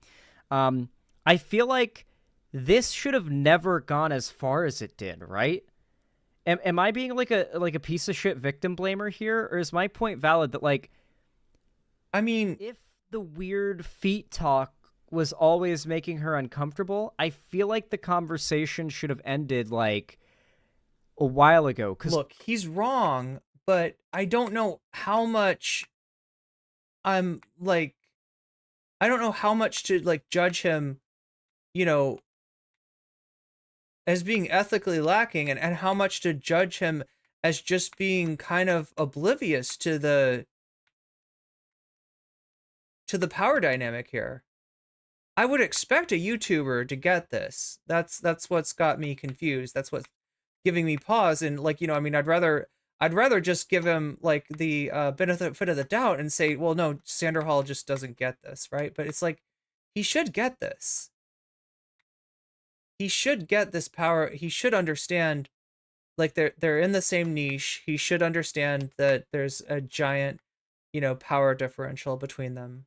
I feel like this should have never gone as far as it did, right? Am I being like a piece of shit victim blamer here, or is my point valid that, like,
I mean,
if the weird feet talk was always making her uncomfortable, I feel like the conversation should have ended like a while ago.
Look, he's wrong, but I don't know how much I don't know how much to like judge him, you know, as being ethically lacking, and how much to judge him as just being kind of oblivious to the power dynamic here. I would expect a YouTuber to get this. That's what's got me confused. That's what's giving me pause. And like, you know, I mean, I'd rather just give him like the benefit of the doubt and say, well, no, Xanderhal just doesn't get this, right? But it's like, he should get this. He should get this power. He should understand, like, they're in the same niche. He should understand that there's a giant, you know, power differential between them.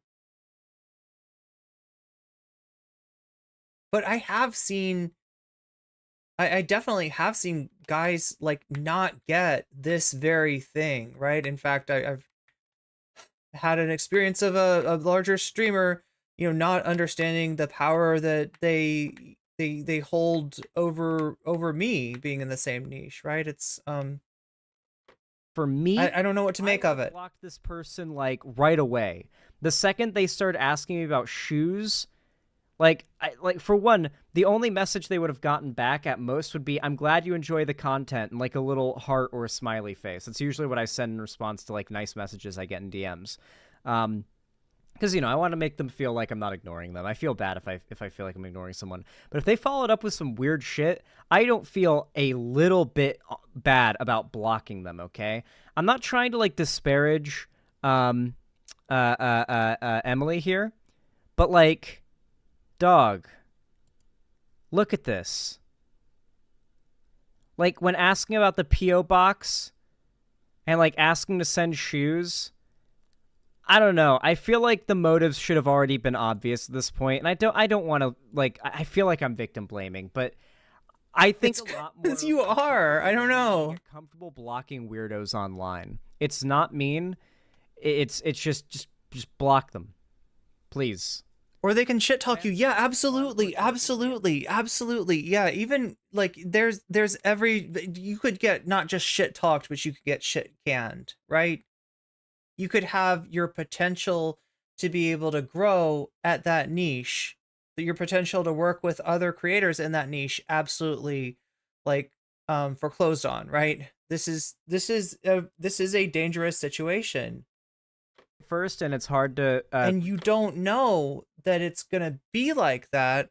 But I have seen, I definitely have seen guys like not get this very thing, right? In fact, I've had an experience of a larger streamer, you know, not understanding the power that they hold over me being in the same niche, right? It's
for me,
I don't know what to make of it.
Block this person like right away. The second they start asking me about shoes, like for one, the only message they would have gotten back at most would be, "I'm glad you enjoy the content," and like a little heart or a smiley face. That's usually what I send in response to like nice messages I get in DMs. Because, you know, I want to make them feel like I'm not ignoring them. I feel bad if I feel like I'm ignoring someone. But if they followed up with some weird shit, I don't feel a little bit bad about blocking them, okay? I'm not trying to, like, disparage Emily here. But, like, dog, look at this. Like, when asking about the P.O. box and, like, asking to send shoes, I don't know. I feel like the motives should have already been obvious at this point, and I don't want to, like, I feel like I'm victim blaming, but I think a lot more.
You are. I don't know.
Comfortable blocking weirdos online. It's not mean. It's just block them, please.
Or they can shit talk you. Yeah, absolutely, absolutely, absolutely. Yeah, even like there's you could get not just shit talked, but you could get shit canned, right? You could have your potential to be able to grow at that niche, your potential to work with other creators in that niche absolutely like foreclosed on, right? This is a dangerous situation.
First, and it's hard to
and you don't know that it's gonna be like that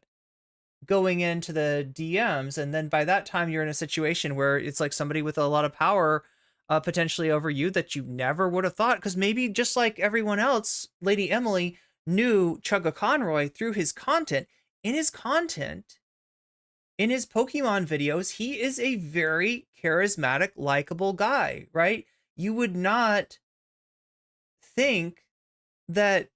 going into the DMs, and then by that time you're in a situation where it's like somebody with a lot of power potentially over you that you never would have thought, because maybe just like everyone else, Lady Emily knew Chugga Conroy through his content. In his content, in his Pokemon videos, he is a very charismatic, likable guy, right? You would not think that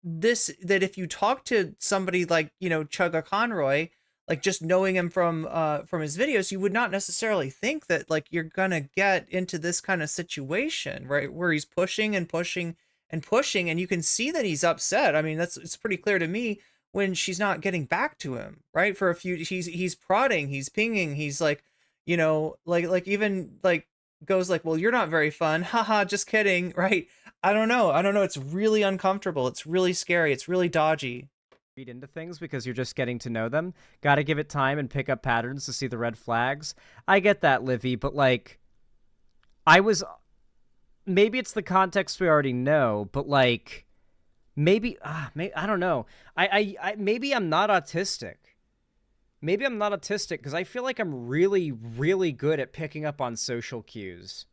if you talk to somebody like, you know, Chugga Conroy, like just knowing him from his videos, you would not necessarily think that like you're gonna get into this kind of situation, right, where he's pushing and pushing and pushing, and you can see that he's upset. I mean, it's pretty clear to me when she's not getting back to him, right? For a few, he's prodding, he's pinging, he's like, you know, like even like goes like, well, you're not very fun, haha, just kidding, right? I don't know, it's really uncomfortable, it's really scary, it's really dodgy.
Read into things because you're just getting to know them. Got to give it time and pick up patterns to see the red flags. I get that, Livy, but like, maybe it's the context we already know, but like, maybe I don't know. Maybe I'm not autistic. Maybe I'm not autistic because I feel like I'm really, really good at picking up on social cues.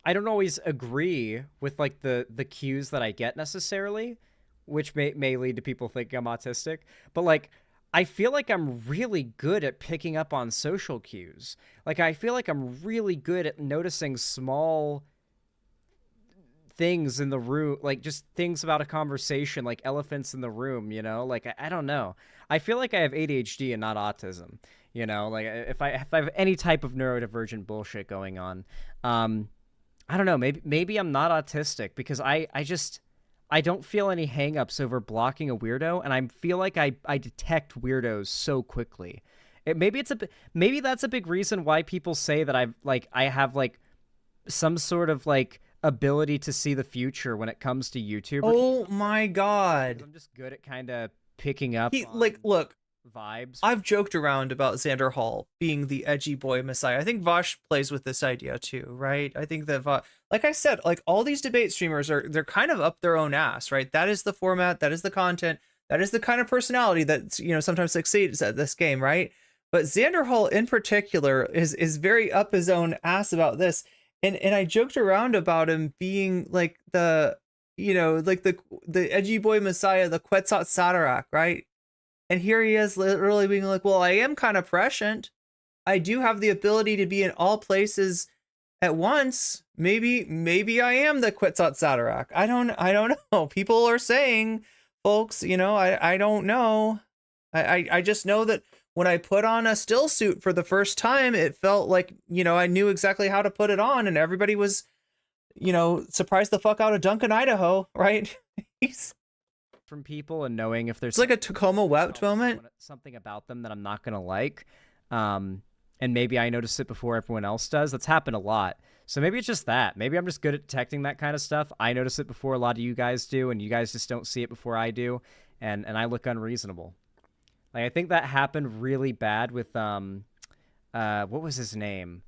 I don't always agree with like the cues that I get necessarily, which may lead to people thinking I'm autistic. But like, I feel like I'm really good at picking up on social cues. Like, I feel like I'm really good at noticing small things in the room, like just things about a conversation, like elephants in the room, you know? Like, I don't know. I feel like I have ADHD and not autism, you know? Like, if I have any type of neurodivergent bullshit going on, I don't know, maybe I'm not autistic because I don't feel any hangups over blocking a weirdo, and I feel like I detect weirdos so quickly. Maybe that's a big reason why people say that I have like some sort of like ability to see the future when it comes to YouTube.
Oh my god!
I'm just good at kind of picking up.
Look,
vibes.
I've joked around about Xanderhal being the edgy boy messiah. I think Vaush plays with this idea too, right? I think that like I said, like all these debate streamers they're kind of up their own ass, right? That is the format, that is the content, that is the kind of personality that, you know, sometimes succeeds at this game, right? But Xanderhal in particular is very up his own ass about this. And I joked around about him being like the, you know, like the edgy boy messiah, the Quetzalcoatl, right? And here he is literally being like, well, I am kind of prescient. I do have the ability to be in all places at once. Maybe I am the Quetzalcoatl. I don't know. People are saying, folks, you know, I don't know. I just know that when I put on a still suit for the first time, it felt like, you know, I knew exactly how to put it on, and everybody was, you know, surprised the fuck out of Duncan, Idaho, right?
From people and knowing if there's
it's like a Tacoma wept moment,
something about them that I'm not gonna like, and maybe I notice it before everyone else does. That's happened a lot. So maybe it's just that. Maybe I'm just good at detecting that kind of stuff. I notice it before a lot of you guys do, and you guys just don't see it before I do, and I look unreasonable. Like, I think that happened really bad with what was his name?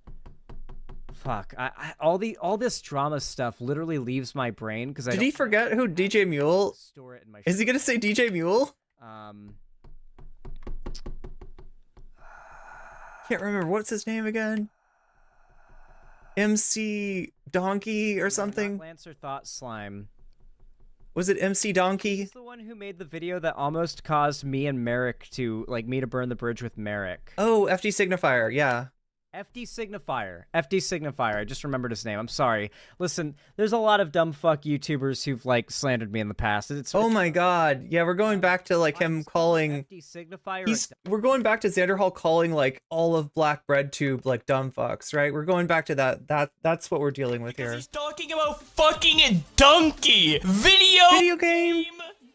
Fuck. All this drama stuff literally leaves my brain because
did he forget who DJ Mule?
Store it in my.
Is he gonna say DJ Mule? Can't remember what's his name again. MC Donkey or something.
Not Lancer Thought Slime.
Was it MC Donkey?
He's the one who made the video that almost caused me and Merrick to burn the bridge with Merrick.
Oh, FD Signifier, yeah.
FD Signifier. I just remembered his name. I'm sorry. Listen, there's a lot of dumb fuck YouTubers who've like slandered me in the past.
Oh my god. Yeah, we're going back to like him calling
FD Signifier.
We're going back to Xanderhal calling like all of Black Bread Tube like dumb fucks, right? We're going back to that. That's what we're dealing with here.
He's talking about fucking donkey video
game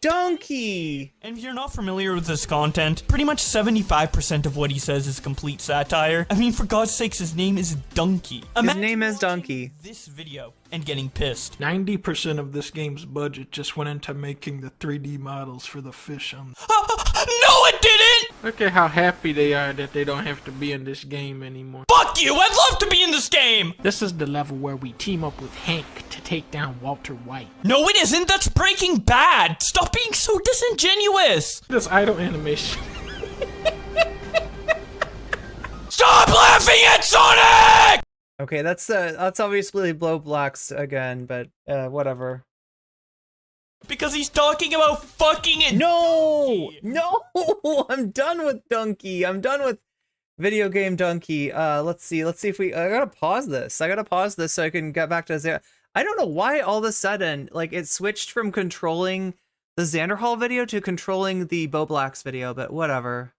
donkey.
And if you're not familiar with this content, pretty much 75% of what he says is complete satire. I mean, for God's sakes, his name is Donkey.
His name is Donkey.
This video and getting pissed.
90% of this game's budget just went into making the 3D models for the fish on.
No, it didn't!
Look at how happy they are that they don't have to be in this game anymore.
Fuck you! I'd love to be in this game!
This is the level where we team up with Hank to take down Walter White.
No, it isn't! That's Breaking Bad! Stop being so disingenuous!
This idle animation.
Stop laughing at Sonic!
Okay, that's obviously Blow Blocks again, but whatever.
Because he's talking about fucking it.
No! I'm done with Donkey. I'm done with video game Donkey. Let's see if we. I gotta pause this. So I can get back to Xanderhal. I don't know why all of a sudden, like, it switched from controlling the Xanderhal video to controlling the Bo Blacks video, but whatever.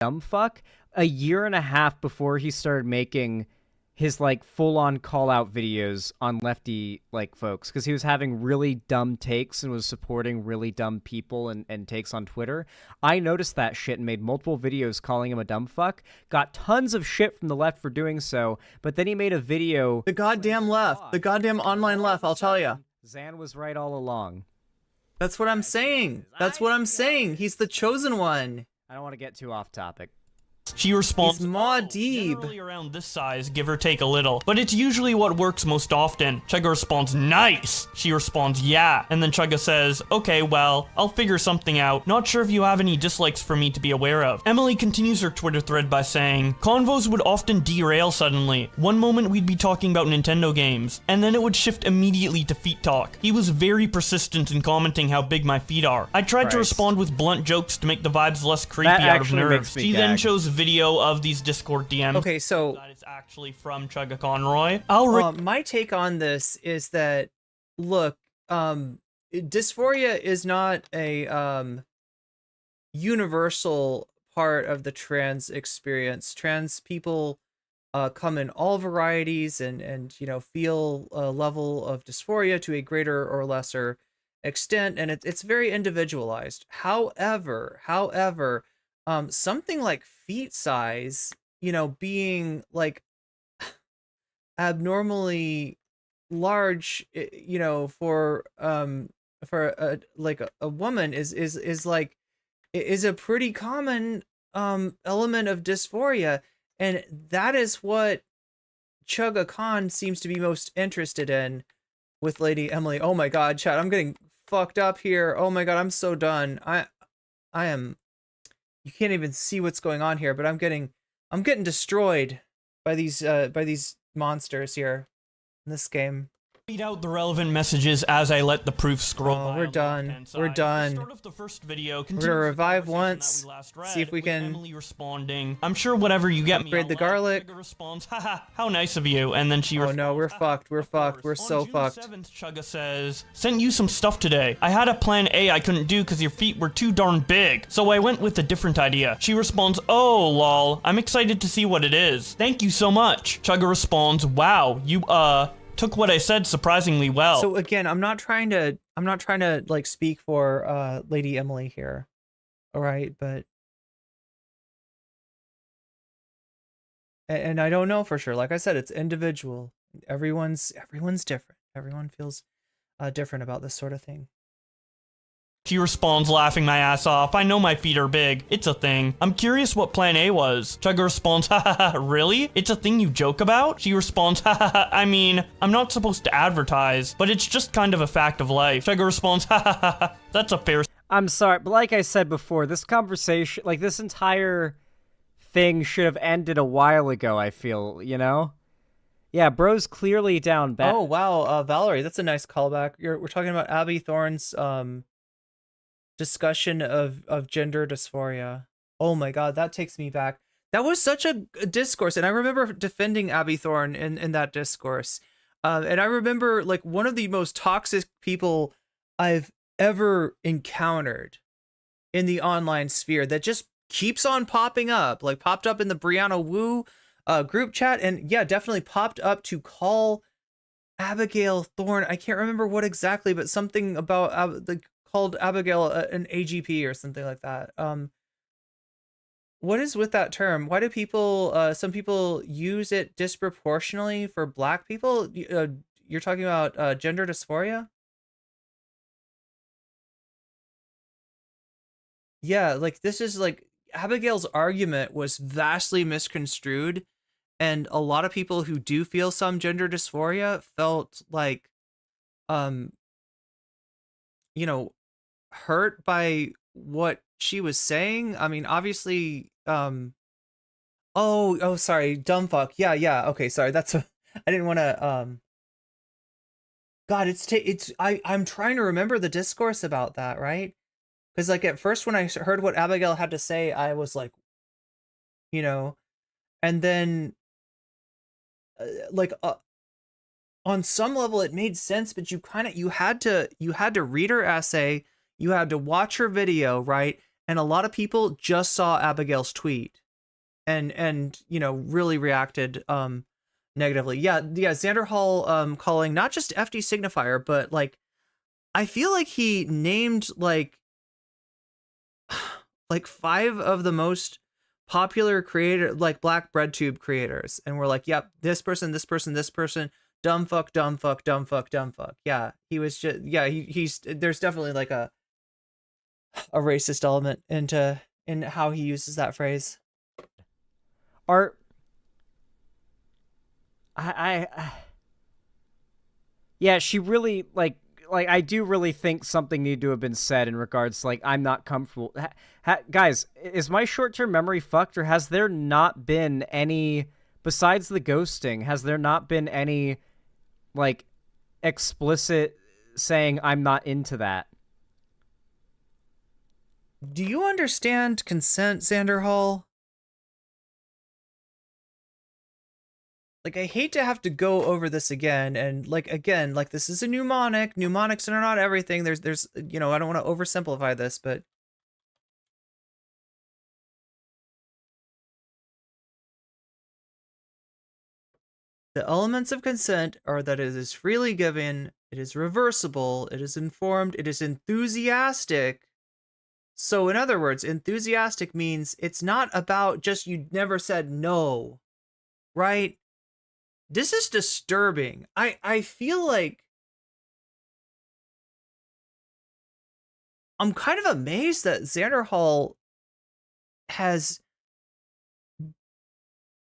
Dumb fuck. A year and a half before he started making his like full-on call-out videos on lefty like folks, because he was having really dumb takes and was supporting really dumb people and takes on Twitter. I noticed that shit and made multiple videos calling him a dumb fuck. Got tons of shit from the left for doing so, but then he made a video.
The goddamn left, the goddamn online left. I'll tell you.
Xan was right all along.
That's what I'm saying. He's the chosen one.
I don't want to get too off topic.
She responds,
generally
around this size, give or take a little, but it's usually what works most often. Chugga responds, nice! She responds, yeah, and then Chugga says, okay, well, I'll figure something out. Not sure if you have any dislikes for me to be aware of. Emily continues her Twitter thread by saying, convos would often derail suddenly. One moment we'd be talking about Nintendo games, and then it would shift immediately to feet talk. He was very persistent in commenting how big my feet are. I tried to respond with blunt jokes to make the vibes less creepy out of nerves. She then shows video of these Discord DMs.
Okay, so
that is actually from Chugga Conroy.
My take on this is that, look, dysphoria is not a universal part of the trans experience. Trans people come in all varieties and feel a level of dysphoria to a greater or lesser extent, and it's very individualized. However, something like feet size, being like abnormally large, for a woman is a pretty common element of dysphoria, and that is what Chugga Con seems to be most interested in with Lady Emily. Oh my god, chat, I'm getting fucked up here. Oh my god, I'm so done. I am. You can't even see what's going on here, but I'm getting destroyed by these monsters here in this game.
Read out the relevant messages as I let the proof scroll.
Oh, we're done. We're done.
Start of the first video,
we're gonna revive once. See if we can.
Emily responding, I'm sure whatever you get me.
Upgrade the garlic.
Responds, haha, how nice of you. And then she responds,
oh no, we're fucked. We're fucked. We're so fucked.
On June 7th, Chugga says, sent you some stuff today. I had a plan A I couldn't do because your feet were too darn big. So I went with a different idea. She responds, oh lol, I'm excited to see what it is. Thank you so much. Chugga responds, wow, you took what I said surprisingly well.
So again, I'm not trying to like speak for Lady Emily here. All right, but and I don't know for sure. Like I said, it's individual. Everyone's different. Everyone feels different about this sort of thing.
She responds, laughing my ass off. I know my feet are big. It's a thing. I'm curious what plan A was. Chugga responds, ha ha ha, really? It's a thing you joke about? She responds, ha ha ha, I mean, I'm not supposed to advertise, but it's just kind of a fact of life. Chugga responds, ha ha ha ha, that's a fair...
I'm sorry, but like I said before, this conversation, like this entire thing should have ended a while ago, I feel, Yeah, bro's clearly down bad.
Oh, wow, Valerie, that's a nice callback. We're talking about Abby Thorne's, discussion of gender dysphoria. Oh my god, that takes me back. That was such a discourse, and I remember defending Abby Thorne in that discourse. And I remember, like, one of the most toxic people I've ever encountered in the online sphere that just keeps on popping up, like popped up in the Brianna Wu group chat, and yeah, definitely popped up to call Abigail Thorne. I can't remember what exactly, but something about called Abigail an AGP or something like that. What is with that term? Why do people, some people use it disproportionately for black people? You're talking about gender dysphoria? Yeah, like this is like Abigail's argument was vastly misconstrued, and a lot of people who do feel some gender dysphoria felt like um you know, hurt by what she was saying. I mean, obviously, oh, sorry, dumb fuck. Yeah, yeah. Okay, sorry. That's a, I didn't want to, God, I'm trying to remember the discourse about that, right? Because like at first when I heard what Abigail had to say, I was like, you know, and then like on some level it made sense, but you had to read her essay, you had to watch her video, right? And a lot of people just saw Abigail's tweet and you know, really reacted negatively. Yeah, Xanderhal calling not just FD signifier, but like I feel like he named like 5 of the most popular creator, like black breadtube creators, and we're like, yep, this person, this person, this person, dumb fuck, dumb fuck, dumb fuck, dumb fuck. Yeah, he was just, yeah, he's there's definitely like a racist element in how he uses that phrase.
Art, yeah, she really like I do really think something needed to have been said in regards to, like, I'm not comfortable. Guys, is my short-term memory fucked, or has there not been any, besides the ghosting, has there not been any, like, explicit saying I'm not into that?
Do you understand consent, Xanderhal? Like, I hate to have to go over this again, and like, again, like this is a mnemonic. Mnemonics are not everything. There's, you know, I don't want to oversimplify this, but the elements of consent are that it is freely given, it is reversible, it is informed, it is enthusiastic. So in other words, enthusiastic means it's not about just you never said no, right? This is disturbing. I feel like I'm kind of amazed that Xanderhal has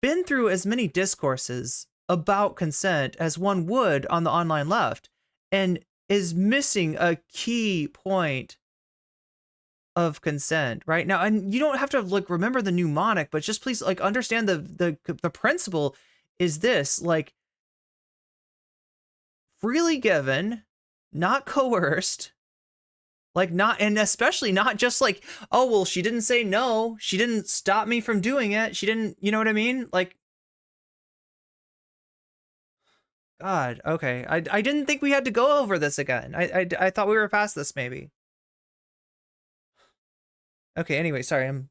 been through as many discourses about consent as one would on the online left, and is missing a key point of consent right now. And you don't have to like remember the mnemonic, but just please like understand the principle is this, like, freely given, not coerced, like not, and especially not just like, oh, well, she didn't say no, she didn't stop me from doing it, she didn't, you know what I mean? Like, God, okay. I didn't think we had to go over this again. I thought we were past this maybe. Okay, anyway, sorry, I'm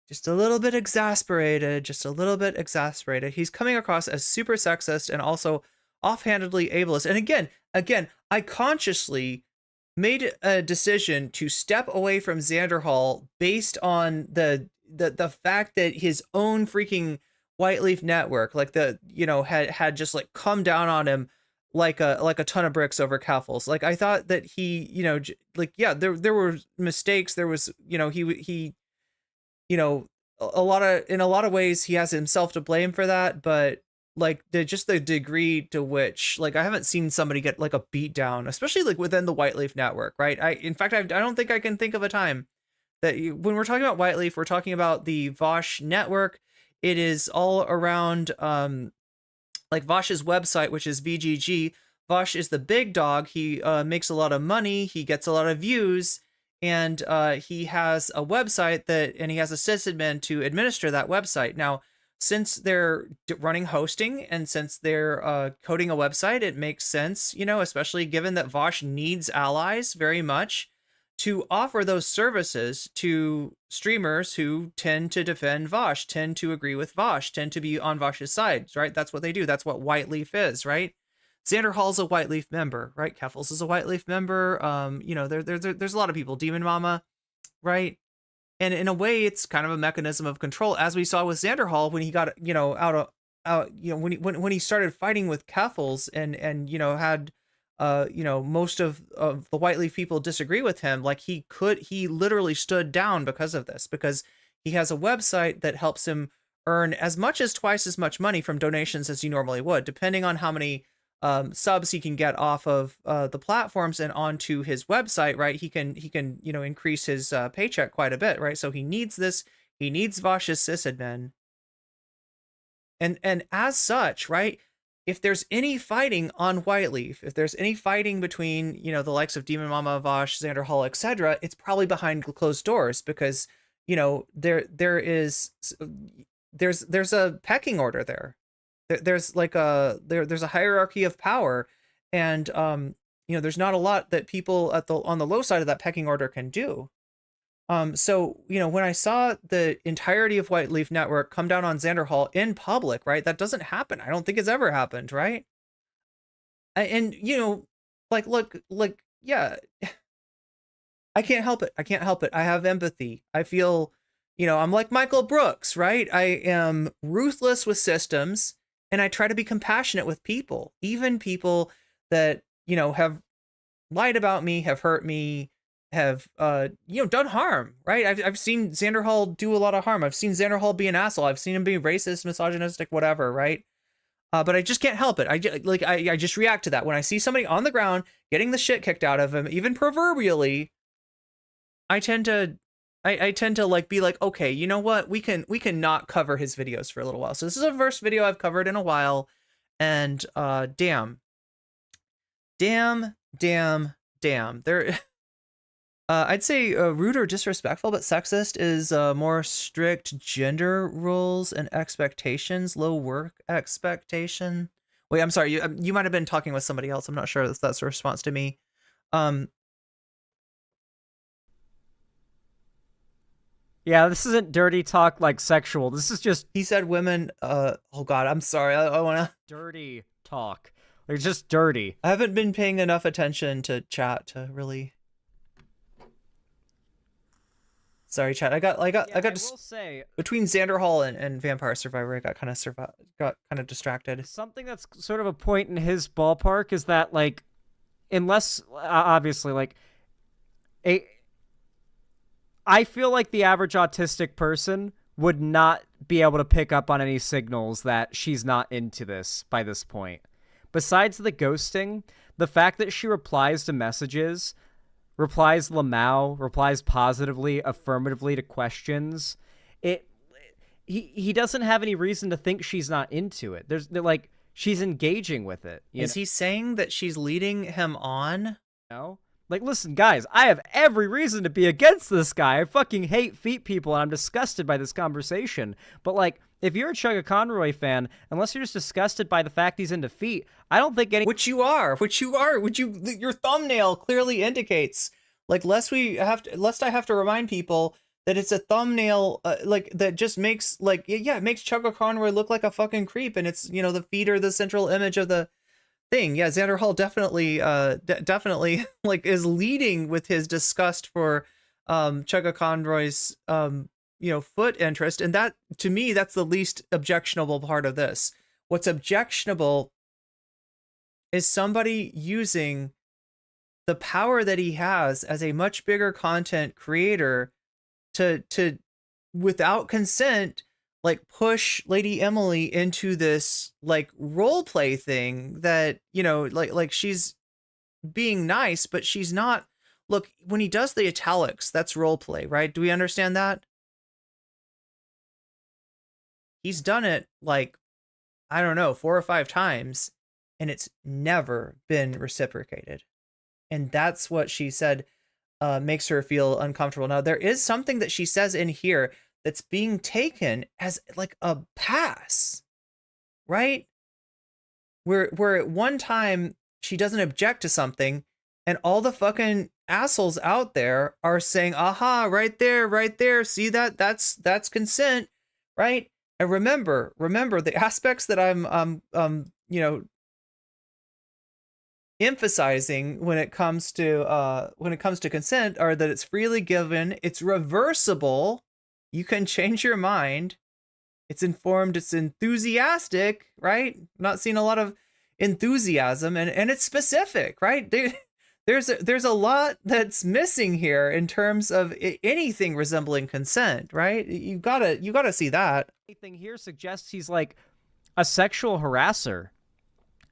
just a little bit exasperated, He's coming across as super sexist and also offhandedly ableist. And again, I consciously made a decision to step away from Xanderhal based on the fact that his own freaking White Leaf network, like had just like come down on him like a ton of bricks over Kaffels. Like I thought that he, like, yeah, there were mistakes. There was, he in a lot of ways he has himself to blame for that, but like the degree to which, like, I haven't seen somebody get like a beat down, especially like within the White Leaf network, right? In fact, I don't think I can think of a time that when we're talking about White Leaf, we're talking about the Vaush network. It is all around like Vaush's website, which is VGG. Vaush is the big dog. He makes a lot of money. He gets a lot of views. And he has a website and he has a sysadmin to administer that website. Now, since they're running hosting and since they're coding a website, it makes sense, especially given that Vaush needs allies very much, to offer those services to streamers who tend to defend Vaush, tend to agree with Vaush, tend to be on Vaush's side, right? That's what they do. That's what White Leaf is, right? Xanderhal's a White Leaf member, right? Kaffels is a White Leaf member. There's a lot of people. Demon Mama, right? And in a way, it's kind of a mechanism of control, as we saw with Xanderhal when he got, when he started fighting with Kaffels and had most of the white leaf people disagree with him, like he literally stood down because of this, because he has a website that helps him earn as much as twice as much money from donations as he normally would, depending on how many subs he can get off of the platforms and onto his website, right? He can increase his paycheck quite a bit, right? So he needs this. He needs Vaush's sysadmin. And as such, right, if there's any fighting on Whiteleaf, if there's any fighting between, the likes of Demon Mama, Vaush, Xanderhal, etc., it's probably behind closed doors, because, there's a pecking order there. There's like there's a hierarchy of power, and there's not a lot that people on the low side of that pecking order can do. So, when I saw the entirety of White Leaf Network come down on Xanderhal in public, right, that doesn't happen. I don't think it's ever happened, right? And, yeah, I can't help it. I have empathy. I feel, I'm like Michael Brooks, right? I am ruthless with systems, and I try to be compassionate with people, even people that, have lied about me, have hurt me, have done harm, right? I've seen Xanderhal do a lot of harm. I've seen Xanderhal be an asshole. I've seen him be racist, misogynistic, whatever, right? But I just can't help it. I just react to that when I see somebody on the ground getting the shit kicked out of him, even proverbially. I tend to be like, okay, you know what? We can not cover his videos for a little while. So this is the first video I've covered in a while, and damn. There. I'd say rude or disrespectful, but sexist is more strict gender roles and expectations, low work expectation. Wait, I'm sorry. You might have been talking with somebody else. I'm not sure if that's a response to me.
Yeah, this isn't dirty talk like sexual. This is just...
He said women... oh, God, I'm sorry. I want to...
Dirty talk. Like, just dirty.
I haven't been paying enough attention to chat to really... Sorry, chat. I got
will say,
between Xanderhal and Vampire Survivor, I got kind of distracted.
Something that's sort of a point in his ballpark is that, like, unless obviously, like, I feel like the average autistic person would not be able to pick up on any signals that she's not into this by this point. Besides the ghosting, the fact that she replies to messages, replies Lamau, replies positively, affirmatively to questions, he doesn't have any reason to think she's not into it. Like, she's engaging with it.
Is he saying that she's leading him on?
No. Like, listen, guys, I have every reason to be against this guy. I fucking hate feet people, and I'm disgusted by this conversation. But, like, if you're a ChuggaaConroy fan, unless you're just disgusted by the fact he's into feet, I don't think any...
Which you are. Your thumbnail clearly indicates. Like, lest I have to remind people that it's a thumbnail, that just makes, it makes ChuggaaConroy look like a fucking creep, and it's, the feet are the central image of the thing. Yeah, Xanderhal definitely like is leading with his disgust for ChuggaaConroy's foot interest, and that, to me, that's the least objectionable part of this. What's objectionable is somebody using the power that he has as a much bigger content creator to without consent, like, push Lady Emily into this, like, role play thing that, like she's being nice, but she's not. Look, when he does the italics, that's role play, right? Do we understand that? He's done it, like, I don't know, 4 or 5 times, and it's never been reciprocated. And that's what she said makes her feel uncomfortable. Now, there is something that she says in here that's being taken as, like, a pass, right? Where at one time she doesn't object to something, and all the fucking assholes out there are saying, aha, right there, see that? That's consent, right? And remember the aspects that I'm emphasizing when it comes to consent are that it's freely given, it's reversible, you can change your mind, it's informed, it's enthusiastic, right? Not seeing a lot of enthusiasm, and it's specific, right? There's a lot that's missing here in terms of anything resembling consent, right? You gotta see that.
Anything here suggests he's like a sexual harasser.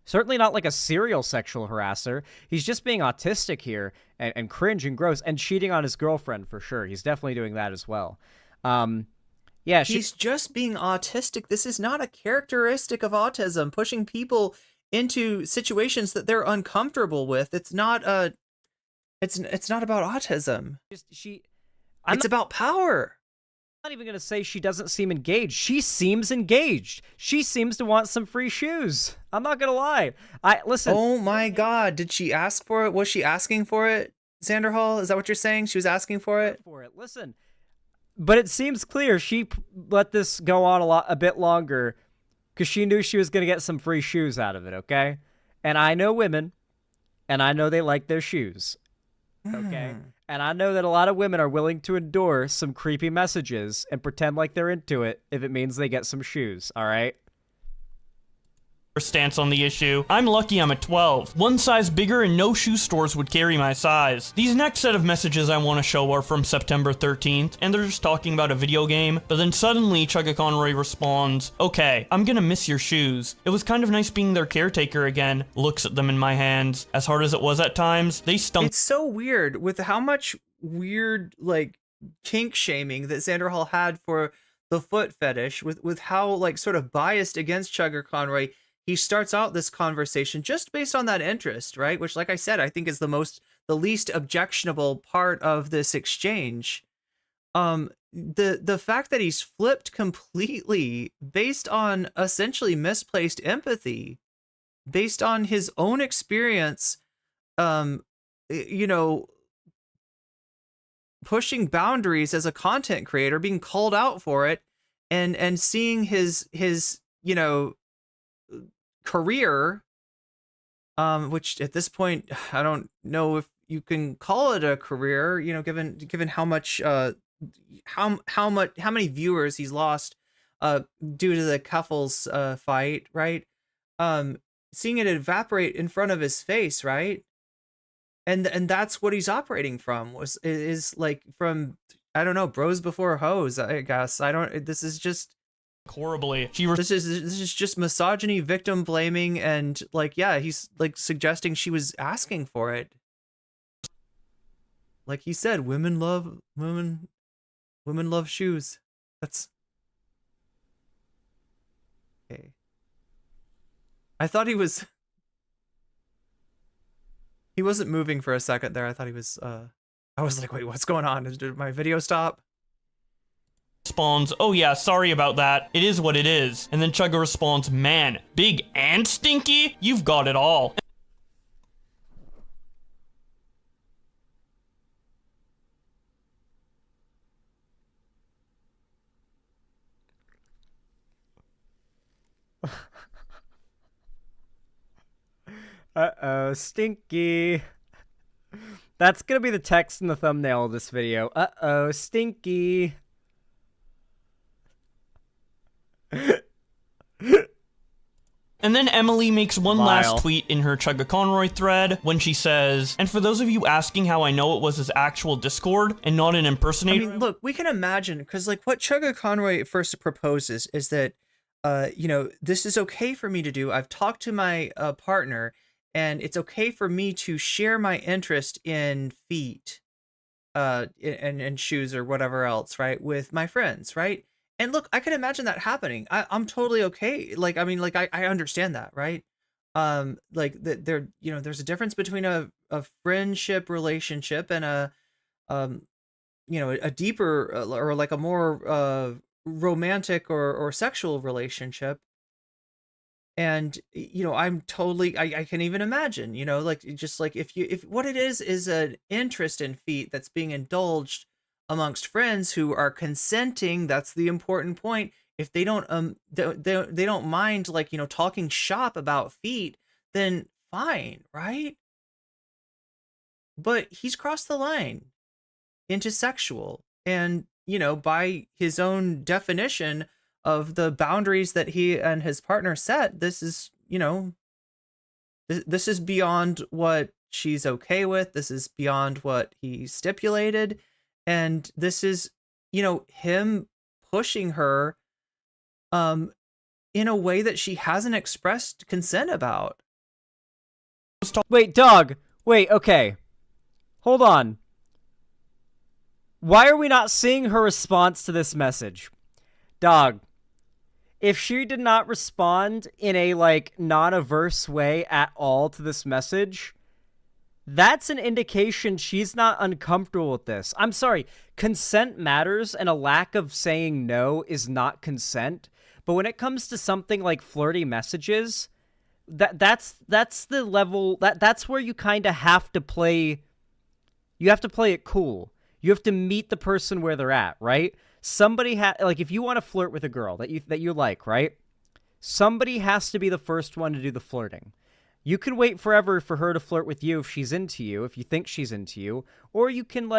Certainly not like a serial sexual harasser. He's just being autistic here and cringe and gross and cheating on his girlfriend for sure. He's definitely doing that as well. Yeah,
he's just being autistic. This is not a characteristic of autism, pushing people into situations that they're uncomfortable with. It's not about autism. It's about power.
I'm not even going to say she doesn't seem engaged. She seems engaged. She seems to want some free shoes. I'm not going to lie. Listen.
Oh my God. Did she ask for it? Was she asking for it? Xanderhal? Is that what you're saying? She was asking for it?
Listen. But it seems clear she let this go on a bit longer because she knew she was going to get some free shoes out of it, okay? And I know women, and I know they like their shoes, okay? And I know that a lot of women are willing to endure some creepy messages and pretend like they're into it if it means they get some shoes, all right?
Stance on the issue. I'm lucky I'm a 12. One size bigger and no shoe stores would carry my size. These next set of messages I want to show are from September 13th, and they're just talking about a video game, but then suddenly ChuggaaConroy responds, okay, I'm gonna miss your shoes. It was kind of nice being their caretaker again. Looks at them in my hands. As hard as it was at times, they stunk.
It's so weird with how much weird, like, kink shaming that Xanderhal had for the foot fetish, with how, like, sort of biased against ChuggaaConroy he starts out this conversation just based on that interest, right? Which, like I said, I think is the least objectionable part of this exchange. The fact that he's flipped completely based on essentially misplaced empathy, based on his own experience, you know, pushing boundaries as a content creator, being called out for it, and seeing his you know, career, which at this point I don't know if you can call it a career, you know, given how much how many viewers he's lost due to the Kuffels fight, right? Seeing it evaporate in front of his face, right? And that's what he's operating from, is like from, I don't know, bros before hoes, I guess. This is just
horribly.
This is just misogyny, victim blaming, and like, yeah, he's like suggesting she was asking for it. Like he said, women love shoes. That's okay. I thought he wasn't moving for a second there. I thought he was I was like, wait, what's going on? Did my video stop?
Responds, oh yeah, sorry about that. It is what it is. And then Chugga responds, man, big and stinky? You've got it all.
Uh-oh, stinky. That's gonna be the text in the thumbnail of this video. Uh-oh, stinky.
And then Emily makes one last tweet in her ChuggaaConroy thread when she says, and for those of you asking how I know it was his actual Discord and not an impersonator.
I mean, look, we can imagine, because like what ChuggaaConroy first proposes is that, you know, this is okay for me to do. I've talked to my partner, and it's okay for me to share my interest in feet, and shoes or whatever else, right, with my friends, right? And look, I can imagine that happening. I'm totally okay. Like, I mean, like, I understand that, right? Like there, you know, there's a difference between a friendship relationship and a, you know, a deeper or like a more romantic or sexual relationship. And, you know, I'm totally, I can even imagine, you know, like, just like if what it is an interest in feet that's being indulged amongst friends who are consenting. That's the important point. If they don't they don't mind, like, you know, talking shop about feet, then fine, right? But he's crossed the line into sexual, and, you know, by his own definition of the boundaries that he and his partner set, this is, you know, This is beyond what she's okay with. This is beyond what he stipulated. And this is, him pushing her in a way that she hasn't expressed consent about.
Wait, dog. Wait, okay. Hold on. Why are we not seeing her response to this message? Dog, if she did not respond in a, non-averse way at all to this message, that's an indication she's not uncomfortable with this. I'm sorry, consent matters, and a lack of saying no is not consent. But when it comes to something like flirty messages, that's the level, that's where you kind of have to play, you have to play it cool. You have to meet the person where they're at, right? Somebody if you want to flirt with a girl that you like, right? Somebody has to be the first one to do the flirting. You can wait forever for her to flirt with you if she's into you, if you think she's into you, or you can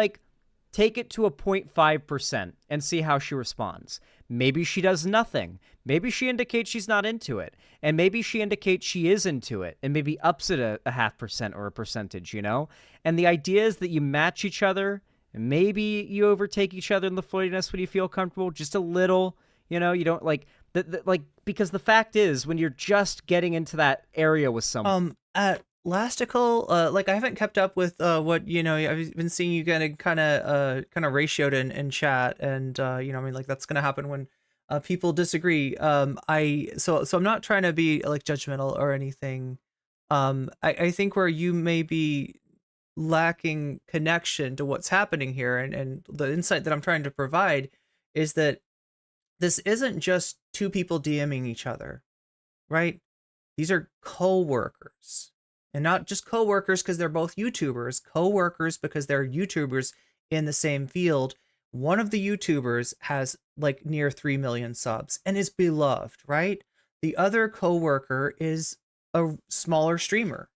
take it to a 0.5% and see how she responds. Maybe she does nothing. Maybe she indicates she's not into it, and maybe she indicates she is into it, and maybe ups it a 0.5% or a percentage, And the idea is that you match each other. Maybe you overtake each other in the flirtiness when you feel comfortable, just a little, you don't because the fact is, when you're just getting into that area with someone.
At Lastical, I haven't kept up with what I've been seeing you getting kind of ratioed in chat, and that's gonna happen when people disagree. So I'm not trying to be judgmental or anything. I think where you may be lacking connection to what's happening here, and the insight that I'm trying to provide is that this isn't just two people DMing each other, right? These are co-workers, and not just co-workers because they're both YouTubers, co-workers because they're YouTubers in the same field. One of the YouTubers has near 3 million subs and is beloved, right? The other co-worker is a smaller streamer,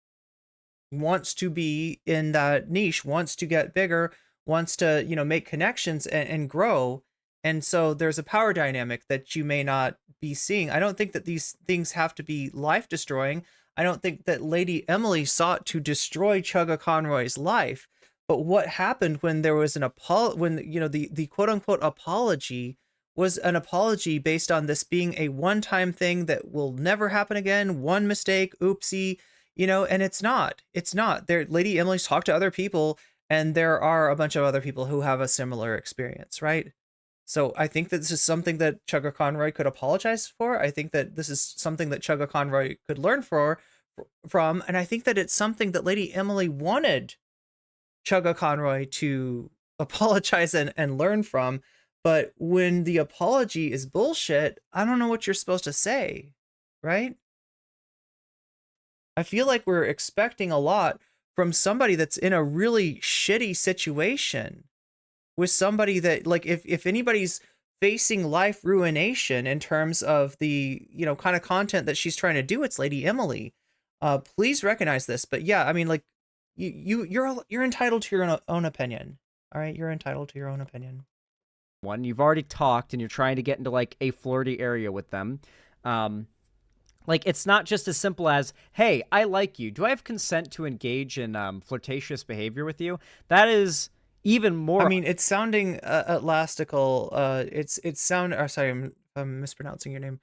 wants to be in that niche, wants to get bigger, wants to, make connections and grow. And so there's a power dynamic that you may not be seeing. I don't think that these things have to be life destroying. I don't think that Lady Emily sought to destroy Chugga Conroy's life. But what happened when there was the quote unquote apology was an apology based on this being a one-time thing that will never happen again, one mistake, oopsie, and it's not. Lady Emily's talked to other people, and there are a bunch of other people who have a similar experience, right? So I think that this is something that Chugga Conroy could apologize for. I think that this is something that Chugga Conroy could learn from, and I think that it's something that Lady Emily wanted Chugga Conroy to apologize and learn from. But when the apology is bullshit, I don't know what you're supposed to say, right? I feel like we're expecting a lot from somebody that's in a really shitty situation, with somebody that if anybody's facing life ruination in terms of the kind of content that she's trying to do, it's Lady Emily. Please recognize this. But yeah, I mean, you're entitled to your own opinion. All right, you're entitled to your own opinion.
One, you've already talked, and you're trying to get into a flirty area with them. It's not just as simple as, hey, I like you. Do I have consent to engage in flirtatious behavior with you? That is even more.
I mean, it's sounding Atlastical. I'm mispronouncing your name.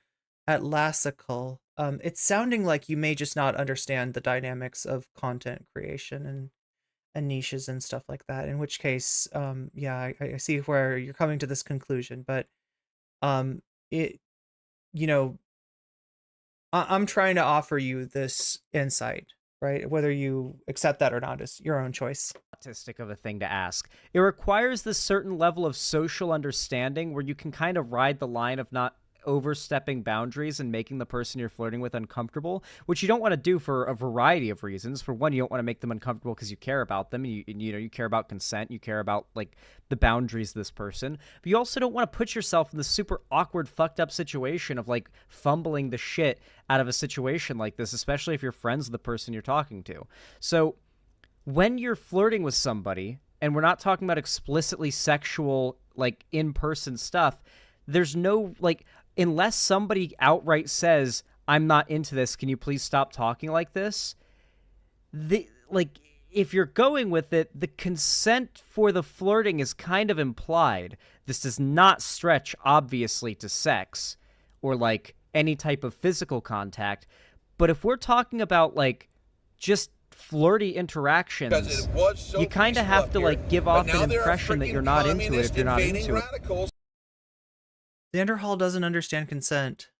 Atlastical. It's sounding like you may just not understand the dynamics of content creation and niches and stuff like that. In which case, I see where you're coming to this conclusion. But I'm trying to offer you this insight, right? Whether you accept that or not is your own choice.
Autistic of a thing to ask. It requires this certain level of social understanding where you can kind of ride the line of not overstepping boundaries and making the person you're flirting with uncomfortable, which you don't want to do for a variety of reasons. For one, you don't want to make them uncomfortable because you care about them. You care about consent. You care about the boundaries of this person. But you also don't want to put yourself in this super awkward, fucked up situation of fumbling the shit out of a situation like this, especially if you're friends with the person you're talking to. So when you're flirting with somebody, and we're not talking about explicitly sexual, in-person stuff, there's no, unless somebody outright says, I'm not into this, can you please stop talking like this? if you're going with it, the consent for the flirting is kind of implied. This does not stretch, obviously, to sex or, like, any type of physical contact. But if we're talking about, like, just flirty interactions, you kind of have to, like, give off an impression that you're not into it if you're not into it.
Xanderhal doesn't understand consent.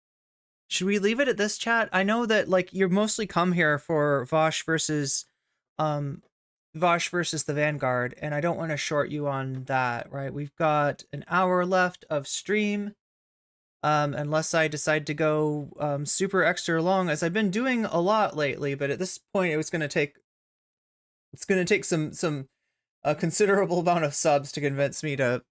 Should we leave it at this, chat? I know that, like, you're mostly come here for Vaush versus the Vanguard, and I don't want to short you on that, right? We've got an hour left of stream, unless I decide to go super extra long, as I've been doing a lot lately. But at this point, it's going to take some considerable amount of subs to convince me to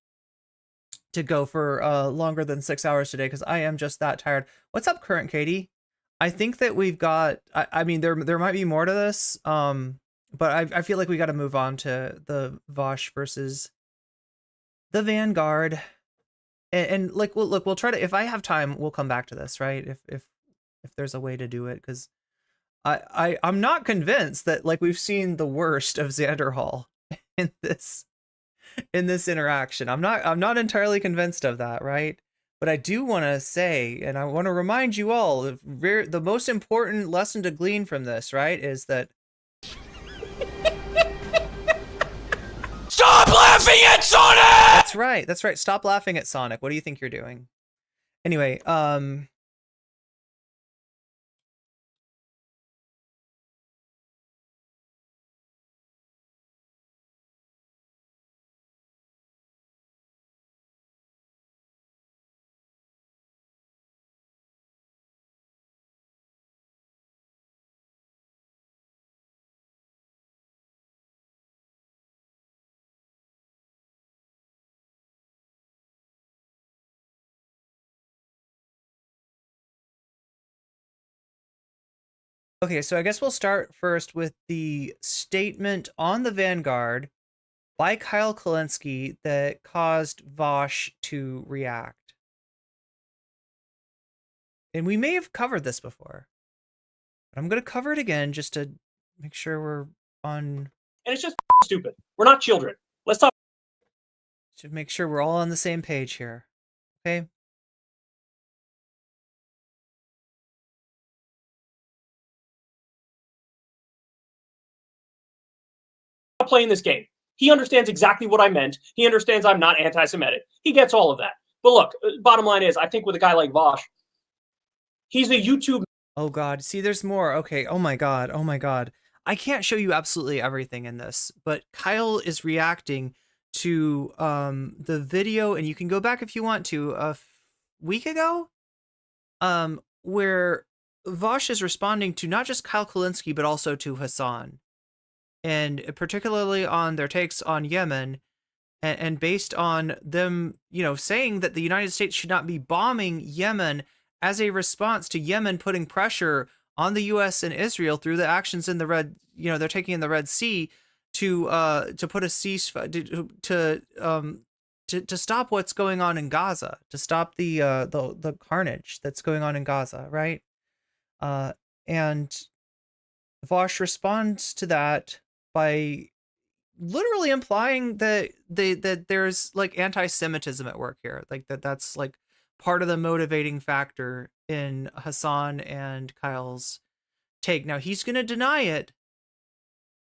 go for longer than 6 hours today, because I am just that tired. What's up, Current Katie? I think that we've got, I mean, there might be more to this, but I feel like we got to move on to the Vaush versus the Vanguard. And like, we'll try to, if I have time, we'll come back to this, right? If there's a way to do it, because I'm not convinced that, like, we've seen the worst of Xanderhal in this interaction. I'm not entirely convinced of that, right? But I do want to say, and I want to remind you all, the most important lesson to glean from this, right, is that
stop laughing at Sonic!
That's right. Stop laughing at Sonic. What do you think you're doing? Anyway, okay, so I guess we'll start first with the statement on the Vanguard by Kyle Kulinski that caused Vaush to react. And we may have covered this before, but I'm going to cover it again just to make sure we're on.
And it's just stupid. We're not children. Let's talk.
To make sure we're all on the same page here. Okay?
Playing this game. He understands exactly what I meant. He understands I'm not anti-Semitic. He gets all of that. But look, bottom line is, I think with a guy like Vaush, he's a YouTube.
Oh God, see, there's more. Okay, oh my God. I can't show you absolutely everything in this, but Kyle is reacting to the video, and you can go back if you want to, a week ago, where Vaush is responding to not just Kyle Kulinski, but also to Hassan, and particularly on their takes on Yemen, and based on them, saying that the United States should not be bombing Yemen as a response to Yemen putting pressure on the U.S. and Israel through the actions in the they're taking in the Red Sea to put a ceasefire, to stop what's going on in Gaza, to stop the carnage that's going on in Gaza, right? And Vaush responds to that by literally implying that there's like anti-Semitism at work here, like that's like part of the motivating factor in Hassan and Kyle's take. Now he's going to deny it,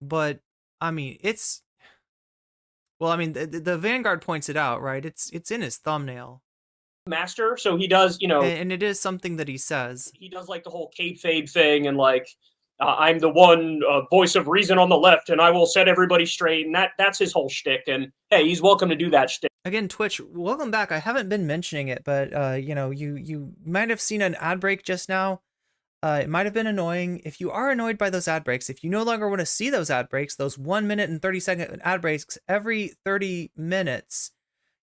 but I mean, the Vanguard points it out, right? It's in his thumbnail.
Master, so he does,
and it is something that he says.
He does like the whole kayfabe thing, and like, I'm the one voice of reason on the left, and I will set everybody straight, and that's his whole shtick. And hey, he's welcome to do that shtick.
Again, Twitch, welcome back. I haven't been mentioning it, but you might have seen an ad break just now. It might have been annoying. If you are annoyed by those ad breaks, if you no longer want to see those ad breaks, those 1 minute and 30-second ad breaks every 30 minutes,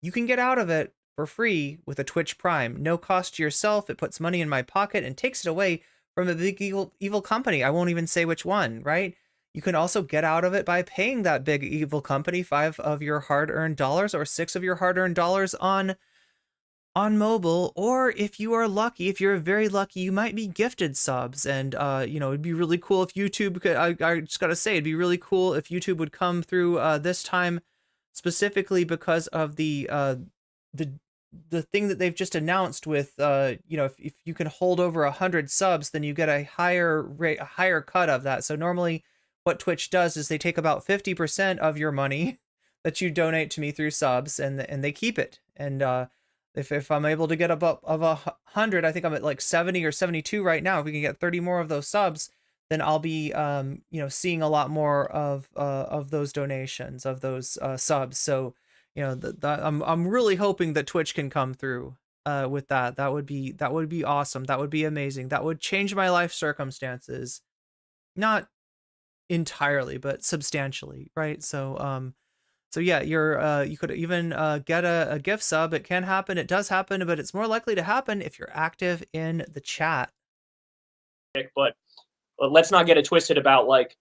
you can get out of it for free with a Twitch Prime. No cost to yourself. It puts money in my pocket and takes it away from a big evil company. I won't even say which one, right? You can also get out of it by paying that big evil company $5 of your hard-earned dollars or $6 of your hard-earned dollars on on mobile, or if you are lucky, if you're very lucky, you might be gifted subs. And it'd be really cool if YouTube could, I just gotta say, it'd be really cool if YouTube would come through this time specifically because of the thing that they've just announced with if you can hold over 100 subs, then you get a higher cut of that. So normally what Twitch does is they take about 50% of your money that you donate to me through subs, and they keep it. And if I'm able to get above 100, I think I'm at like 70 or 72 right now. If we can get 30 more of those subs, then I'll be seeing a lot more of those donations, of those subs. So I'm really hoping that Twitch can come through with that. That would be awesome. That would be amazing. That would change my life circumstances, not entirely, but substantially, right? So yeah, you could even get a gift sub. It can happen. It does happen, but it's more likely to happen if you're active in the chat.
But let's not get it twisted about like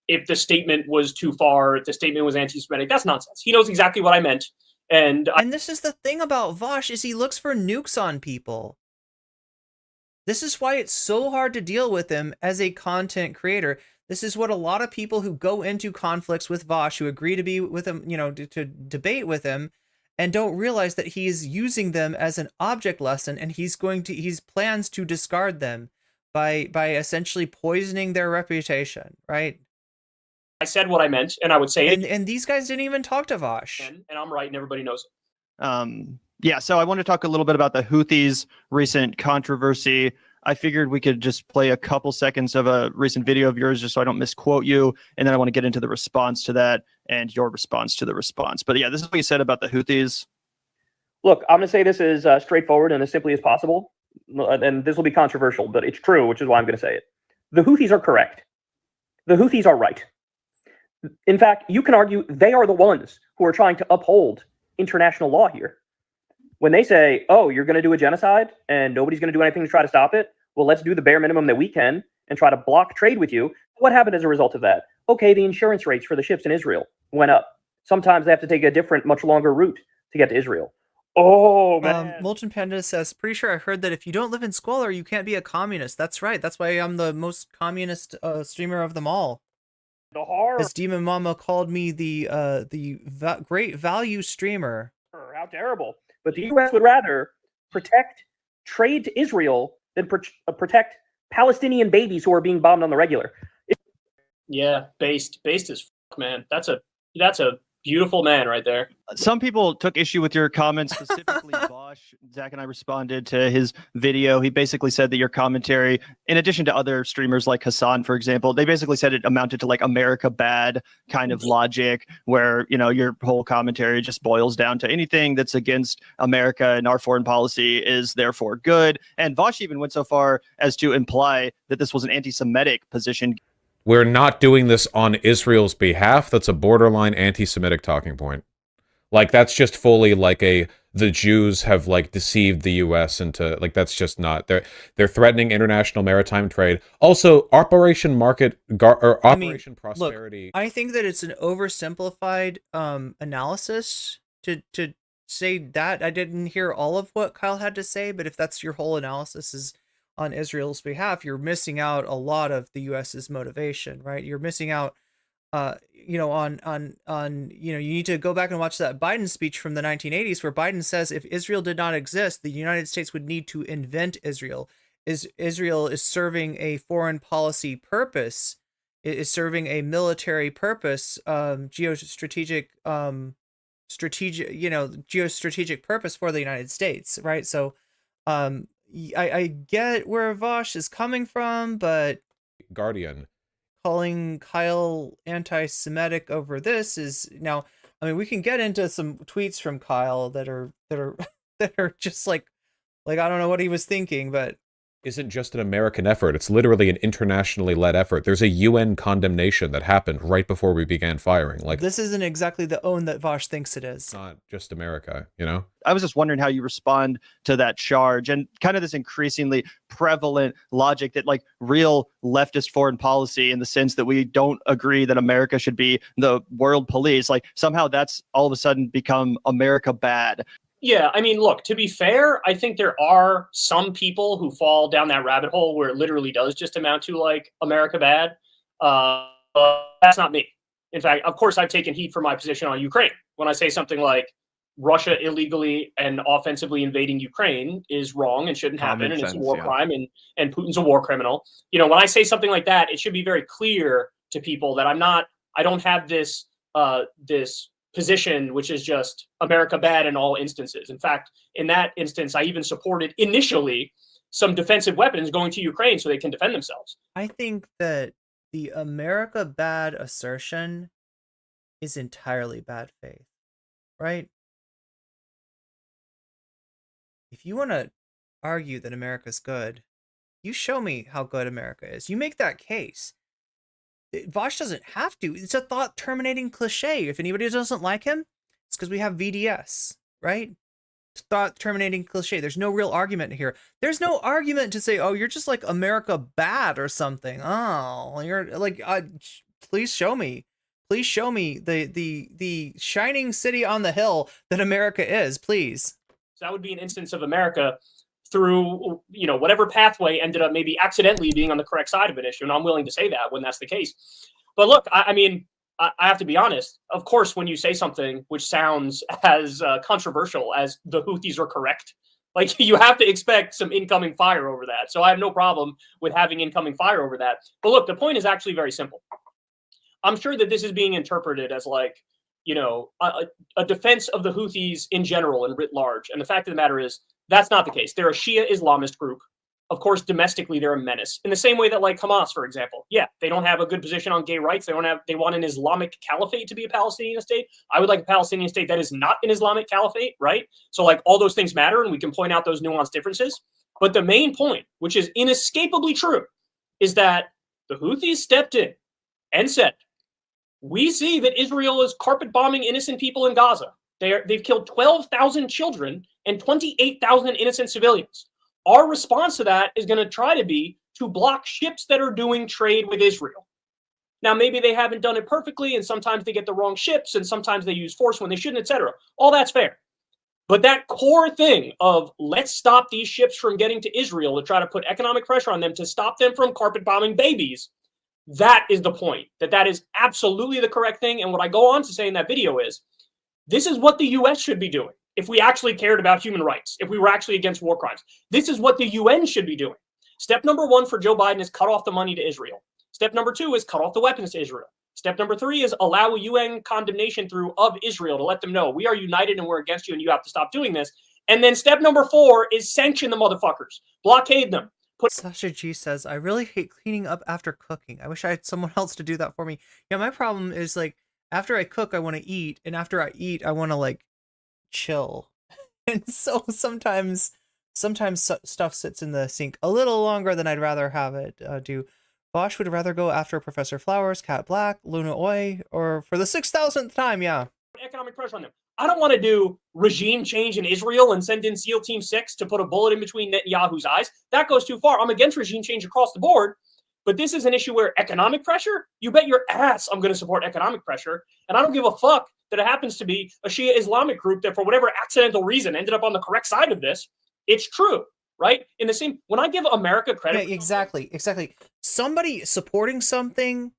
if the statement was too far, if the statement was anti-Semitic. That's nonsense. He knows exactly what I meant. And
this is the thing about Vaush, is he looks for nukes on people. This is why it's so hard to deal with him as a content creator. This is what a lot of people who go into conflicts with Vaush, who agree to be with him, to debate with him, and don't realize that he's using them as an object lesson, and he's plans to discard them by essentially poisoning their reputation, right?
I said what I meant, and I would say it.
And these guys didn't even talk to Vaush.
And I'm right, and everybody knows it.
Yeah, so I want to talk a little bit about the Houthis' recent controversy. I figured we could just play a couple seconds of a recent video of yours just so I don't misquote you, and then I want to get into the response to that and your response to the response. But yeah, this is what you said about the Houthis.
Look, I'm going to say this as straightforward and as simply as possible, and this will be controversial, but it's true, which is why I'm going to say it. The Houthis are correct. The Houthis are right. In fact, you can argue they are the ones who are trying to uphold international law here. When they say, oh, you're going to do a genocide and nobody's going to do anything to try to stop it, well, let's do the bare minimum that we can and try to block trade with you. What happened as a result of that? Okay, the insurance rates for the ships in Israel went up. Sometimes they have to take a different, much longer route to get to Israel. Oh, man.
Molten Panda says, pretty sure I heard that if you don't live in squalor, you can't be a communist. That's right. That's why I'm the most communist streamer of them all.
The horror.
As Demon Mama called me the great value streamer.
How terrible. But the U.S. would rather protect trade to Israel than protect Palestinian babies who are being bombed on the regular. Yeah, based as fuck, man. That's a beautiful man right there.
Some people took issue with your comments, specifically Vaush. Zach and I responded to his video. He basically said that your commentary, in addition to other streamers like Hassan, for example, they basically said it amounted to like America bad kind of logic, where, your whole commentary just boils down to anything that's against America and our foreign policy is therefore good. And Vaush even went so far as to imply that this was an anti-Semitic position.
We're not doing this on Israel's behalf. That's a borderline anti-Semitic talking point. Like, that's just fully like the Jews have like deceived the U.S. into, like, that's just not, they're threatening international maritime trade. Also, Operation Operation Prosperity.
Look, I think that it's an oversimplified analysis to say that. I didn't hear all of what Kyle had to say, but if that's your whole analysis is on Israel's behalf, you're missing out a lot of the U.S.'s motivation, right? You're missing out, you need to go back and watch that Biden speech from the 1980s where Biden says if Israel did not exist, the United States would need to invent Israel. Israel is serving a foreign policy purpose. It is serving a military purpose, geostrategic purpose for the United States, right? So, I get where Vaush is coming from, but
Guardian
calling Kyle anti-Semitic over this is now. I mean, we can get into some tweets from Kyle that are just like I don't know what he was thinking, but
isn't just an American effort. It's literally an internationally led effort. There's a UN condemnation that happened right before we began firing. Like,
this isn't exactly the own that Vaush thinks it is.
It's not just America,
I was just wondering how you respond to that charge and kind of this increasingly prevalent logic that like real leftist foreign policy, in the sense that we don't agree that America should be the world police, like somehow that's all of a sudden become America bad.
Yeah, I mean, look, to be fair, I think there are some people who fall down that rabbit hole where it literally does just amount to, like, America bad. That's not me. In fact, of course, I've taken heat for my position on Ukraine. When I say something like Russia illegally and offensively invading Ukraine is wrong and shouldn't happen, and it's a war crime, and Putin's a war criminal. You know, when I say something like that, it should be very clear to people that I don't have this this position which is just America bad in all instances. In fact, in that instance, I even supported initially some defensive weapons going to Ukraine so they can defend themselves.
I think that the America bad assertion is entirely bad faith, right? If you want to argue that America's good, you show me how good America is. You make that case. Vaush doesn't have to. It's a thought-terminating cliche. If anybody doesn't like him, it's because we have VDS, right? Thought-terminating cliche. There's no real argument here. There's no argument to say, oh, you're just like America bad or something. Oh, you're like, please show me. Please show me the shining city on the hill that America is, please.
So that would be an instance of America through, you know, whatever pathway ended up maybe accidentally being on the correct side of an issue. And I'm willing to say that when that's the case. But look, I mean, I have to be honest. Of course, when you say something which sounds as controversial as the Houthis are correct, like, you have to expect some incoming fire over that. So I have no problem with having incoming fire over that. But look, the point is actually very simple. I'm sure that this is being interpreted as, like, you know, a defense of the Houthis in general and writ large. And the fact of the matter is, that's not the case. They're a Shia Islamist group. Of course, domestically, they're a menace. In the same way that, like, Hamas, for example, yeah, they don't have a good position on gay rights. They want an Islamic caliphate to be a Palestinian state. I would like a Palestinian state that is not an Islamic caliphate, right? So, like, all those things matter, and we can point out those nuanced differences. But the main point, which is inescapably true, is that the Houthis stepped in and said, we see that Israel is carpet bombing innocent people in Gaza. They've killed 12,000 children and 28,000 innocent civilians. Our response to that is going to try to be to block ships that are doing trade with Israel. Now, maybe they haven't done it perfectly, and sometimes they get the wrong ships, and sometimes they use force when they shouldn't, etc. All that's fair. But that core thing of let's stop these ships from getting to Israel to try to put economic pressure on them to stop them from carpet bombing babies, that is the point. That is absolutely the correct thing. And what I go on to say in that video is, this is what the U.S. should be doing if we actually cared about human rights, if we were actually against war crimes. This is what the UN should be doing. Step number 1 for Joe Biden is cut off the money to Israel. Step number 2 is cut off the weapons to Israel. Step number 3 is allow a UN condemnation through of Israel to let them know we are united and we're against you and you have to stop doing this. And then step number 4 is sanction the motherfuckers. Blockade them.
Sasha G says, I really hate cleaning up after cooking. I wish I had someone else to do that for me. Yeah, my problem is, like, after I cook, I want to eat. And after I eat, I want to, like, chill. And so sometimes stuff sits in the sink a little longer than I'd rather have it do. Vaush would rather go after Professor Flowers, Cat Black, Luna Oi, or for the 6,000th time, yeah.
Economic pressure on them. I don't want to do regime change in Israel and send in SEAL Team 6 to put a bullet in between Netanyahu's eyes. That goes too far. I'm against regime change across the board. But this is an issue where economic pressure, you bet your ass I'm going to support economic pressure. And I don't give a fuck that it happens to be a Shia Islamic group that for whatever accidental reason ended up on the correct side of this. It's true, right? In the same, when I give America credit.
Yeah, exactly. Somebody supporting something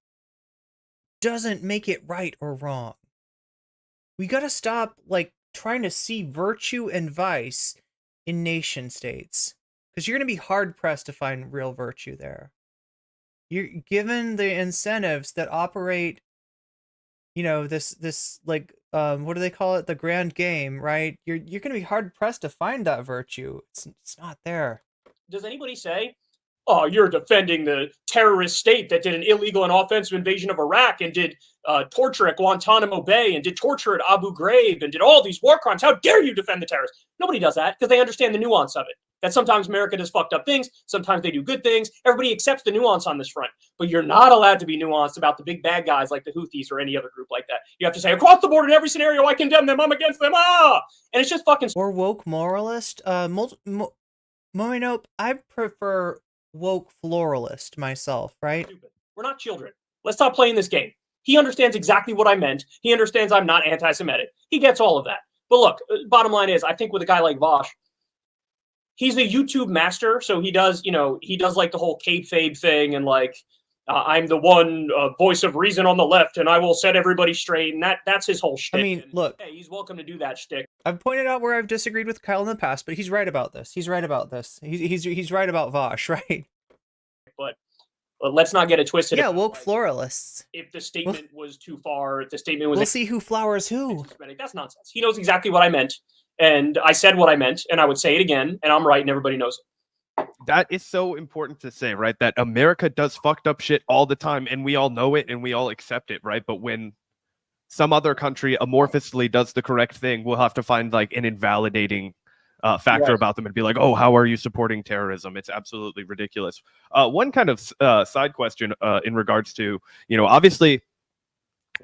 doesn't make it right or wrong. We got to stop, like, trying to see virtue and vice in nation states, because you're going to be hard pressed to find real virtue there. You're given the incentives that operate, you know, this like, what do they call it? The grand game, right? You're going to be hard pressed to find that virtue. It's not there.
Does anybody say, oh, you're defending the terrorist state that did an illegal and offensive invasion of Iraq and did torture at Guantanamo Bay and did torture at Abu Ghraib and did all these war crimes? How dare you defend the terrorists? Nobody does that because they understand the nuance of it. That sometimes America does fucked up things. Sometimes they do good things. Everybody accepts the nuance on this front. But you're not allowed to be nuanced about the big bad guys like the Houthis or any other group like that. You have to say, across the board in every scenario, I condemn them. I'm against them. Ah! And it's just fucking...
Or woke moralist. Nope. I prefer woke floralist myself, right?
Stupid. We're not children. Let's stop playing this game. He understands exactly what I meant. He understands I'm not anti-Semitic. He gets all of that. But look, bottom line is, I think with a guy like Vaush, he's a YouTube master, so he does like the whole kayfabe thing, and like I'm the one voice of reason on the left, and I will set everybody straight, and that's his whole shtick.
I mean, look,
hey, he's welcome to do that shtick.
I've pointed out where I've disagreed with Kyle in the past, but he's right about this. He's right about this. He's right about Vaush, right?
But let's not get it twisted.
Yeah, woke floralists.
If the statement was too far, if the statement was...
We'll see who flowers who.
That's nonsense. He knows exactly what I meant, and I said what I meant, and I would say it again, and I'm right, and everybody knows it.
That is so important to say, right? That America does fucked up shit all the time, and we all know it, and we all accept it, right? But when some other country amorphously does the correct thing, we'll have to find like an invalidating factor about them and be like, oh, how are you supporting terrorism? It's absolutely ridiculous. One kind of side question in regards to, obviously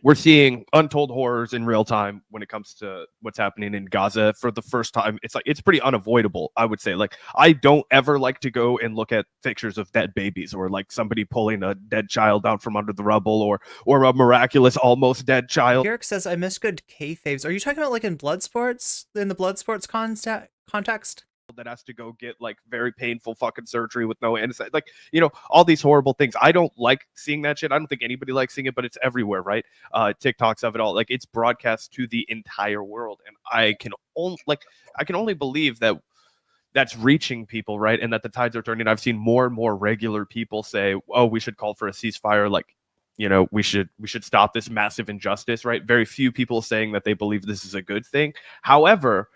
we're seeing untold horrors in real time when it comes to what's happening in Gaza for the first time. It's pretty unavoidable, I would say. Like, I don't ever like to go and look at pictures of dead babies or like somebody pulling a dead child out from under the rubble or a miraculous almost dead child.
Eric says, I miss good kayfabes. Are you talking about like in blood sports? In the blood sports context?
That has to go get like very painful fucking surgery with no anesthesia, like all these horrible things. I don't like seeing that shit. I don't think anybody likes seeing it, but it's everywhere, right? TikToks of it all, like it's broadcast to the entire world, and I can only believe that that's reaching people, right? And that the tides are turning. I've seen more and more regular people say, oh, we should call for a ceasefire, like we should stop this massive injustice, right? Very few people saying that they believe this is a good thing. However,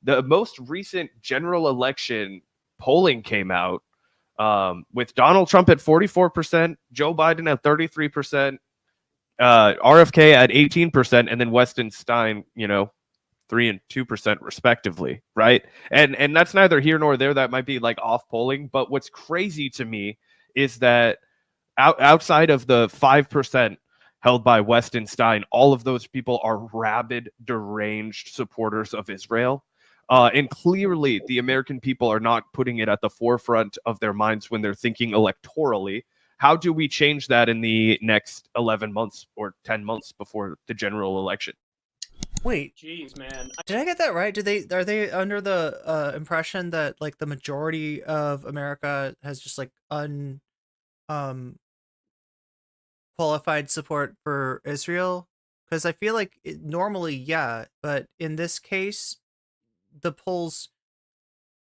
the most recent general election polling came out with Donald Trump at 44%, Joe Biden at 33%, RFK at 18%, and then Weston Stein, 3% and 2% respectively, right? And that's neither here nor there. That might be like off polling, but what's crazy to me is that outside of the 5% held by Weston Stein, all of those people are rabid, deranged supporters of Israel. And clearly, the American people are not putting it at the forefront of their minds when they're thinking electorally. How do we change that in the next 11 months or 10 months before the general election?
Wait,
jeez, man,
did I get that right? Are they under the impression that like the majority of America has just like qualified support for Israel? Because I feel like normally, yeah, but in this case, the polls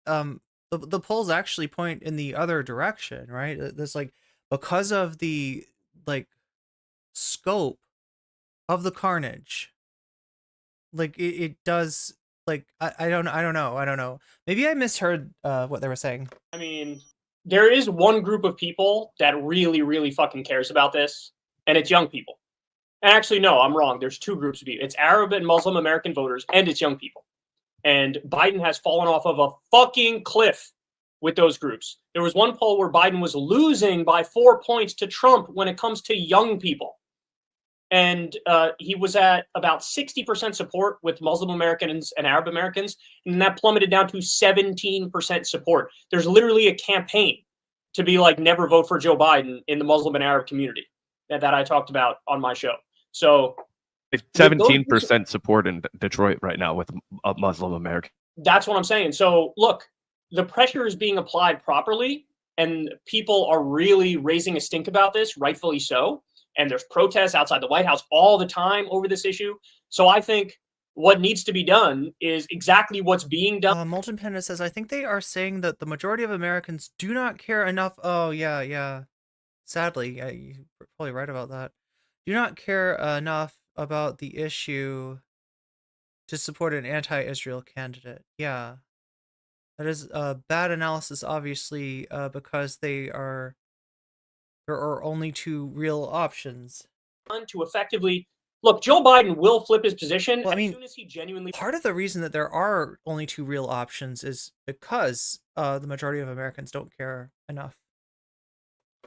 the polls actually point in the other direction, right? There's like, because of the like scope of the carnage, like it does, like I don't know, maybe I misheard what they were saying.
I mean, there is one group of people that really fucking cares about this, and it's young people. And actually, no, I'm wrong. There's two groups of people. It's Arab and Muslim American voters, and it's young people. And Biden has fallen off of a fucking cliff with those groups. There was one poll where Biden was losing by 4 points to Trump when it comes to young people. And he was at about 60% support with Muslim Americans and Arab Americans, and that plummeted down to 17% support. There's literally a campaign to be like, never vote for Joe Biden in the Muslim and Arab community that I talked about on my show. So
17% support in Detroit right now with a Muslim American.
That's what I'm saying. So look, the pressure is being applied properly, and people are really raising a stink about this, rightfully so. And there's protests outside the White House all the time over this issue. So I think what needs to be done is exactly what's being done.
Molten Panda says, I think they are saying that the majority of Americans do not care enough. Oh, yeah. Sadly, yeah, you're probably right about that. Do not care enough about the issue to support an anti-Israel candidate. Yeah. That is a bad analysis, obviously, because there are only two real options.
To effectively look, Joe Biden will flip his position
as
soon as he genuinely.
Part of the reason that there are only two real options is because the majority of Americans don't care enough.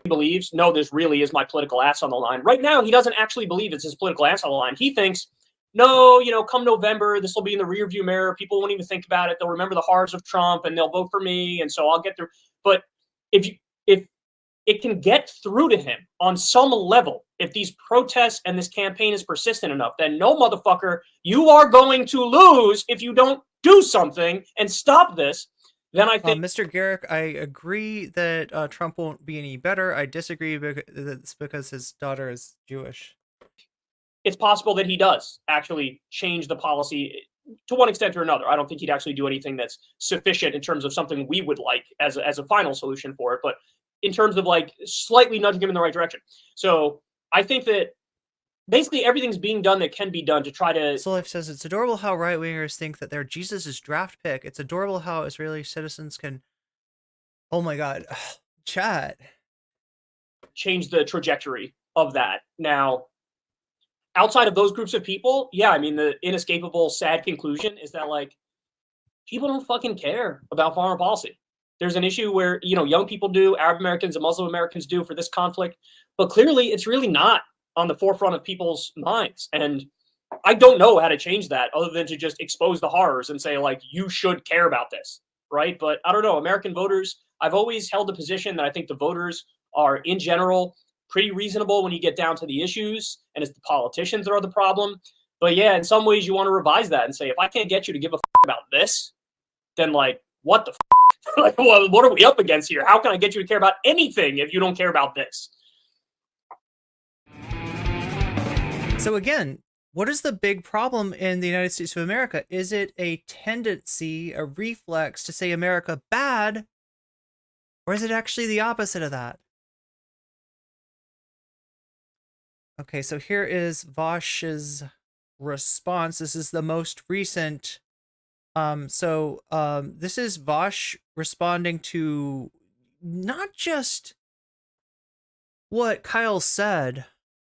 He believes, no, this really is my political ass on the line. Right now, he doesn't actually believe it's his political ass on the line. He thinks, no, come November, this will be in the rearview mirror. People won't even think about it. They'll remember the horrors of Trump and they'll vote for me, and so I'll get through. But if it can get through to him on some level. If these protests and this campaign is persistent enough, then no, motherfucker, you are going to lose if you don't do something and stop this. Then I think,
Mr. Garrick, I agree that Trump won't be any better. I disagree because his daughter is Jewish.
it's possible that he does actually change the policy to one extent or another. I don't think he'd actually do anything that's sufficient in terms of something we would like as a final solution for it, but in terms of like slightly nudging him in the right direction. So I think that basically everything's being done that can be done to try to...
Soul Life says, it's adorable how right-wingers think that they're Jesus' draft pick. It's adorable how Israeli citizens can... Oh my god. Chat.
Change the trajectory of that. Now, outside of those groups of people, yeah, I mean, the inescapable sad conclusion is that, like, people don't fucking care about foreign policy. There's an issue where, you know, young people do, Arab Americans and Muslim Americans do for this conflict, but clearly it's really not on the forefront of people's minds. And I don't know how to change that other than to just expose the horrors and say, like, you should care about this, right? But I don't know, American voters, I've always held the position that I think the voters are, in general, pretty reasonable when you get down to the issues, and it's the politicians that are the problem. But yeah, in some ways you want to revise that and say, if I can't get you to give a about this, then, like, what the like, well, what are we up against here? How can I get you to care about anything if you don't care about this?
So again, what is the big problem in the United States of America? Is it a tendency, a reflex to say America bad, or is it actually the opposite of that? Okay, so here is Vaush's response. This is the most recent. This is Vaush responding to not just what Kyle said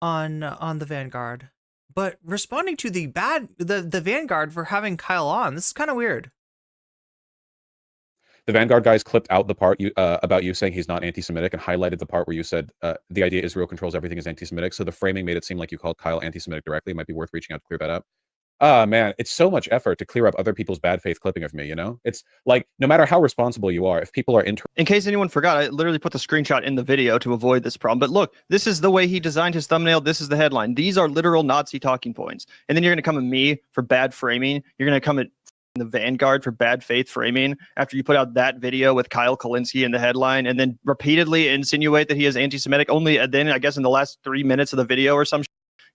on the Vanguard, but responding to the Vanguard for having Kyle on. This is kind of weird.
The Vanguard guys clipped out the part about you saying he's not anti-Semitic and highlighted the part where you said the idea Israel controls everything is anti-Semitic. So the framing made it seem like you called Kyle anti-Semitic directly. It might be worth reaching out to clear that up. Man, it's so much effort to clear up other people's bad faith clipping of me, you know? It's like, no matter how responsible you are, if people are
In case anyone forgot, I literally put the screenshot in the video to avoid this problem. But look, this is the way he designed his thumbnail. This is the headline. These are literal Nazi talking points. And then you're going to come at me for bad framing. You're going to come at the Vanguard for bad faith framing after you put out that video with Kyle Kalinske in the headline and then repeatedly insinuate that he is anti-Semitic. Only then, I guess, in the last 3 minutes of the video or some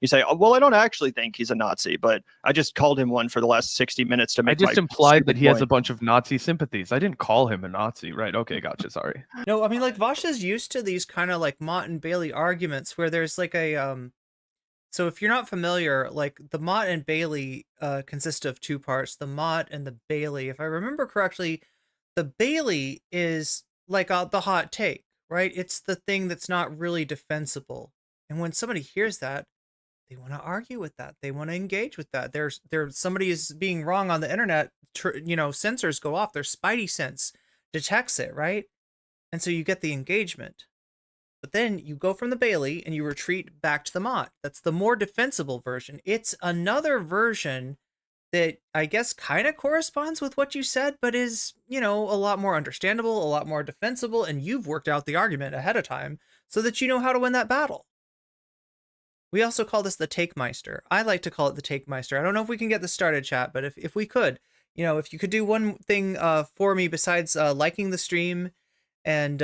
you say, oh, well, I don't actually think he's a Nazi, but I just called him one for the last 60 minutes to make
I just implied that he has a bunch of Nazi sympathies. I didn't call him a Nazi, right? Okay, gotcha, sorry.
No, I mean, like, Vaush is used to these kind of like Mott and Bailey arguments where there's like a so if you're not familiar, like the Mott and Bailey consist of two parts, the Mott and the Bailey. If I remember correctly, the Bailey is like the hot take, right? It's the thing that's not really defensible. And when somebody hears that, they want to argue with that. They want to engage with that. There's somebody is being wrong on the internet. You know, sensors go off. Their spidey sense detects it, right? And so you get the engagement. But then you go from the Bailey and you retreat back to the Mott. That's the more defensible version. It's another version that I guess kind of corresponds with what you said, but is, you know, a lot more understandable, a lot more defensible, and you've worked out the argument ahead of time so that you know how to win that battle. We also call this the Take Meister. I like to call it the Take Meister. I don't know if we can get this started, chat, but if we could, you know, if you could do one thing for me besides liking the stream and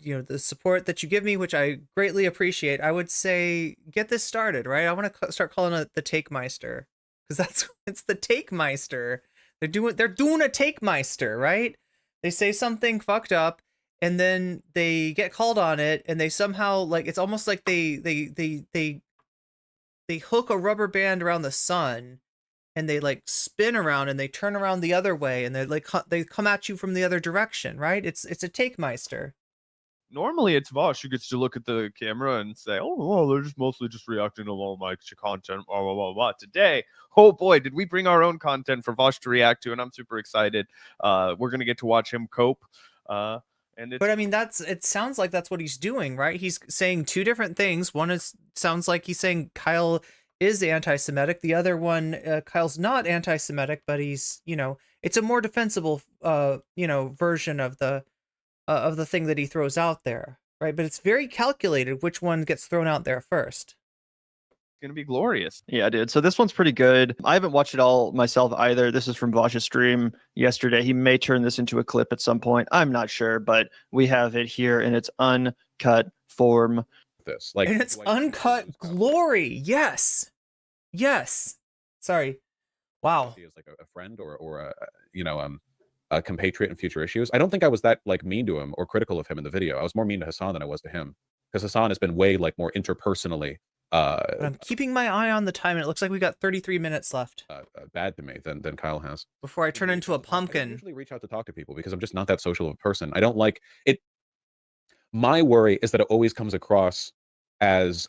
you know, the support that you give me, which I greatly appreciate, I would say get this started, right? I want to start calling it the Take Meister because it's the Take Meister. They're doing a Take Meister, right? They say something fucked up, and then they get called on it, and they somehow, like, it's almost like they hook a rubber band around the sun and they like spin around and they turn around the other way and they come at you from the other direction, right? It's a Take Meister.
Normally it's Vaush who gets to look at the camera and say, oh, well, they're just mostly just reacting to all my content, blah, blah, blah, blah. Today, oh boy, did we bring our own content for Vaush to react to, and I'm super excited. We're going to get to watch him cope. But
I mean, it sounds like that's what he's doing, right? He's saying two different things. One sounds like he's saying Kyle is anti-Semitic. The other one, Kyle's not anti-Semitic, but he's, you know, it's a more defensible, you know, version of the thing that he throws out there. right? But it's very calculated which one gets thrown out there first.
Gonna be glorious.
Yeah, dude. So this one's pretty good. I haven't watched it all myself either. This is from Vaush's stream yesterday. He may turn this into a clip at some point. I'm not sure, but we have it here in its uncut form.
This, like,
and it's uncut glory. Yes. Yes. Sorry. Wow.
He is like a friend or a compatriot in future issues. I don't think I was that like mean to him or critical of him in the video. I was more mean to Hassan than I was to him, because Hassan has been way like more interpersonally.
But I'm keeping my eye on the time, and it looks like we got 33 minutes left.
Bad to me than Kyle has.
Before I turn into a
I
pumpkin.
usually reach out to talk to people because I'm just not that social of a person. I don't like it. My worry is that it always comes across as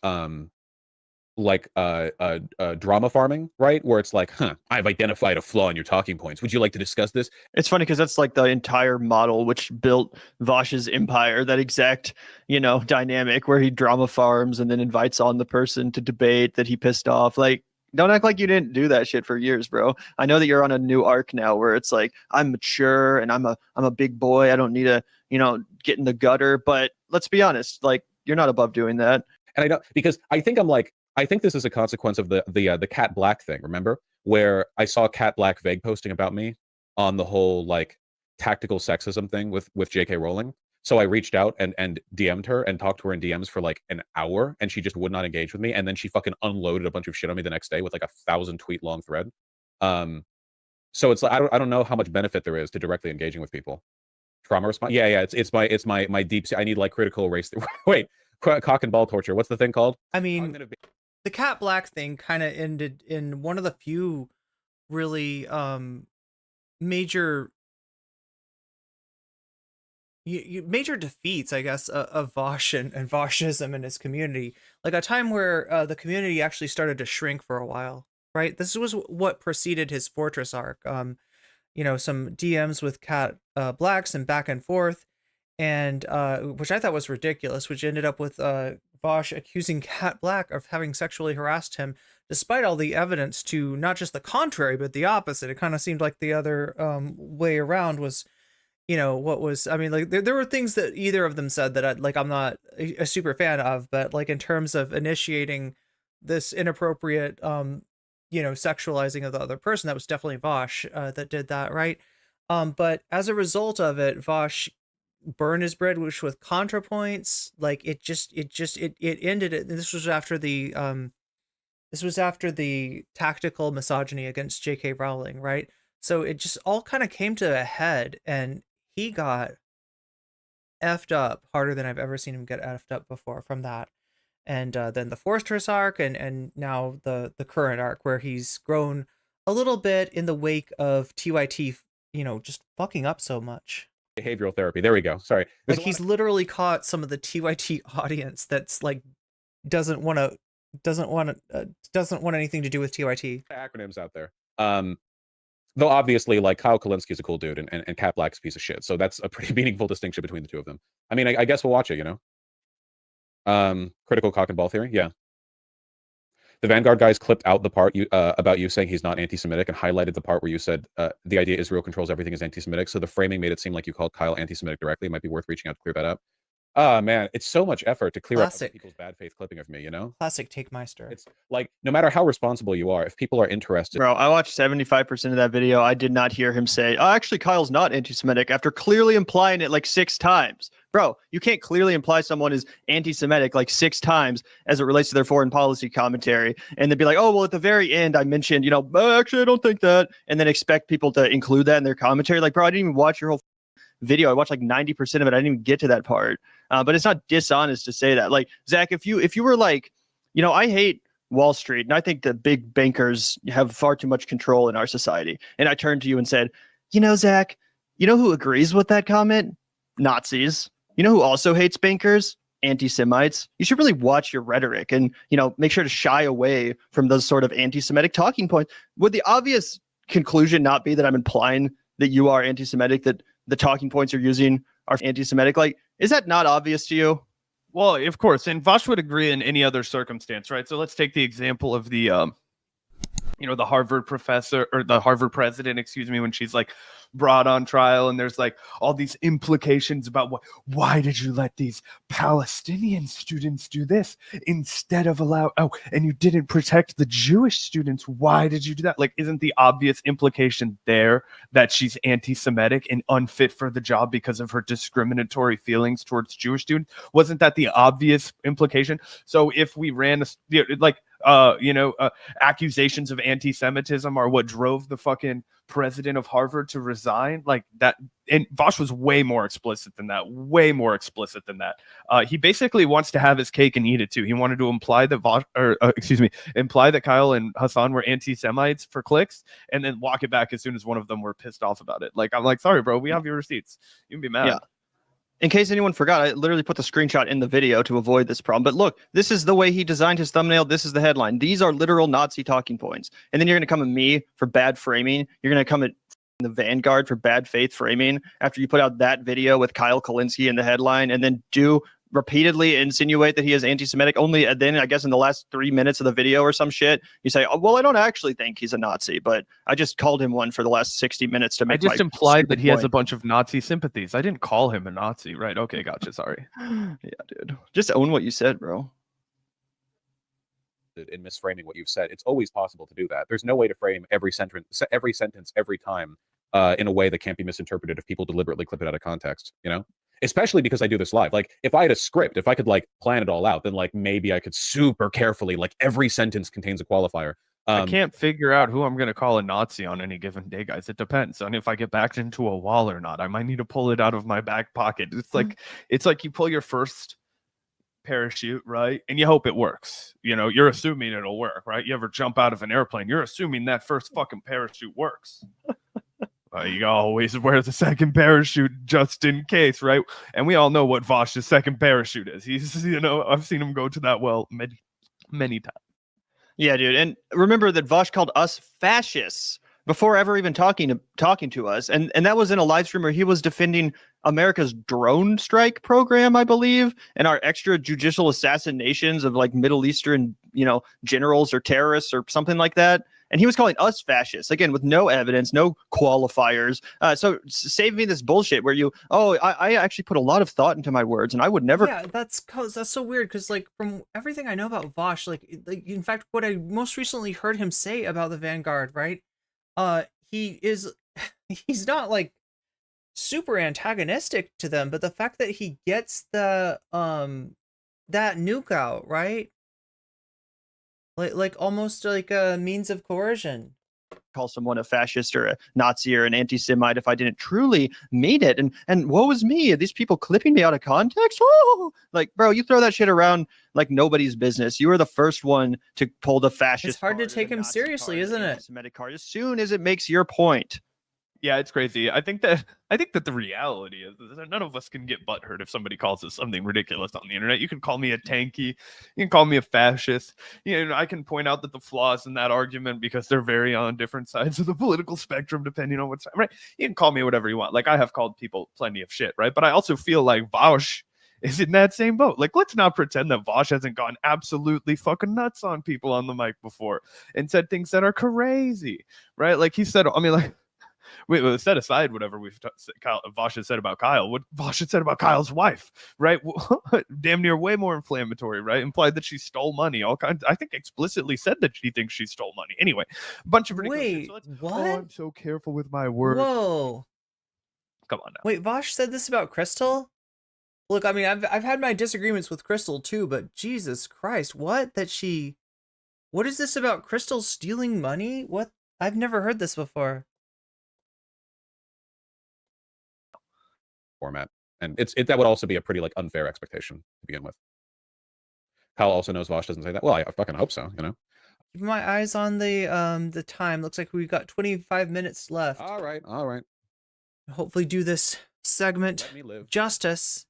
drama farming, right? Where it's like, I've identified a flaw in your talking points. Would you like to discuss this?
It's funny because that's like the entire model which built Vaush's empire, that exact, dynamic where he drama farms and then invites on the person to debate that he pissed off. Like, don't act like you didn't do that shit for years, bro. I know that you're on a new arc now where it's like, I'm mature and I'm a big boy. I don't need to, get in the gutter. But let's be honest, like, you're not above doing that.
And I don't, because I think this is a consequence of the Cat Black thing, remember? Where I saw Cat Black vague posting about me on the whole like tactical sexism thing with J.K. Rowling. So I reached out and DM'd her and talked to her in DMs for like an hour, and she just would not engage with me. And then she fucking unloaded a bunch of shit on me the next day with like 1,000 tweet long thread. So it's like I don't know how much benefit there is to directly engaging with people. Trauma response. Yeah. It's my deep. I need like critical race. Wait, cock and ball torture. What's the thing called?
I mean, the Cat Black thing kind of ended in one of the few really major defeats, I guess, of Vaush and Vaushism in his community. Like a time where the community actually started to shrink for a while, right? This was what preceded his Fortress arc. Some DMs with Cat Blacks and back and forth, and which I thought was ridiculous, which ended up with Vaush accusing Cat Black of having sexually harassed him, despite all the evidence to not just the contrary, but the opposite. It kind of seemed like the other way around was, what was, I mean, like there were things that either of them said that I'm not a super fan of, but like in terms of initiating this inappropriate, sexualizing of the other person, that was definitely Vaush that did that, right? But as a result of it, Vaush burned his bridge with ContraPoints. Like it ended it. This was after the tactical misogyny against J.K. Rowling, right? So it just all kind of came to a head, and he got effed up harder than I've ever seen him get effed up before from that. And then the Fortress arc, and now the current arc where he's grown a little bit in the wake of TYT, just fucking up so much.
Behavioral therapy. There we go. Sorry.
Like he's literally caught some of the TYT audience that's like doesn't want anything to do with TYT.
Acronyms out there. Though obviously, like Kyle Kalinski's a cool dude, and Cat Black's a piece of shit. So that's a pretty meaningful distinction between the two of them. I mean, I guess we'll watch it. Critical cock and ball theory. Yeah. The Vanguard guys clipped out the part about you saying he's not anti-Semitic and highlighted the part where you said the idea Israel controls everything is anti-Semitic. So the framing made it seem like you called Kyle anti-Semitic directly. It might be worth reaching out to clear that up. Man, it's so much effort to clear up other people's bad faith clipping of me,
Classic Take Meister.
It's like, no matter how responsible you are, if people are interested.
Bro, I watched 75% of that video. I did not hear him say, oh, actually, Kyle's not anti-Semitic, after clearly implying it like 6 times. Bro, you can't clearly imply someone is anti-Semitic like 6 times as it relates to their foreign policy commentary, and then be like, oh, well, at the very end, I mentioned, actually, I don't think that, and then expect people to include that in their commentary. Like, bro, I didn't even watch your whole video. I watched like 90% of it. I didn't even get to that part. But it's not dishonest to say that. Like, Zach, if you were like, I hate Wall Street, and I think the big bankers have far too much control in our society. And I turned to you and said, Zach, who agrees with that comment? Nazis. Who also hates bankers? Anti-Semites. You should really watch your rhetoric and, make sure to shy away from those sort of anti-Semitic talking points. Would the obvious conclusion not be that I'm implying that you are anti-Semitic, that the talking points you're using are anti-Semitic? Like, is that not obvious to you?
Well, of course, and Vaush would agree in any other circumstance, right? So let's take the example of the you know, the Harvard professor or the Harvard president, excuse me, when she's like brought on trial and there's like all these implications about why did you let these Palestinian students do this instead of and you didn't protect the Jewish students. Why did you do that? Like, isn't the obvious implication there that she's anti-Semitic and unfit for the job because of her discriminatory feelings towards Jewish students? Wasn't that the obvious implication? So if we ran accusations of anti-Semitism are what drove the fucking president of Harvard to resign, like that. And Vaush was way more explicit than that. He basically wants to have his cake and eat it too. He wanted to imply that imply that Kyle and Hassan were anti-Semites for clicks, and then walk it back as soon as one of them were pissed off about it. Like, I'm like, sorry, bro, we have your receipts. You can be mad.
Yeah. In case anyone forgot, I literally put the screenshot in the video to avoid this problem. But look, this is the way he designed his thumbnail. This is the headline. These are literal Nazi talking points. And then you're going to come at me for bad framing. You're going to come at the Vanguard for bad faith framing after you put out that video with Kyle Kalinske in the headline, and then do repeatedly insinuate that he is anti-Semitic. Only then, I guess, in the last 3 minutes of the video or some shit, you say, oh, well, I don't actually think he's a Nazi, but I just called him one for the last 60 minutes to make.
I just implied that he has a bunch of Nazi sympathies. I didn't call him a Nazi, right? Okay, gotcha. Sorry.
Yeah, dude. Just own what you said, bro.
In misframing what you've said, it's always possible to do that. There's no way to frame every sentence every time in a way that can't be misinterpreted if people deliberately clip it out of context, you know? Especially because I do this live. Like, if I had a script, if I could like plan it all out, then like maybe I could super carefully, like every sentence contains a qualifier.
I can't figure out who I'm going to call a Nazi on any given day, guys. It depends on if I get backed into a wall or not. I might need to pull it out of my back pocket. It's like you pull your first parachute, right? And you hope it works. You know, you're assuming it'll work, right? You ever jump out of an airplane, you're assuming that first fucking parachute works. You always wear the second parachute just in case, right? And we all know what Vaush's second parachute is. He's, you know, I've seen him go to that well many times.
Yeah, dude. And remember that Vaush called us fascists before ever even talking to us. And that was in a live stream where he was defending America's drone strike program, I believe, and our extrajudicial assassinations of like Middle Eastern, you know, generals or terrorists or something like that. And he was calling us fascists, again, with no evidence, no qualifiers. So save me this bullshit where I actually put a lot of thought into my words, and I would never.
Yeah, that's so weird, because like from everything I know about Vaush, like in fact, what I most recently heard him say about the Vanguard, right? He's not like super antagonistic to them, but the fact that he gets the that nuke out, right? Like almost like a means of coercion.
Call someone a fascist or a Nazi or an anti-Semite if I didn't truly mean it. And woe is me. Are these people clipping me out of context? Oh, like, bro, you throw that shit around like nobody's business. You were the first one to pull the fascist.
It's hard to take him seriously, isn't it?
Anti-Semitic card as soon as it makes your point.
Yeah, it's crazy. I think that the reality is that none of us can get butthurt if somebody calls us something ridiculous on the internet. You can call me a tanky, you can call me a fascist. You know, I can point out that the flaws in that argument because they're very on different sides of the political spectrum, depending on what's right. You can call me whatever you want. Like, I have called people plenty of shit, right? But I also feel like Vaush is in that same boat. Like, let's not pretend that Vaush hasn't gone absolutely fucking nuts on people on the mic before and said things that are crazy, right? Like he said, I mean, like, wait, set aside whatever Vaush has said about Kyle. What Vaush had said about Kyle's wife, right? Damn near way more inflammatory, right? Implied that she stole money. All kinds. I think explicitly said that she thinks she stole money. Anyway, a bunch of ridiculous shit. So
what?
Oh, I'm so careful with my words.
Whoa!
Come on now.
Wait, Vaush said this about Crystal? Look, I mean, I've had my disagreements with Crystal too, but Jesus Christ, what? What is this about Crystal stealing money? What? I've never heard this before.
Format, and that would also be a pretty like unfair expectation to begin with. Kyle also knows Vaush doesn't say that. Well, I fucking hope so, you know.
Keep my eyes on the time. Looks like we've got 25 minutes left.
All right.
Hopefully do this segment justice.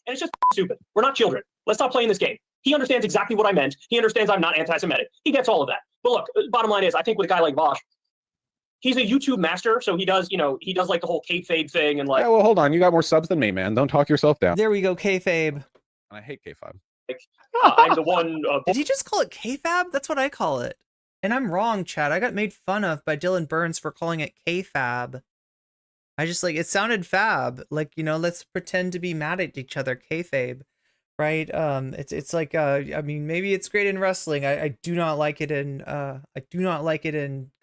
And it's just stupid. We're not children. Let's stop playing this game. He understands exactly what I meant. He understands I'm not anti-Semitic. He gets all of that. But look, bottom line is, I think with a guy like Vaush, he's a YouTube master, so he does like the whole kayfabe thing and like.
Yeah, well, hold on. You got more subs than me, man. Don't talk yourself down.
There we go, kayfabe.
And I hate kayfabe.
I'm the one.
Did you just call it kayfab? That's what I call it. And I'm wrong, Chad. I got made fun of by Dylan Burns for calling it K-fab. I just like, it sounded fab. Like, you know, let's pretend to be mad at each other, kayfabe, right? It's like, I mean, maybe it's great in wrestling. I do not like it in,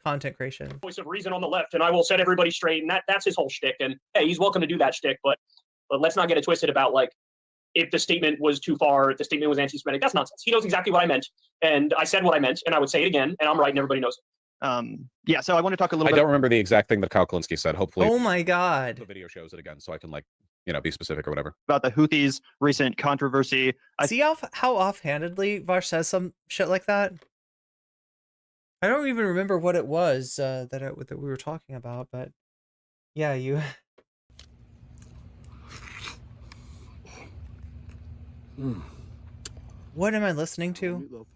content creation.
Voice of reason on the left, and I will set everybody straight, and that's his whole shtick. And hey, he's welcome to do that shtick, but let's not get it twisted about like if the statement was too far, if the statement was anti-Semitic. That's nonsense. He knows exactly what I meant, and I said what I meant, and I would say it again, and I'm right, and everybody knows it.
Yeah, so I want to talk a little
I
bit.
don't remember the exact thing that Kyle Kulinski said. Hopefully,
oh my god,
the video shows it again, so I can like, you know, be specific or whatever.
About the Houthis' recent controversy.
See how offhandedly Vaush says some shit like that? I don't even remember what it was that we were talking about, but yeah, you. What am I listening to?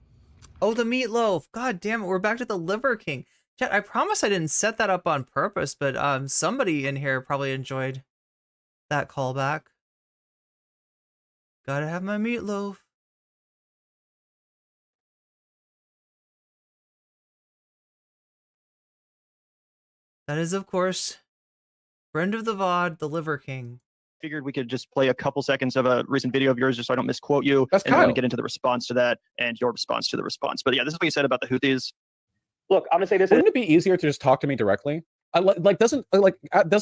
Oh, the meatloaf. God damn it, we're back to the Liver King. Chat, I promise I didn't set that up on purpose, but somebody in here probably enjoyed that callback. Gotta have my meatloaf. That is, of course, friend of the VOD, the Liver King.
Figured we could just play a couple seconds of a recent video of yours just so I don't misquote you.
That's
and
Kyle.
kind of get into the response to that and your response to the response. But yeah, this is what you said about the Houthis.
Look, I'm gonna say this.
Wouldn't it be easier to just talk to me directly? Doesn't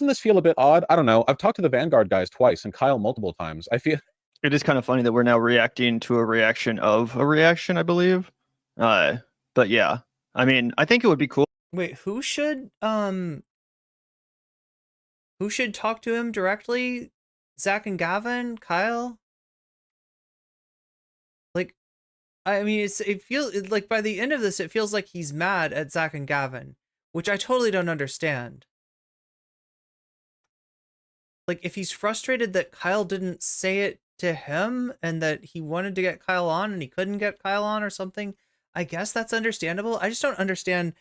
this feel a bit odd? I don't know. I've talked to the Vanguard guys twice and Kyle multiple times. I feel
it is kind of funny that we're now reacting to a reaction of a reaction, I believe. But yeah, I mean, I think it would be cool.
Wait, who should talk to him directly? Zach and Gavin? Kyle? Like, I mean, it feels like by the end of this, it feels like he's mad at Zach and Gavin, which I totally don't understand. Like, if he's frustrated that Kyle didn't say it to him and that he wanted to get Kyle on and he couldn't get Kyle on or something, I guess that's understandable. I just don't understand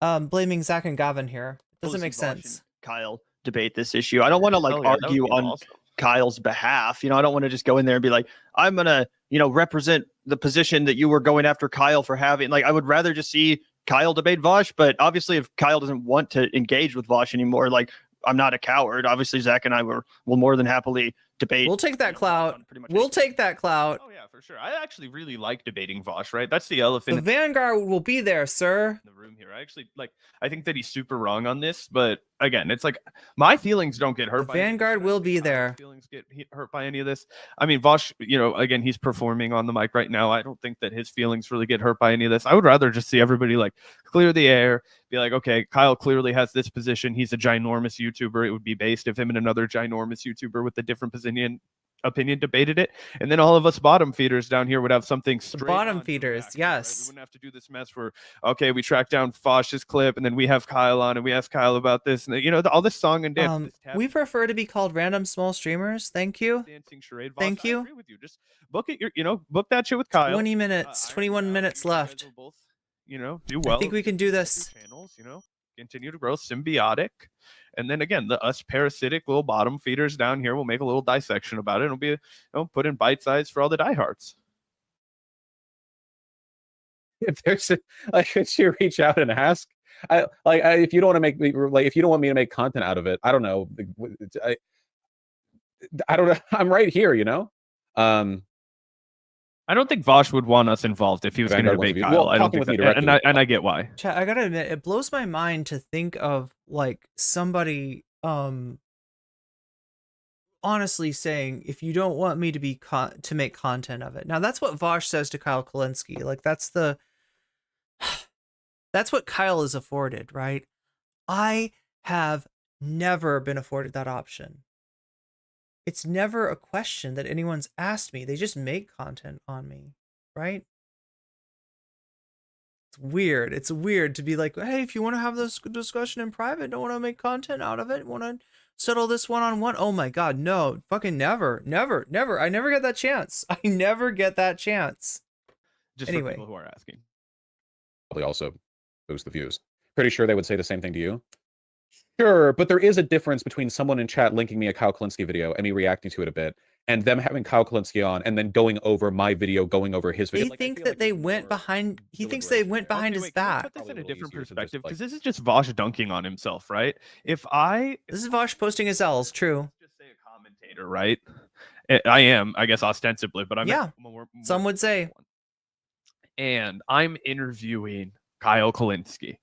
blaming Zach and Gavin here. It doesn't make sense.
Kyle debate this issue. I don't want to like argue on
awesome.
Kyle's behalf. You know, I don't want to just go in there and be like, I'm going to, you know, represent the position that you were going after Kyle for having. Like, I would rather just see Kyle debate Vaush, but obviously if Kyle doesn't want to engage with Vaush anymore, like, I'm not a coward. Obviously, Zach and I will more than happily debate.
We'll take that clout. We'll take that clout.
Oh yeah, for sure. I actually really like debating Vaush, right? That's the elephant
The Vanguard will be there, sir.
in the room here. I actually I think that he's super wrong on this, but again, it's like my feelings don't get hurt.
The Vanguard will be there.
Feelings get hurt by any of this. I mean, Vaush, you know, again, he's performing on the mic right now. I don't think that his feelings really get hurt by any of this. I would rather just see everybody like clear the air, be like, okay, Kyle clearly has this position. He's a ginormous YouTuber. It would be based if him and another ginormous YouTuber with a different opinion debated it, and then all of us bottom feeders down here would have something straight
bottom feeders, yes.
Right? We wouldn't have to do this mess where, okay, we track down Vaush's clip and then we have Kyle on and we ask Kyle about this, and you know, all this song and dance.
We prefer to be called random small streamers. Thank you.
Dancing charade. Vaush,
Thank you.
I agree with you. Just book it. You know, book that shit with Kyle.
20 minutes, 21 minutes left.
Both, you know, do well.
I think we can do this.
Channels, you know, continue to grow symbiotic. And then again, us parasitic little bottom feeders down here will make a little dissection about it. It'll be, you know, put in bite size for all the diehards.
If there's should you reach out and ask? If you don't want to make me if you don't want me to make content out of it, I don't know. I don't know. I'm right here, you know.
I don't think Vaush would want us involved if he was going to debate Kyle.
Well,
I don't think that, and I get why.
Chat, I gotta admit, it blows my mind to think of like somebody honestly saying, if you don't want me to be to make content of it. Now that's what Vaush says to Kyle Kulinski. Like that's what Kyle is afforded, right? I have never been afforded that option. It's never a question that anyone's asked me. They just make content on me, right? It's weird. It's weird to be like, hey, if you want to have this discussion in private, don't want to make content out of it, want to settle this one-on-one. Oh my God, no, fucking never. I never get that chance. I never get that chance.
Just
anyway.
For people who are asking.
Probably also boost the views. Pretty sure they would say the same thing to you. Sure, but there is a difference between someone in chat linking me a Kyle Kulinski video and me reacting to it a bit, and them having Kyle Kalinske on and then going over my video, going over his video.
They think that they went behind. He thinks they went behind his back.
Put this in a different perspective, because this is just Vaush dunking on himself, right? This
is Vaush posting his L's, true.
Just say a commentator, right? I am, I guess, ostensibly, but I'm
some would say.
And I'm interviewing Kyle Kalinske,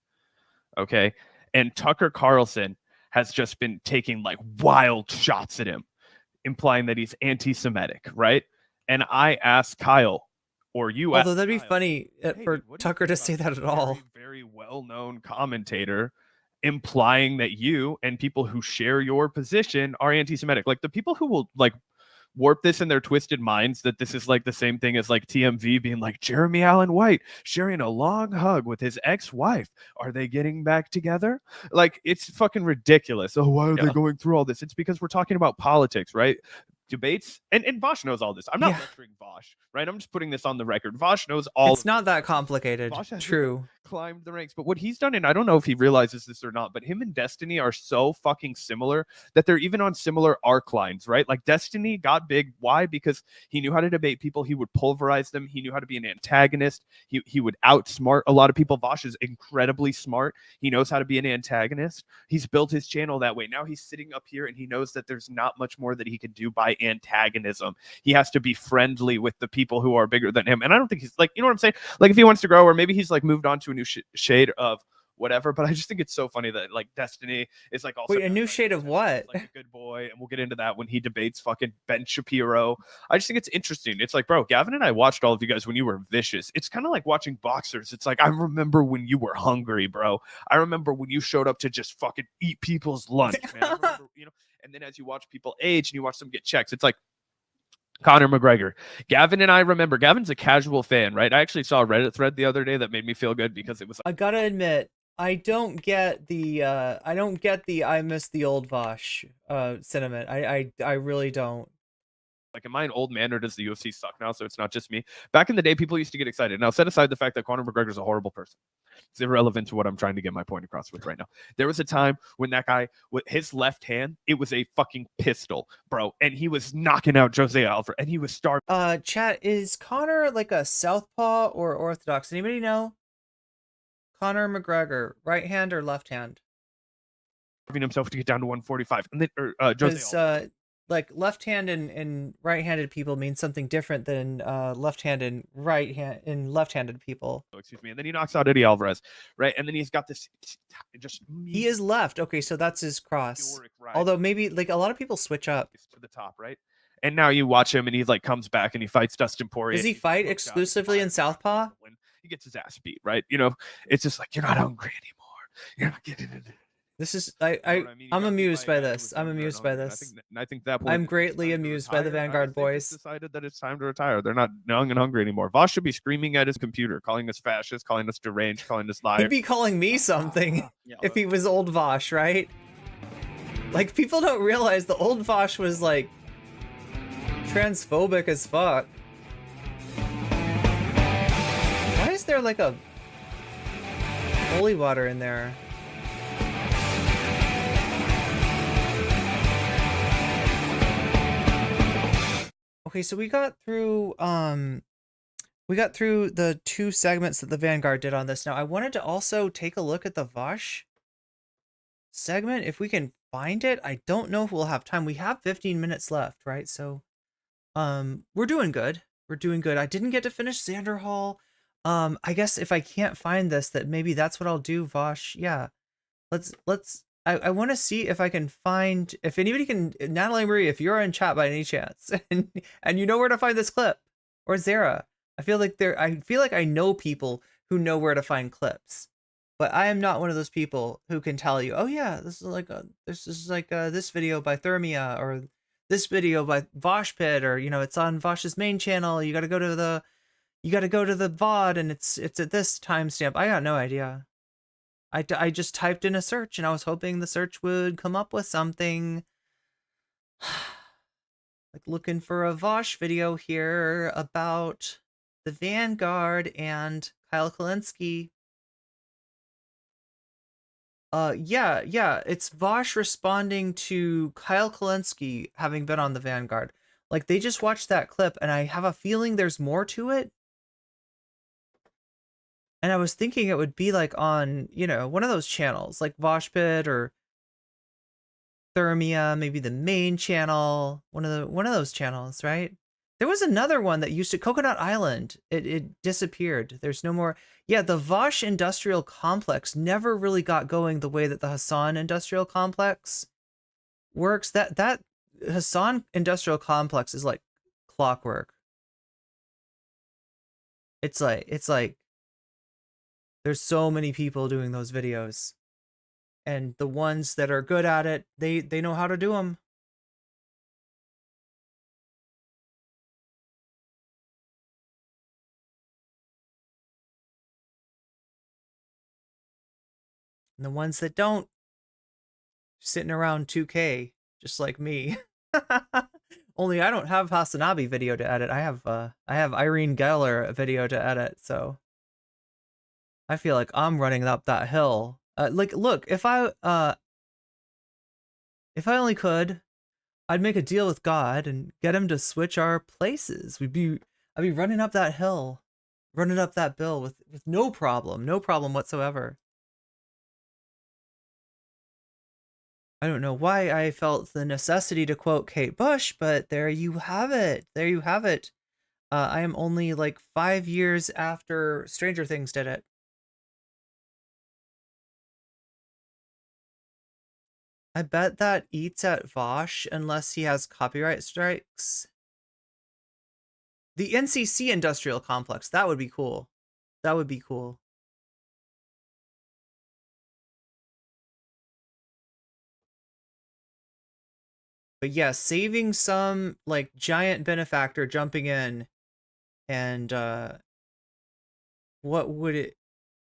okay? And Tucker Carlson has just been taking like wild shots at him, implying that he's anti-Semitic, right? And I asked Kyle, or you
Although that'd be funny for Tucker to say that at all.
Very well-known commentator, implying that you and people who share your position are anti-Semitic. Like the people who will like warp this in their twisted minds that this is like the same thing as like TMV being like Jeremy Allen White sharing a long hug with his ex-wife. Are they getting back together? Like, it's fucking ridiculous. Oh, why are they going through all this? It's because we're talking about politics, right? Debates, and Vaush knows all this. I'm not lecturing Vaush, right? I'm just putting this on the record. Vaush knows all.
It's not that complicated. True.
Climbed the ranks, but what he's done, and I don't know if he realizes this or not, but him and Destiny are so fucking similar that they're even on similar arc lines, right? Like Destiny got big. Why? Because he knew how to debate people. He would pulverize them. He knew how to be an antagonist. He would outsmart a lot of people. Vaush is incredibly smart. He knows how to be an antagonist. He's built his channel that way. Now he's sitting up here and he knows that there's not much more that he can do by antagonism. He has to be friendly with the people who are bigger than him. And I don't think he's like, you know what I'm saying? Like if he wants to grow, or maybe he's like moved on to a new shade of whatever, but I just think it's so funny that like Destiny is like also
a new shade of what?
Like a good boy, and we'll get into that when he debates fucking Ben Shapiro. I just think it's interesting. It's like, bro, Gavin and I watched all of you guys when you were vicious. It's kind of like watching boxers. It's like, I remember when you were hungry, bro. I remember when you showed up to just fucking eat people's lunch, man. I remember, you know. And then as you watch people age and you watch them get checks, it's like Conor McGregor. Gavin and I remember. Gavin's a casual fan, right? I actually saw a Reddit thread the other day that made me feel good because it was.
I gotta admit, I don't get the I miss the old Vaush sentiment. I really don't.
Like, am I an old man, or does the UFC suck now? So it's not just me. Back in the day, people used to get excited. Now, set aside the fact that Conor McGregor's a horrible person. It's irrelevant to what I'm trying to get my point across with right now. There was a time when that guy, with his left hand, it was a fucking pistol, bro. And he was knocking out Jose Alvarez, and he was starving.
Chat, is Conor like a southpaw or orthodox? Anybody know? Conor McGregor, right hand or left hand?
Himself to get down to 145. And then Jose Alvarez.
Like left hand and right-handed people mean something different than left hand and left-handed people.
Oh, excuse me. And then he knocks out Eddie Alvarez, right? And then he's got this
he is left. Okay, so that's his cross. Although maybe like a lot of people switch up
to the top, right? And now you watch him and he like comes back and he fights Dustin Poirier.
Does he fight exclusively in southpaw?
He gets his ass beat, right? You know, it's just like, you're not hungry anymore. You're not getting it.
This is I'm amused by this. I'm amused by this.
I think that point
I'm greatly amused by the Vanguard boys.
Decided that it's time to retire. They're not young and hungry anymore. Vaush should be screaming at his computer, calling us fascists, calling us deranged, calling us liars.
He'd be calling me something if he was old Vaush, right? Like, people don't realize the old Vaush was like transphobic as fuck. Why is there like a holy water in there? Okay, so we got through the two segments that the Vanguard did on this. Now, I wanted to also take a look at the Vaush segment if we can find it. I don't know if we'll have time. We have 15 minutes left, right? So we're doing good. We're doing good. I didn't get to finish Xanderhal. I guess if I can't find this, that maybe that's what I'll do, Vaush. Yeah. I want to see if I can find, if anybody can, Natalie Marie, if you're in chat by any chance, and you know where to find this clip, or Zara, I feel like I know people who know where to find clips, but I am not one of those people who can tell you, oh yeah, this is like this video by Thermia, or this video by Vaush Pit, or you know, it's on Vaush's main channel. You got to go to the VOD, and it's at this timestamp. I got no idea. I just typed in a search and I was hoping the search would come up with something. Like looking for a Vaush video here about the Vanguard and Kyle Kalinske. Yeah, it's Vaush responding to Kyle Kalinske having been on the Vanguard. Like, they just watched that clip, and I have a feeling there's more to it. And I was thinking it would be like on, you know, one of those channels, like Voshpit or Thermia, maybe the main channel, one of those channels, right? There was another one that used to Coconut Island. It disappeared. There's no more. Yeah, the Vaush industrial complex never really got going the way that the Hassan industrial complex works. That Hassan industrial complex is like clockwork. It's like there's so many people doing those videos, and the ones that are good at it, they know how to do them. And the ones that don't, sitting around 2K, just like me. Only I don't have Hasanabi video to edit. I have Irene Geller video to edit, so I feel like I'm running up that hill. Like, look, if I only could, I'd make a deal with God and get him to switch our places. I'd be running up that hill, running up that bill with no problem whatsoever. I don't know why I felt the necessity to quote Kate Bush, but there you have it. There you have it. I am only like 5 years after Stranger Things did it. I bet that eats at Vaush unless he has copyright strikes. The NCC industrial complex, that would be cool. That would be cool. But yeah, saving some like giant benefactor jumping in, and what would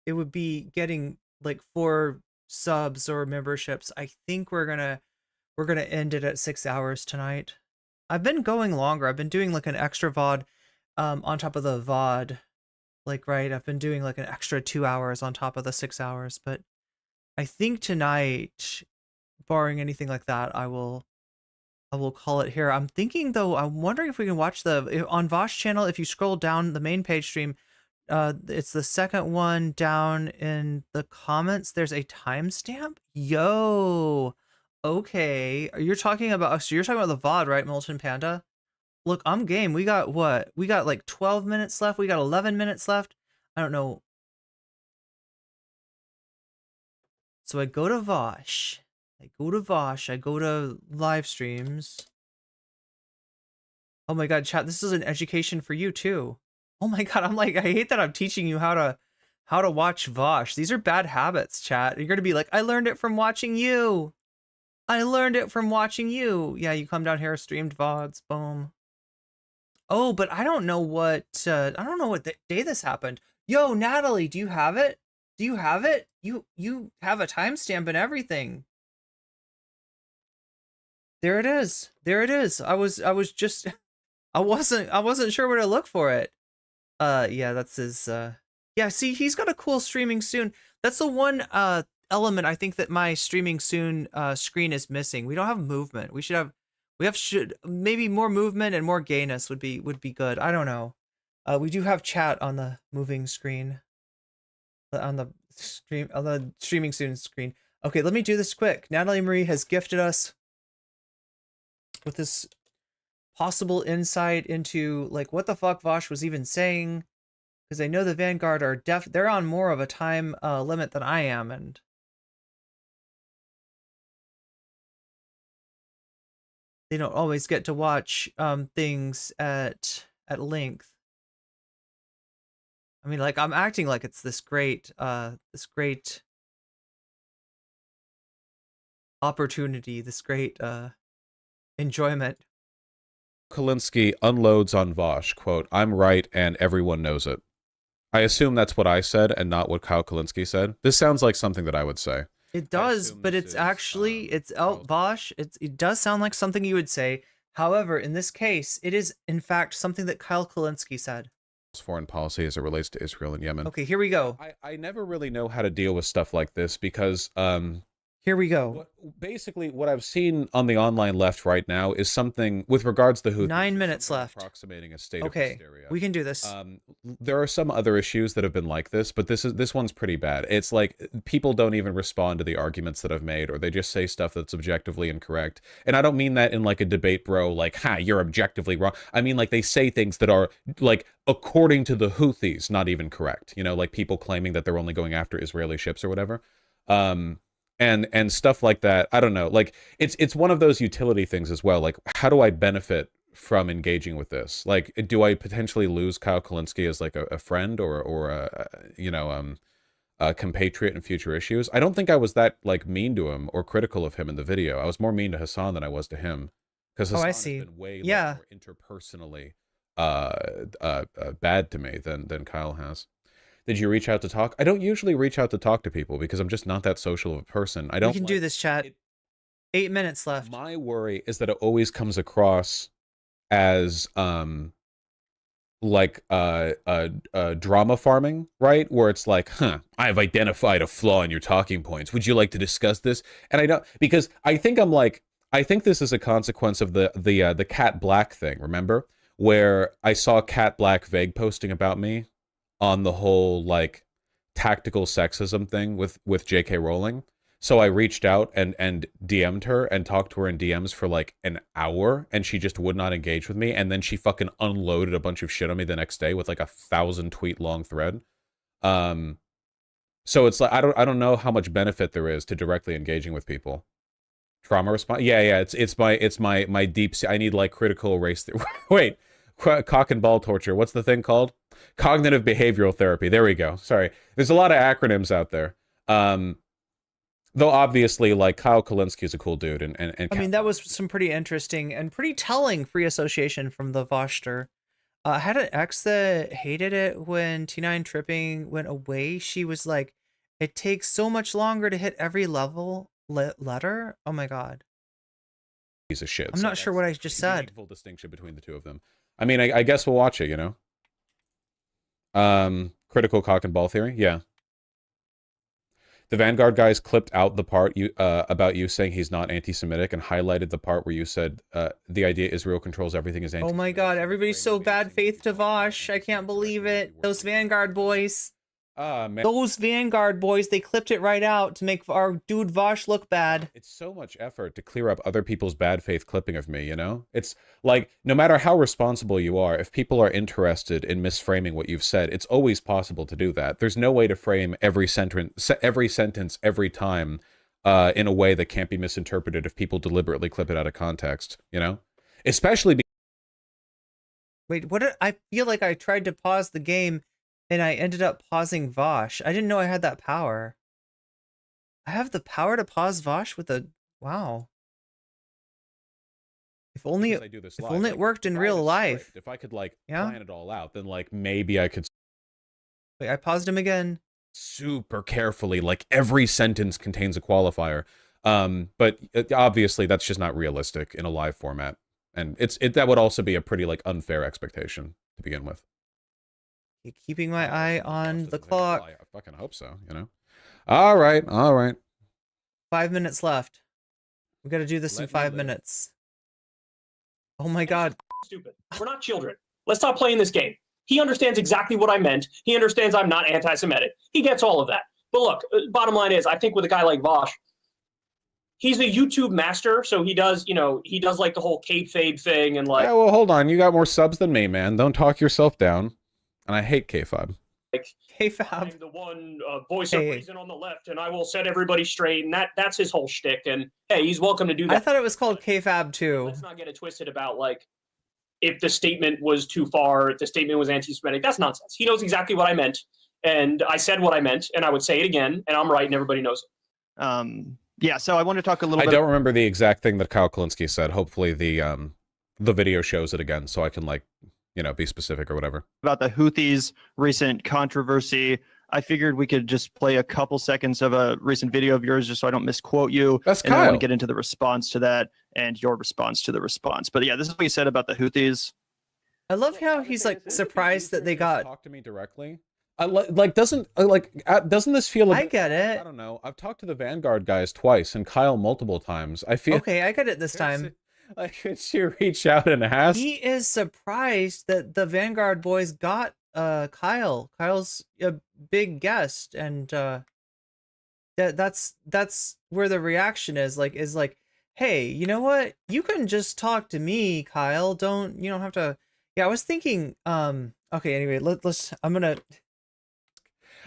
it would be getting like 4 subs or memberships. I think we're gonna end it at 6 hours tonight. I've been going longer. I've been doing like an extra VOD on top of the VOD. Like, right, I've been doing like an extra 2 hours on top of the 6 hours, but I think tonight, barring anything like that, I will call it here. I'm thinking though, I'm wondering if we can watch on Vaush channel, if you scroll down the main page stream, it's the second one down in the comments. There's a timestamp. Yo, okay. You're talking about the VOD, right, Molten Panda? Look, I'm game. We got what? We got like 12 minutes left. We got 11 minutes left. I don't know. So I go to Vaush. I go to live streams. Oh my god, chat, this is an education for you too. Oh my god, I hate that I'm teaching you how to watch Vaush. These are bad habits, chat. You're gonna be like, I learned it from watching you. I learned it from watching you. Yeah, you come down here, streamed VODs, boom. Oh, but I don't know what day this happened. Yo, Natalie, do you have it? Do you have it? You have a timestamp and everything. There it is. There it is. I wasn't sure where to look for it. Yeah, that's his yeah, see, he's got a cool streaming soon. That's the one element I think that my streaming soon screen is missing. We don't have movement. We should maybe more movement and more gayness would be good. I don't know. We do have chat on the moving screen. On the streaming soon screen. Okay, let me do this quick. Natalie Marie has gifted us with this possible insight into like what the fuck Vaush was even saying, because I know the Vanguard are they're on more of a time limit than I am, and they don't always get to watch things at length. I mean, like, I'm acting like it's this great opportunity, this great enjoyment.
Kalinsky unloads on Vaush, quote, I'm right and everyone knows it. I assume that's what I said and not what Kyle Kalinsky said. This sounds like something that I would say.
It does, but it's actually, Vaush, it does sound like something you would say. However, in this case, it is, in fact, something that Kyle Kalinsky said.
Foreign policy as it relates to Israel and Yemen.
Okay, here we go.
I never really know how to deal with stuff like this because
Here we go.
Basically, what I've seen on the online left right now is something with regards to Houthis.
9 minutes left.
Approximating a state of
Okay,
hysteria.
we can do this.
There are some other issues that have been like this, but this one's pretty bad. It's like people don't even respond to the arguments that I've made, or they just say stuff that's objectively incorrect. And I don't mean that in like a debate, bro, like, ha, you're objectively wrong. I mean, like, they say things that are like, according to the Houthis, not even correct. You know, like people claiming that they're only going after Israeli ships or whatever. And stuff like that. I don't know. Like it's one of those utility things as well. Like, how do I benefit from engaging with this? Like, do I potentially lose Kyle Kulinski as like a friend or a compatriot in future issues? I don't think I was that like mean to him or critical of him in the video. I was more mean to Hassan than I was to him, because Hassan has been way more interpersonally bad to me than Kyle has. Did you reach out to talk? I don't usually reach out to talk to people because I'm just not that social of a person. I don't.
We can do this, chat. 8 minutes left.
My worry is that it always comes across as like drama farming, right? Where it's like, I've identified a flaw in your talking points. Would you like to discuss this? And I don't, because I think this is a consequence of the Cat Black thing. Remember, where I saw Cat Black vague posting about me on the whole like tactical sexism thing with J.K. Rowling. So I reached out and DM'd her and talked to her in DMs for like an hour, and she just would not engage with me. And then she fucking unloaded a bunch of shit on me the next day with like a 1,000 tweet long thread. So it's like I don't know how much benefit there is to directly engaging with people. Trauma response. Yeah. It's my deep. I need like critical race. Wait. Cock and ball torture. What's the thing called? Cognitive behavioral therapy. There we go. Sorry. There's a lot of acronyms out there. Though obviously, like, Kyle Kulinski is a cool dude, and
I mean, that was some pretty interesting and pretty telling free association from the Voshter. I had an ex that hated it when T9 tripping went away. She was like, it takes so much longer to hit every level letter. Oh my god.
Piece of shit.
I'm not sure what I just said.
Full distinction between the two of them. I mean, I guess we'll watch it, you know? Critical cock and ball theory? Yeah. The Vanguard guys clipped out the part about you saying he's not anti-Semitic and highlighted the part where you said the idea Israel controls everything is anti-Semitic.
Oh my god, everybody's so bad faith to Vaush. I can't believe it. Those Vanguard boys.
Man.
Those Vanguard boys, they clipped it right out to make our dude Vaush look bad.
It's so much effort to clear up other people's bad faith clipping of me, you know? It's like, no matter how responsible you are, if people are interested in misframing what you've said, it's always possible to do that. There's no way to frame every sentence every time in a way that can't be misinterpreted if people deliberately clip it out of context, you know? Especially
Wait, what did I feel like I tried to pause the game and I ended up pausing Vaush. I didn't know I had that power. I have the power to pause Vaush with a... Wow. If only it worked in real life.
If I could, like, plan it all out, then, like, maybe I could...
Wait, I paused him again.
Super carefully, like, every sentence contains a qualifier. But obviously, that's just not realistic in a live format. And that would also be a pretty, like, unfair expectation to begin with.
Keeping my eye on the clock.
I fucking hope so, you know? All right.
5 minutes left. We got to do this in 5 minutes. Oh my god.
Stupid. We're not children. Let's stop playing this game. He understands exactly what I meant. He understands I'm not anti-Semitic. He gets all of that. But look, bottom line is, I think with a guy like Vaush, he's a YouTube master, so he does like the whole kayfabe thing and like...
Yeah, well, hold on. You got more subs than me, man. Don't talk yourself down. And I hate kayfabe.
Like, I'm the one voice of reason on the left, and I will set everybody straight, and that's his whole shtick. And hey, he's welcome to do that.
I thought it was called kayfabe too.
Let's not get it twisted about like if the statement was too far, if the statement was anti-Semitic. That's nonsense. He knows exactly what I meant, and I said what I meant, and I would say it again, and I'm right, and everybody knows it.
Yeah. So I want to talk a little bit.
I don't remember the exact thing that Kyle Kulinski said. Hopefully the video shows it again, so I can like, you know, be specific or whatever.
About the Houthis' recent controversy. I figured we could just play a couple seconds of a recent video of yours just so I don't misquote you.
That's
and
Kyle.
I want to get into the response to that and your response to the response. But yeah, this is what you said about the Houthis.
I love how he's like surprised that they got...
Talk to me directly. doesn't this feel like,
I get it.
I don't know. I've talked to the Vanguard guys twice and Kyle multiple times. I feel
okay. I get it this time.
Like, could you reach out and ask?
He is surprised that the Vanguard boys got Kyle. Kyle's a big guest, and that's where the reaction is like, hey, you know what? You can just talk to me, Kyle. You don't have to. Yeah, I was thinking. Okay. Anyway, let's. I'm gonna.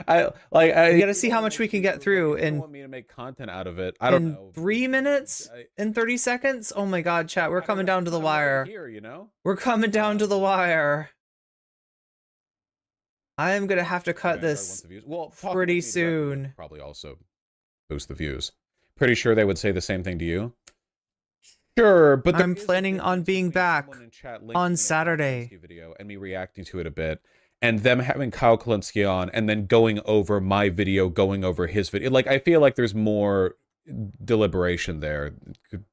I
you gotta see how much we can get through and
want me to make content out of it. I don't know.
3 minutes and 30 seconds. Oh my god, chat, we're coming down to the wire.
Here, you know?
We're coming down to the wire. I am gonna have to cut this pretty soon.
Probably also boost the views. Pretty sure they would say the same thing to you. Sure, but
I'm planning on being back on Saturday.
Video and me reacting to it a bit. And them having Kyle Kalinske on, and then going over my video, going over his video. Like, I feel like there's more deliberation there.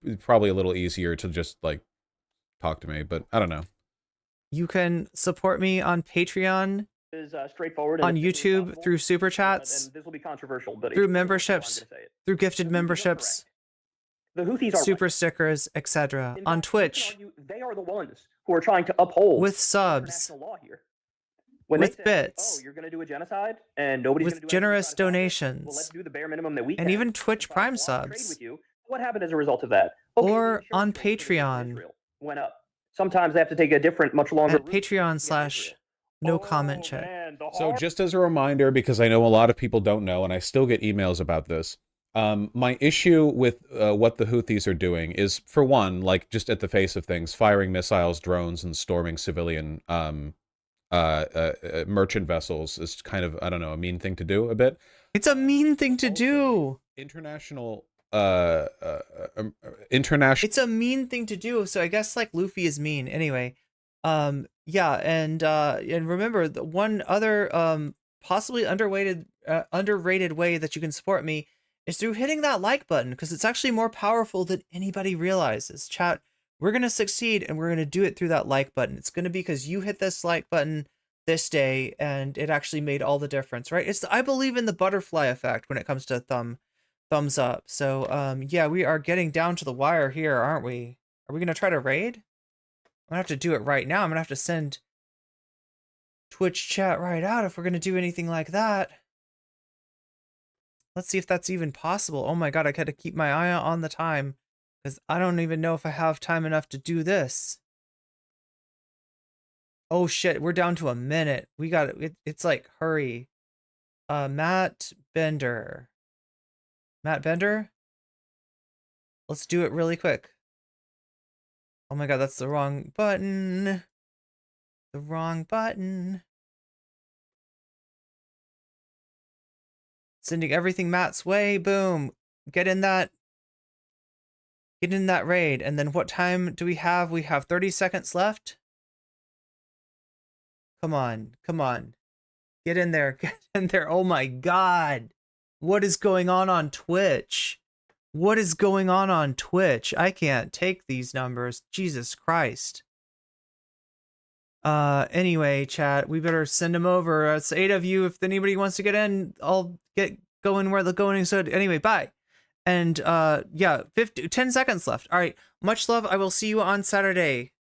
It's probably a little easier to just, like, talk to me, but I don't know.
You can support me on Patreon,
straightforward,
on YouTube, through Super Chats,
and this will be controversial, but
through memberships, through gifted memberships,
the Houthis are
super stickers, etc. On Twitch,
they are the ones who are trying to uphold
with subs.
international law here. When
with
they say,
bits,
oh, you're going to do a genocide, and nobody's
with
going to do
generous
anything about it,
donations,
well, let's do the bare minimum that we can.
and even Twitch Prime
Trade
subs,
with you. What happened as a result of that? Okay,
or on Patreon,
went up. Sometimes they have to take a different, much longer.
At Patreon/nocommentchick.
So just as a reminder, because I know a lot of people don't know, and I still get emails about this. My issue with what the Houthis are doing is, for one, like, just at the face of things, firing missiles, drones, and storming civilian merchant vessels is kind of, I don't know, a mean thing to do a bit.
It's a mean thing to do.
International.
It's a mean thing to do. So I guess like Luffy is mean anyway. Yeah, and remember the one other possibly underrated way that you can support me is through hitting that like button, because it's actually more powerful than anybody realizes. Chat, we're going to succeed, and we're going to do it through that like button. It's going to be because you hit this like button this day, and it actually made all the difference, right? I believe in the butterfly effect when it comes to thumbs up. So, yeah, we are getting down to the wire here, aren't we? Are we going to try to raid? I'm going to have to do it right now. I'm going to have to send Twitch chat right out if we're going to do anything like that. Let's see if that's even possible. Oh my god, I got to keep my eye on the time, because I don't even know if I have time enough to do this. Oh shit, we're down to a minute. We got it. It's like, hurry. Matt Bender. Matt Bender? Let's do it really quick. Oh my god, that's the wrong button. The wrong button. Sending everything Matt's way. Boom. Get in that raid. And then what time do we have? We have 30 seconds left. Come on. Come on. Get in there. Get in there. Oh my god. What is going on Twitch? What is going on Twitch? I can't take these numbers. Jesus Christ. Anyway, chat, we better send them over. It's 8 of you. If anybody wants to get in, I'll get going where they're going. So anyway, bye. And yeah, 10 seconds left. All right. Much love. I will see you on Saturday.